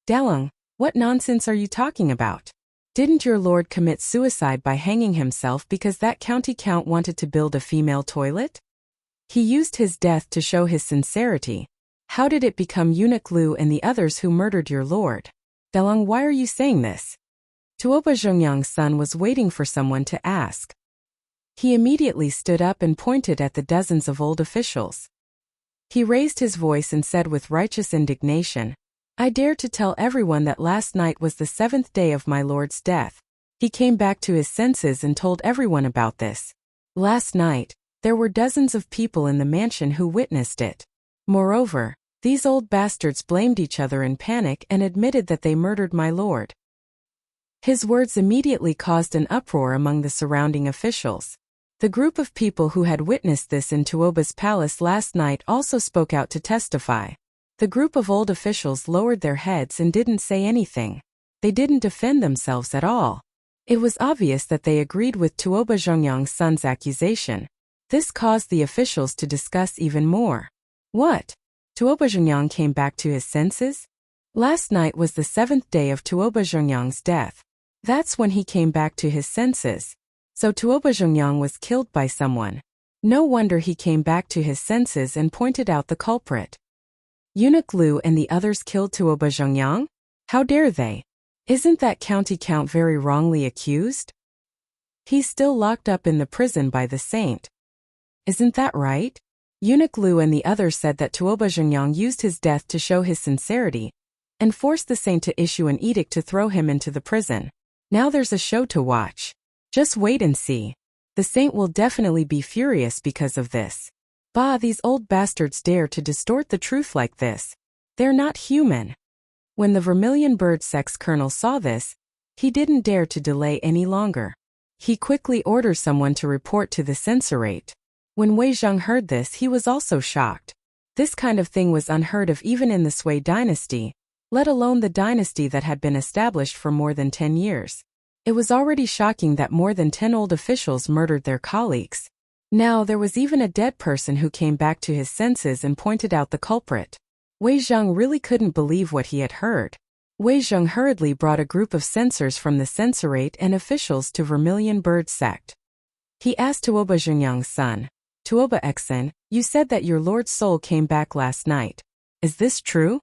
A: Dalung, what nonsense are you talking about? Didn't your lord commit suicide by hanging himself because that county count wanted to build a female toilet? He used his death to show his sincerity. How did it become Eunuch Lu and the others who murdered your lord? Dalung, why are you saying this? Tuoba Zhengyang's son was waiting for someone to ask. He immediately stood up and pointed at the dozens of old officials. He raised his voice and said with righteous indignation, I dare to tell everyone that last night was the 7th day of my lord's death. He came back to his senses and told everyone about this. Last night, there were dozens of people in the mansion who witnessed it. Moreover, these old bastards blamed each other in panic and admitted that they murdered my lord. His words immediately caused an uproar among the surrounding officials. The group of people who had witnessed this in Tuoba's palace last night also spoke out to testify. The group of old officials lowered their heads and didn't say anything. They didn't defend themselves at all. It was obvious that they agreed with Tuoba Zhengyang's son's accusation. This caused the officials to discuss even more. What? Tuoba Zhengyang came back to his senses? Last night was the 7th day of Tuoba Zhengyang's death. That's when he came back to his senses. So Tuoba Zhengyang was killed by someone. No wonder he came back to his senses and pointed out the culprit. Eunuch Lu and the others killed Tuoba Zhengyang? How dare they? Isn't that county count very wrongly accused? He's still locked up in the prison by the saint. Isn't that right? Eunuch Lu and the others said that Tuoba Zhengyang used his death to show his sincerity and forced the saint to issue an edict to throw him into the prison. Now there's a show to watch. Just wait and see. The saint will definitely be furious because of this. Bah, these old bastards dare to distort the truth like this. They're not human. When the Vermilion Bird sex colonel saw this, he didn't dare to delay any longer. He quickly ordered someone to report to the censorate. When Wei Zheng heard this, he was also shocked. This kind of thing was unheard of even in the Sui dynasty, let alone the dynasty that had been established for more than 10 years. It was already shocking that more than 10 old officials murdered their colleagues. Now there was even a dead person who came back to his senses and pointed out the culprit. Wei Zheng really couldn't believe what he had heard. Wei Zheng hurriedly brought a group of censors from the censorate and officials to Vermilion Bird sect. He asked Tuoba Zhengyang's son, Tuoba Exen, you said that your lord's soul came back last night. Is this true?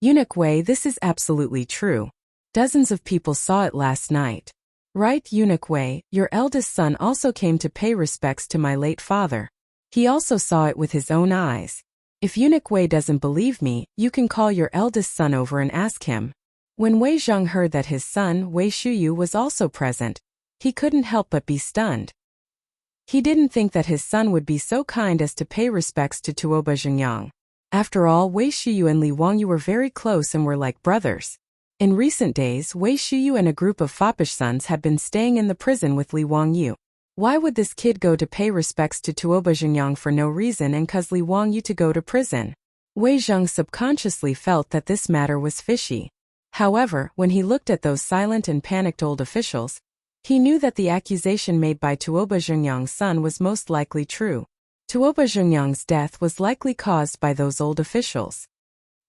A: Eunuch Wei, this is absolutely true. Dozens of people saw it last night. Right, Eunuch Wei, your eldest son also came to pay respects to my late father. He also saw it with his own eyes. If Eunuch Wei doesn't believe me, you can call your eldest son over and ask him. When Wei Zheng heard that his son, Wei Shuyu, was also present, he couldn't help but be stunned. He didn't think that his son would be so kind as to pay respects to Tuoba Zhengyang. After all, Wei Shuyu and Li Wangyu were very close and were like brothers. In recent days, Wei Shuyu and a group of foppish sons had been staying in the prison with Li Wangyu. Why would this kid go to pay respects to Tuoba Zhengyang for no reason and cause Li Wangyu to go to prison? Wei Zheng subconsciously felt that this matter was fishy. However, when he looked at those silent and panicked old officials, he knew that the accusation made by Tuoba Zhengyang's son was most likely true. Tuoba Zhengyang's death was likely caused by those old officials.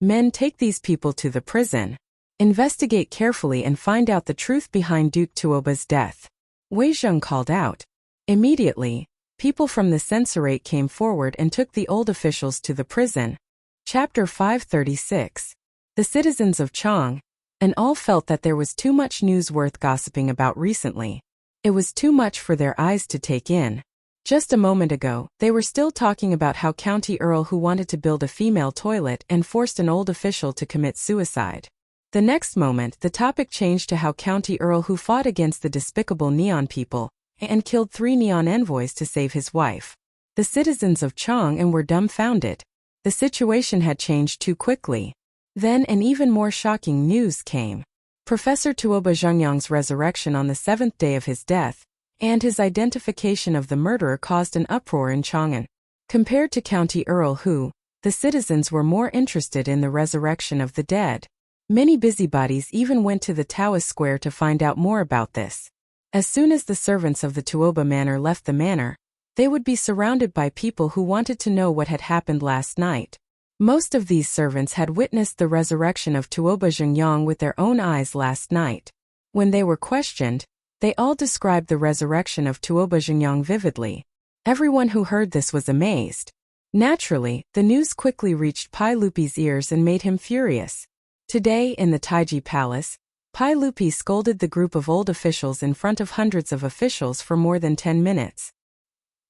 A: Men, take these people to the prison. Investigate carefully and find out the truth behind Duke Tuoba's death. Wei Zheng called out. Immediately, people from the censorate came forward and took the old officials to the prison. Chapter 536. The citizens of Chang and all felt that there was too much news worth gossiping about recently. It was too much for their eyes to take in. Just a moment ago, they were still talking about how County Earl who wanted to build a female toilet and forced an old official to commit suicide. The next moment, the topic changed to how County Earl who fought against the despicable Neon people and killed 3 Neon envoys to save his wife. The citizens of Chang'an were dumbfounded. The situation had changed too quickly. Then an even more shocking news came. Professor Tuoba Zhengyang's resurrection on the 7th day of his death and his identification of the murderer caused an uproar in Chang'an. Compared to County Earl who, the citizens were more interested in the resurrection of the dead. Many busybodies even went to the Taoist Square to find out more about this. As soon as the servants of the Tuoba Manor left the manor, they would be surrounded by people who wanted to know what had happened last night. Most of these servants had witnessed the resurrection of Tuoba Zhengyang with their own eyes last night. When they were questioned, they all described the resurrection of Tuoba Zhengyang vividly. Everyone who heard this was amazed. Naturally, the news quickly reached Pai Lupi's ears and made him furious. Today, in the Taiji Palace, Pai Lupi scolded the group of old officials in front of hundreds of officials for more than 10 minutes.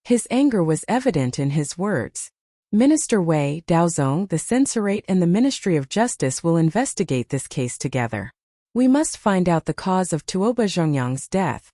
A: His anger was evident in his words. Minister Wei Daozong, the censorate and the Ministry of Justice will investigate this case together. We must find out the cause of Tuoba Zhengyang's death.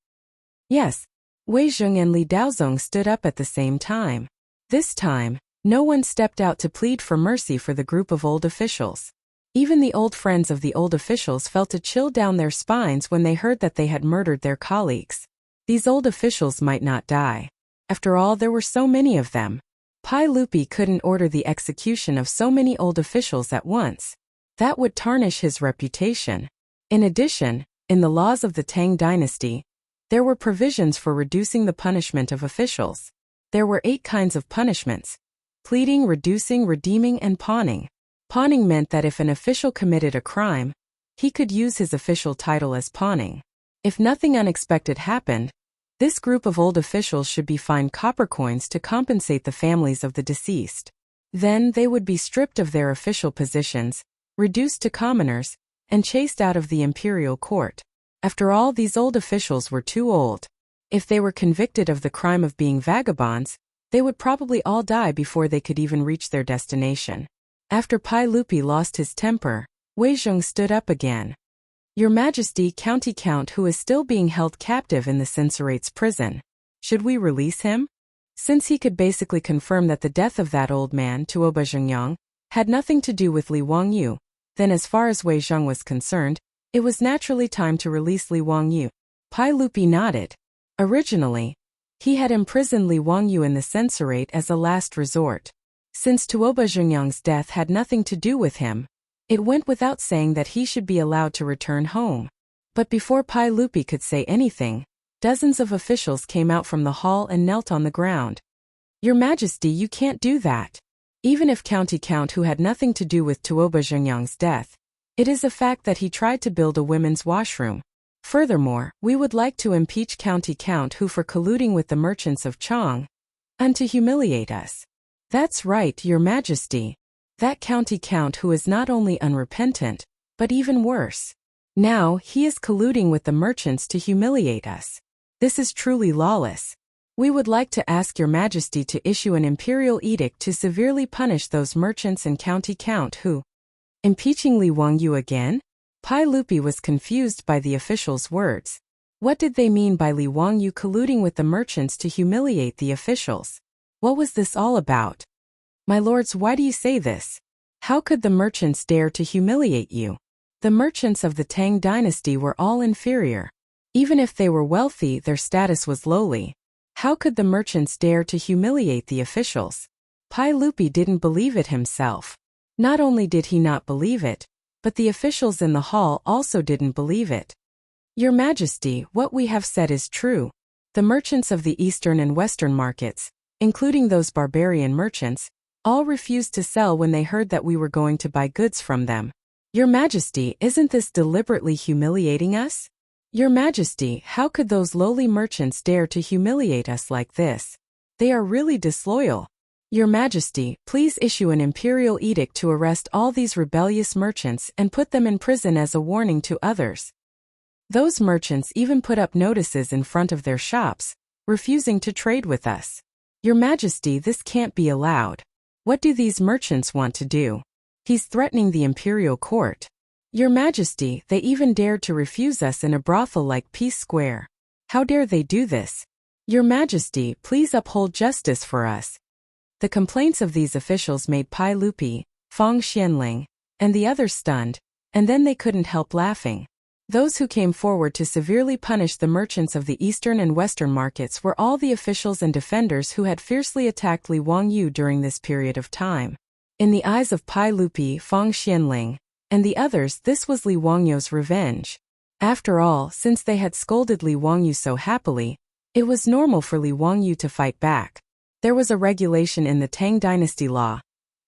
A: Yes, Wei Zheng and Li Daozong stood up at the same time. This time, no one stepped out to plead for mercy for the group of old officials. Even the old friends of the old officials felt a chill down their spines when they heard that they had murdered their colleagues. These old officials might not die. After all, there were so many of them. Pai Lupi couldn't order the execution of so many old officials at once. That would tarnish his reputation. In addition, in the laws of the Tang dynasty, there were provisions for reducing the punishment of officials. There were 8 kinds of punishments: pleading, reducing, redeeming, and pawning. Pawning meant that if an official committed a crime, he could use his official title as pawning. If nothing unexpected happened, this group of old officials should be fined copper coins to compensate the families of the deceased. Then they would be stripped of their official positions, reduced to commoners, and chased out of the imperial court. After all, these old officials were too old. If they were convicted of the crime of being vagabonds, They would probably all die before they could even reach their destination. After Pai Lupi lost his temper, Wei Zheng stood up again. Your Majesty, County Count who is still being held captive in the Censorate's prison. Should we release him? Since he could basically confirm that the death of that old man, Tuoba Zhengyang, had nothing to do with Li Wangyu, then as far as Wei Zheng was concerned, it was naturally time to release Li Wangyu. Pai Lupi nodded. Originally, he had imprisoned Li Wangyu in the Censorate as a last resort. Since Tuoba Zhengyang's death had nothing to do with him, it went without saying that he should be allowed to return home. But before Pai Lupi could say anything, dozens of officials came out from the hall and knelt on the ground. Your Majesty, you can't do that. Even if County Count who had nothing to do with Tuoba Zhengyang's death, it is a fact that he tried to build a women's washroom. Furthermore, we would like to impeach County Count who for colluding with the merchants of Chang, and to humiliate us. That's right, Your Majesty. That County Count who is not only unrepentant, but even worse. Now, he is colluding with the merchants to humiliate us. This is truly lawless. We would like to ask Your Majesty to issue an imperial edict to severely punish those merchants and County Count who. Impeaching Li Wangyu again? Pai Lupi was confused by the officials' words. What did they mean by Li Wangyu colluding with the merchants to humiliate the officials? What was this all about? My lords, why do you say this? How could the merchants dare to humiliate you? The merchants of the Tang dynasty were all inferior. Even if they were wealthy, their status was lowly. How could the merchants dare to humiliate the officials? Pai Lupi didn't believe it himself. Not only did he not believe it, but the officials in the hall also didn't believe it. Your Majesty, what we have said is true. The merchants of the eastern and western markets, including those barbarian merchants, all refused to sell when they heard that we were going to buy goods from them. Your Majesty, isn't this deliberately humiliating us? Your Majesty, how could those lowly merchants dare to humiliate us like this? They are really disloyal. Your Majesty, please issue an imperial edict to arrest all these rebellious merchants and put them in prison as a warning to others. Those merchants even put up notices in front of their shops, refusing to trade with us. Your Majesty, this can't be allowed. What do these merchants want to do? He's threatening the imperial court. Your Majesty, they even dared to refuse us in a brothel like Peace Square. How dare they do this? Your Majesty, please uphold justice for us. The complaints of these officials made Pai Lupi, Fang Xianling, and the others stunned, and then they couldn't help laughing. Those who came forward to severely punish the merchants of the eastern and western markets were all the officials and defenders who had fiercely attacked Li Wangyu during this period of time. In the eyes of Pai Lupi, Fang Xianling, and the others, this was Li Wangyu's revenge. After all, since they had scolded Li Wangyu so happily, it was normal for Li Wangyu to fight back. There was a regulation in the Tang dynasty law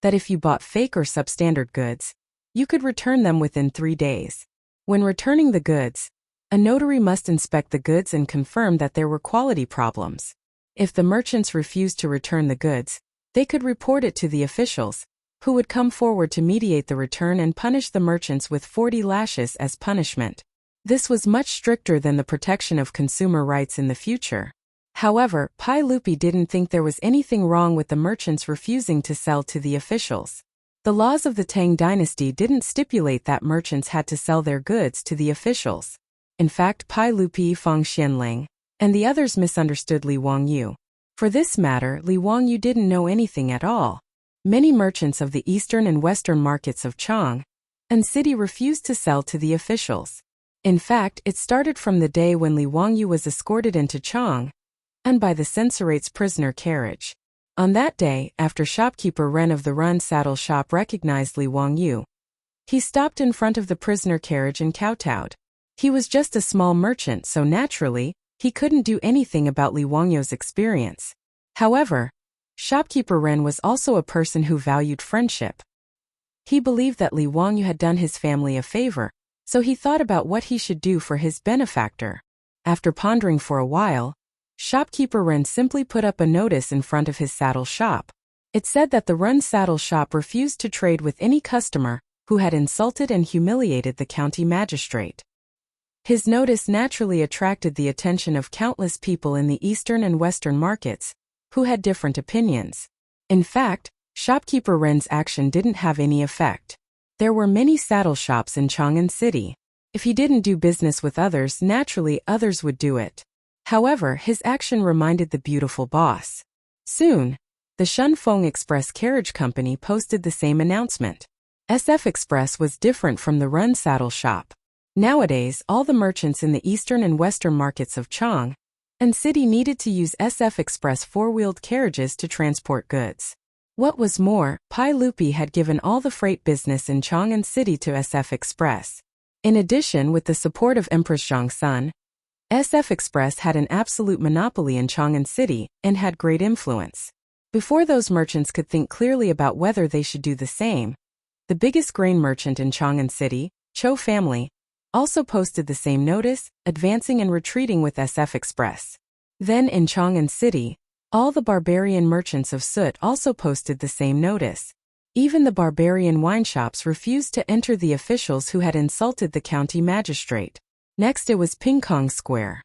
A: that if you bought fake or substandard goods, you could return them within 3 days. When returning the goods, a notary must inspect the goods and confirm that there were quality problems. If the merchants refused to return the goods, they could report it to the officials, who would come forward to mediate the return and punish the merchants with 40 lashes as punishment. This was much stricter than the protection of consumer rights in the future. However, Pai Lupi didn't think there was anything wrong with the merchants refusing to sell to the officials. The laws of the Tang dynasty didn't stipulate that merchants had to sell their goods to the officials. In fact, Pai Lupi, Fang Xianling, and the others misunderstood Li Wangyu. For this matter, Li Wangyu didn't know anything at all. Many merchants of the eastern and western markets of Chang and city refused to sell to the officials. In fact, it started from the day when Li Wangyu was escorted into Chang and by the Censorate's prisoner carriage. On that day, after shopkeeper Ren of the Run Saddle Shop recognized Li Wangyu, he stopped in front of the prisoner carriage and kowtowed. He was just a small merchant, so naturally, he couldn't do anything about Li Wangyu's experience. However, shopkeeper Ren was also a person who valued friendship. He believed that Li Wangyu had done his family a favor, so he thought about what he should do for his benefactor. After pondering for a while, shopkeeper Ren simply put up a notice in front of his saddle shop. It said that the Run Saddle Shop refused to trade with any customer who had insulted and humiliated the county magistrate. His notice naturally attracted the attention of countless people in the eastern and western markets, who had different opinions. In fact, shopkeeper Ren's action didn't have any effect. There were many saddle shops in Chang'an City. If he didn't do business with others, naturally others would do it. However, his action reminded the beautiful boss. Soon, the Shunfeng Express Carriage Company posted the same announcement. SF Express was different from the Run Saddle Shop. Nowadays, all the merchants in the eastern and western markets of Chang'an City needed to use SF Express four-wheeled carriages to transport goods. What was more, Pai Lupi had given all the freight business in Chang'an City to SF Express. In addition, with the support of Empress Zhongsun, SF Express had an absolute monopoly in Chang'an City and had great influence. Before those merchants could think clearly about whether they should do the same, the biggest grain merchant in Chang'an City, Cho family, also posted the same notice, advancing and retreating with SF Express. Then in Chang'an City, all the barbarian merchants of Sut also posted the same notice. Even the barbarian wine shops refused to enter the officials who had insulted the county magistrate. Next it was Pingkong Square.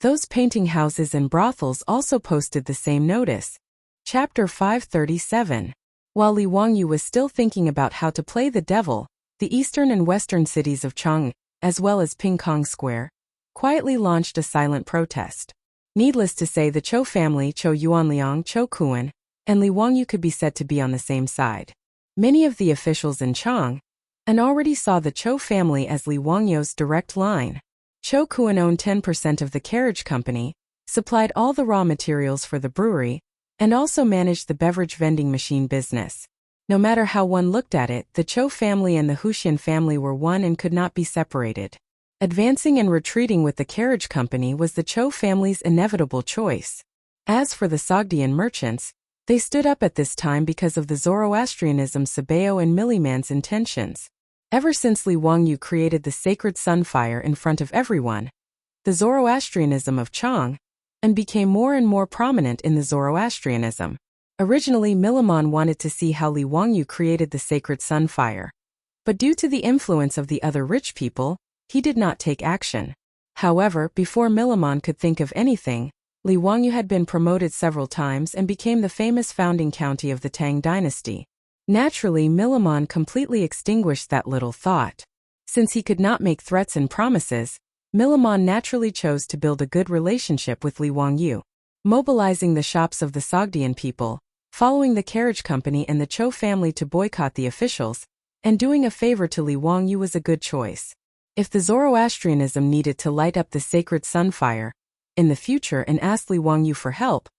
A: Those painting houses and brothels also posted the same notice. Chapter 537. While Li Wangyu was still thinking about how to play the devil, the eastern and western cities of Chang'an, as well as Pingkong Square, quietly launched a silent protest. Needless to say, the Cho family, Cho Yuanliang, Cho Kuan, and Li Wangyu could be said to be on the same side. Many of the officials in Chang'an already saw the Cho family as Li Wangyu's direct line. Cho Kuan owned 10% of the carriage company, supplied all the raw materials for the brewery, and also managed the beverage vending machine business. No matter how one looked at it, the Cho family and the Huxian family were one and could not be separated. Advancing and retreating with the carriage company was the Cho family's inevitable choice. As for the Sogdian merchants, they stood up at this time because of the Zoroastrianism Sabeo and Milliman's intentions. Ever since Li Wangyu created the sacred sunfire in front of everyone, the Zoroastrianism of Chang'an became more and more prominent in the Zoroastrianism. Originally, Milliman wanted to see how Li Wangyu created the sacred sunfire. But due to the influence of the other rich people, he did not take action. However, before Milliman could think of anything, Li Wangyu had been promoted several times and became the famous founding county of the Tang dynasty. Naturally, Milliman completely extinguished that little thought. Since he could not make threats and promises, Milliman naturally chose to build a good relationship with Li Wangyu. Mobilizing the shops of the Sogdian people, following the carriage company and the Cho family to boycott the officials, and doing a favor to Li Wangyu was a good choice. If the Zoroastrianism needed to light up the sacred sunfire in the future and asked Li Wangyu for help,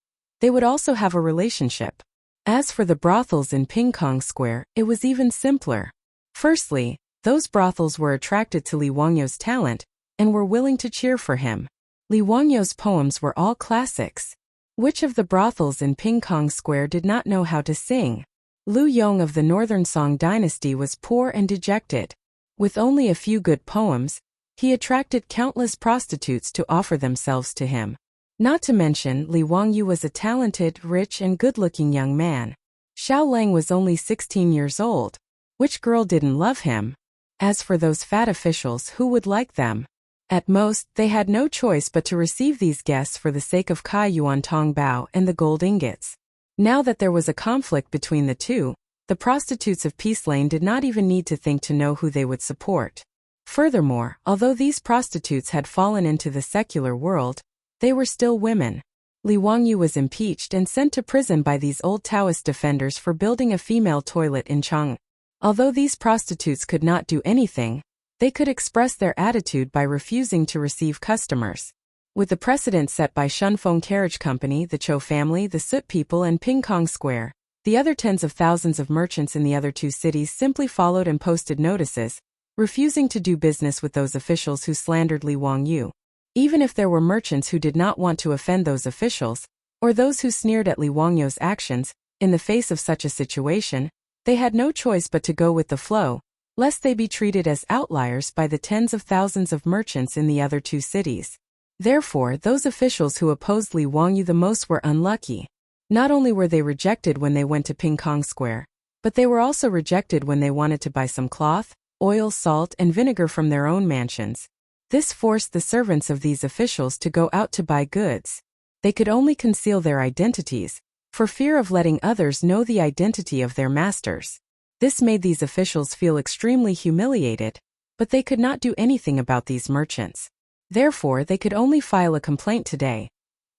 A: they would also have a relationship. As for the brothels in Pingkong Square, it was even simpler. Firstly, those brothels were attracted to Li Wangyu's talent and were willing to cheer for him. Li Wangyu's poems were all classics. Which of the brothels in Pingkong Square did not know how to sing? Lu Yong of the Northern Song dynasty was poor and dejected. With only a few good poems, he attracted countless prostitutes to offer themselves to him. Not to mention, Li Wangyu was a talented, rich and good-looking young man. Xiao Lang was only 16 years old. Which girl didn't love him? As for those fat officials, who would like them? At most, they had no choice but to receive these guests for the sake of Kai Yuan Tong Bao and the gold ingots. Now that there was a conflict between the two, the prostitutes of Peace Lane did not even need to think to know who they would support. Furthermore, although these prostitutes had fallen into the secular world, they were still women. Li Wangyu was impeached and sent to prison by these old Taoist defenders for building a female toilet in Chang'an. Although these prostitutes could not do anything, they could express their attitude by refusing to receive customers. With the precedent set by Shunfeng Carriage Company, the Cho family, the Sut people and Pingkong Square, the other tens of thousands of merchants in the other two cities simply followed and posted notices, refusing to do business with those officials who slandered Li Wangyu. Even if there were merchants who did not want to offend those officials, or those who sneered at Li Wangyu's actions, in the face of such a situation, they had no choice but to go with the flow, lest they be treated as outliers by the tens of thousands of merchants in the other two cities. Therefore, those officials who opposed Li Wangyu the most were unlucky. Not only were they rejected when they went to Pingkong Square, but they were also rejected when they wanted to buy some cloth, oil, salt, and vinegar from their own mansions. This forced the servants of these officials to go out to buy goods. They could only conceal their identities, for fear of letting others know the identity of their masters. This made these officials feel extremely humiliated, but they could not do anything about these merchants. Therefore, they could only file a complaint today,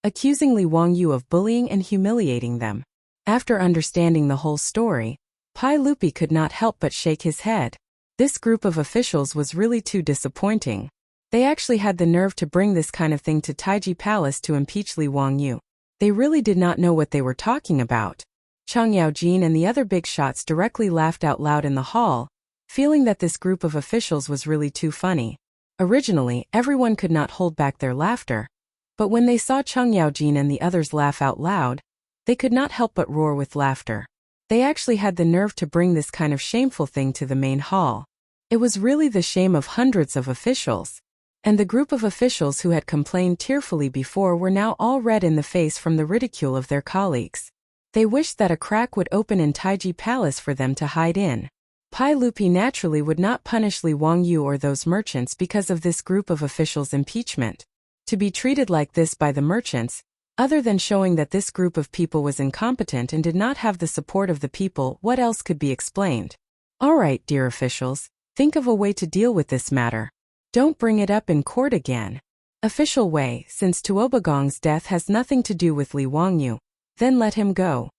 A: accusing Li Wangyu of bullying and humiliating them. After understanding the whole story, Pai Lupi could not help but shake his head. This group of officials was really too disappointing. They actually had the nerve to bring this kind of thing to Taiji Palace to impeach Li Wangyu. They really did not know what they were talking about. Chang Yaojin and the other big shots directly laughed out loud in the hall, feeling that this group of officials was really too funny. Originally, everyone could not hold back their laughter, but when they saw Chang Yaojin and the others laugh out loud, they could not help but roar with laughter. They actually had the nerve to bring this kind of shameful thing to the main hall. It was really the shame of hundreds of officials, and the group of officials who had complained tearfully before were now all red in the face from the ridicule of their colleagues. They wished that a crack would open in Taiji Palace for them to hide in. Pai Lupi naturally would not punish Li Wangyu or those merchants because of this group of officials' impeachment. To be treated like this by the merchants, other than showing that this group of people was incompetent and did not have the support of the people, what else could be explained? Alright, dear officials, think of a way to deal with this matter. Don't bring it up in court again. Official way, since Tuobagong's death has nothing to do with Li Wangyu, then let him go.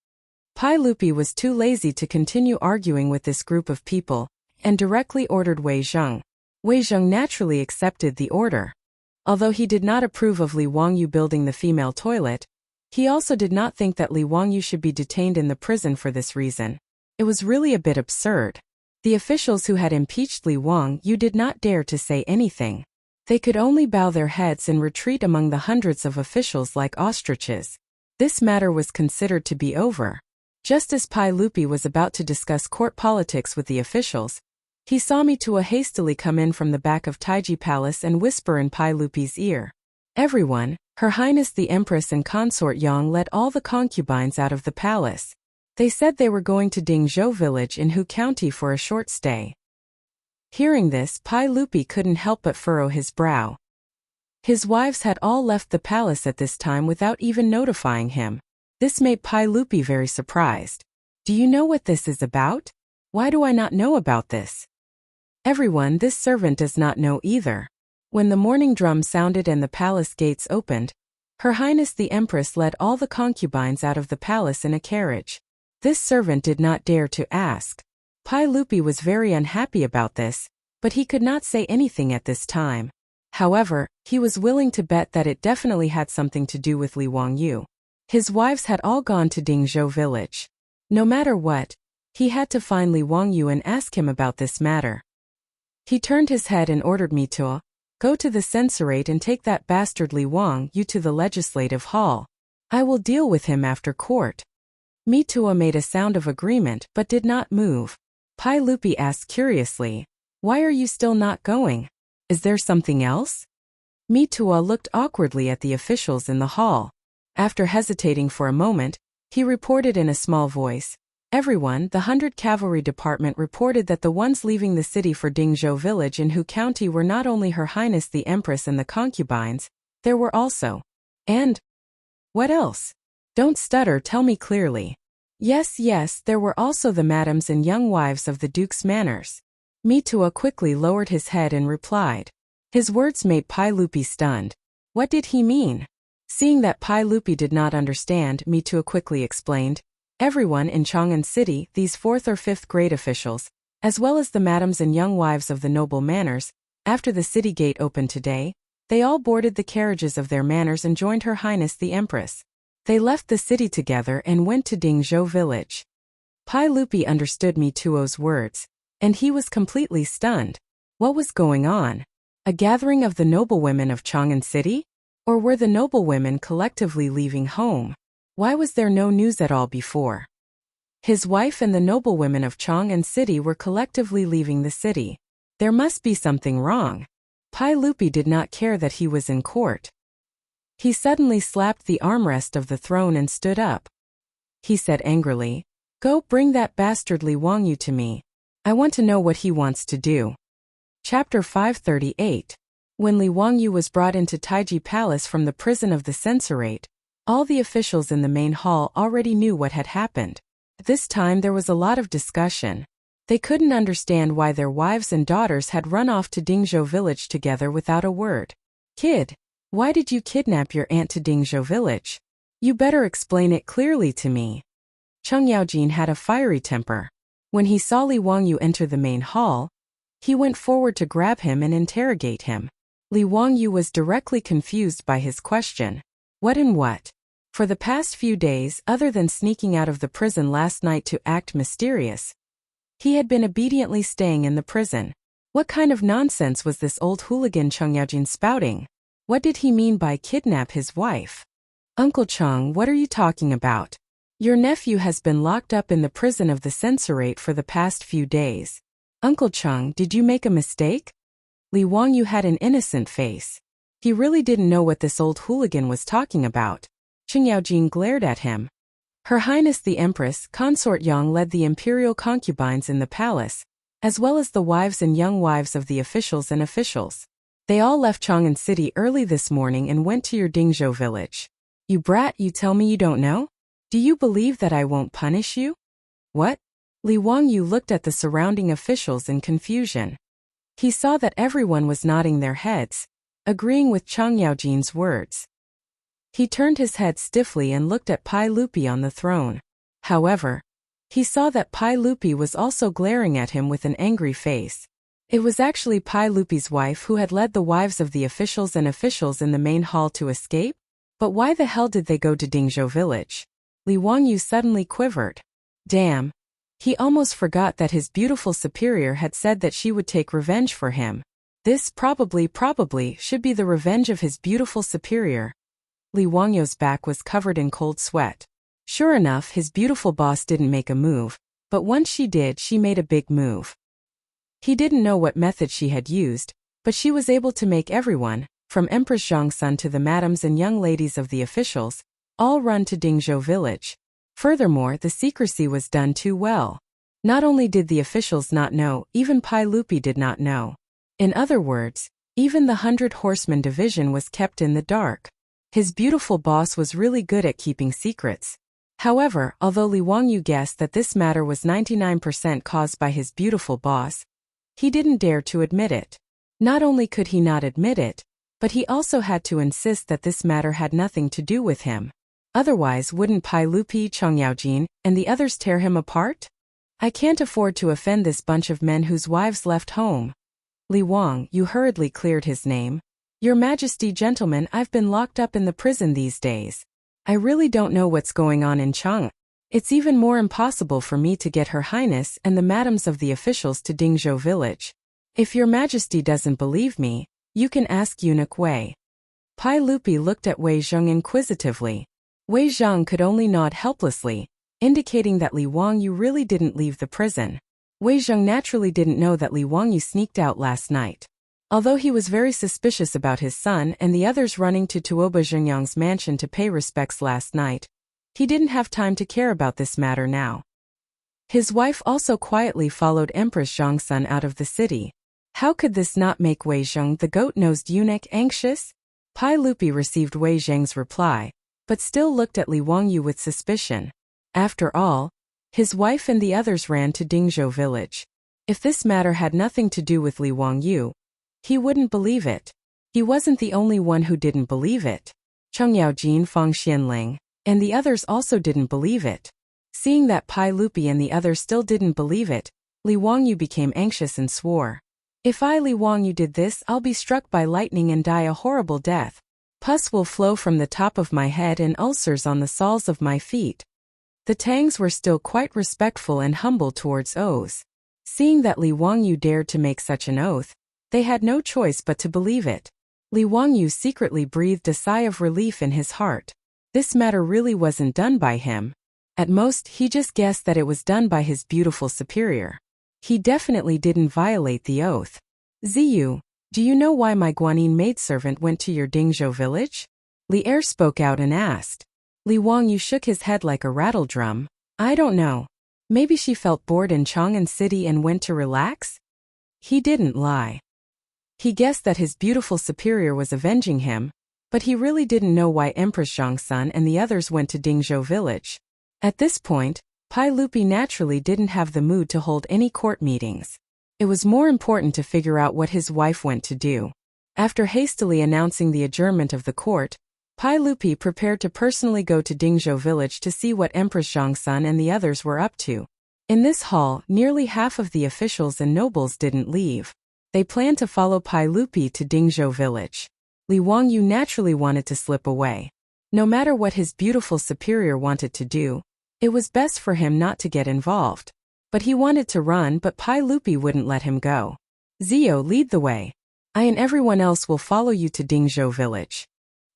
A: Pai Lupi was too lazy to continue arguing with this group of people, and directly ordered Wei Zheng. Wei Zheng naturally accepted the order. Although he did not approve of Li Wangyu building the female toilet, he also did not think that Li Wangyu should be detained in the prison for this reason. It was really a bit absurd. The officials who had impeached Li Wangyu did not dare to say anything. They could only bow their heads and retreat among the hundreds of officials like ostriches. This matter was considered to be over. Just as Pai Lupi was about to discuss court politics with the officials, he saw Mitua hastily come in from the back of Taiji Palace and whisper in Pai Lupi's ear. Everyone, Her Highness the Empress and Consort Yang led all the concubines out of the palace. They said they were going to Dingzhou village in Hu County for a short stay. Hearing this, Pai Lupi couldn't help but furrow his brow. His wives had all left the palace at this time without even notifying him. This made Pai Lupi very surprised. Do you know what this is about? Why do I not know about this? Everyone, this servant does not know either. When the morning drum sounded and the palace gates opened, Her Highness the Empress led all the concubines out of the palace in a carriage. This servant did not dare to ask. Pai Lupi was very unhappy about this, but he could not say anything at this time. However, he was willing to bet that it definitely had something to do with Li Wangyu. His wives had all gone to Dingzhou village. No matter what, he had to find Li Wangyu and ask him about this matter. He turned his head and ordered Mitua, go to the censorate and take that bastard Li Wangyu to the legislative hall. I will deal with him after court. Mitua made a sound of agreement but did not move. Pai Lupi asked curiously, why are you still not going? Is there something else? Mitua looked awkwardly at the officials in the hall. After hesitating for a moment, he reported in a small voice, everyone, the 100 Cavalry Department reported that the ones leaving the city for Dingzhou village in Hu County were not only Her Highness the Empress and the concubines, there were also. And? What else? Don't stutter, tell me clearly. Yes, there were also the madams and young wives of the Duke's manors. Mitua quickly lowered his head and replied. His words made Pai Lupi stunned. What did he mean? Seeing that Pai Lupi did not understand, Mitua quickly explained. Everyone in Chang'an City, these 4th or 5th grade officials, as well as the madams and young wives of the noble manors, after the city gate opened today, they all boarded the carriages of their manors and joined Her Highness the Empress. They left the city together and went to Dingzhou village. Pai Lupi understood Mituo's words, and he was completely stunned. What was going on? A gathering of the noblewomen of Chang'an City? Or were the noblewomen collectively leaving home? Why was there no news at all before? His wife and the noblewomen of Chang'an City were collectively leaving the city. There must be something wrong. Pai Lupi did not care that he was in court. He suddenly slapped the armrest of the throne and stood up. He said angrily, go bring that bastard Li Wangyu to me. I want to know what he wants to do. Chapter 538. When Li Wangyu was brought into Taiji Palace from the prison of the censorate, All the officials in the main hall already knew what had happened. This time there was a lot of discussion. They couldn't understand why their wives and daughters had run off to Dingzhou village together without a word. Kid, why did you kidnap your aunt to Dingzhou village? You better explain it clearly to me. Cheng Yaojin had a fiery temper. When he saw Li Wangyu enter the main hall, he went forward to grab him and interrogate him. Li Wangyu was directly confused by his question. What and what? For the past few days, other than sneaking out of the prison last night to act mysterious, he had been obediently staying in the prison. What kind of nonsense was this old hooligan Cheng Yaojin spouting? What did he mean by kidnap his wife? Uncle Cheng, what are you talking about? Your nephew has been locked up in the prison of the censorate for the past few days. Uncle Cheng, did you make a mistake? Li Wangyu had an innocent face. He really didn't know what this old hooligan was talking about. Cheng Yaojin glared at him. Her Highness the Empress, Consort Yang led the imperial concubines in the palace, as well as the wives and young wives of the officials and officials. They all left Chang'an City early this morning and went to your Dingzhou village. You brat, you tell me you don't know? Do you believe that I won't punish you? What? Li Wangyu looked at the surrounding officials in confusion. He saw that everyone was nodding their heads, agreeing with Cheng Yaojin's words. He turned his head stiffly and looked at Pai Lupi on the throne. However, he saw that Pai Lupi was also glaring at him with an angry face. It was actually Pai Lupi's wife who had led the wives of the officials and officials in the main hall to escape? But why the hell did they go to Dingzhou village? Li Wangyu suddenly quivered. Damn. He almost forgot that his beautiful superior had said that she would take revenge for him. This probably should be the revenge of his beautiful superior. Li Wangyu's back was covered in cold sweat. Sure enough, his beautiful boss didn't make a move, but once she did, she made a big move. He didn't know what method she had used, but she was able to make everyone, from Empress Zhongsun to the madams and young ladies of the officials, all run to Dingzhou village. Furthermore, the secrecy was done too well. Not only did the officials not know, even Pai Lupi did not know. In other words, even the 100 Horsemen division was kept in the dark. His beautiful boss was really good at keeping secrets. However, although Li Wangyu guessed that this matter was 99% caused by his beautiful boss, he didn't dare to admit it. Not only could he not admit it, but he also had to insist that this matter had nothing to do with him. Otherwise, wouldn't Pai Lupi, Cheng Yaojin, and the others tear him apart? I can't afford to offend this bunch of men whose wives left home. Li Wangyu hurriedly cleared his name. Your Majesty, gentlemen, I've been locked up in the prison these days. I really don't know what's going on in Chang'an. It's even more impossible for me to get Her Highness and the madams of the officials to Dingzhou village. If your Majesty doesn't believe me, you can ask eunuch Wei. Pai Lupi looked at Wei Zheng inquisitively. Wei Zheng could only nod helplessly, indicating that Li Wangyu really didn't leave the prison. Wei Zheng naturally didn't know that Li Wangyu sneaked out last night. Although he was very suspicious about his son and the others running to Tuoba Zhengyang's mansion to pay respects last night, he didn't have time to care about this matter now. His wife also quietly followed Empress Zhongsun out of the city. How could this not make Wei Zheng, the goat-nosed eunuch, anxious? Pai Lupi received Wei Zheng's reply, but still looked at Li Wangyu with suspicion. After all, his wife and the others ran to Dingzhou village. If this matter had nothing to do with Li Wangyu, he wouldn't believe it. He wasn't the only one who didn't believe it. Cheng Yaojin, Fang Xianling, and the others also didn't believe it. Seeing that Pai Lupi and the others still didn't believe it, Li Wangyu became anxious and swore. If I, Li Wangyu, did this, I'll be struck by lightning and die a horrible death. Pus will flow from the top of my head and ulcers on the soles of my feet. The Tangs were still quite respectful and humble towards oaths. Seeing that Li Wangyu dared to make such an oath, they had no choice but to believe it. Li Wangyu secretly breathed a sigh of relief in his heart. This matter really wasn't done by him. At most, he just guessed that it was done by his beautiful superior. He definitely didn't violate the oath. Ziyu, do you know why my Guanyin maidservant went to your Dingzhou village? Li Er spoke out and asked. Li Wangyu shook his head like a rattledrum. I don't know. Maybe she felt bored in Chang'an City and went to relax? He didn't lie. He guessed that his beautiful superior was avenging him, but he really didn't know why Empress Zhongsun and the others went to Dingzhou village. At this point, Pai Lupi naturally didn't have the mood to hold any court meetings. It was more important to figure out what his wife went to do. After hastily announcing the adjournment of the court, Pai Lupi prepared to personally go to Dingzhou village to see what Empress Zhongsun and the others were up to. In this hall, nearly half of the officials and nobles didn't leave. They planned to follow Pai Lupi to Dingzhou village. Li Wangyu naturally wanted to slip away. No matter what his beautiful superior wanted to do, it was best for him not to get involved. But he wanted to run, but Pai Lupi wouldn't let him go. Zio, lead the way. I and everyone else will follow you to Dingzhou village.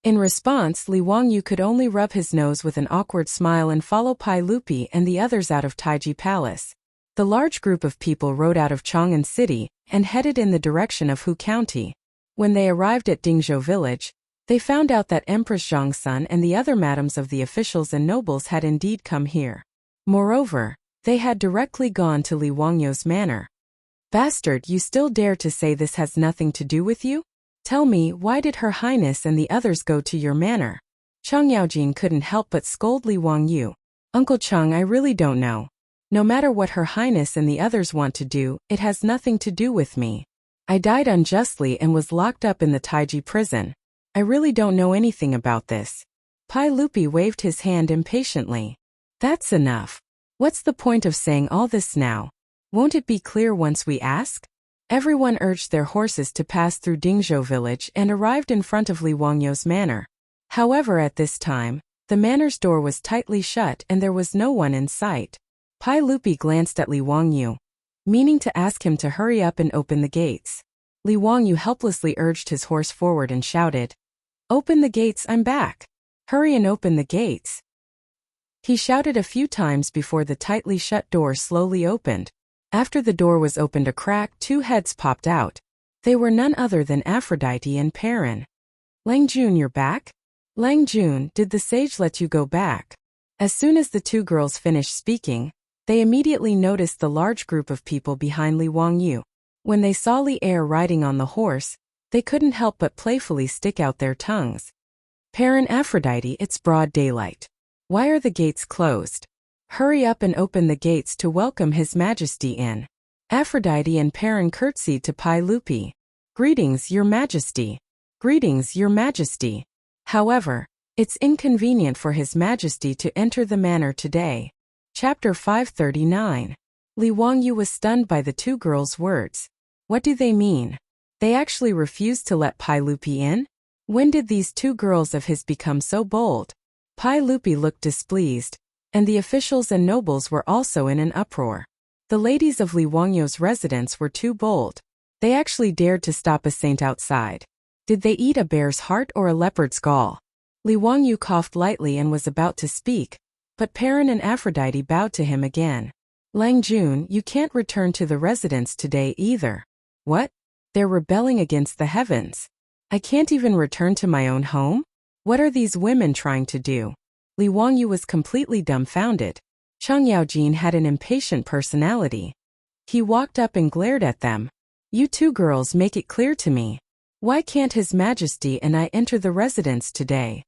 A: In response, Li Wangyu could only rub his nose with an awkward smile and follow Pai Lupi and the others out of Taiji Palace. The large group of people rode out of Chang'an City and headed in the direction of Hu County. When they arrived at Dingzhou village, they found out that Empress Zhongsun and the other madams of the officials and nobles had indeed come here. Moreover, they had directly gone to Li Wangyu's manor. Bastard, you still dare to say this has nothing to do with you? Tell me, why did Her Highness and the others go to your manor? Cheng Yaojin couldn't help but scold Li Wangyu. Uncle Cheng, I really don't know. No matter what Her Highness and the others want to do, it has nothing to do with me. I died unjustly and was locked up in the Taiji prison. I really don't know anything about this. Pai Lupi waved his hand impatiently. That's enough. What's the point of saying all this now? Won't it be clear once we ask? Everyone urged their horses to pass through Dingzhou village and arrived in front of Li Wangyu's manor. However, at this time, the manor's door was tightly shut and there was no one in sight. Pai Lupi glanced at Li Wangyu, meaning to ask him to hurry up and open the gates. Li Wangyu helplessly urged his horse forward and shouted, "Open the gates, I'm back. Hurry and open the gates." He shouted a few times before the tightly shut door slowly opened. After the door was opened a crack, two heads popped out. They were none other than Aphrodite and Perrin. "Lang Jun, you're back? Lang Jun, did the sage let you go back?" As soon as the two girls finished speaking, they immediately noticed the large group of people behind Li Wangyu. When they saw Li Er riding on the horse, they couldn't help but playfully stick out their tongues. "Perrin, Aphrodite, it's broad daylight. Why are the gates closed? Hurry up and open the gates to welcome His Majesty in." Aphrodite and Perrin curtsied to Pai Lupi. "Greetings, Your Majesty. Greetings, Your Majesty. However, it's inconvenient for His Majesty to enter the manor today." Chapter 539. Li Wangyu was stunned by the two girls' words. What do they mean? They actually refused to let Pai Lupi in? When did these two girls of his become so bold? Pai Lupi looked displeased, and the officials and nobles were also in an uproar. The ladies of Li Wangyu's residence were too bold. They actually dared to stop a saint outside. Did they eat a bear's heart or a leopard's gall? Li Wangyu coughed lightly and was about to speak, but Perrin and Aphrodite bowed to him again. "Lang Jun, you can't return to the residence today either." "What? They're rebelling against the heavens. I can't even return to my own home? What are these women trying to do?" Li Wangyu was completely dumbfounded. Cheng Yaojin had an impatient personality. He walked up and glared at them. "You two girls, make it clear to me. Why can't His Majesty and I enter the residence today?"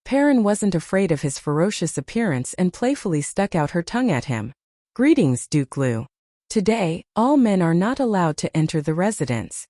A: Perrin wasn't afraid of his ferocious appearance and playfully stuck out her tongue at him. "Greetings, Duke Lu. Today, all men are not allowed to enter the residence."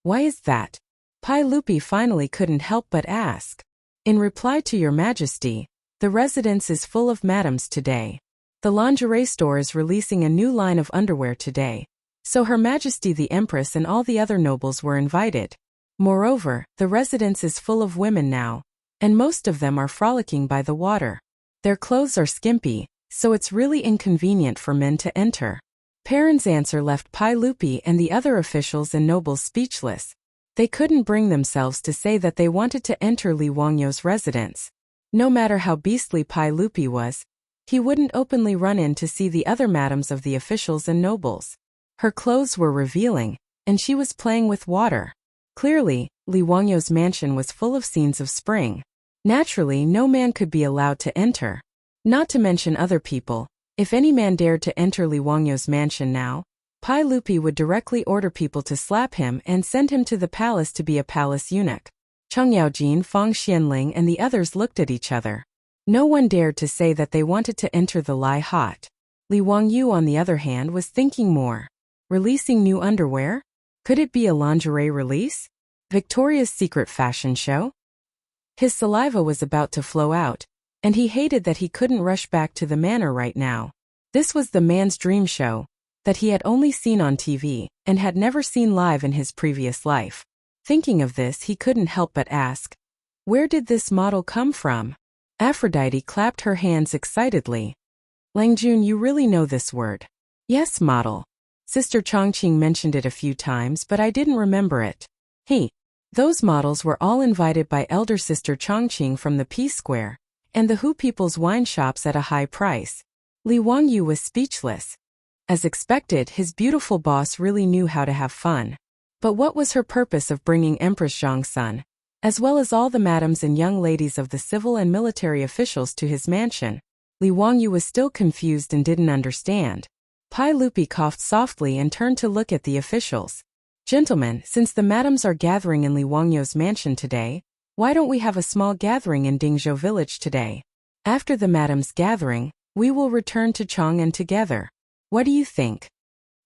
A: "Why is that?" Pai Lupi finally couldn't help but ask. "In reply to Your Majesty, the residence is full of madams today. The lingerie store is releasing a new line of underwear today, so Her Majesty the Empress and all the other nobles were invited. Moreover, the residence is full of women now, and most of them are frolicking by the water. Their clothes are skimpy, so it's really inconvenient for men to enter." Perrin's answer left Pai Lupi and the other officials and nobles speechless. They couldn't bring themselves to say that they wanted to enter Li Wangyu's residence. No matter how beastly Pai Lupi was, he wouldn't openly run in to see the other madams of the officials and nobles. Her clothes were revealing, and she was playing with water. Clearly, Li Wangyu's mansion was full of scenes of spring. Naturally, no man could be allowed to enter. Not to mention other people. If any man dared to enter Li Wangyu's mansion now, Pai Lupi would directly order people to slap him and send him to the palace to be a palace eunuch. Cheng Yaojin, Fang Xianling, and the others looked at each other. No one dared to say that they wanted to enter the Lai hot. Li Wangyu, on the other hand, was thinking more. Releasing new underwear? Could it be a lingerie release? Victoria's Secret fashion show? His saliva was about to flow out, and he hated that he couldn't rush back to the manor right now. This was the man's dream show, that he had only seen on TV, and had never seen live in his previous life. Thinking of this, he couldn't help but ask, where did this model come from? Aphrodite clapped her hands excitedly. Langjun, you really know this word. Yes, model. Sister Chongqing mentioned it a few times, but I didn't remember it. Those models were all invited by elder sister Chongqing from the Peace Square, and the Hu people's wine shops at a high price. Li Wangyu was speechless. As expected, his beautiful boss really knew how to have fun. But what was her purpose of bringing Empress Zhongsun, as well as all the madams and young ladies of the civil and military officials, to his mansion? Li Wangyu was still confused and didn't understand. Pai Lupi coughed softly and turned to look at the officials. Gentlemen, since the madams are gathering in Li Wangyu's mansion today, why don't we have a small gathering in Dingzhou village today? After the madams' gathering, we will return to Chang'an together. What do you think?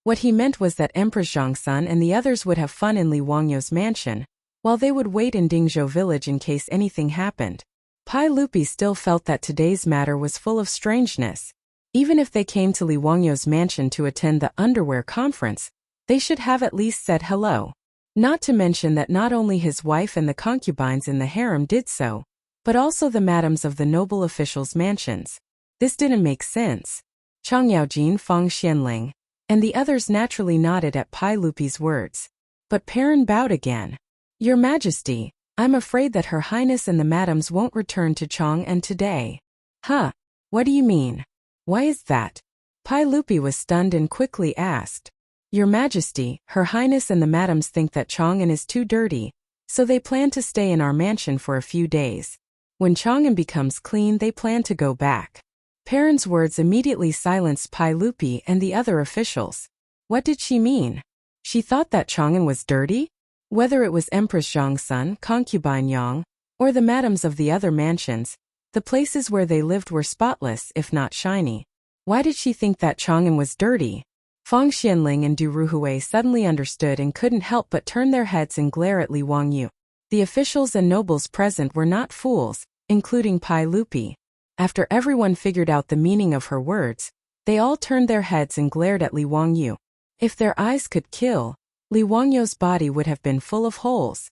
A: What he meant was that Empress Zhongsun and the others would have fun in Li Wangyu's mansion, while they would wait in Dingzhou village in case anything happened. Pai Lupi still felt that today's matter was full of strangeness. Even if they came to Li Wangyu's mansion to attend the underwear conference, they should have at least said hello. Not to mention that not only his wife and the concubines in the harem did so, but also the madams of the noble officials' mansions. This didn't make sense. Cheng Yaojin, Fang Xianling, and the others naturally nodded at Pai Lupi's words. But Perrin bowed again. Your Majesty, I'm afraid that Her Highness and the madams won't return to Chang'an today. Huh? What do you mean? Why is that? Pai Lupi was stunned and quickly asked. Your Majesty, Her Highness and the madams think that Chang'an is too dirty, so they plan to stay in our mansion for a few days. When Chang'an becomes clean, they plan to go back. Perrin's words immediately silenced Pai Lupi and the other officials. What did she mean? She thought that Chang'an was dirty? Whether it was Empress Zhongsun, Concubine Yang, or the madams of the other mansions, the places where they lived were spotless, if not shiny. Why did she think that Chang'an was dirty? Fang Xianling and Du Ruhui suddenly understood and couldn't help but turn their heads and glare at Li Wangyu. The officials and nobles present were not fools, including Pai Lupi. After everyone figured out the meaning of her words, they all turned their heads and glared at Li Wangyu. If their eyes could kill, Li Wangyu's body would have been full of holes.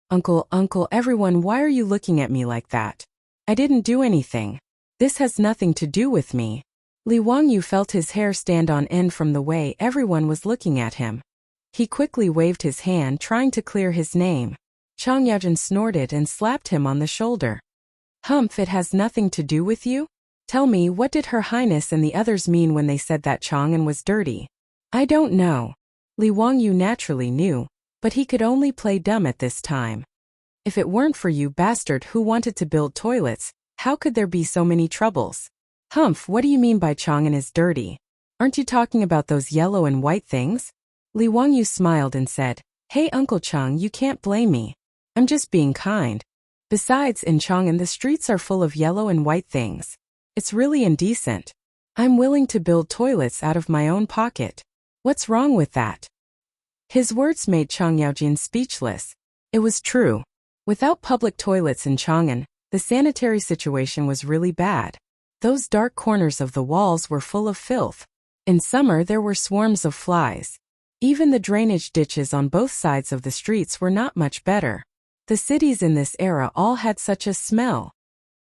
A: Uncle, everyone, why are you looking at me like that? I didn't do anything. This has nothing to do with me. Li Wangyu felt his hair stand on end from the way everyone was looking at him. He quickly waved his hand, trying to clear his name. Cheng Yaojin snorted and slapped him on the shoulder. Humph, it has nothing to do with you? Tell me, what did Her Highness and the others mean when they said that Chang'an was dirty? I don't know. Li Wangyu naturally knew, but he could only play dumb at this time. If it weren't for you bastard who wanted to build toilets, how could there be so many troubles? Humph, what do you mean by Chang'an is dirty? Aren't you talking about those yellow and white things? Li Wangyu smiled and said, Hey Uncle Cheng, you can't blame me. I'm just being kind. Besides, in Chang'an the streets are full of yellow and white things. It's really indecent. I'm willing to build toilets out of my own pocket. What's wrong with that? His words made Cheng Yaojin speechless. It was true. Without public toilets in Chang'an, the sanitary situation was really bad. Those dark corners of the walls were full of filth. In summer there were swarms of flies. Even the drainage ditches on both sides of the streets were not much better. The cities in this era all had such a smell.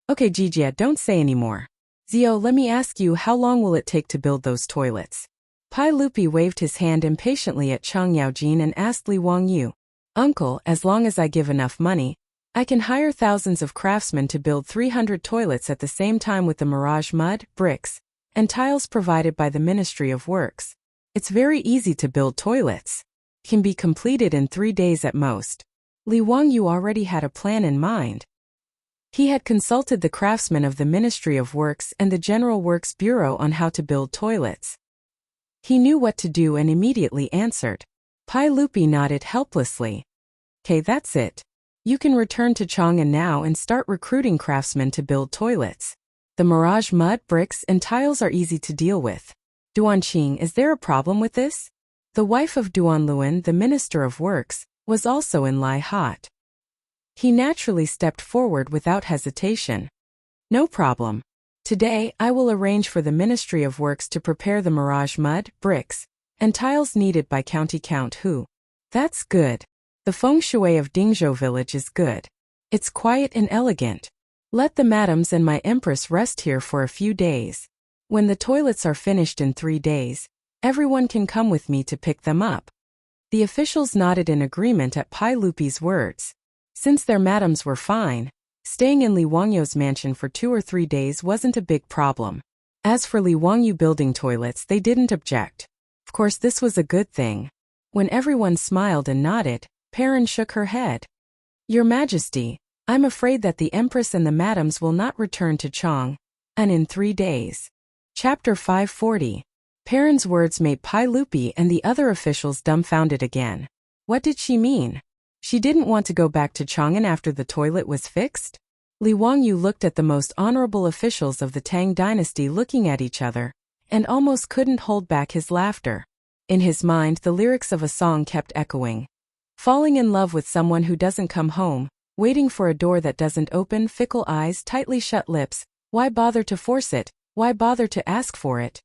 A: Okay Jijia, don't say anymore. Zio, let me ask you, how long will it take to build those toilets? Pai Lupi waved his hand impatiently at Cheng Yaojin and asked Li Wangyu. Uncle, as long as I give enough money, I can hire thousands of craftsmen to build 300 toilets at the same time with the mirage mud, bricks, and tiles provided by the Ministry of Works. It's very easy to build toilets. It can be completed in 3 days at most. Li Wangyu already had a plan in mind. He had consulted the craftsmen of the Ministry of Works and the General Works Bureau on how to build toilets. He knew what to do and immediately answered. Pai Lupi nodded helplessly. Okay, that's it. You can return to Chang'an now and start recruiting craftsmen to build toilets. The mirage mud, bricks, and tiles are easy to deal with. Duanqing, is there a problem with this? The wife of Duanluan, the Minister of Works, was also in Lai Hot. He naturally stepped forward without hesitation. No problem. Today, I will arrange for the Ministry of Works to prepare the mirage mud, bricks, and tiles needed by County Count Hu. That's good. The feng shui of Dingzhou village is good. It's quiet and elegant. Let the madams and my empress rest here for a few days. When the toilets are finished in 3 days, everyone can come with me to pick them up. The officials nodded in agreement at Pai Lupi's words. Since their madams were fine, staying in Li Wangyu's mansion for 2 or 3 days wasn't a big problem. As for Li Wangyu building toilets, they didn't object. Of course, this was a good thing. When everyone smiled and nodded, Perrin shook her head. Your Majesty, I'm afraid that the Empress and the madams will not return to Chang'an in 3 days. Chapter 540. Perrin's words made Pai Lupi and the other officials dumbfounded again. What did she mean? She didn't want to go back to Chang'an after the toilet was fixed? Li Wangyu looked at the most honorable officials of the Tang dynasty looking at each other, and almost couldn't hold back his laughter. In his mind, the lyrics of a song kept echoing. Falling in love with someone who doesn't come home, waiting for a door that doesn't open, fickle eyes, tightly shut lips, why bother to force it, why bother to ask for it?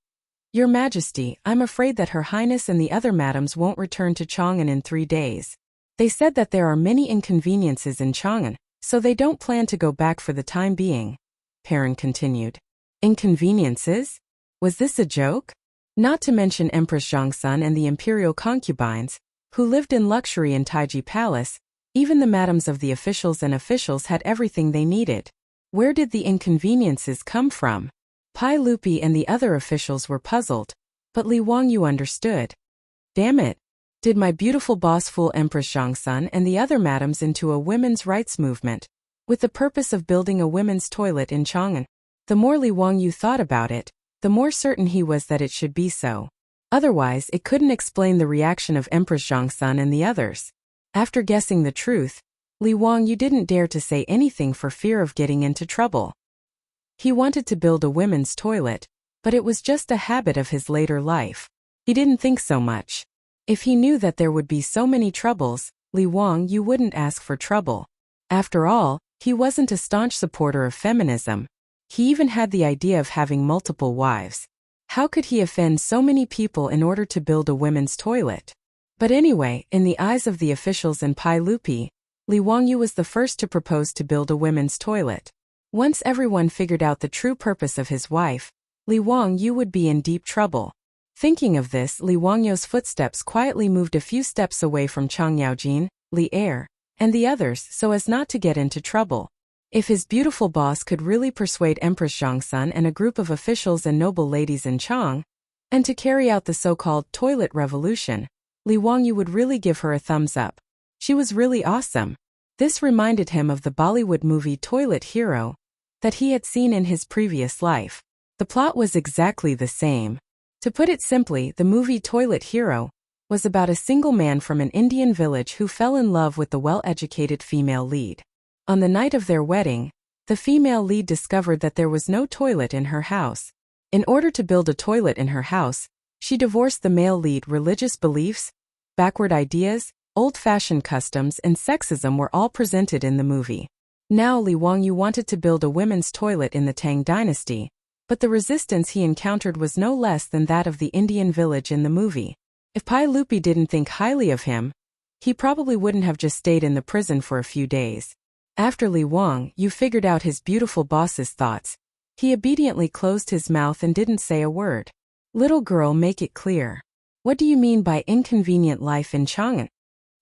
A: Your Majesty, I'm afraid that Her Highness and the other madams won't return to Chang'an in 3 days. They said that there are many inconveniences in Chang'an, so they don't plan to go back for the time being. Perrin continued. Inconveniences? Was this a joke? Not to mention Empress Zhongsun and the imperial concubines, who lived in luxury in Taiji Palace. Even the madams of the officials and officials had everything they needed. Where did the inconveniences come from? Pai Lupi and the other officials were puzzled, but Li Wangyu understood. Damn it! Did my beautiful boss fool Empress Zhongsun and the other madams into a women's rights movement, with the purpose of building a women's toilet in Chang'an? The more Li Wangyu thought about it, the more certain he was that it should be so. Otherwise, it couldn't explain the reaction of Empress Zhongsun and the others. After guessing the truth, Li Wangyu didn't dare to say anything for fear of getting into trouble. He wanted to build a women's toilet, but it was just a habit of his later life. He didn't think so much. If he knew that there would be so many troubles, Li Wangyu wouldn't ask for trouble. After all, he wasn't a staunch supporter of feminism. He even had the idea of having multiple wives. How could he offend so many people in order to build a women's toilet? But anyway, in the eyes of the officials and Pai Lupi, Li Wangyu was the first to propose to build a women's toilet. Once everyone figured out the true purpose of his wife, Li Wangyu would be in deep trouble. Thinking of this, Li Wangyu's footsteps quietly moved a few steps away from Chang Yaojin, Li Er, and the others so as not to get into trouble. If his beautiful boss could really persuade Empress Zhongsun and a group of officials and noble ladies in Chang'an, and to carry out the so-called toilet revolution, Li Wangyu would really give her a thumbs up. She was really awesome. This reminded him of the Bollywood movie Toilet Hero that he had seen in his previous life. The plot was exactly the same. To put it simply, the movie Toilet Hero was about a single man from an Indian village who fell in love with the well-educated female lead. On the night of their wedding, the female lead discovered that there was no toilet in her house. In order to build a toilet in her house, she divorced the male lead. Religious beliefs, backward ideas, old-fashioned customs, and sexism were all presented in the movie. Now Li Wangyu wanted to build a women's toilet in the Tang dynasty, but the resistance he encountered was no less than that of the Indian village in the movie. If Pai Lupi didn't think highly of him, he probably wouldn't have just stayed in the prison for a few days. After Li Wangyu figured out his beautiful boss's thoughts, he obediently closed his mouth and didn't say a word. Little girl, make it clear. What do you mean by inconvenient life in Chang'an?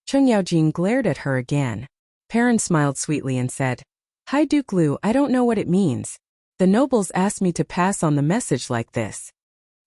A: Cheng Yaojin glared at her again. Perrin smiled sweetly and said, Hi Duke Lu, I don't know what it means. The nobles asked me to pass on the message like this.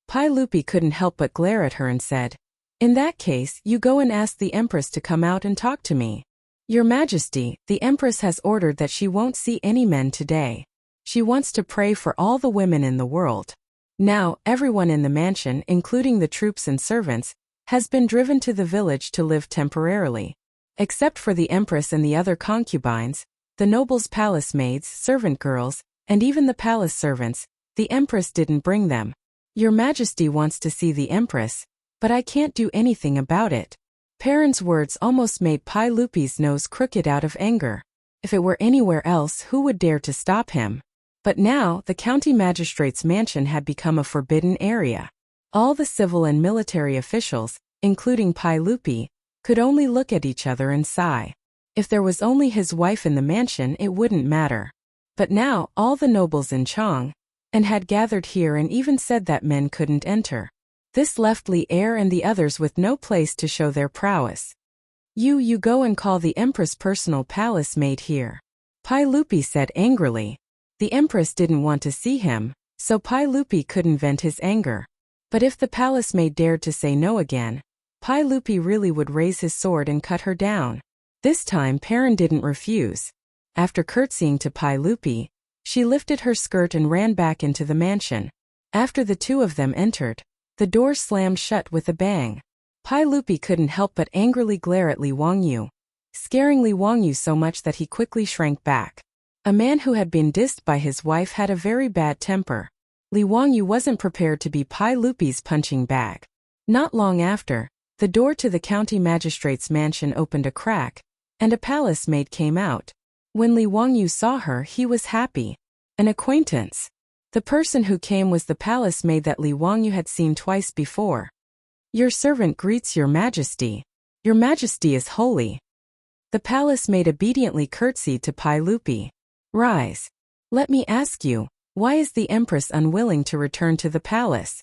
A: Pai Lupi couldn't help but glare at her and said, In that case, you go and ask the Empress to come out and talk to me. Your Majesty, the Empress has ordered that she won't see any men today. She wants to pray for all the women in the world. Now, everyone in the mansion, including the troops and servants, has been driven to the village to live temporarily. Except for the empress and the other concubines, the nobles' palace maids, servant girls, and even the palace servants, the empress didn't bring them. Your Majesty wants to see the empress, but I can't do anything about it. Perrin's words almost made Pai Lupi's nose crooked out of anger. If it were anywhere else, who would dare to stop him? But now, the county magistrate's mansion had become a forbidden area. All the civil and military officials, including Pai Lupi, could only look at each other and sigh. If there was only his wife in the mansion, it wouldn't matter. But now, all the nobles in Chang and had gathered here and even said that men couldn't enter. This left Li Er and the others with no place to show their prowess. You go and call the Empress' personal palace maid here. Pai Lupi said angrily. The Empress didn't want to see him, so Pai Lupi couldn't vent his anger. But if the palace maid dared to say no again, Pai Lupi really would raise his sword and cut her down. This time Perrin didn't refuse. After curtsying to Pai Lupi, she lifted her skirt and ran back into the mansion. After the two of them entered, the door slammed shut with a bang. Pai Lupi couldn't help but angrily glare at Li Wangyu, scaring Li Wangyu so much that he quickly shrank back. A man who had been dissed by his wife had a very bad temper. Li Wangyu wasn't prepared to be Pai Lupi's punching bag. Not long after, the door to the county magistrate's mansion opened a crack, and a palace maid came out. When Li Wangyu saw her, he was happy. An acquaintance. The person who came was the palace maid that Li Wangyu had seen twice before. Your servant greets your Majesty. Your Majesty is holy. The palace maid obediently curtsied to Pai Lupi. Rise. Let me ask you, why is the Empress unwilling to return to the palace?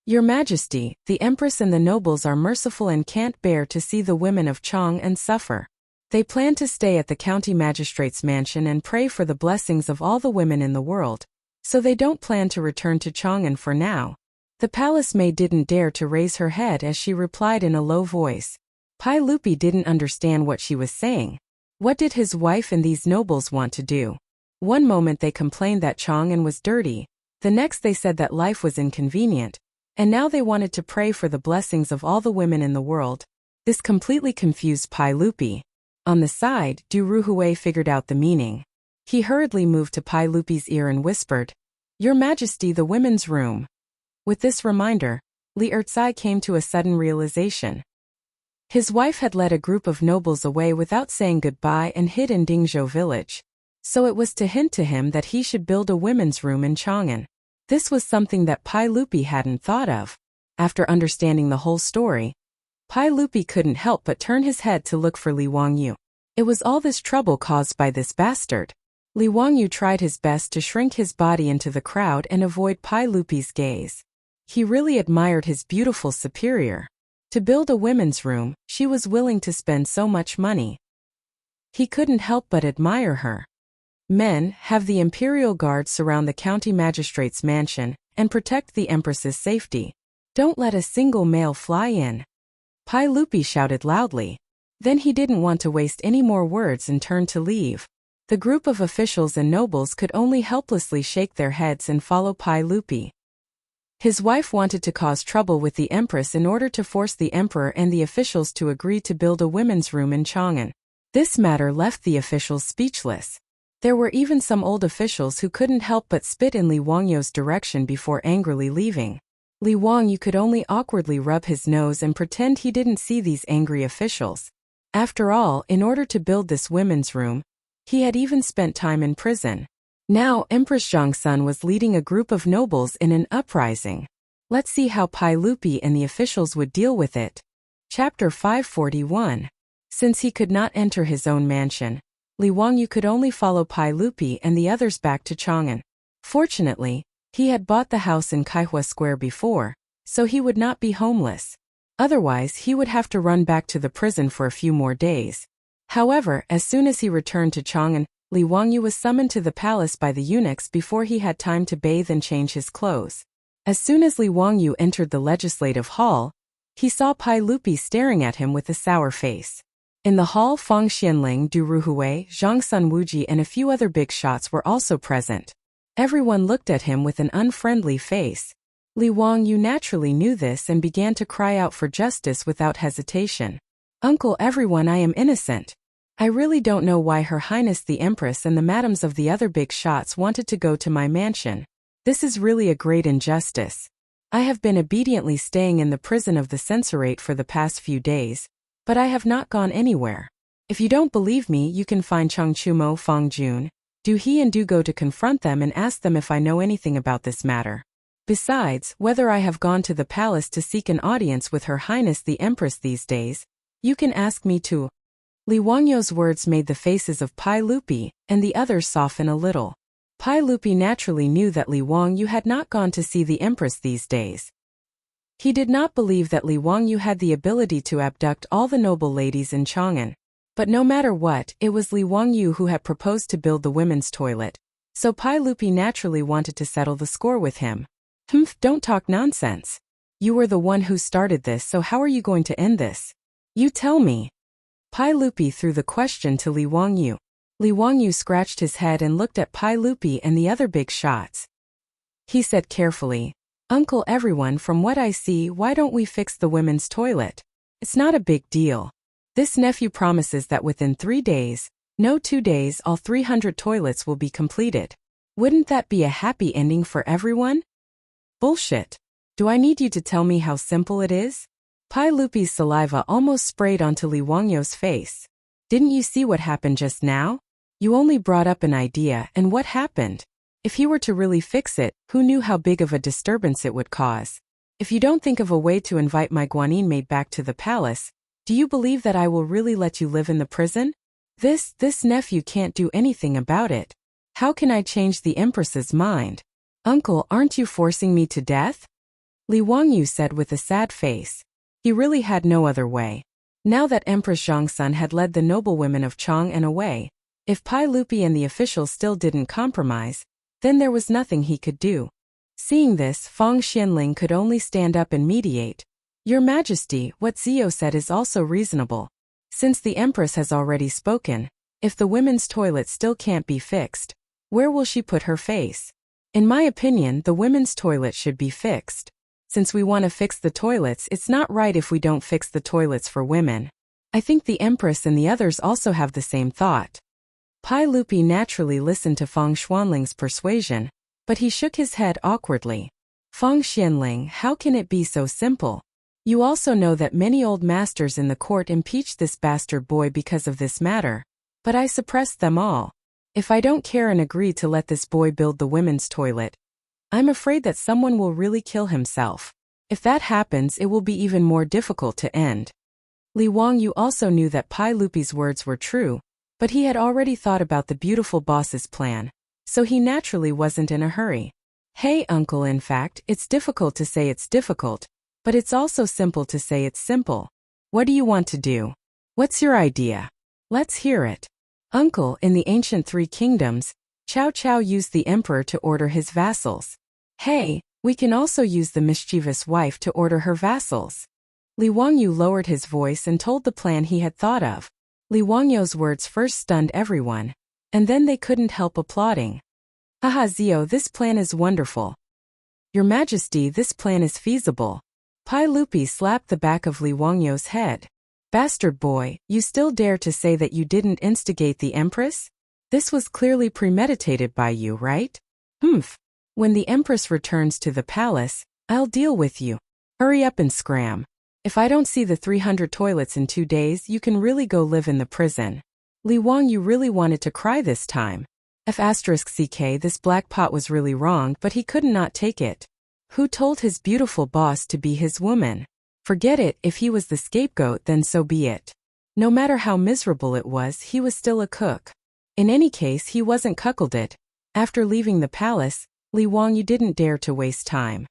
A: Your Majesty, the Empress and the nobles are merciful and can't bear to see the women of Chang and suffer. They plan to stay at the county magistrate's mansion and pray for the blessings of all the women in the world, so they don't plan to return to Chang'an for now. The palace maid didn't dare to raise her head as she replied in a low voice. Pai Lupi didn't understand what she was saying. What did his wife and these nobles want to do? One moment they complained that Chang'an was dirty, the next they said that life was inconvenient, and now they wanted to pray for the blessings of all the women in the world. This completely confused Pai Lupi. On the side, Du Ruhui figured out the meaning. He hurriedly moved to Pai Lupi's ear and whispered, Your Majesty, the women's room. With this reminder, Li Ertsai came to a sudden realization. His wife had led a group of nobles away without saying goodbye and hid in Dingzhou village. So it was to hint to him that he should build a women's room in Chang'an. This was something that Pai Lupi hadn't thought of. After understanding the whole story, Pai Lupi couldn't help but turn his head to look for Li Wangyu. It was all this trouble caused by this bastard. Li Wangyu tried his best to shrink his body into the crowd and avoid Pai Lupi's gaze. He really admired his beautiful superior. To build a women's room, she was willing to spend so much money. He couldn't help but admire her. Men, have the imperial guard surround the county magistrate's mansion and protect the empress's safety. Don't let a single male fly in. Pai Lupi shouted loudly. Then he didn't want to waste any more words and turned to leave. The group of officials and nobles could only helplessly shake their heads and follow Pai Lupi. His wife wanted to cause trouble with the empress in order to force the emperor and the officials to agree to build a women's room in Chang'an. This matter left the officials speechless. There were even some old officials who couldn't help but spit in Li Wangyu's direction before angrily leaving. Li Wangyu could only awkwardly rub his nose and pretend he didn't see these angry officials. After all, in order to build this women's room, he had even spent time in prison. Now Empress Zhongsun was leading a group of nobles in an uprising. Let's see how Pai Lupi and the officials would deal with it. Chapter 541. Since he could not enter his own mansion, Li Wangyu could only follow Pai Lupi and the others back to Chang'an. Fortunately, he had bought the house in Kaihua Square before, so he would not be homeless. Otherwise, he would have to run back to the prison for a few more days. However, as soon as he returned to Chang'an, Li Wangyu was summoned to the palace by the eunuchs before he had time to bathe and change his clothes. As soon as Li Wangyu entered the legislative hall, he saw Pai Lupi staring at him with a sour face. In the hall, Fang Xianling, Du Ruhui, Zhang Sun Wuji and a few other big shots were also present. Everyone looked at him with an unfriendly face. Li Wangyu naturally knew this and began to cry out for justice without hesitation. Uncle everyone, I am innocent. I really don't know why Her Highness the Empress and the madams of the other big shots wanted to go to my mansion. This is really a great injustice. I have been obediently staying in the prison of the censorate for the past few days, but I have not gone anywhere. If you don't believe me, you can find Chengchumo Fongjun. Do go to confront them and ask them if I know anything about this matter. Besides, whether I have gone to the palace to seek an audience with Her Highness the Empress these days, you can ask me too. Li Wangyo's words made the faces of Pai Lupi and the others soften a little. Pai Lupi naturally knew that Li Wangyu had not gone to see the Empress these days. He did not believe that Li Wangyu had the ability to abduct all the noble ladies in Chang'an. But no matter what, it was Li Wangyu who had proposed to build the women's toilet, so Pai Lupi naturally wanted to settle the score with him. Don't talk nonsense. You were the one who started this, so how are you going to end this? You tell me. Pai Lupi threw the question to Li Wangyu. Li Wangyu scratched his head and looked at Pai Lupi and the other big shots. He said carefully, Uncle everyone, from what I see, why don't we fix the women's toilet? It's not a big deal. This nephew promises that within 3 days, no 2 days, all 300 toilets will be completed. Wouldn't that be a happy ending for everyone? Bullshit. Do I need you to tell me how simple it is? Pai Lupi's saliva almost sprayed onto Li Wangyo's face. Didn't you see what happened just now? You only brought up an idea, and what happened? If he were to really fix it, who knew how big of a disturbance it would cause? If you don't think of a way to invite my Guanyin maid back to the palace, do you believe that I will really let you live in the prison? This nephew can't do anything about it. How can I change the Empress's mind? Uncle, aren't you forcing me to death? Li Wangyu said with a sad face. He really had no other way. Now that Empress Zhongsun had led the noblewomen of Chang'an away, if Pai Lupi and the officials still didn't compromise, then there was nothing he could do. Seeing this, Feng Xianling could only stand up and mediate. Your Majesty, what Zio said is also reasonable. Since the Empress has already spoken, if the women's toilet still can't be fixed, where will she put her face? In my opinion, the women's toilet should be fixed. Since we want to fix the toilets, it's not right if we don't fix the toilets for women. I think the Empress and the others also have the same thought. Pai Lupi naturally listened to Feng Xuanling's persuasion, but he shook his head awkwardly. Feng Xianling, how can it be so simple? You also know that many old masters in the court impeached this bastard boy because of this matter, but I suppressed them all. If I don't care and agree to let this boy build the women's toilet, I'm afraid that someone will really kill himself. If that happens, it will be even more difficult to end. Li Wangyu also knew that Pai Lupi's words were true, but he had already thought about the beautiful boss's plan, so he naturally wasn't in a hurry. Hey uncle, in fact, it's difficult to say it's difficult, but it's also simple to say it's simple. What do you want to do? What's your idea? Let's hear it. Uncle, in the ancient 3 kingdoms, Cao Cao used the emperor to order his vassals. Hey, we can also use the mischievous wife to order her vassals. Li Wangyu lowered his voice and told the plan he had thought of. Li Wangyo's words first stunned everyone, and then they couldn't help applauding. Haha Zio, this plan is wonderful. Your Majesty, this plan is feasible. Pai Lupi slapped the back of Li Wangyo's head. Bastard boy, you still dare to say that you didn't instigate the Empress? This was clearly premeditated by you, right? When the Empress returns to the palace, I'll deal with you. Hurry up and scram. If I don't see the 300 toilets in 2 days, you can really go live in the prison. Li Wangyu really wanted to cry this time. F***ck, this black pot was really wrong, but he could not take it. Who told his beautiful boss to be his woman? Forget it, if he was the scapegoat, then so be it. No matter how miserable it was, he was still a cook. In any case, he wasn't cuckolded. After leaving the palace, Li Wangyu didn't dare to waste time.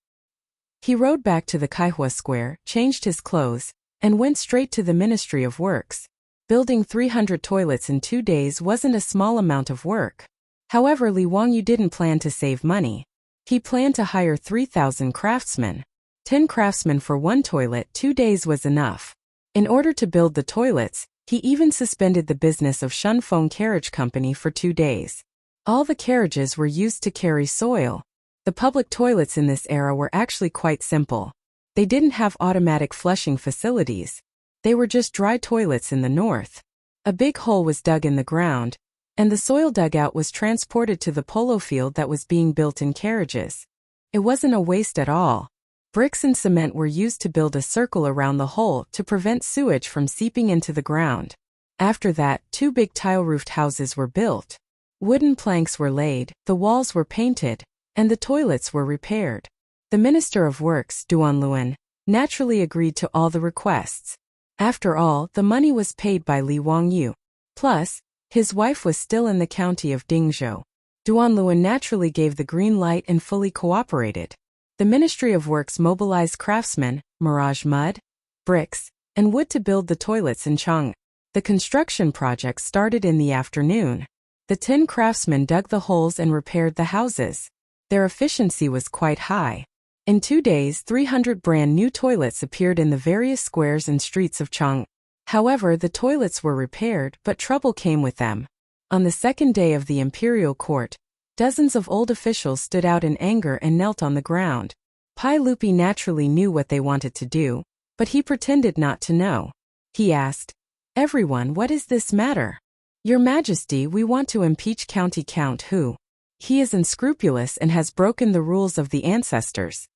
A: He rode back to the Kaihua Square, changed his clothes, and went straight to the Ministry of Works. Building 300 toilets in 2 days wasn't a small amount of work. However, Li Wangyu didn't plan to save money. He planned to hire 3,000 craftsmen. 10 craftsmen for 1 toilet, 2 days was enough. In order to build the toilets, he even suspended the business of Shunfeng Carriage Company for 2 days. All the carriages were used to carry soil. The public toilets in this era were actually quite simple. They didn't have automatic flushing facilities. They were just dry toilets in the north. A big hole was dug in the ground, and the soil dug out was transported to the polo field that was being built in carriages. It wasn't a waste at all. Bricks and cement were used to build a circle around the hole to prevent sewage from seeping into the ground. After that, 2 big tile-roofed houses were built. Wooden planks were laid, the walls were painted, and the toilets were repaired. The Minister of Works, Duan Luan, naturally agreed to all the requests. After all, the money was paid by Li Wangyu. Plus, his wife was still in the county of Dingzhou. Duan Luan naturally gave the green light and fully cooperated. The Ministry of Works mobilized craftsmen, mirage mud, bricks, and wood to build the toilets in Chang. The construction project started in the afternoon. The 10 craftsmen dug the holes and repaired the houses. Their efficiency was quite high. In 2 days, 300 brand new toilets appeared in the various squares and streets of Chang. However, the toilets were repaired, but trouble came with them. On the second day of the imperial court, dozens of old officials stood out in anger and knelt on the ground. Pai Lupi naturally knew what they wanted to do, but he pretended not to know. He asked, "Everyone, what is this matter?" "Your Majesty, we want to impeach County Count Hu. He is unscrupulous and has broken the rules of the ancestors.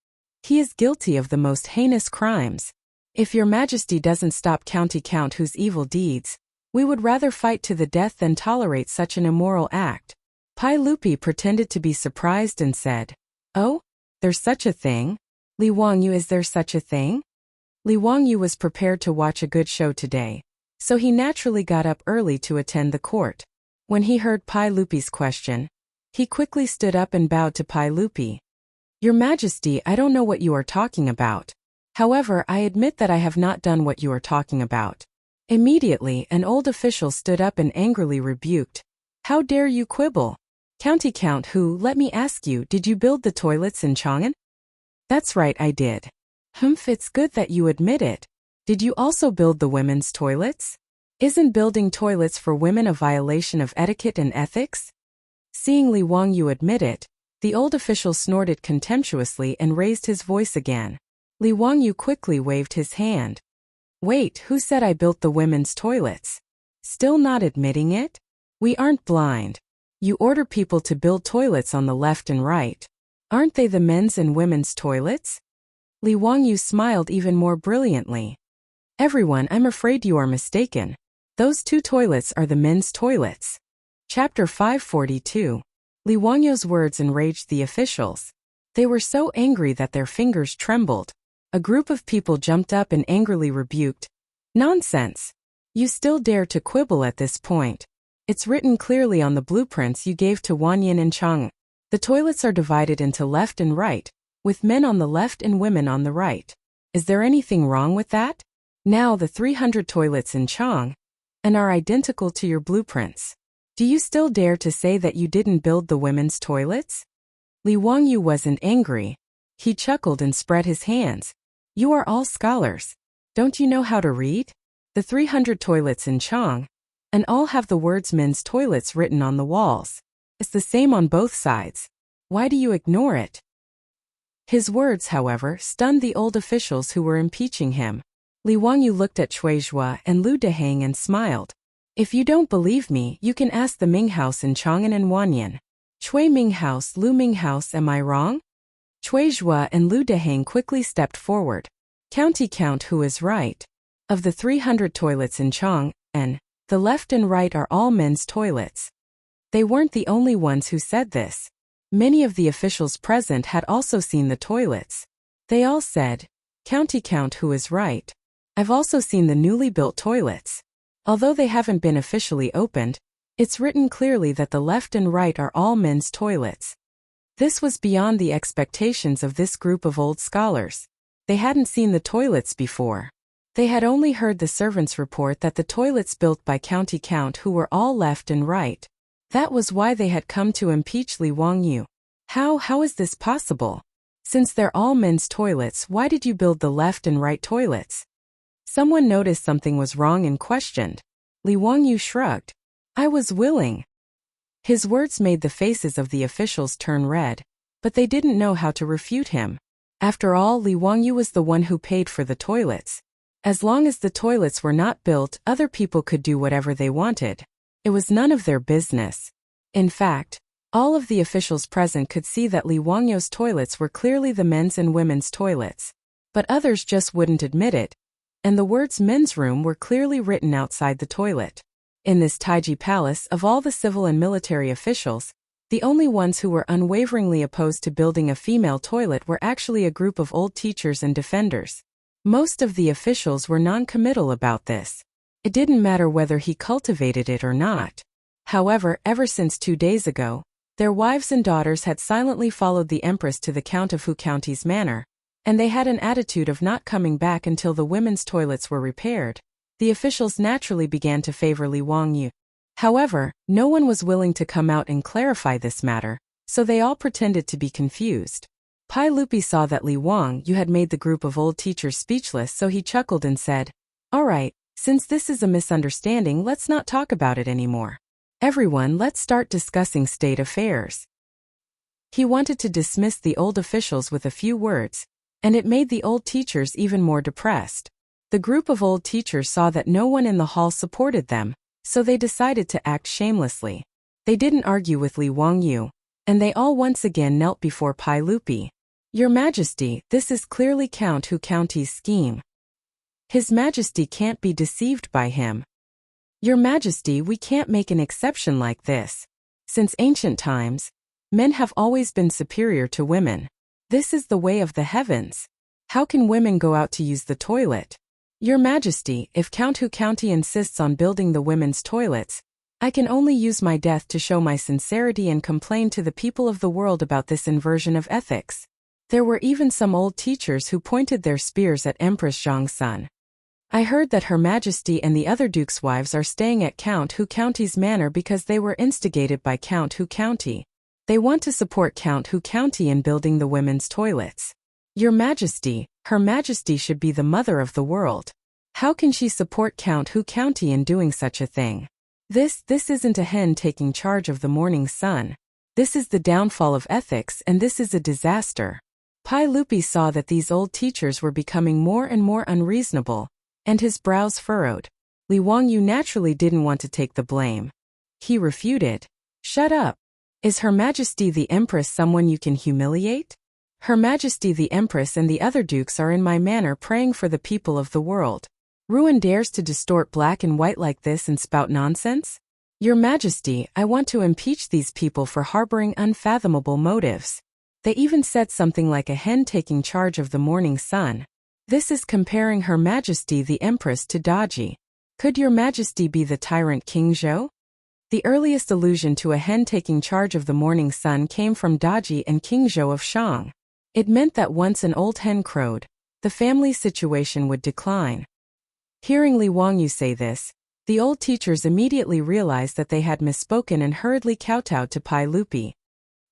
A: He is guilty of the most heinous crimes. If your Majesty doesn't stop County Count Hu's evil deeds, we would rather fight to the death than tolerate such an immoral act." Pai Lupi pretended to be surprised and said, "Oh, there's such a thing? Li Wangyu, is there such a thing?" Li Wangyu was prepared to watch a good show today, so he naturally got up early to attend the court. When he heard Pai Lupi's question, he quickly stood up and bowed to Pai Lupi. "Your Majesty, I don't know what you are talking about. However, I admit that I have not done what you are talking about." Immediately, an old official stood up and angrily rebuked, "How dare you quibble? County Count Hu, let me ask you, did you build the toilets in Chang'an?" "That's right, I did." "Humph, it's good that you admit it. Did you also build the women's toilets? Isn't building toilets for women a violation of etiquette and ethics?" Seeing Li Wangyu admit it, the old official snorted contemptuously and raised his voice again. Li Wangyu quickly waved his hand. "Wait, who said I built the women's toilets? Still not admitting it? We aren't blind. You order people to build toilets on the left and right. Aren't they the men's and women's toilets?" Li Wangyu smiled even more brilliantly. "Everyone, I'm afraid you are mistaken. Those 2 toilets are the men's toilets." Chapter 542. Li Wangyu's words enraged the officials. They were so angry that their fingers trembled. A group of people jumped up and angrily rebuked, "Nonsense! You still dare to quibble at this point. It's written clearly on the blueprints you gave to Wanyan and Chang. The toilets are divided into left and right, with men on the left and women on the right. Is there anything wrong with that? Now the 300 toilets in Chang and are identical to your blueprints. Do you still dare to say that you didn't build the women's toilets?" Li Wangyu wasn't angry. He chuckled and spread his hands. "You are all scholars. Don't you know how to read? The 300 toilets in Chang and all have the words men's toilets written on the walls. It's the same on both sides. Why do you ignore it?" His words, however, stunned the old officials who were impeaching him. Li Wangyu looked at Cui Zhua and Lu Deheng and smiled. "If you don't believe me, you can ask the Ming House in Chang'an and Wanyan. Cui Ming House, Lu Ming House, am I wrong?" Cui Zhua and Lu Deheng quickly stepped forward. "County Count Hu is right. Of the 300 toilets in Chang'an, the left and right are all men's toilets." They weren't the only ones who said this. Many of the officials present had also seen the toilets. They all said, "County Count Hu is right. I've also seen the newly built toilets. Although they haven't been officially opened, it's written clearly that the left and right are all men's toilets." This was beyond the expectations of this group of old scholars. They hadn't seen the toilets before. They had only heard the servants report that the toilets built by County Count Hu were all left and right. That was why they had come to impeach Li Wangyu. How is this possible? Since they're all men's toilets, why did you build the left and right toilets? Someone noticed something was wrong and questioned. Li Wangyu shrugged. "I was willing." His words made the faces of the officials turn red, but they didn't know how to refute him. After all, Li Wangyu was the one who paid for the toilets. As long as the toilets were not built, other people could do whatever they wanted. It was none of their business. In fact, all of the officials present could see that Li Wangyu's toilets were clearly the men's and women's toilets. But others just wouldn't admit it, and the words men's room were clearly written outside the toilet. In this Taiji palace, of all the civil and military officials, the only ones who were unwaveringly opposed to building a female toilet were actually a group of old teachers and defenders. Most of the officials were non-committal about this. It didn't matter whether he cultivated it or not. However, ever since 2 days ago, their wives and daughters had silently followed the empress to the Count of Hu County's manor, and they had an attitude of not coming back until the women's toilets were repaired. The officials naturally began to favor Li Wangyu. However, no one was willing to come out and clarify this matter, so they all pretended to be confused. Pai Lupi saw that Li Wangyu had made the group of old teachers speechless, so he chuckled and said, "All right, since this is a misunderstanding, let's not talk about it anymore. Everyone, let's start discussing state affairs." He wanted to dismiss the old officials with a few words, and it made the old teachers even more depressed. The group of old teachers saw that no one in the hall supported them, so they decided to act shamelessly. They didn't argue with Li Wangyu, and they all once again knelt before Pai Lupi. "Your Majesty, this is clearly Count Hu County's scheme. His Majesty can't be deceived by him. Your Majesty, we can't make an exception like this. Since ancient times, men have always been superior to women. This is the way of the heavens. How can women go out to use the toilet? Your Majesty, if Count Hu County insists on building the women's toilets, I can only use my death to show my sincerity and complain to the people of the world about this inversion of ethics." There were even some old teachers who pointed their spears at Empress Zhang's son. "I heard that Her Majesty and the other dukes' wives are staying at Count Hu County's manor because they were instigated by Count Hu County. They want to support Count Hu County in building the women's toilets. Your Majesty, Her Majesty should be the mother of the world. How can she support Count Hu County in doing such a thing? This isn't a hen taking charge of the morning sun. This is the downfall of ethics, and this is a disaster." Pai Lupi saw that these old teachers were becoming more and more unreasonable, and his brows furrowed. Li Wangyu naturally didn't want to take the blame. He refuted. "Shut up. Is Her Majesty the Empress someone you can humiliate? Her Majesty the Empress and the other dukes are in my manor praying for the people of the world. Ruin dares to distort black and white like this and spout nonsense? Your Majesty, I want to impeach these people for harboring unfathomable motives. They even said something like a hen taking charge of the morning sun. This is comparing Her Majesty the Empress to Daji. Could Your Majesty be the tyrant King Zhou?" The earliest allusion to a hen taking charge of the morning sun came from Daji and King Zhou of Shang. It meant that once an old hen crowed, the family situation would decline. Hearing Li Wangyu say this, the old teachers immediately realized that they had misspoken and hurriedly kowtowed to Pai Lupi.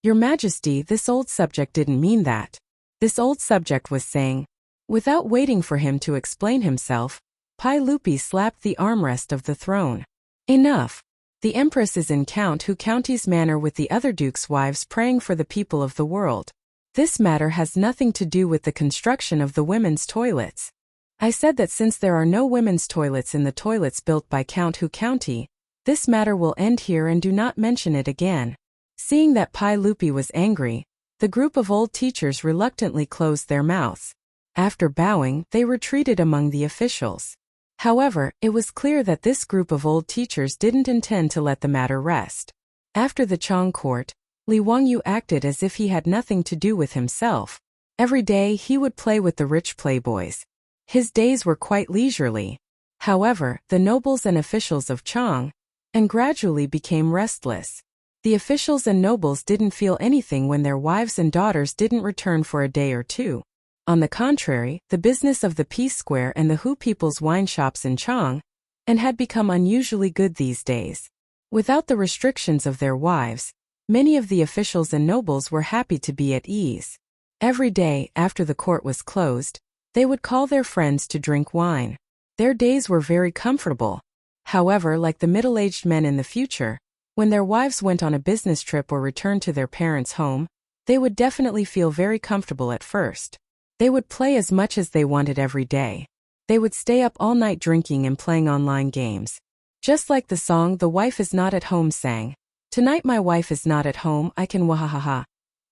A: "Your Majesty, this old subject didn't mean that." This old subject was saying. Without waiting for him to explain himself, Pai Lupi slapped the armrest of the throne. "Enough. The Empress is in Count Hu County's manor with the other dukes' wives praying for the people of the world. This matter has nothing to do with the construction of the women's toilets. I said that since there are no women's toilets in the toilets built by Count Hu County, this matter will end here and do not mention it again." Seeing that Pai Lupi was angry, the group of old teachers reluctantly closed their mouths. After bowing, they retreated among the officials. However, it was clear that this group of old teachers didn't intend to let the matter rest. After the Chang court, Li Wangyu acted as if he had nothing to do with himself. Every day he would play with the rich playboys. His days were quite leisurely. However, the nobles and officials of Chang and gradually became restless. The officials and nobles didn't feel anything when their wives and daughters didn't return for a day or two. On the contrary, the business of the Peace Square and the Hu People's wine shops in Chang and had become unusually good these days. Without the restrictions of their wives, many of the officials and nobles were happy to be at ease. Every day, after the court was closed, they would call their friends to drink wine. Their days were very comfortable. However, like the middle-aged men in the future, when their wives went on a business trip or returned to their parents' home, they would definitely feel very comfortable at first. They would play as much as they wanted every day. They would stay up all night drinking and playing online games. Just like the song "The Wife Is Not at Home" sang, "Tonight my wife is not at home, I can wahahaha."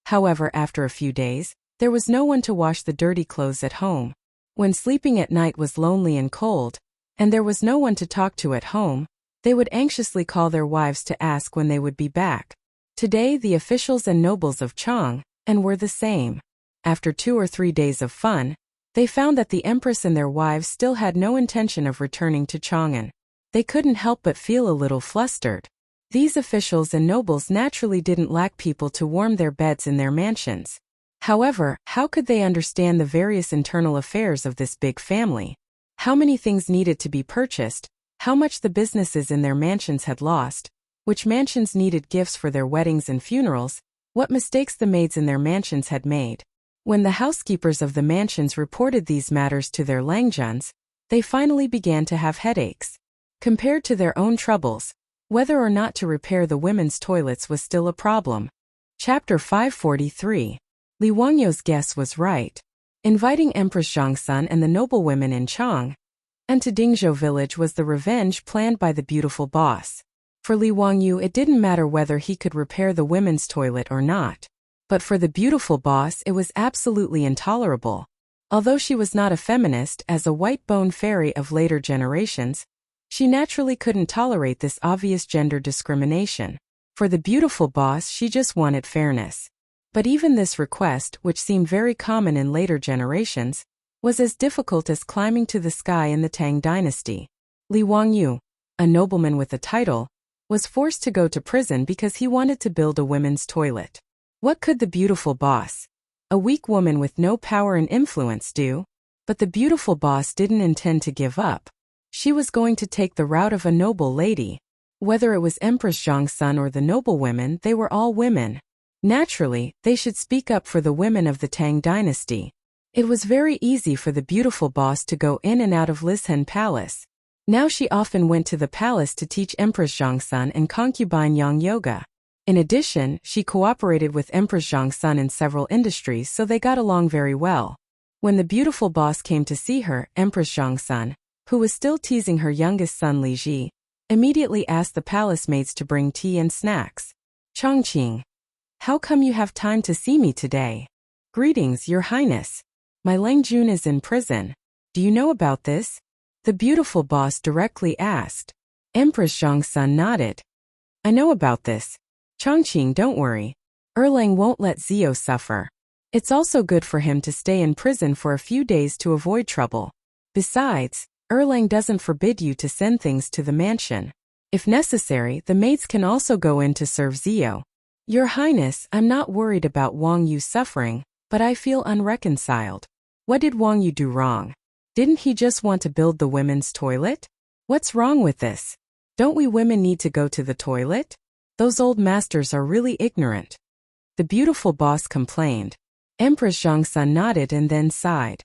A: However, after a few days, there was no one to wash the dirty clothes at home. When sleeping at night was lonely and cold, and there was no one to talk to at home, they would anxiously call their wives to ask when they would be back. Today the officials and nobles of Chang were the same. After 2 or 3 days of fun, they found that the empress and their wives still had no intention of returning to Chang'an. They couldn't help but feel a little flustered. These officials and nobles naturally didn't lack people to warm their beds in their mansions. However, how could they understand the various internal affairs of this big family? How many things needed to be purchased, how much the businesses in their mansions had lost, which mansions needed gifts for their weddings and funerals, what mistakes the maids in their mansions had made. When the housekeepers of the mansions reported these matters to their Langjuns, they finally began to have headaches. Compared to their own troubles, whether or not to repair the women's toilets was still a problem. Chapter 543. Li Wangyou's guess was right. Inviting Empress Zhongsun and the noblewomen in Chang and to Dingzhou village was the revenge planned by the beautiful boss. For Li Wangyou, it didn't matter whether he could repair the women's toilet or not. But for the beautiful boss, it was absolutely intolerable. Although she was not a feminist, as a white-bone fairy of later generations, she naturally couldn't tolerate this obvious gender discrimination. For the beautiful boss, she just wanted fairness. But even this request, which seemed very common in later generations, was as difficult as climbing to the sky in the Tang dynasty. Li Wangyou, a nobleman with a title, was forced to go to prison because he wanted to build a women's toilet. What could the beautiful boss, a weak woman with no power and influence, do? But the beautiful boss didn't intend to give up. She was going to take the route of a noble lady. Whether it was Empress Zhongsun or the noblewomen, they were all women. Naturally, they should speak up for the women of the Tang dynasty. It was very easy for the beautiful boss to go in and out of Lishan Palace. Now she often went to the palace to teach Empress Zhongsun and concubine Yang yoga. In addition, she cooperated with Empress Zhongsun in several industries, so they got along very well. When the beautiful boss came to see her, Empress Zhongsun, who was still teasing her youngest son Li Ji, immediately asked the palace maids to bring tea and snacks. "Chongqing, how come you have time to see me today?" "Greetings, Your Highness. My Langjun is in prison. Do you know about this?" the beautiful boss directly asked. Empress Zhongsun nodded. "I know about this. Chongqing, don't worry. Erlang won't let Zio suffer. It's also good for him to stay in prison for a few days to avoid trouble. Besides, Erlang doesn't forbid you to send things to the mansion. If necessary, the maids can also go in to serve Zio. Your Highness, I'm not worried about Wang Yu suffering, but I feel unreconciled. What did Wang Yu do wrong? Didn't he just want to build the women's toilet? What's wrong with this? Don't we women need to go to the toilet? Those old masters are really ignorant." The beautiful boss complained. Empress Zhongsun nodded and then sighed.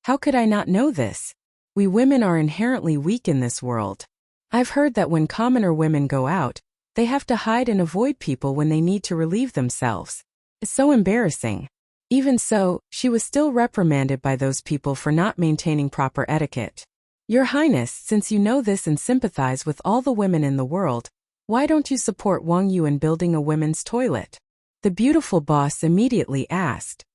A: "How could I not know this? We women are inherently weak in this world. I've heard that when commoner women go out, they have to hide and avoid people when they need to relieve themselves. It's so embarrassing." Even so, she was still reprimanded by those people for not maintaining proper etiquette. "Your Highness, since you know this and sympathize with all the women in the world, why don't you support Wang Yu in building a women's toilet?" the beautiful boss immediately asked.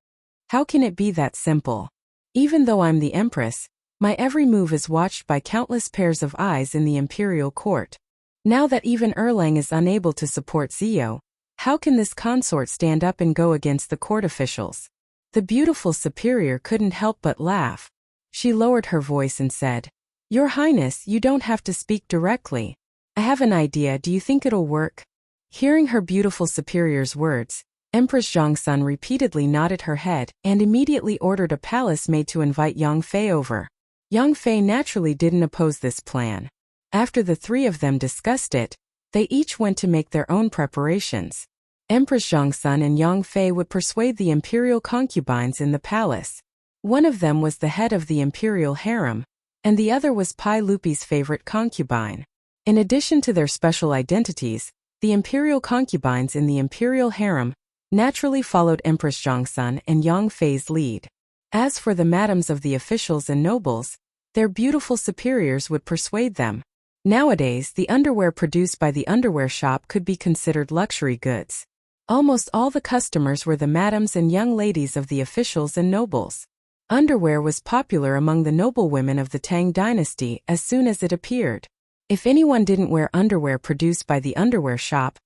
A: "How can it be that simple? Even though I'm the empress, my every move is watched by countless pairs of eyes in the imperial court. Now that even Erlang is unable to support Zio, how can this consort stand up and go against the court officials?" The beautiful superior couldn't help but laugh. She lowered her voice and said, "Your Highness, you don't have to speak directly. I have an idea, do you think it'll work?" Hearing her beautiful superior's words, Empress Zhongsun repeatedly nodded her head and immediately ordered a palace maid to invite Yang Fei over. Yang Fei naturally didn't oppose this plan. After the three of them discussed it, they each went to make their own preparations. Empress Zhongsun and Yang Fei would persuade the imperial concubines in the palace. One of them was the head of the imperial harem, and the other was Pai Lupi's favorite concubine. In addition to their special identities, the imperial concubines in the imperial harem naturally followed Empress Zhongsun and Yang Fei's lead. As for the madams of the officials and nobles, their beautiful superiors would persuade them. Nowadays, the underwear produced by the underwear shop could be considered luxury goods. Almost all the customers were the madams and young ladies of the officials and nobles. Underwear was popular among the noblewomen of the Tang dynasty as soon as it appeared. If anyone didn't wear underwear produced by the underwear shop,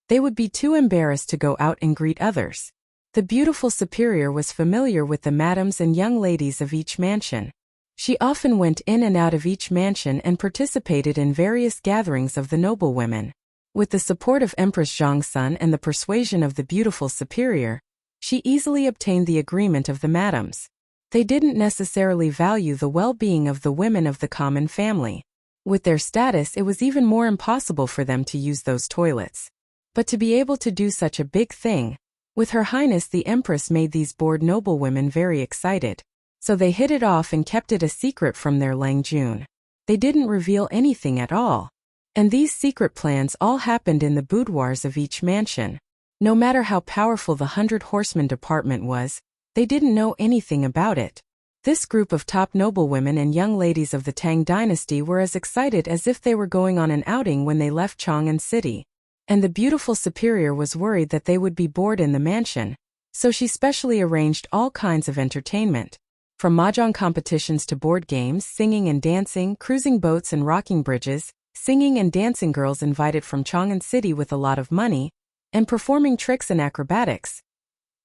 A: they would be too embarrassed to go out and greet others. The beautiful superior was familiar with the madams and young ladies of each mansion. She often went in and out of each mansion and participated in various gatherings of the noblewomen. With the support of Empress Zhongsun and the persuasion of the beautiful superior, she easily obtained the agreement of the madams. They didn't necessarily value the well-being of the women of the common family. With their status, it was even more impossible for them to use those toilets. But to be able to do such a big thing, with Her Highness the Empress made these bored noblewomen very excited. So they hid it off and kept it a secret from their Lang Jun. They didn't reveal anything at all. And these secret plans all happened in the boudoirs of each mansion. No matter how powerful the 100 Horsemen department was, they didn't know anything about it. This group of top noblewomen and young ladies of the Tang dynasty were as excited as if they were going on an outing when they left Chang'an City. And the beautiful superior was worried that they would be bored in the mansion, so she specially arranged all kinds of entertainment. From mahjong competitions to board games, singing and dancing, cruising boats and rocking bridges, singing and dancing girls invited from Chang'an City with a lot of money, and performing tricks and acrobatics.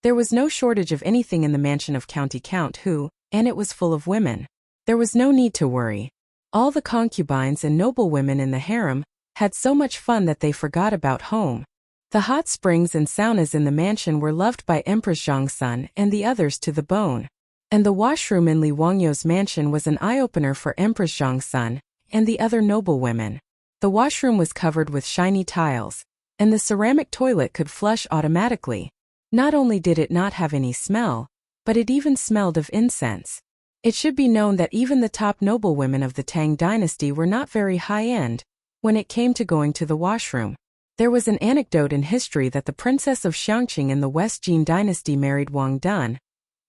A: There was no shortage of anything in the mansion of County Count Hu, and it was full of women. There was no need to worry. All the concubines and noblewomen in the harem had so much fun that they forgot about home. The hot springs and saunas in the mansion were loved by Empress Zhongsun and the others to the bone. And the washroom in Li Wangyo's mansion was an eye-opener for Empress Zhongsun and the other noblewomen. The washroom was covered with shiny tiles, and the ceramic toilet could flush automatically. Not only did it not have any smell, but it even smelled of incense. It should be known that even the top noblewomen of the Tang dynasty were not very high-end when it came to going to the washroom. There was an anecdote in history that the princess of Xiangqing in the West Jin dynasty married Wang Dun,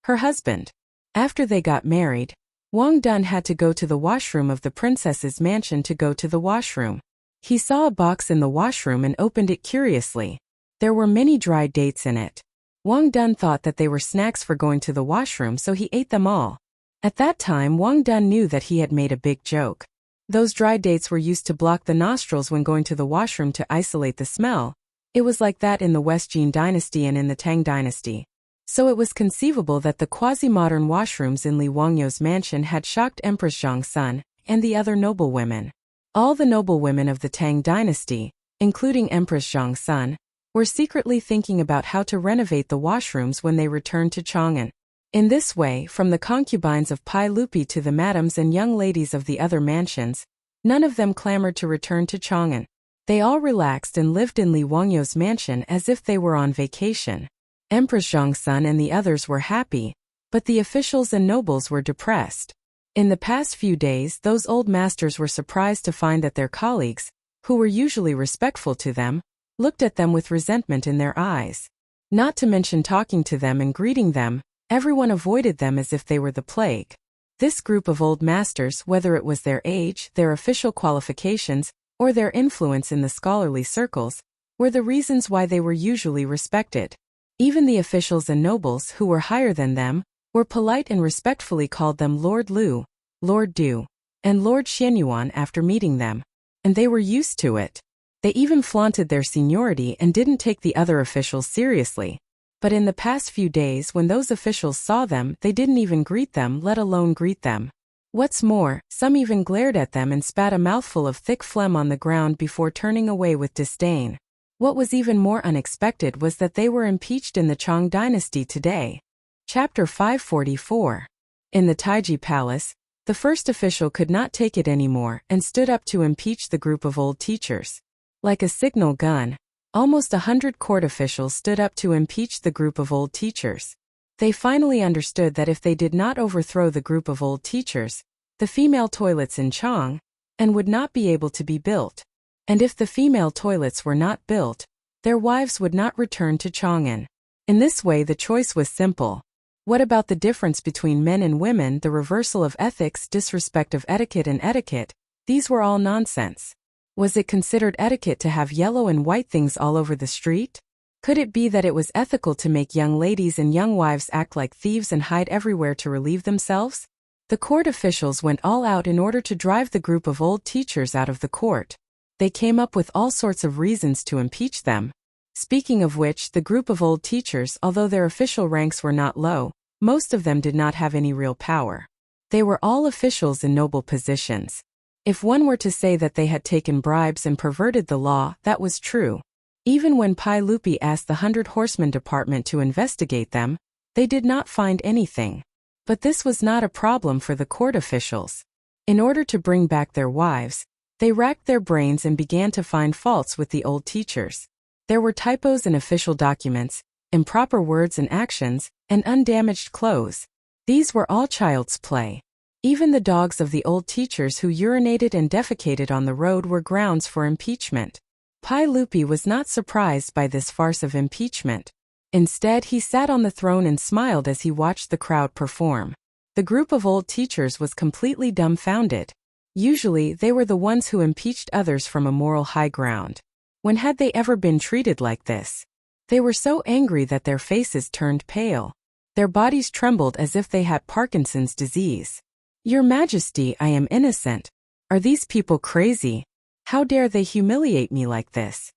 A: her husband. After they got married, Wang Dun had to go to the washroom of the princess's mansion to go to the washroom. He saw a box in the washroom and opened it curiously. There were many dried dates in it. Wang Dun thought that they were snacks for going to the washroom, so he ate them all. At that time, Wang Dun knew that he had made a big joke. Those dried dates were used to block the nostrils when going to the washroom to isolate the smell. It was like that in the West Jin dynasty and in the Tang dynasty. So it was conceivable that the quasi-modern washrooms in Li Wangyo's mansion had shocked Empress Zhongsun and the other noblewomen. All the noblewomen of the Tang dynasty, including Empress Zhongsun, were secretly thinking about how to renovate the washrooms when they returned to Chang'an. In this way, from the concubines of Pai Lupi to the madams and young ladies of the other mansions, none of them clamored to return to Chang'an. They all relaxed and lived in Li Wangyo's mansion as if they were on vacation. Empress Zhongsun and the others were happy, but the officials and nobles were depressed. In the past few days, those old masters were surprised to find that their colleagues, who were usually respectful to them, looked at them with resentment in their eyes. Not to mention talking to them and greeting them, everyone avoided them as if they were the plague. This group of old masters, whether it was their age, their official qualifications, or their influence in the scholarly circles, were the reasons why they were usually respected. Even the officials and nobles who were higher than them were polite and respectfully called them Lord Lu, Lord Du, and Lord Xianyuan after meeting them. And they were used to it. They even flaunted their seniority and didn't take the other officials seriously. But in the past few days, when those officials saw them, they didn't even greet them, let alone greet them. What's more, some even glared at them and spat a mouthful of thick phlegm on the ground before turning away with disdain. What was even more unexpected was that they were impeached in the Chang dynasty today. Chapter 544. In the Taiji Palace, the first official could not take it anymore and stood up to impeach the group of old teachers. Like a signal gun, almost 100 court officials stood up to impeach the group of old teachers. They finally understood that if they did not overthrow the group of old teachers, the female toilets in Chang, and would not be able to be built. And if the female toilets were not built, their wives would not return to Chang'an. In this way the choice was simple. What about the difference between men and women, the reversal of ethics, disrespect of etiquette and etiquette? These were all nonsense. Was it considered etiquette to have yellow and white things all over the street? Could it be that it was ethical to make young ladies and young wives act like thieves and hide everywhere to relieve themselves? The court officials went all out in order to drive the group of old teachers out of the court. They came up with all sorts of reasons to impeach them. Speaking of which, the group of old teachers, although their official ranks were not low, most of them did not have any real power. They were all officials in noble positions. If one were to say that they had taken bribes and perverted the law, that was true. Even when Pai Lupi asked the 100 Horsemen Department to investigate them, they did not find anything. But this was not a problem for the court officials. In order to bring back their wives, they racked their brains and began to find faults with the old teachers. There were typos in official documents, improper words and actions, and undamaged clothes. These were all child's play. Even the dogs of the old teachers who urinated and defecated on the road were grounds for impeachment. Pai Lupi was not surprised by this farce of impeachment. Instead, he sat on the throne and smiled as he watched the crowd perform. The group of old teachers was completely dumbfounded. Usually, they were the ones who impeached others from a moral high ground. When had they ever been treated like this? They were so angry that their faces turned pale. Their bodies trembled as if they had Parkinson's disease. Your Majesty, I am innocent. Are these people crazy? How dare they humiliate me like this?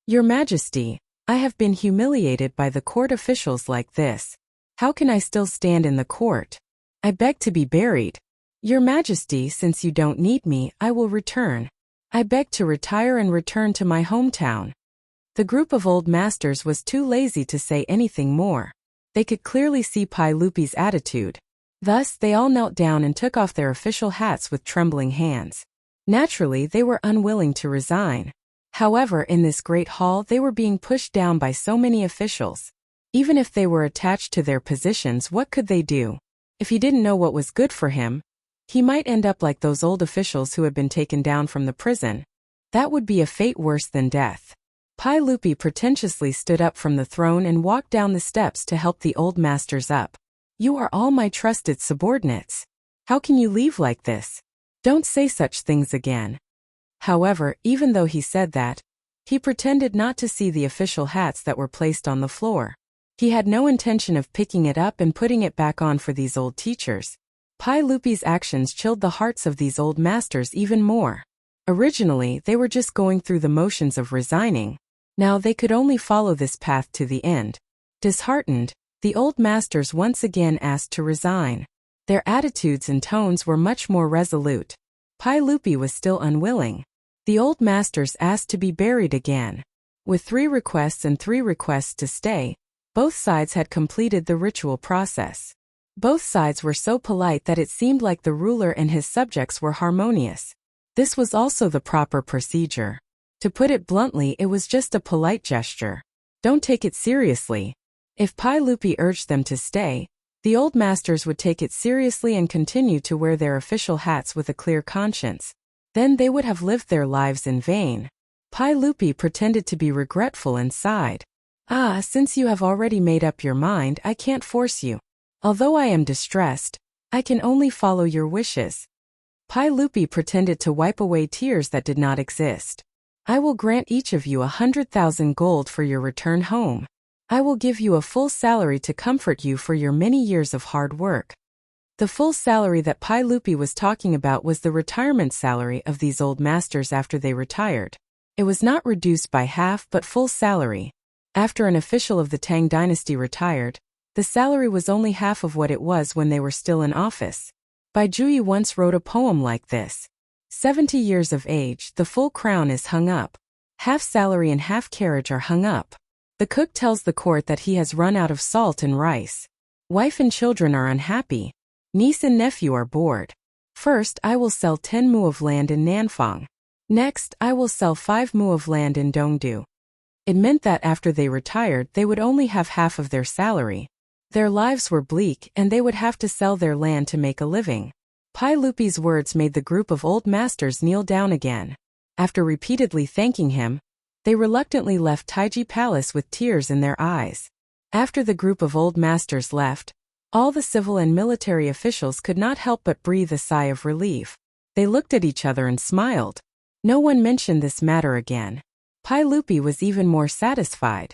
A: Your Majesty, I have been humiliated by the court officials like this. How can I still stand in the court? I beg to be buried. Your Majesty, since you don't need me, I will return. I beg to retire and return to my hometown. The group of old masters was too lazy to say anything more. They could clearly see Pai Lupi's attitude. Thus, they all knelt down and took off their official hats with trembling hands. Naturally, they were unwilling to resign. However, in this great hall, they were being pushed down by so many officials. Even if they were attached to their positions, what could they do? If he didn't know what was good for him, he might end up like those old officials who had been taken down from the prison. That would be a fate worse than death. Pai Lupi pretentiously stood up from the throne and walked down the steps to help the old masters up. You are all my trusted subordinates. How can you leave like this? Don't say such things again. However, even though he said that, he pretended not to see the official hats that were placed on the floor. He had no intention of picking it up and putting it back on for these old teachers. Pai Lupi's actions chilled the hearts of these old masters even more. Originally, they were just going through the motions of resigning. Now they could only follow this path to the end. Disheartened, the old masters once again asked to resign. Their attitudes and tones were much more resolute. Pai Lupi was still unwilling. The old masters asked to be buried again. With 3 requests and 3 requests to stay, both sides had completed the ritual process. Both sides were so polite that it seemed like the ruler and his subjects were harmonious. This was also the proper procedure. To put it bluntly, it was just a polite gesture. Don't take it seriously. If Pai Lupi urged them to stay, the old masters would take it seriously and continue to wear their official hats with a clear conscience. Then they would have lived their lives in vain. Pai Lupi pretended to be regretful and sighed. Since you have already made up your mind, I can't force you. Although I am distressed, I can only follow your wishes. Pai Lupi pretended to wipe away tears that did not exist. I will grant each of you 100,000 gold for your return home. I will give you a full salary to comfort you for your many years of hard work. The full salary that Pai Lupi was talking about was the retirement salary of these old masters after they retired. It was not reduced by half but full salary. After an official of the Tang dynasty retired, the salary was only half of what it was when they were still in office. Bai Juyi once wrote a poem like this. 70 years of age, the full crown is hung up. Half salary and half carriage are hung up. The cook tells the court that he has run out of salt and rice. Wife and children are unhappy. Niece and nephew are bored. First, I will sell 10 mu of land in Nanfang. Next, I will sell 5 mu of land in Dongdu. It meant that after they retired, they would only have half of their salary. Their lives were bleak and they would have to sell their land to make a living. Pai Lupi's words made the group of old masters kneel down again. After repeatedly thanking him, they reluctantly left Taiji Palace with tears in their eyes. After the group of old masters left, All the civil and military officials could not help but breathe a sigh of relief. They looked at each other and smiled. No one mentioned this matter again. Pai Lupi was even more satisfied.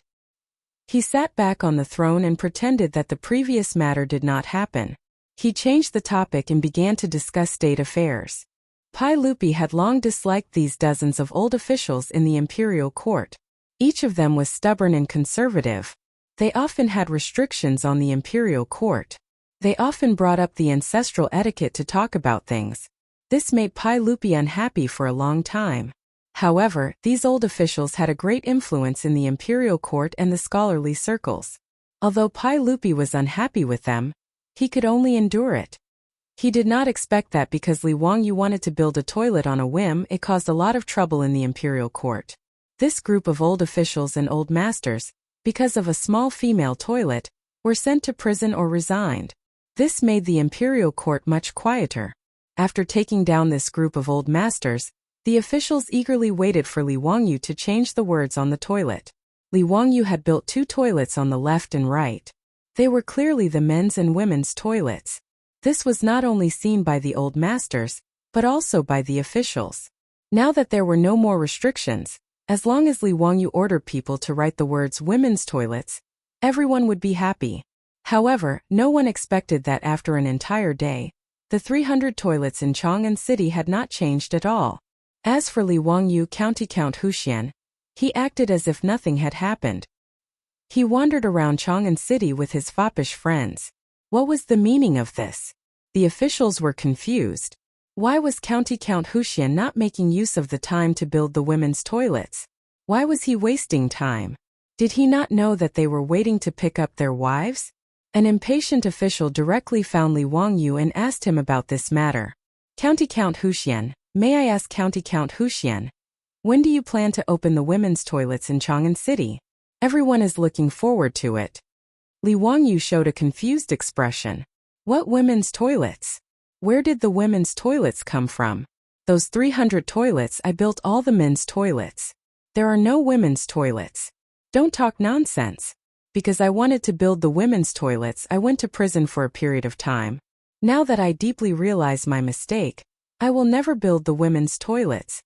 A: He sat back on the throne and pretended that the previous matter did not happen. He changed the topic and began to discuss state affairs. Pai Lupi had long disliked these dozens of old officials in the imperial court. Each of them was stubborn and conservative. They often had restrictions on the imperial court. They often brought up the ancestral etiquette to talk about things. This made Pai Lupi unhappy for a long time. However, these old officials had a great influence in the imperial court and the scholarly circles. Although Pai Lupi was unhappy with them, he could only endure it. He did not expect that because Li Wangyu wanted to build a toilet on a whim, it caused a lot of trouble in the imperial court. This group of old officials and old masters, because of a small female toilet, were sent to prison or resigned. This made the imperial court much quieter. After taking down this group of old masters, the officials eagerly waited for Li Wangyu to change the words on the toilet. Li Wangyu had built 2 toilets on the left and right. They were clearly the men's and women's toilets. This was not only seen by the old masters, but also by the officials. Now that there were no more restrictions, as long as Li Wangyu ordered people to write the words women's toilets, everyone would be happy. However, no one expected that after an entire day, the 300 toilets in Chang'an City had not changed at all. As for Li Wangyu, County Count Huxian, he acted as if nothing had happened. He wandered around Chang'an City with his foppish friends. What was the meaning of this? The officials were confused. Why was County Count Huxian not making use of the time to build the women's toilets? Why was he wasting time? Did he not know that they were waiting to pick up their wives? An impatient official directly found Li Wangyu and asked him about this matter. County Count Huxian, may I ask County Count Huxian, when do you plan to open the women's toilets in Chang'an City? Everyone is looking forward to it. Li Wangyu showed a confused expression. What women's toilets? Where did the women's toilets come from? Those 300 toilets, I built all the men's toilets. There are no women's toilets. Don't talk nonsense. Because I wanted to build the women's toilets, I went to prison for a period of time. Now that I deeply realize my mistake, I will never build the women's toilets.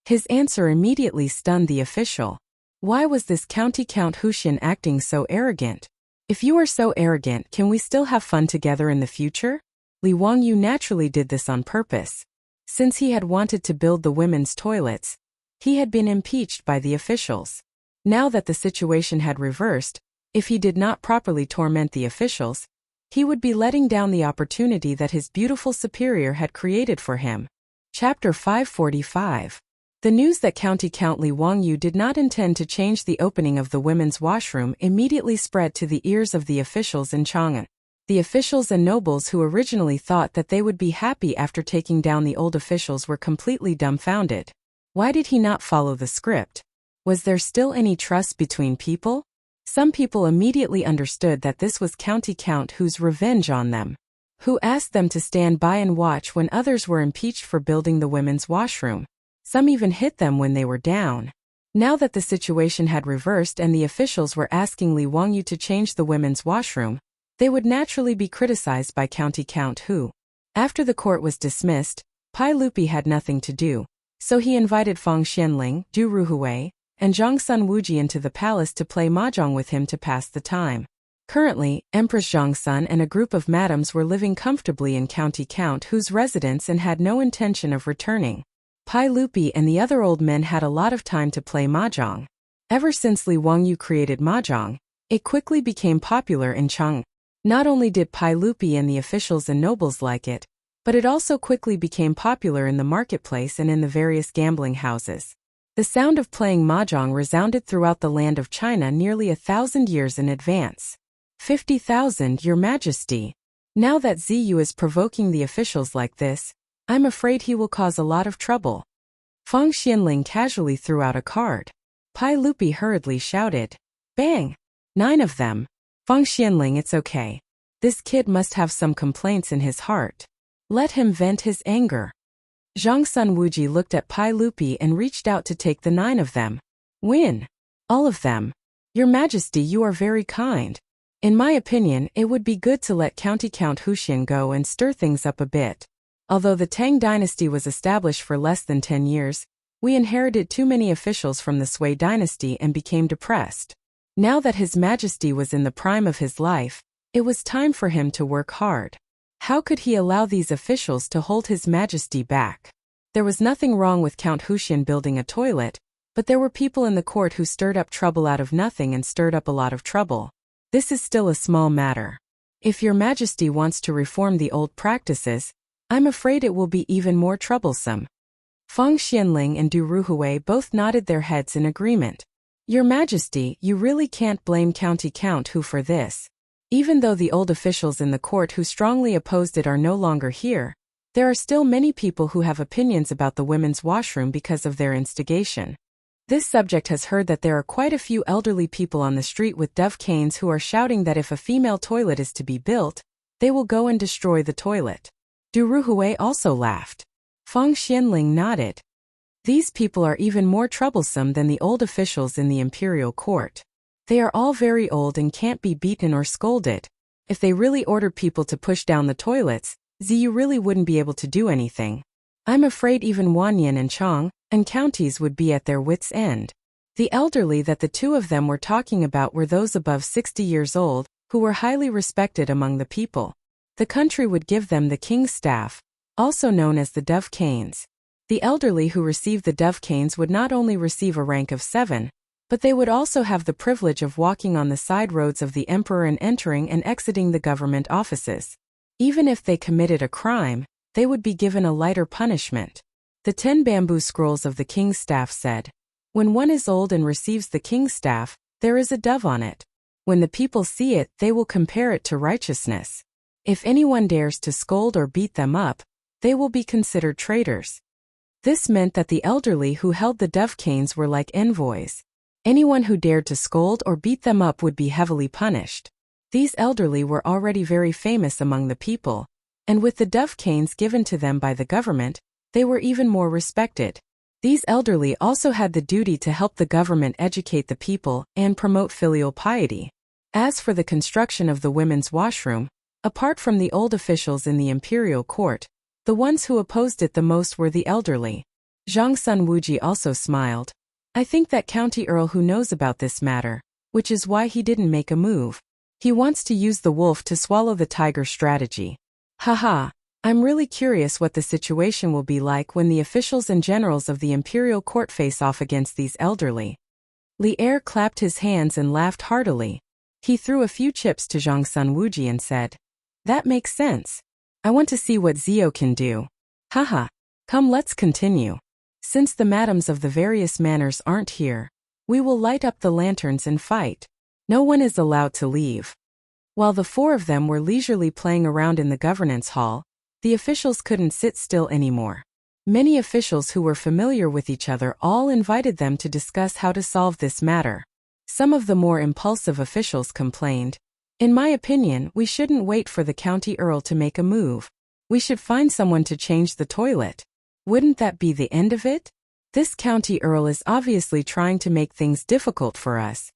A: His answer immediately stunned the official. Why was this County Count Huxian acting so arrogant? If you are so arrogant, can we still have fun together in the future? Li Wangyu naturally did this on purpose. Since he had wanted to build the women's toilets, he had been impeached by the officials. Now that the situation had reversed, if he did not properly torment the officials, he would be letting down the opportunity that his beautiful superior had created for him. Chapter 545. The news that County Count Li Wangyu did not intend to change the opening of the women's washroom immediately spread to the ears of the officials in Chang'an. The officials and nobles who originally thought that they would be happy after taking down the old officials were completely dumbfounded. Why did he not follow the script? Was there still any trust between people? Some people immediately understood that this was County Count whose revenge on them, who asked them to stand by and watch when others were impeached for building the women's washroom. Some even hit them when they were down. Now that the situation had reversed and the officials were asking Li Wangyu to change the women's washroom, they would naturally be criticized by County Count Hu. After the court was dismissed, Pai Lupi had nothing to do, so he invited Feng Xianling, Du Ruhui, and Zhang Sun Wuji into the palace to play mahjong with him to pass the time. Currently, Empress Zhang Sun and a group of madams were living comfortably in County Count Hu's residence and had no intention of returning. Pai Lupi and the other old men had a lot of time to play mahjong. Ever since Li Wangyu created mahjong, it quickly became popular in Chang'an. Not only did Pai Lupi and the officials and nobles like it, but it also quickly became popular in the marketplace and in the various gambling houses. The sound of playing mahjong resounded throughout the land of China nearly 1,000 years in advance. 50,000, Your Majesty. Now that Ziyu is provoking the officials like this, I'm afraid he will cause a lot of trouble. Feng Xianling casually threw out a card. Pai Lupi hurriedly shouted. Bang! 9 of them. Feng Xianling, it's okay. This kid must have some complaints in his heart. Let him vent his anger. Zhang Sun Wuji looked at Pai Lupi and reached out to take the 9 of them. Win. All of them. Your Majesty, you are very kind. In my opinion, it would be good to let County Count Huxian go and stir things up a bit. Although the Tang dynasty was established for less than 10 years, we inherited too many officials from the Sui dynasty and became depressed. Now that His Majesty was in the prime of his life, it was time for him to work hard. How could he allow these officials to hold His Majesty back? There was nothing wrong with Count Huxian building a toilet, but there were people in the court who stirred up trouble out of nothing and stirred up a lot of trouble. This is still a small matter. If Your Majesty wants to reform the old practices, I'm afraid it will be even more troublesome. Feng Xianling and Du Ruhui both nodded their heads in agreement. Your Majesty, you really can't blame County Count Hu for this. Even though the old officials in the court who strongly opposed it are no longer here, there are still many people who have opinions about the women's washroom because of their instigation. This subject has heard that there are quite a few elderly people on the street with dove canes who are shouting that if a female toilet is to be built, they will go and destroy the toilet. Du Ruhui also laughed. Feng Xianling nodded. These people are even more troublesome than the old officials in the imperial court. They are all very old and can't be beaten or scolded. If they really ordered people to push down the toilets, Ziyu really wouldn't be able to do anything. I'm afraid even Wanyan and Chang and counties would be at their wits' end. The elderly that the two of them were talking about were those above 60 years old, who were highly respected among the people. The country would give them the king's staff, also known as the dove canes. The elderly who received the dove canes would not only receive a rank of 7, but they would also have the privilege of walking on the side roads of the emperor and entering and exiting the government offices. Even if they committed a crime, they would be given a lighter punishment. The 10 bamboo scrolls of the king's staff said, "When one is old and receives the king's staff, there is a dove on it. When the people see it, they will compare it to righteousness. If anyone dares to scold or beat them up, they will be considered traitors." This meant that the elderly who held the dove canes were like envoys. Anyone who dared to scold or beat them up would be heavily punished. These elderly were already very famous among the people, and with the dove canes given to them by the government, they were even more respected. These elderly also had the duty to help the government educate the people and promote filial piety. As for the construction of the women's washroom, apart from the old officials in the imperial court, the ones who opposed it the most were the elderly. Zhang Sun Wuji also smiled. I think that County Earl who knows about this matter, which is why he didn't make a move. He wants to use the wolf to swallow the tiger strategy. Haha, I'm really curious what the situation will be like when the officials and generals of the imperial court face off against these elderly. Li Er clapped his hands and laughed heartily. He threw a few chips to Zhang Sun Wuji and said, "That makes sense. I want to see what Zio can do. Haha, come let's continue. Since the madams of the various manors aren't here, we will light up the lanterns and fight. No one is allowed to leave." While the 4 of them were leisurely playing around in the governance hall, the officials couldn't sit still anymore. Many officials who were familiar with each other all invited them to discuss how to solve this matter. Some of the more impulsive officials complained, "In my opinion, we shouldn't wait for the county earl to make a move. We should find someone to change the toilet. Wouldn't that be the end of it? This county earl is obviously trying to make things difficult for us."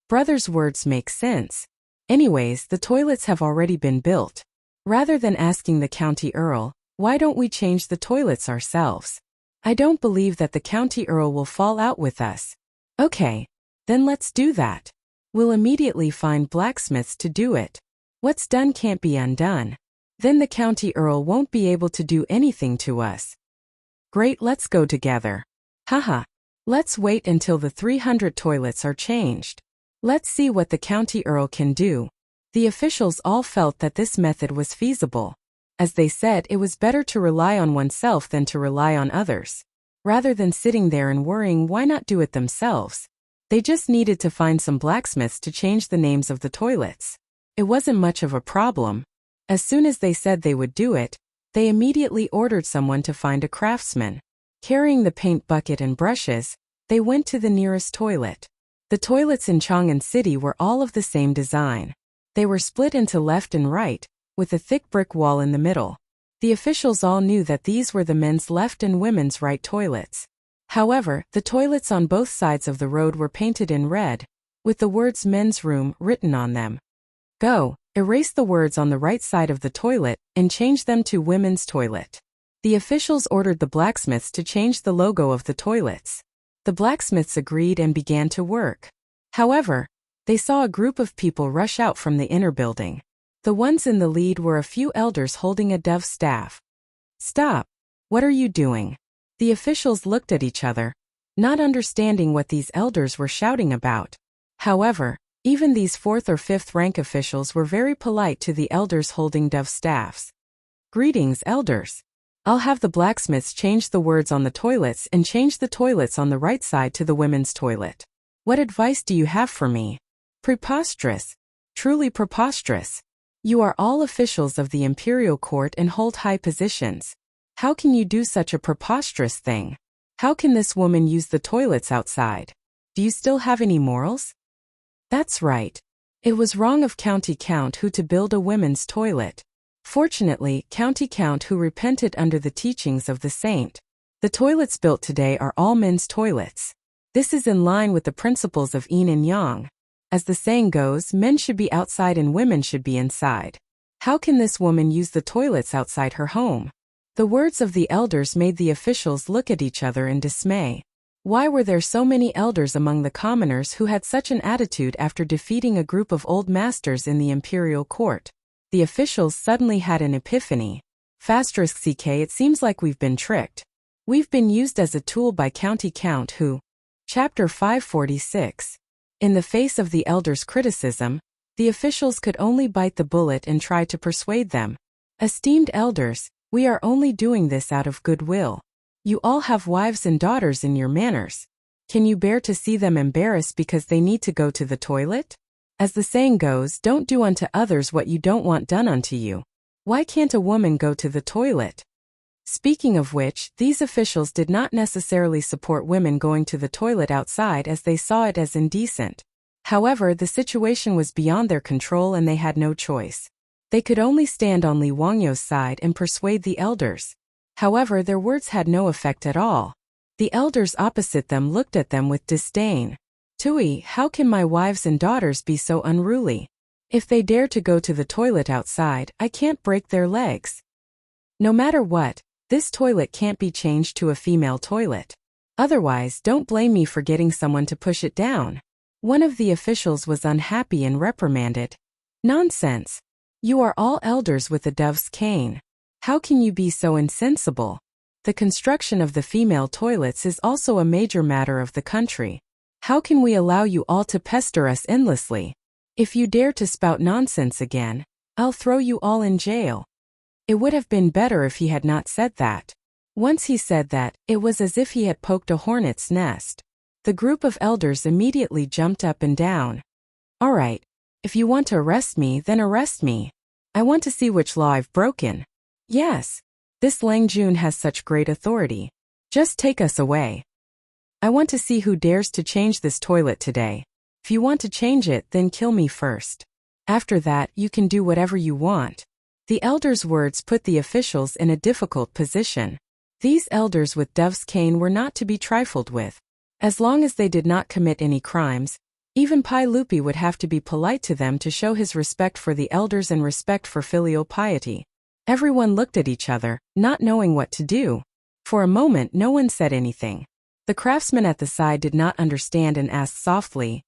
A: Brother's words make sense. Anyways, the toilets have already been built. Rather than asking the county earl, why don't we change the toilets ourselves? I don't believe that the county earl will fall out with us. Okay, then let's do that. We'll immediately find blacksmiths to do it. What's done can't be undone. Then the county earl won't be able to do anything to us. Great, let's go together. Haha. Let's wait until the 300 toilets are changed. Let's see what the county earl can do. The officials all felt that this method was feasible. As they said, it was better to rely on oneself than to rely on others. Rather than sitting there and worrying, why not do it themselves? They just needed to find some blacksmiths to change the names of the toilets. It wasn't much of a problem. As soon as they said they would do it, they immediately ordered someone to find a craftsman. Carrying the paint bucket and brushes, they went to the nearest toilet. The toilets in Chang'an City were all of the same design. They were split into left and right, with a thick brick wall in the middle. The officials all knew that these were the men's left and women's right toilets. However, the toilets on both sides of the road were painted in red, with the words men's room written on them. Go, erase the words on the right side of the toilet and change them to women's toilet. The officials ordered the blacksmiths to change the logo of the toilets. The blacksmiths agreed and began to work. However, they saw a group of people rush out from the inner building. The ones in the lead were a few elders holding a dove's staff. Stop! What are you doing? The officials looked at each other, not understanding what these elders were shouting about. However, even these 4th or 5th rank officials were very polite to the elders holding dove staffs. Greetings, elders. I'll have the blacksmiths change the words on the toilets and change the toilets on the right side to the women's toilet. What advice do you have for me? Preposterous. Truly preposterous. You are all officials of the imperial court and hold high positions. How can you do such a preposterous thing? How can this woman use the toilets outside? Do you still have any morals? That's right. It was wrong of County Count Who to build a women's toilet. Fortunately, County Count Who repented under the teachings of the saint. The toilets built today are all men's toilets. This is in line with the principles of yin and yang. As the saying goes, men should be outside and women should be inside. How can this woman use the toilets outside her home? The words of the elders made the officials look at each other in dismay. Why were there so many elders among the commoners who had such an attitude after defeating a group of old masters in the imperial court? The officials suddenly had an epiphany. *CK It seems like we've been tricked. We've been used as a tool by County Count Who. Chapter 546. In the face of the elders' criticism, the officials could only bite the bullet and try to persuade them. Esteemed elders, we are only doing this out of goodwill. You all have wives and daughters in your manors. Can you bear to see them embarrassed because they need to go to the toilet? As the saying goes, don't do unto others what you don't want done unto you. Why can't a woman go to the toilet? Speaking of which, these officials did not necessarily support women going to the toilet outside as they saw it as indecent. However, the situation was beyond their control and they had no choice. They could only stand on Li Wangyo's side and persuade the elders. However, their words had no effect at all. The elders opposite them looked at them with disdain. Tui, how can my wives and daughters be so unruly? If they dare to go to the toilet outside, I can't break their legs. No matter what, this toilet can't be changed to a female toilet. Otherwise, don't blame me for getting someone to push it down. One of the officials was unhappy and reprimanded. Nonsense. You are all elders with a dove's cane. How can you be so insensible? The construction of the female toilets is also a major matter of the country. How can we allow you all to pester us endlessly? If you dare to spout nonsense again, I'll throw you all in jail. It would have been better if he had not said that. Once he said that, it was as if he had poked a hornet's nest. The group of elders immediately jumped up and down. All right, if you want to arrest me, then arrest me. I want to see which law I've broken. Yes, this Lang Jun has such great authority. Just take us away. I want to see who dares to change this toilet today. If you want to change it, then kill me first. After that, you can do whatever you want. The elders' words put the officials in a difficult position. These elders with dove's cane were not to be trifled with. As long as they did not commit any crimes, even Pai Lupi would have to be polite to them to show his respect for the elders and respect for filial piety. Everyone looked at each other, not knowing what to do. For a moment no one said anything. The craftsman at the side did not understand and asked softly,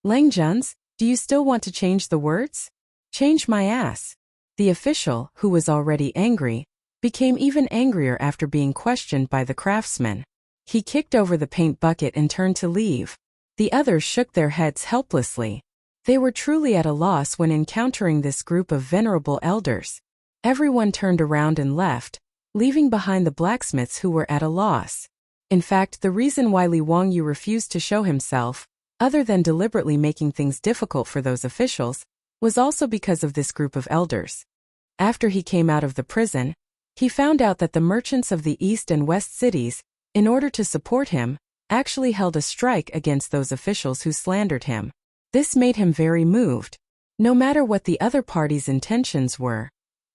A: Lang Juns, do you still want to change the words? Change my ass. The official, who was already angry, became even angrier after being questioned by the craftsman. He kicked over the paint bucket and turned to leave. The others shook their heads helplessly. They were truly at a loss when encountering this group of venerable elders. Everyone turned around and left, leaving behind the blacksmiths who were at a loss. In fact, the reason why Li Wangyu refused to show himself, other than deliberately making things difficult for those officials, was also because of this group of elders. After he came out of the prison, he found out that the merchants of the east and west cities, in order to support him, actually held a strike against those officials who slandered him. This made him very moved. No matter what the other party's intentions were,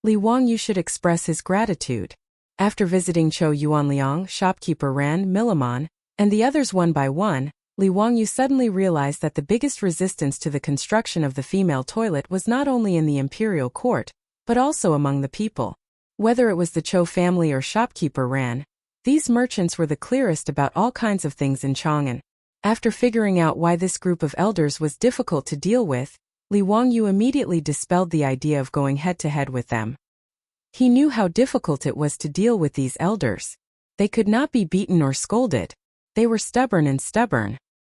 A: Li Wangyu should express his gratitude. After visiting Chou Yuanliang, shopkeeper Ran Milamon, and the others one by one, Li Wangyu suddenly realized that the biggest resistance to the construction of the female toilet was not only in the imperial court, but also among the people. Whether it was the Cho family or shopkeeper Ran, these merchants were the clearest about all kinds of things in Chang'an. After figuring out why this group of elders was difficult to deal with, Li Wangyu immediately dispelled the idea of going head-to-head with them. He knew how difficult it was to deal with these elders. They could not be beaten or scolded. They were stubborn.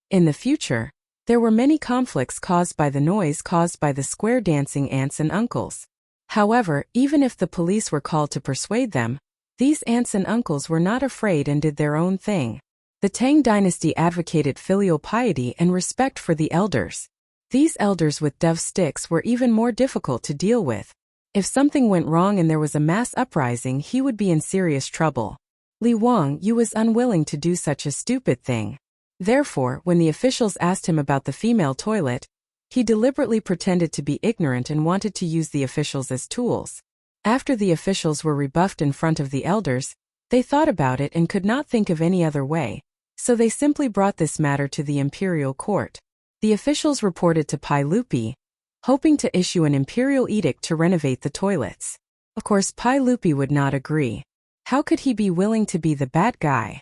A: In the future, there were many conflicts caused by the noise caused by the square dancing aunts and uncles. However, even if the police were called to persuade them, these aunts and uncles were not afraid and did their own thing. The Tang dynasty advocated filial piety and respect for the elders. These elders with dove sticks were even more difficult to deal with. If something went wrong and there was a mass uprising, he would be in serious trouble. Li Wangyu was unwilling to do such a stupid thing. Therefore, when the officials asked him about the female toilet, he deliberately pretended to be ignorant and wanted to use the officials as tools. After the officials were rebuffed in front of the elders, they thought about it and could not think of any other way, so they simply brought this matter to the imperial court. The officials reported to Pai Lupi, hoping to issue an imperial edict to renovate the toilets. Of course, Pai Lupi would not agree. How could he be willing to be the bad guy?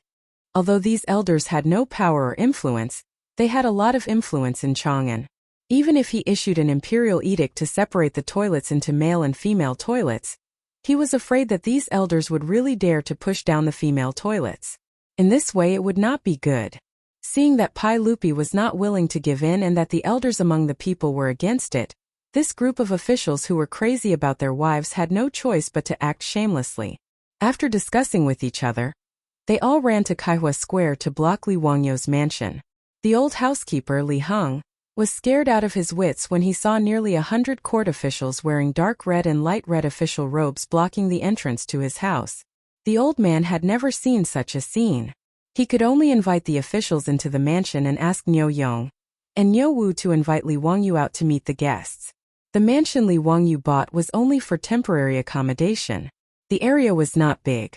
A: Although these elders had no power or influence, they had a lot of influence in Chang'an. Even if he issued an imperial edict to separate the toilets into male and female toilets, he was afraid that these elders would really dare to push down the female toilets. In this way it would not be good. Seeing that Pai Lupi was not willing to give in and that the elders among the people were against it, this group of officials who were crazy about their wives had no choice but to act shamelessly. After discussing with each other, they all ran to Kaihua Square to block Li Wangyu's mansion. The old housekeeper, Li Heng, was scared out of his wits when he saw nearly 100 court officials wearing dark red and light red official robes blocking the entrance to his house. The old man had never seen such a scene. He could only invite the officials into the mansion and ask Niu Yong and Niu Wu to invite Li Wangyu out to meet the guests. The mansion Li Wangyu bought was only for temporary accommodation. The area was not big.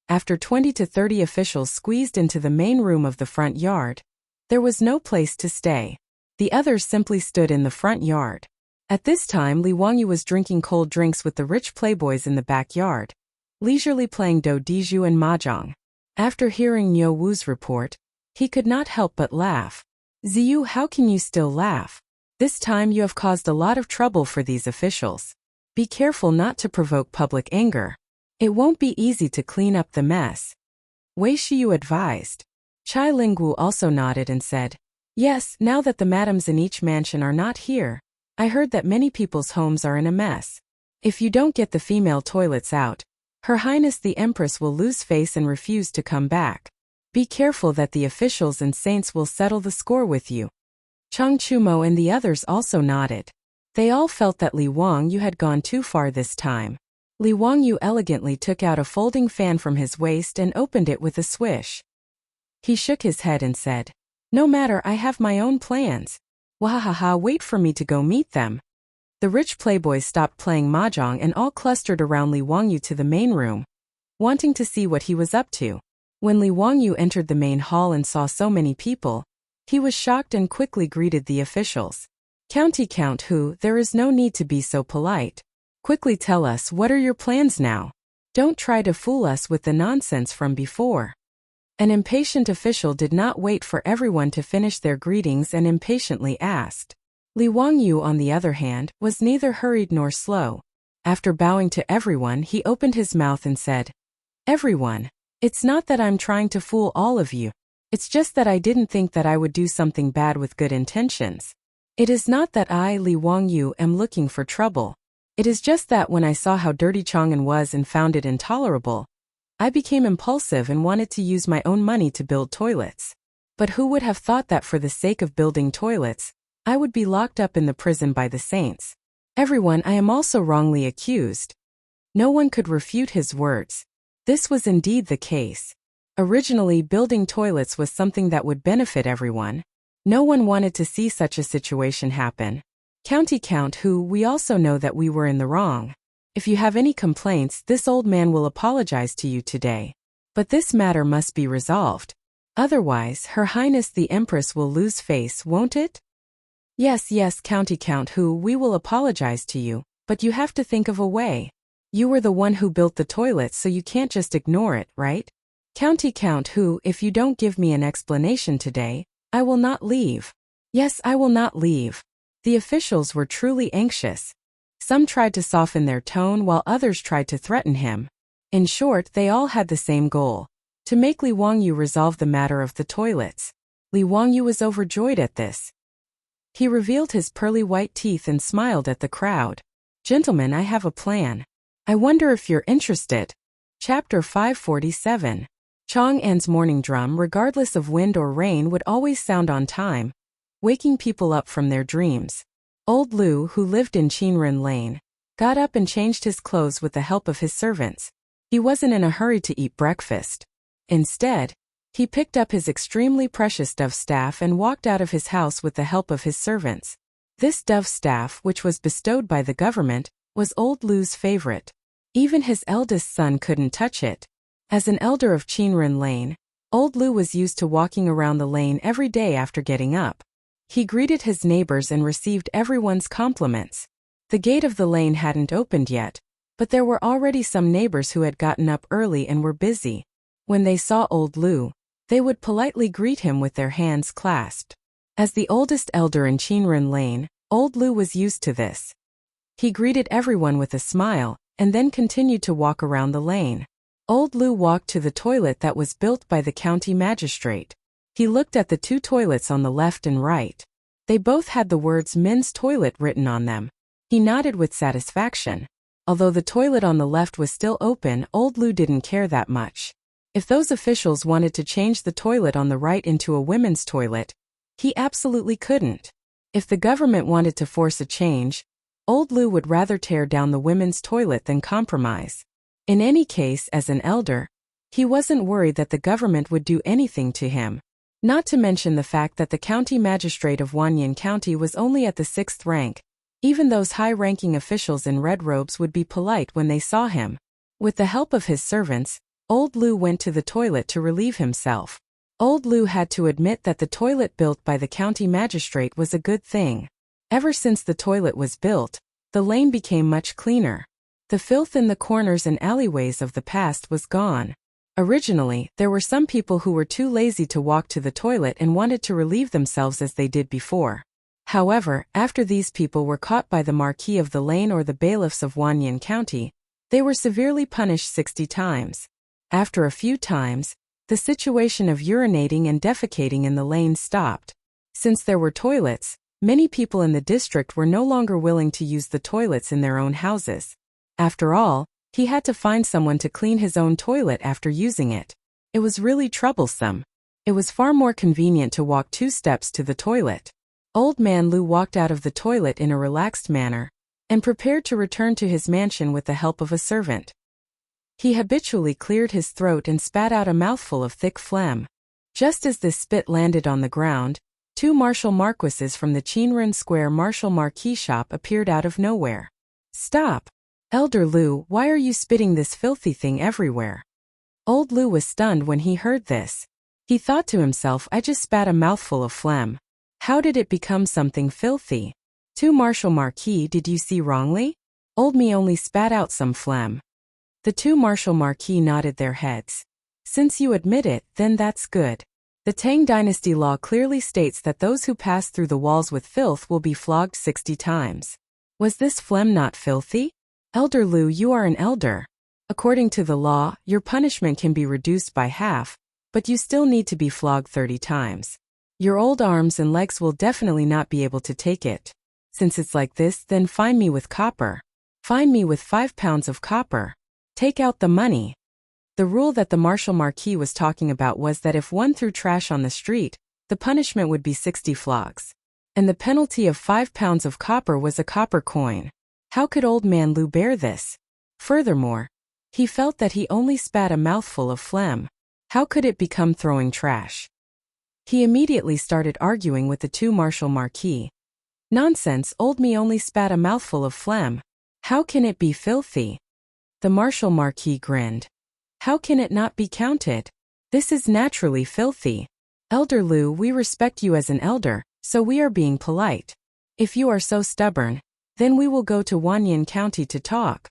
A: After 20 to 30 officials squeezed into the main room of the front yard, there was no place to stay. The others simply stood in the front yard. At this time Li Wangyu was drinking cold drinks with the rich playboys in the backyard, leisurely playing do diju and mahjong. After hearing Niu Wu's report, he could not help but laugh. Ziyu, how can you still laugh? This time you have caused a lot of trouble for these officials. Be careful not to provoke public anger. It won't be easy to clean up the mess. Wei Shiyu advised. Chai Lingwu also nodded and said, Yes, now that the madams in each mansion are not here, I heard that many people's homes are in a mess. If you don't get the female toilets out, Her Highness the Empress will lose face and refuse to come back. Be careful that the officials and saints will settle the score with you. Chang Chumo and the others also nodded. They all felt that Li Wangyu had gone too far this time. Li Wangyu elegantly took out a folding fan from his waist and opened it with a swish. He shook his head and said, No matter, I have my own plans. Wahahaha, wait for me to go meet them. The rich playboys stopped playing mahjong and all clustered around Li Wangyu to the main room, wanting to see what he was up to. When Li Wangyu entered the main hall and saw so many people, he was shocked and quickly greeted the officials. Count who, there is no need to be so polite. Quickly tell us, what are your plans now? Don't try to fool us with the nonsense from before. An impatient official did not wait for everyone to finish their greetings and impatiently asked. Li Wangyu, on the other hand, was neither hurried nor slow. After bowing to everyone, he opened his mouth and said, Everyone, it's not that I'm trying to fool all of you. It's just that I didn't think that I would do something bad with good intentions. It is not that I, Li Wangyu, am looking for trouble. It is just that when I saw how dirty Chang'an was and found it intolerable, I became impulsive and wanted to use my own money to build toilets. But who would have thought that for the sake of building toilets, I would be locked up in the prison by the saints? Everyone, I am also wrongly accused. No one could refute his words. This was indeed the case. Originally, building toilets was something that would benefit everyone. No one wanted to see such a situation happen. Count who, we also know that we were in the wrong. If you have any complaints, this old man will apologize to you today. But this matter must be resolved. Otherwise, Her Highness the Empress will lose face, won't it? Yes, yes, County Count Hu, we will apologize to you, but you have to think of a way. You were the one who built the toilet, so you can't just ignore it, right? County Count Hu, if you don't give me an explanation today, I will not leave. Yes, I will not leave. The officials were truly anxious. Some tried to soften their tone while others tried to threaten him. In short, they all had the same goal: to make Li Wangyu resolve the matter of the toilets. Li Wangyu was overjoyed at this. He revealed his pearly white teeth and smiled at the crowd. Gentlemen, I have a plan. I wonder if you're interested. Chapter 547. Chang'an's morning drum, regardless of wind or rain, would always sound on time, waking people up from their dreams. Old Lu, who lived in Qinren Lane, got up and changed his clothes with the help of his servants. He wasn't in a hurry to eat breakfast. Instead, he picked up his extremely precious dove staff and walked out of his house with the help of his servants. This dove staff, which was bestowed by the government, was Old Lu's favorite. Even his eldest son couldn't touch it. As an elder of Qinren Lane, Old Lu was used to walking around the lane every day after getting up. He greeted his neighbors and received everyone's compliments. The gate of the lane hadn't opened yet, but there were already some neighbors who had gotten up early and were busy. When they saw Old Lu, they would politely greet him with their hands clasped. As the oldest elder in Qinren Lane, Old Lu was used to this. He greeted everyone with a smile, and then continued to walk around the lane. Old Lu walked to the toilet that was built by the county magistrate. He looked at the two toilets on the left and right. They both had the words men's toilet written on them. He nodded with satisfaction. Although the toilet on the left was still open, Old Lu didn't care that much. If those officials wanted to change the toilet on the right into a women's toilet, he absolutely couldn't. If the government wanted to force a change, Old Lu would rather tear down the women's toilet than compromise. In any case, as an elder, he wasn't worried that the government would do anything to him. Not to mention the fact that the county magistrate of Wanyan County was only at the 6th rank. Even those high-ranking officials in red robes would be polite when they saw him. With the help of his servants, Old Lu went to the toilet to relieve himself. Old Lu had to admit that the toilet built by the county magistrate was a good thing. Ever since the toilet was built, the lane became much cleaner. The filth in the corners and alleyways of the past was gone. Originally, there were some people who were too lazy to walk to the toilet and wanted to relieve themselves as they did before. However, after these people were caught by the Marquis of the Lane or the bailiffs of Wanyan County, they were severely punished 60 times. After a few times, the situation of urinating and defecating in the lane stopped. Since there were toilets, many people in the district were no longer willing to use the toilets in their own houses. After all, he had to find someone to clean his own toilet after using it. It was really troublesome. It was far more convenient to walk 2 steps to the toilet. Old Man Lu walked out of the toilet in a relaxed manner, and prepared to return to his mansion with the help of a servant. He habitually cleared his throat and spat out a mouthful of thick phlegm. Just as this spit landed on the ground, 2 martial marquises from the Qinren Square martial marquis shop appeared out of nowhere. "Stop! Elder Lu, why are you spitting this filthy thing everywhere?" Old Lu was stunned when he heard this. He thought to himself, I just spat a mouthful of phlegm. How did it become something filthy? 2 martial marquis, did you see wrongly? Old me only spat out some phlegm. The 2 martial marquis nodded their heads. Since you admit it, then that's good. The Tang dynasty law clearly states that those who pass through the walls with filth will be flogged 60 times. Was this phlegm not filthy? Elder Lu, you are an elder. According to the law, your punishment can be reduced by half, but you still need to be flogged 30 times. Your old arms and legs will definitely not be able to take it. Since it's like this, then fine me with copper. Fine me with 5 pounds of copper. Take out the money. The rule that the martial marquis was talking about was that if one threw trash on the street, the punishment would be 60 flogs. And the penalty of 5 pounds of copper was a copper coin. How could Old Man Lu bear this? Furthermore, he felt that he only spat a mouthful of phlegm. How could it become throwing trash? He immediately started arguing with the 2 martial marquis. Nonsense, old me only spat a mouthful of phlegm. How can it be filthy? The martial marquis grinned. How can it not be counted? This is naturally filthy. Elder Lu, we respect you as an elder, so we are being polite. If you are so stubborn, then we will go to Wanyan County to talk.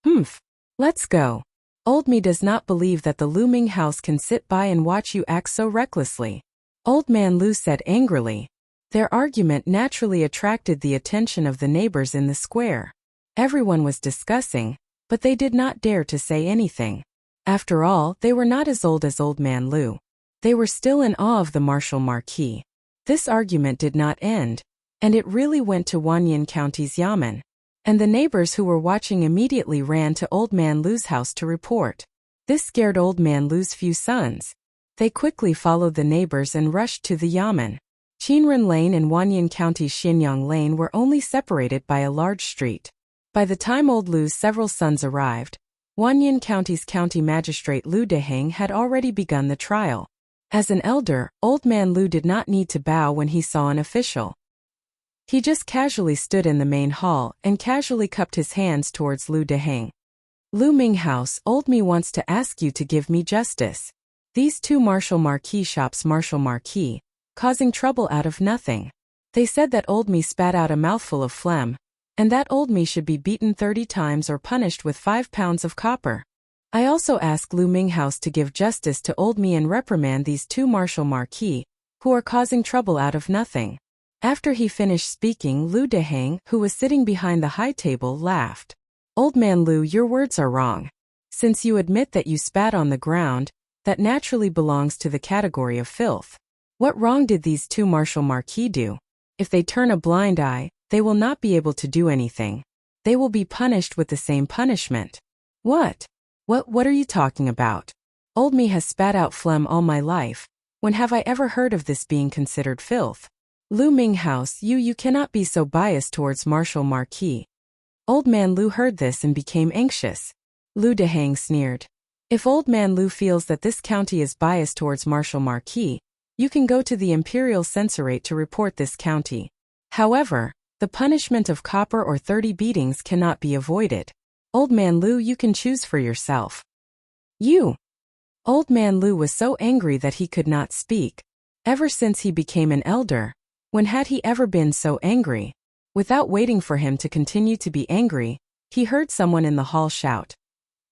A: Humph. Let's go. Old me does not believe that the Lu Ming house can sit by and watch you act so recklessly. Old man Lu said angrily. Their argument naturally attracted the attention of the neighbors in the square. Everyone was discussing, but they did not dare to say anything. After all, they were not as old as Old Man Lu. They were still in awe of the Marshal Marquis. This argument did not end, and it really went to Wanyan County's Yamen. And the neighbors who were watching immediately ran to Old Man Lu's house to report. This scared Old Man Lu's few sons. They quickly followed the neighbors and rushed to the Yamen. Qinren Lane and Wanyan County's Xinyang Lane were only separated by a large street. By the time Old Lu's several sons arrived, Wanyan County's county magistrate Lu Deheng had already begun the trial. As an elder, Old Man Lu did not need to bow when he saw an official. He just casually stood in the main hall and casually cupped his hands towards Lu Deheng. Lu Ming House, Old Me wants to ask you to give me justice. These two Marshal Marquis shops Marshal Marquis, causing trouble out of nothing. They said that Old Me spat out a mouthful of phlegm, and that Old Me should be beaten 30 times or punished with 5 pounds of copper. I also ask Lu Ming House to give justice to Old Me and reprimand these two Marshal Marquis, who are causing trouble out of nothing. After he finished speaking, Lu Deheng, who was sitting behind the high table, laughed. Old Man Lu, your words are wrong. Since you admit that you spat on the ground, that naturally belongs to the category of filth. What wrong did these two Marshal Marquis do? If they turn a blind eye, they will not be able to do anything. They will be punished with the same punishment. What? What are you talking about? Old Me has spat out phlegm all my life. When have I ever heard of this being considered filth? Lu Ming House, you cannot be so biased towards Marshal Marquis. Old Man Lu heard this and became anxious. Lu Deheng sneered. If Old Man Lu feels that this county is biased towards Marshal Marquis, you can go to the Imperial Censorate to report this county. However, the punishment of copper or 30 beatings cannot be avoided. Old Man Lu, you can choose for yourself. You! Old Man Lu was so angry that he could not speak. Ever since he became an elder, when had he ever been so angry? Without waiting for him to continue to be angry, he heard someone in the hall shout.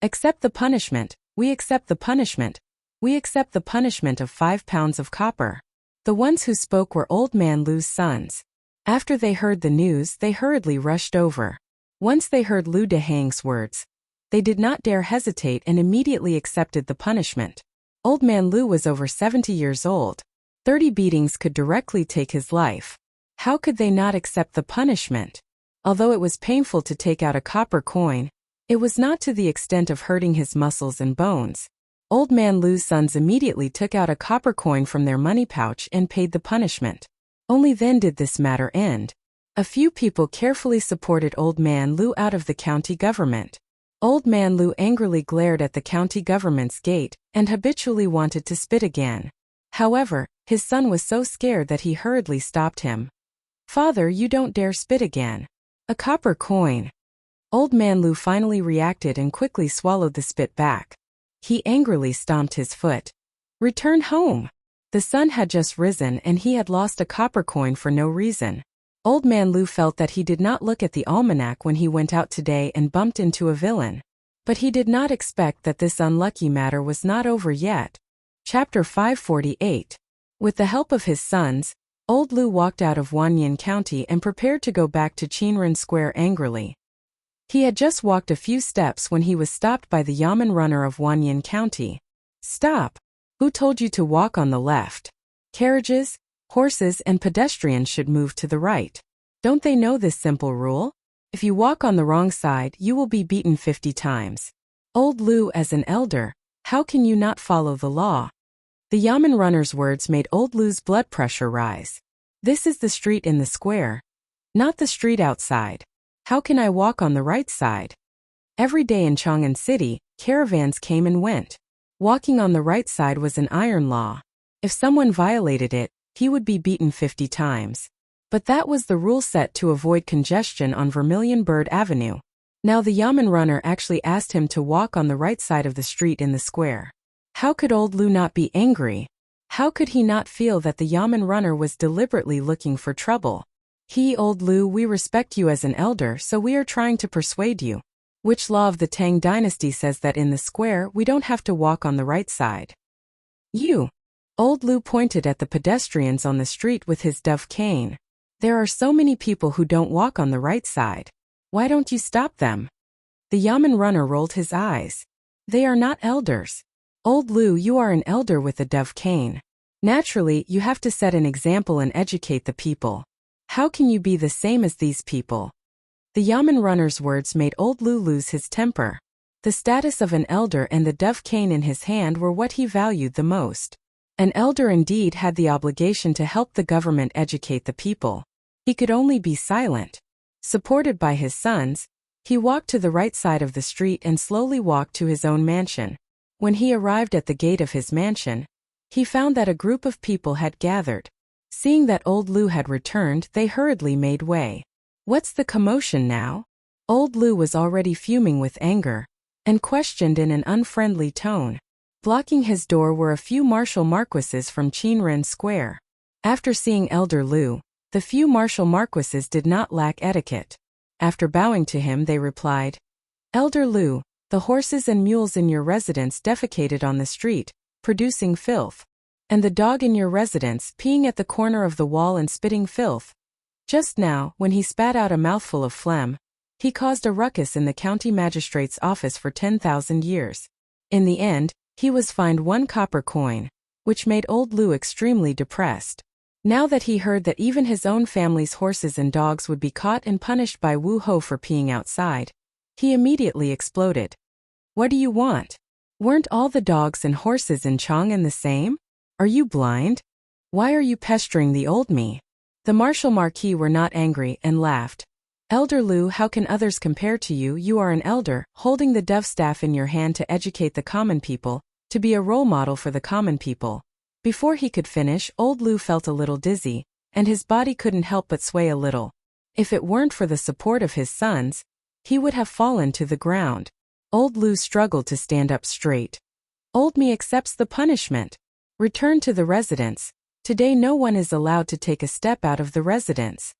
A: Accept the punishment, we accept the punishment, we accept the punishment of 5 pounds of copper. The ones who spoke were Old Man Lu's sons. After they heard the news, they hurriedly rushed over. Once they heard Lu Deheng's words, they did not dare hesitate and immediately accepted the punishment. Old Man Lu was over 70 years old. 30 beatings could directly take his life. How could they not accept the punishment? Although it was painful to take out a copper coin, it was not to the extent of hurting his muscles and bones. Old Man Lu's sons immediately took out a copper coin from their money pouch and paid the punishment. Only then did this matter end. A few people carefully supported Old Man Lu out of the county government. Old Man Lu angrily glared at the county government's gate and habitually wanted to spit again. However, his son was so scared that he hurriedly stopped him. Father, you don't dare spit again. A copper coin. Old Man Lu finally reacted and quickly swallowed the spit back. He angrily stomped his foot. Return home. The sun had just risen and he had lost a copper coin for no reason. Old Man Lu felt that he did not look at the almanac when he went out today and bumped into a villain. But he did not expect that this unlucky matter was not over yet. Chapter 548. With the help of his sons, Old Lu walked out of Wanyan County and prepared to go back to Qinren Square angrily. He had just walked a few steps when he was stopped by the Yamen runner of Wanyan County. Stop! Who told you to walk on the left? Carriages, horses and pedestrians should move to the right. Don't they know this simple rule? If you walk on the wrong side, you will be beaten 50 times. Old Lu, as an elder, how can you not follow the law? The Yamen runner's words made Old Lu's blood pressure rise. This is the street in the square, not the street outside. How can I walk on the right side? Every day in Chang'an City, caravans came and went. Walking on the right side was an iron law. If someone violated it, he would be beaten 50 times. But that was the rule set to avoid congestion on Vermilion Bird Avenue. Now the Yamen runner actually asked him to walk on the right side of the street in the square. How could old Lu not be angry? How could he not feel that the Yamen runner was deliberately looking for trouble? Old Lu, we respect you as an elder, so we are trying to persuade you. Which law of the Tang dynasty says that in the square we don't have to walk on the right side? You. Old Lu pointed at the pedestrians on the street with his dove cane. There are so many people who don't walk on the right side. Why don't you stop them? The Yamen runner rolled his eyes. They are not elders. Old Lu, you are an elder with a dove cane. Naturally, you have to set an example and educate the people. How can you be the same as these people? The Yamen runner's words made old Lu lose his temper. The status of an elder and the dove cane in his hand were what he valued the most. An elder indeed had the obligation to help the government educate the people. He could only be silent. Supported by his sons, he walked to the right side of the street and slowly walked to his own mansion. When he arrived at the gate of his mansion, he found that a group of people had gathered. Seeing that old Lu had returned, they hurriedly made way. What's the commotion now? Old Lu was already fuming with anger, and questioned in an unfriendly tone. Blocking his door were a few martial marquises from Qinren Square. After seeing Elder Lu, the few martial marquises did not lack etiquette. After bowing to him, they replied, Elder Lu, the horses and mules in your residence defecated on the street, producing filth. And the dog in your residence peeing at the corner of the wall and spitting filth. Just now, when he spat out a mouthful of phlegm, he caused a ruckus in the county magistrate's office for 10,000 years. In the end, he was fined 1 copper coin, which made old Lu extremely depressed. Now that he heard that even his own family's horses and dogs would be caught and punished by Wu Ho for peeing outside, he immediately exploded. What do you want? Weren't all the dogs and horses in Chang'an the same? Are you blind? Why are you pestering the old me? The martial marquis were not angry and laughed. Elder Lu, how can others compare to you? You are an elder, holding the dove staff in your hand to educate the common people, to be a role model for the common people. Before he could finish, old Lu felt a little dizzy, and his body couldn't help but sway a little. If it weren't for the support of his sons, he would have fallen to the ground. Old Lu struggled to stand up straight. Old me accepts the punishment. Return to the residence. Today no one is allowed to take a step out of the residence.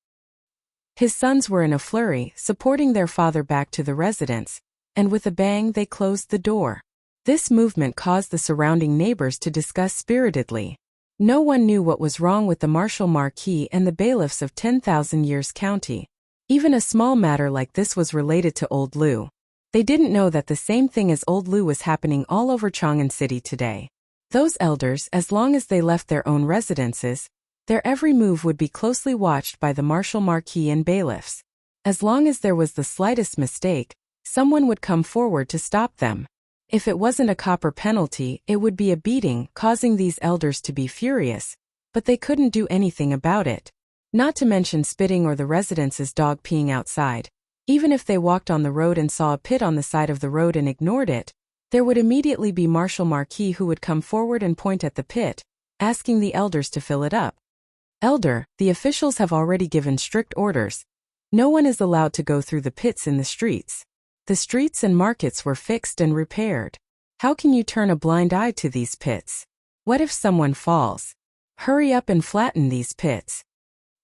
A: His sons were in a flurry, supporting their father back to the residence, and with a bang they closed the door. This movement caused the surrounding neighbors to discuss spiritedly. No one knew what was wrong with the martial marquis and the bailiffs of 10,000 Years County. Even a small matter like this was related to old Lu. They didn't know that the same thing as old Lu was happening all over Chang'an City today. Those elders, as long as they left their own residences, their every move would be closely watched by the martial marquis and bailiffs. As long as there was the slightest mistake, someone would come forward to stop them. If it wasn't a copper penalty, it would be a beating, causing these elders to be furious, but they couldn't do anything about it. Not to mention spitting or the residence's dog peeing outside. Even if they walked on the road and saw a pit on the side of the road and ignored it, there would immediately be martial marquis who would come forward and point at the pit, asking the elders to fill it up. Elder, the officials have already given strict orders. No one is allowed to go through the pits in the streets. The streets and markets were fixed and repaired. How can you turn a blind eye to these pits? What if someone falls? Hurry up and flatten these pits.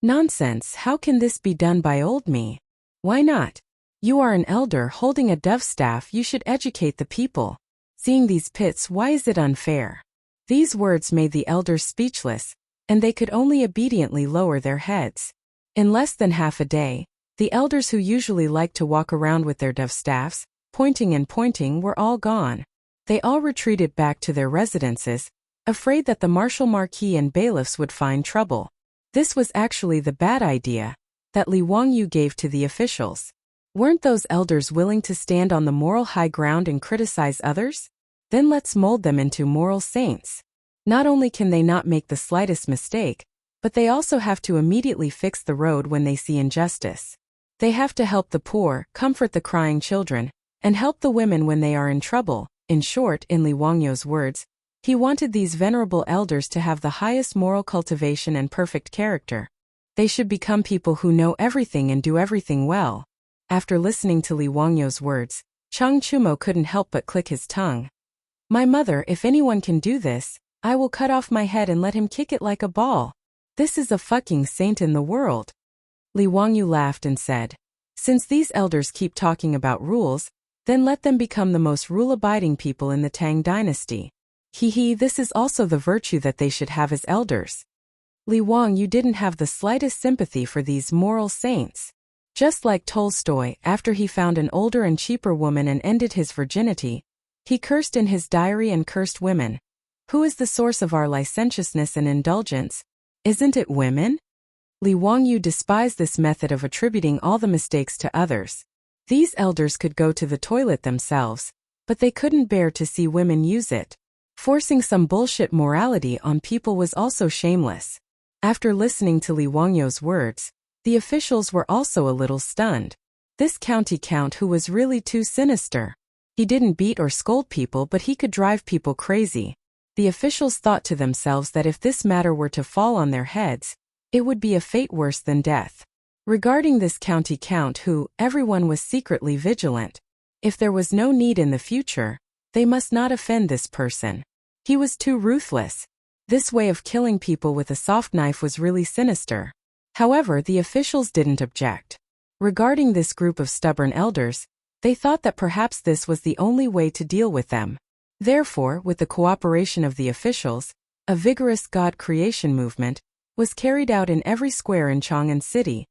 A: Nonsense, how can this be done by old me? Why not? You are an elder holding a dove staff, you should educate the people. Seeing these pits, why is it unfair? These words made the elders speechless, and they could only obediently lower their heads. In less than half a day, the elders who usually liked to walk around with their dove staffs, pointing and pointing, were all gone. They all retreated back to their residences, afraid that the martial marquis and bailiffs would find trouble. This was actually the bad idea that Li Wangyu gave to the officials. Weren't those elders willing to stand on the moral high ground and criticize others? Then let's mold them into moral saints. Not only can they not make the slightest mistake, but they also have to immediately fix the road when they see injustice. They have to help the poor, comfort the crying children, and help the women when they are in trouble. In short, in Li Wangyu's words, he wanted these venerable elders to have the highest moral cultivation and perfect character. They should become people who know everything and do everything well. After listening to Li Wangyu's words, Chang Chumo couldn't help but click his tongue. My mother, if anyone can do this, I will cut off my head and let him kick it like a ball. This is a fucking saint in the world. Li Wangyu laughed and said, since these elders keep talking about rules, then let them become the most rule-abiding people in the Tang dynasty. Hee, this is also the virtue that they should have as elders. Li Wangyu didn't have the slightest sympathy for these moral saints. Just like Tolstoy, after he found an older and cheaper woman and ended his virginity, he cursed in his diary and cursed women. Who is the source of our licentiousness and indulgence? Isn't it women? Li Wangyu despised this method of attributing all the mistakes to others. These elders could go to the toilet themselves, but they couldn't bear to see women use it. Forcing some bullshit morality on people was also shameless. After listening to Li Wangyu's words, the officials were also a little stunned. This county count who was really too sinister. He didn't beat or scold people, but he could drive people crazy. The officials thought to themselves that if this matter were to fall on their heads, it would be a fate worse than death. Regarding this county count who, everyone was secretly vigilant. If there was no need in the future, they must not offend this person. He was too ruthless. This way of killing people with a soft knife was really sinister. However, the officials didn't object. Regarding this group of stubborn elders, they thought that perhaps this was the only way to deal with them. Therefore, with the cooperation of the officials, a vigorous God creation movement was carried out in every square in Chang'an City,